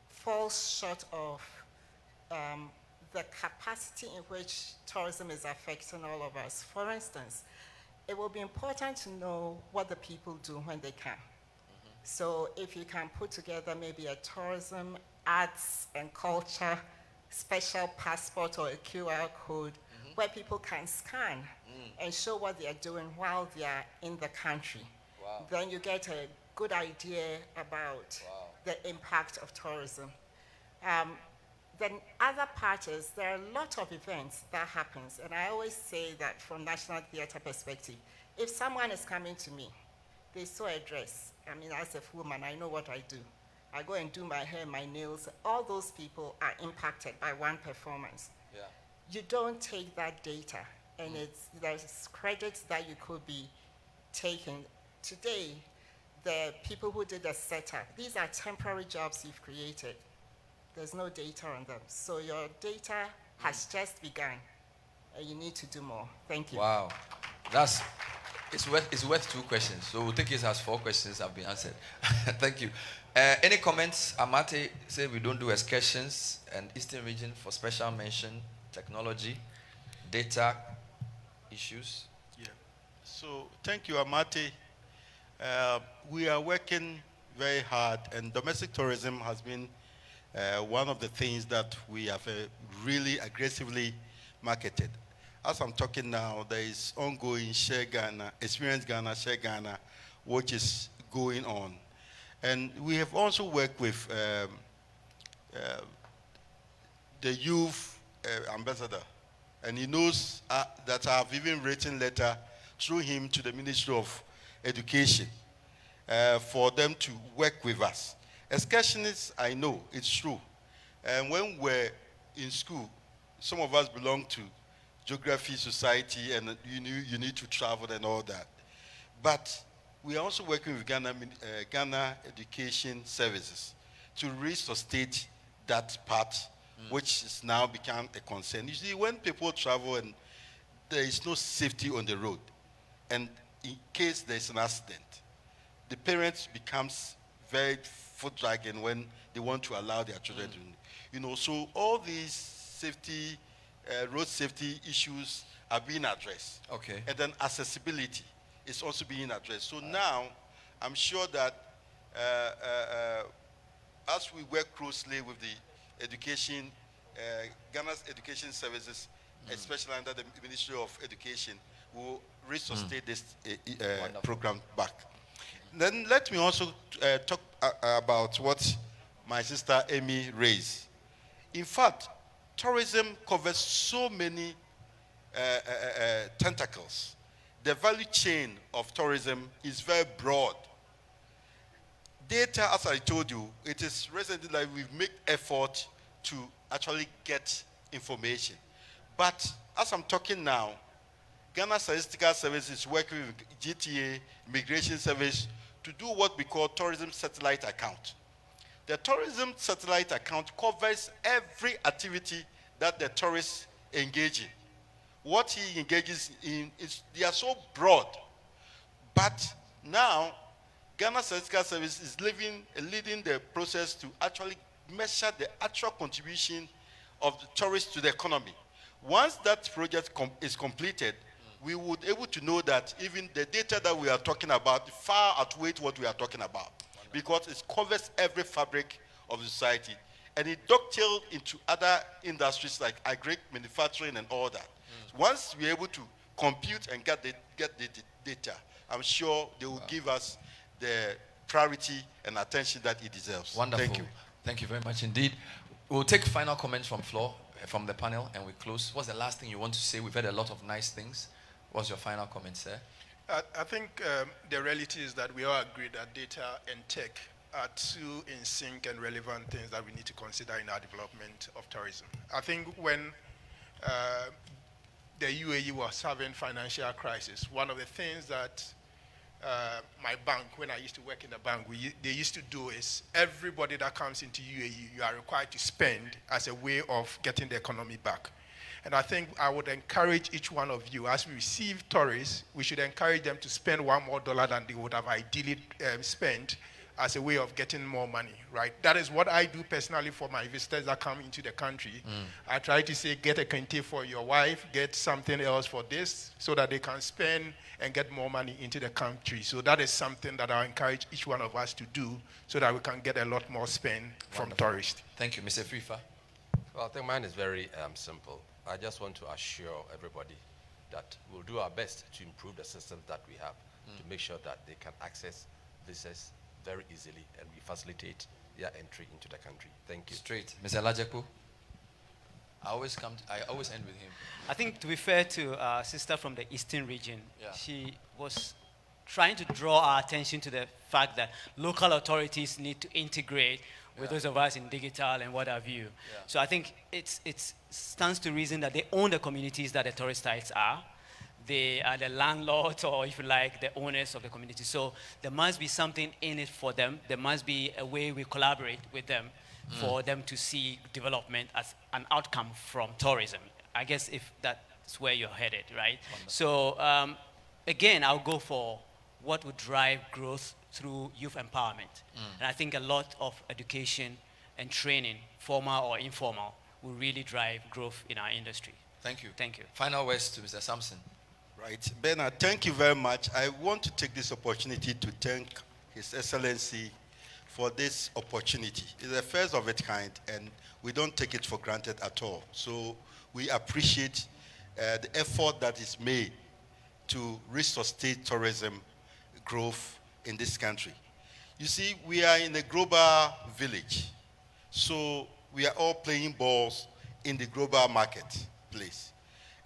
falls short of the capacity in which tourism is affecting all of us. For instance, it will be important to know what the people do when they come. So if you can put together maybe a tourism, arts and culture special passport or a QR code where people can scan and show what they are doing while they are in the country. Wow. Then you get a good idea about the impact of tourism. The other part is there are a lot of events that happens, and I always say that from National Theatre perspective, if someone is coming to me, they saw a dress. I mean, as a woman, I know what I do. I go and do my hair, my nails. All those people are impacted by one performance. Yeah. You don't take that data, and there's credits that you could be taking. Today, the people who did the setup, these are temporary jobs you've created. There's no data on them. So your data has just begun, and you need to do more. Thank you. Wow. It's worth 2 questions. So we'll take it as 4 questions have been answered. Thank you. Any comments? Amate said we don't do excursions, and Eastern region for special mention, technology, data issues. Yeah. So thank you, Amate. We are working very hard, and domestic tourism has been one of the things that we have really aggressively marketed. As I'm talking now, there is ongoing Share Ghana, Experience Ghana, Share Ghana, which is going on. And we have also worked with the youth ambassador. And he knows that I have even written letter through him to the Ministry of Education for them to work with us. Excursionists, I know, it's true. And when we're in school, some of us belong to Geography Society, and you need to travel and all that. But we are also working with Ghana Education Services to resuscitate that part which has now become a concern. You see, when people travel and there is no safety on the road, and in case there's an accident, the parents becomes very foot dragging when they want to allow their children to, so all these safety, road safety issues are being addressed. Okay. And then accessibility is also being addressed. So now, I'm sure that as we work closely with the education, Ghana's education services, especially under the Ministry of Education, will resuscitate this program back. Then let me also talk about what my sister Amy raised. In fact, tourism covers so many tentacles. The value chain of tourism is very broad. Data, as I told you, it is recently that we've made effort to actually get information. But as I'm talking now, Ghana Statistical Service is working with GTA, Immigration Service, to do what we call tourism satellite account. The tourism satellite account covers every activity that the tourists engage in. What he engages in, they are so broad. But now, Ghana Statistical Service is leading the process to actually measure the actual contribution of the tourists to the economy. Once that project is completed, we would be able to know that even the data that we are talking about far outweighs what we are talking about, because it covers every fabric of the society, and it dovetails into other industries like agri manufacturing and all that. Once we're able to compute and get the data, I'm sure they will give us the priority and attention that it deserves. Wonderful. Thank you. Thank you very much indeed. We'll take final comments from from the panel, and we close. What's the last thing you want to say? We've heard a lot of nice things. What's your final comment, sir? I think the reality is that we all agree that data and tech are two in sync and relevant things that we need to consider in our development of tourism. I think when the UAE was having financial crisis, one of the things that my bank, when I used to work in the bank, they used to do is everybody that comes into UAE, you are required to spend as a way of getting the economy back. And I think I would encourage each one of you, as we receive tourists, we should encourage them to spend $1 more than they would have ideally spent as a way of getting more money, right? That is what I do personally for my visitors that come into the country. I try to say, get a kente for your wife, get something else for this, so that they can spend and get more money into the country. So that is something that I encourage each one of us to do, so that we can get a lot more spend from tourists. Thank you, Mr. Frifa. Well, I think mine is very simple. I just want to assure everybody that we'll do our best to improve the systems that we have to make sure that they can access visas very easily, and we facilitate their entry into the country. Thank you. Straight. Mr. Lajepo? I always end with him. I think, to be fair to our sister from the Eastern region, she was trying to draw our attention to the fact that local authorities need to integrate with those of us in digital and what have you. So I think it stands to reason that they own the communities that the tourist sites are. They are the landlords, or if you like, the owners of the community. So there must be something in it for them. There must be a way we collaborate with them for them to see development as an outcome from tourism. I guess if that's where you're headed, right? Wonderful. So again, I'll go for what would drive growth through youth empowerment. And I think a lot of education and training, formal or informal, will really drive growth in our industry. Thank you. Thank you. Final words to Mr. Sampson. Right. Bernard, thank you very much. I want to take this opportunity to thank His Excellency for this opportunity. It's the first of its kind, and we don't take it for granted at all. So we appreciate the effort that is made to resuscitate tourism growth in this country. You see, we are in a global village, so we are all playing balls in the global marketplace.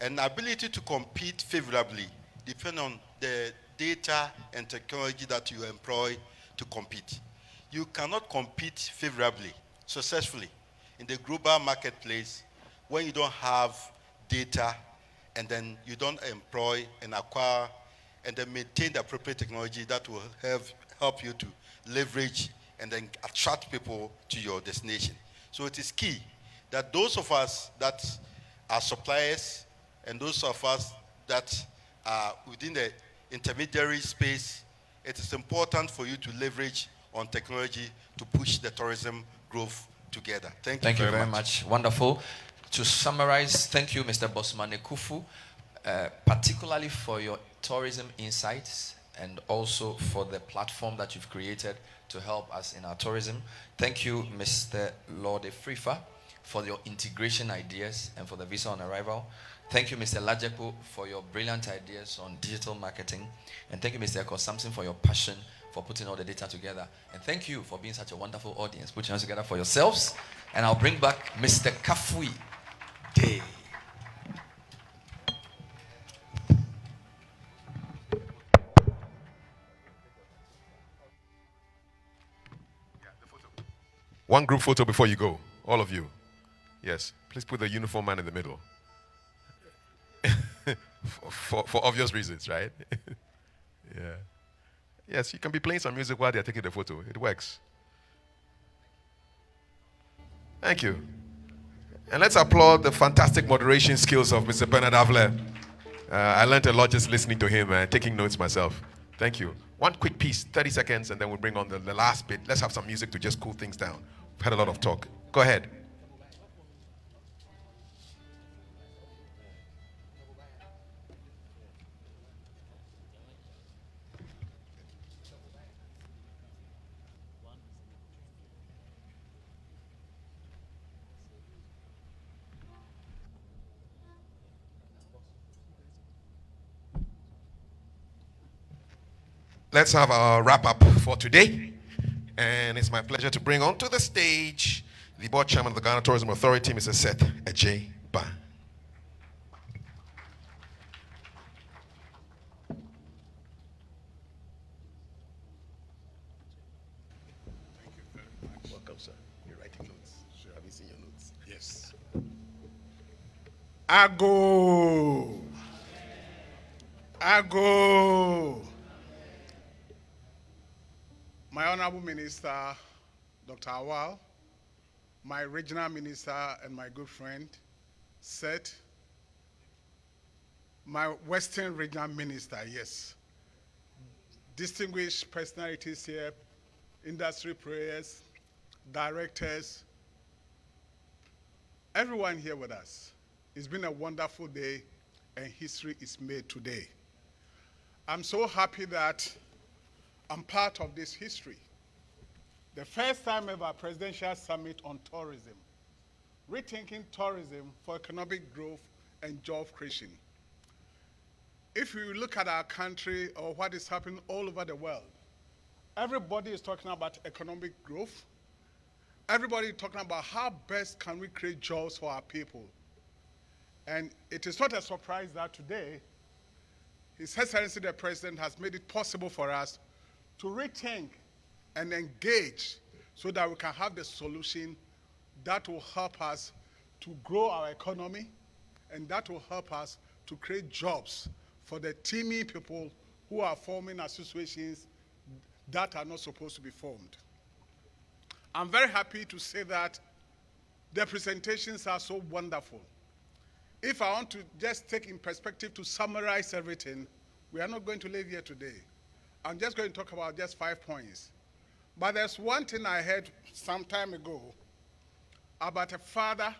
And ability to compete favorably depends on the data and technology that you employ to compete. You cannot compete favorably, successfully, in the global marketplace when you don't have data, and then you don't employ and acquire and then maintain the appropriate technology that will help you to leverage and then attract people to your destination. So it is key that those of us that are suppliers and those of us that are within the intermediary space, it is important for you to leverage on technology to push the tourism growth together. Thank you very much. Wonderful. To summarize, thank you, Mr. Bosman Akufo, particularly for your tourism insights and also for the platform that you've created to help us in our tourism. Thank you, Mr. Lord Frifa, for your integration ideas and for the visa on arrival. Thank you, Mr. Lajepo, for your brilliant ideas on digital marketing. And thank you, Mr. Eko Samson, for your passion for putting all the data together. And thank you for being such a wonderful audience. Put your hands together for yourselves. And I'll bring back Mr. Kafui Day. One group photo before you go, all of you. Yes, please put the uniform man in the middle. for obvious reasons, right? Yeah. Yes, you can be playing some music while they're taking the photo. It works. Thank you. And let's applaud the fantastic moderation skills of Mr. Bernard Avler. I learned a lot just listening to him and taking notes myself. Thank you. One quick piece, 30 seconds, and then we'll bring on the last bit. Let's have some music to just cool things down. We've had a lot of talk. Go ahead. Let's have our wrap up for today. And it's my pleasure to bring onto the stage the board chairman of the Ghana Tourism Authority, Mr. Seth Ajay Ban. Welcome, sir. You're writing notes. Sure. Have you seen your notes? Yes. Addo. Addo. My Honorable Minister, Dr. Awal, my regional minister and my good friend, Seth, my Western regional minister, yes, distinguished personalities here, industry players, directors, everyone here with us. It's been a wonderful day and history is made today. I'm so happy that I'm part of this history. The first time ever presidential summit on tourism, rethinking tourism for economic growth and job creation. If you look at our country or what is happening all over the world, everybody is talking about economic growth. Everybody is talking about how best can we create jobs for our people. And it is not a surprise that today, His Excellency the President has made it possible for us to rethink and engage so that we can have the solution that will help us to grow our economy and that will help us to create jobs for the teeming people who are forming associations that are not supposed to be formed. I'm very happy to say that the presentations are so wonderful. If I want to just take in perspective to summarize everything, we are not going to live here today. I'm just going to talk about just 5 points. But there's one thing I heard some time ago about a father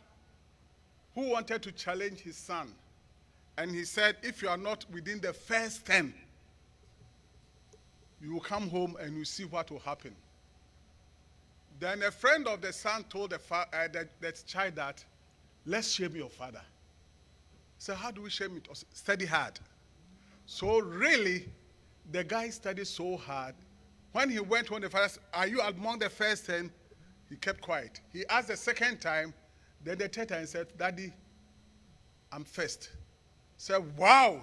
who wanted to challenge his son. And he said, if you are not within the first 10, you will come home and you see what will happen. Then a friend of the son told the child that, let's shame your father. So how do we shame it? Study hard. So really, the guy studied so hard. When he went home, the father said, are you among the first 10? He kept quiet. He asked the second time, then the third time said, Daddy, I'm first. Said, wow,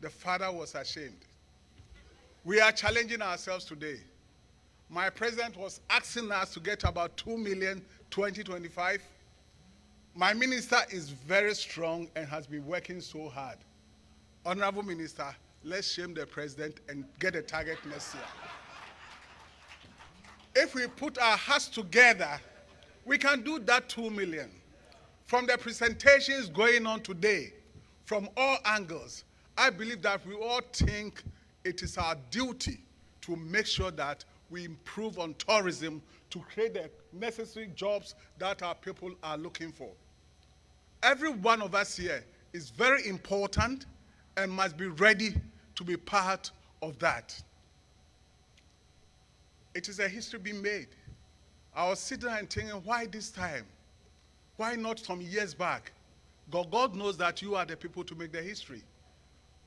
the father was ashamed. We are challenging ourselves today. My president was asking us to get about 2 million 2025. My minister is very strong and has been working so hard. Honorable Minister, let's shame the president and get a target next year. If we put our hearts together, we can do that 2 million. From the presentations going on today, from all angles, I believe that we all think it is our duty to make sure that we improve on tourism to create the necessary jobs that our people are looking for. Every one of us here is very important and must be ready to be part of that. It is a history being made. I was sitting and thinking, why this time? Why not some years back? God knows that you are the people to make the history.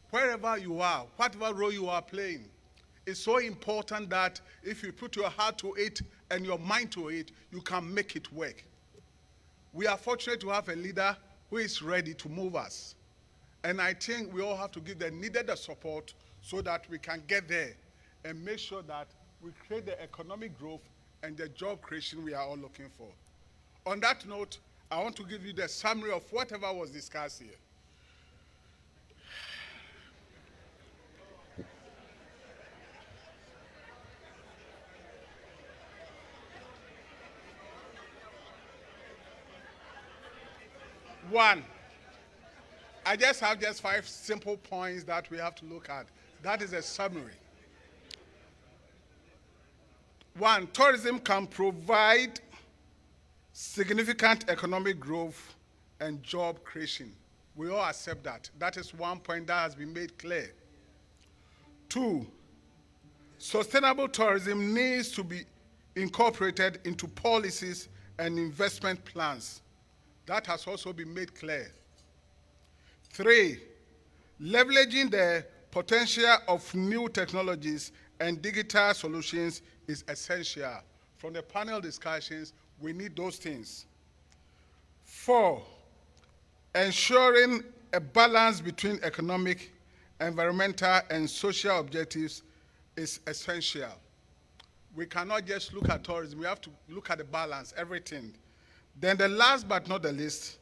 Wherever you are, whatever role you are playing, it's so important that if you put your heart to it and your mind to it, you can make it work. We are fortunate to have a leader who is ready to move us. And I think we all have to give the needed support so that we can get there and make sure that we create the economic growth and the job creation we are all looking for. On that note, I want to give you the summary of whatever was discussed here. One, I just have 5 simple points that we have to look at. That is a summary. 1, tourism can provide significant economic growth and job creation. We all accept that. That is one point that has been made clear. 2, sustainable tourism needs to be incorporated into policies and investment plans. That has also been made clear. 3, leveraging the potential of new technologies and digital solutions is essential. From the panel discussions, we need those things. 4, ensuring a balance between economic, environmental, and social objectives is essential. We cannot just look at tourism. We have to look at the balance, everything. Then the last but not the least,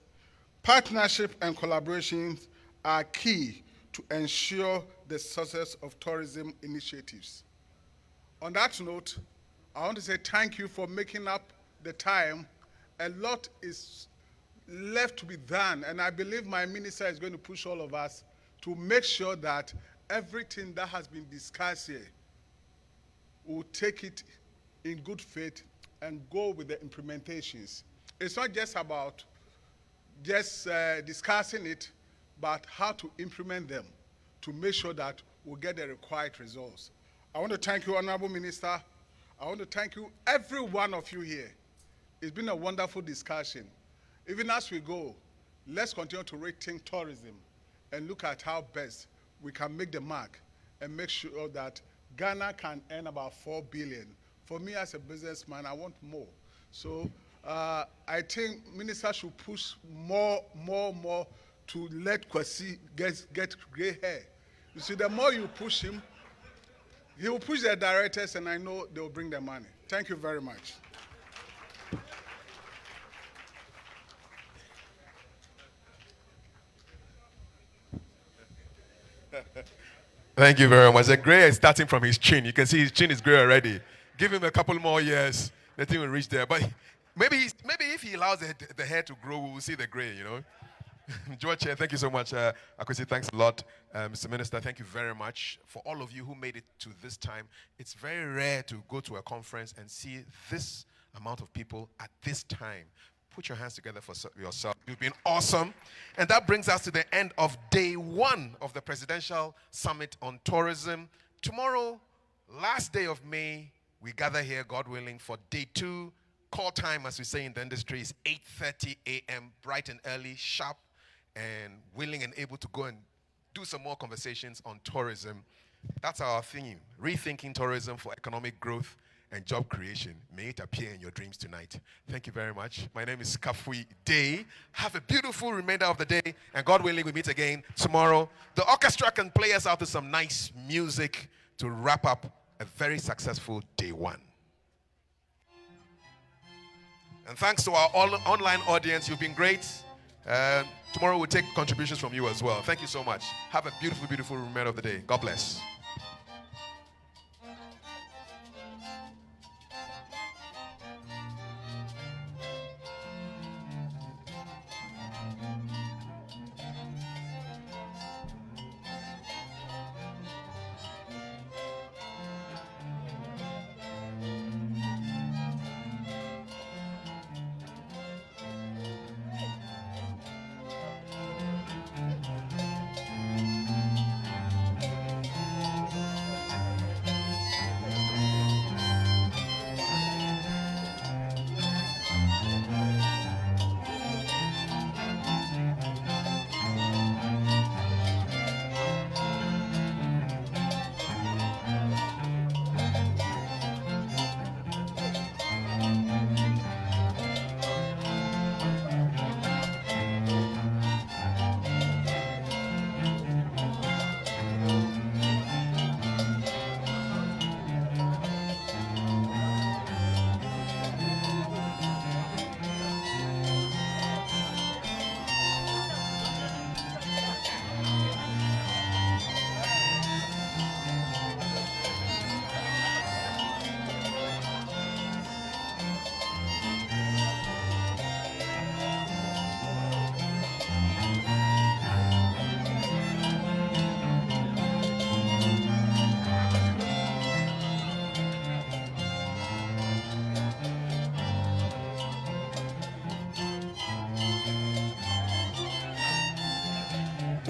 partnership and collaborations are key to ensure the success of tourism initiatives. On that note, I want to say thank you for making up the time. A lot is left to be done, and I believe my minister is going to push all of us to make sure that everything that has been discussed here, we'll take it in good faith and go with the implementations. It's not just about discussing it, but how to implement them to make sure that we'll get the required results. I want to thank you, Honorable Minister. I want to thank you, every one of you here. It's been a wonderful discussion. Even as we go, let's continue to rethink tourism and look at how best we can make the mark and make sure that Ghana can earn about 4 billion. For me as a businessman, I want more. So I think minister should push more to let Kwasi get gray hair. You see, the more you push him, he will push the directors, and I know they will bring the money. Thank you very much. Thank you very much. The gray is starting from his chin. You can see his chin is gray already. Give him a couple more years, the thing will reach there. But maybe if he allows the hair to grow, we will see the gray, you know. George, thank you so much. Akwesi, thanks a lot. Mr. Minister, thank you very much. For all of you who made it to this time, it's very rare to go to a conference and see this amount of people at this time. Put your hands together for yourself. You've been awesome. And that brings us to the end of day 1 of the Presidential Summit on Tourism. Tomorrow, last day of May, we gather here, God willing, for day 2. Call time, as we say in the industry, is 8:30 a.m., bright and early, sharp, and willing and able to go and do some more conversations on tourism. That's our theme, rethinking tourism for economic growth and job creation. May it appear in your dreams tonight. Thank you very much. My name is Kafui Day. Have a beautiful remainder of the day, and God willing, we meet again tomorrow. The orchestra can play us out to some nice music to wrap up a very successful day 1. And thanks to our online audience, you've been great. Tomorrow we'll take contributions from you as well. Thank you so much. Have a beautiful, beautiful remainder of the day. God bless.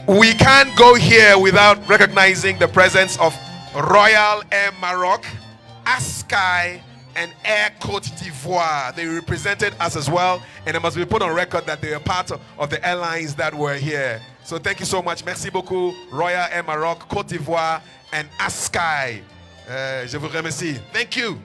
We can't go here without recognizing the presence of Royal Air Maroc, Askai, and Air Côte d'Ivoire. They represented us as well, and it must be put on record that they are part of the airlines that were here. So thank you so much. Merci beaucoup, Royal Air Maroc, Côte d'Ivoire, and Askai. Je vous remercie. Thank you.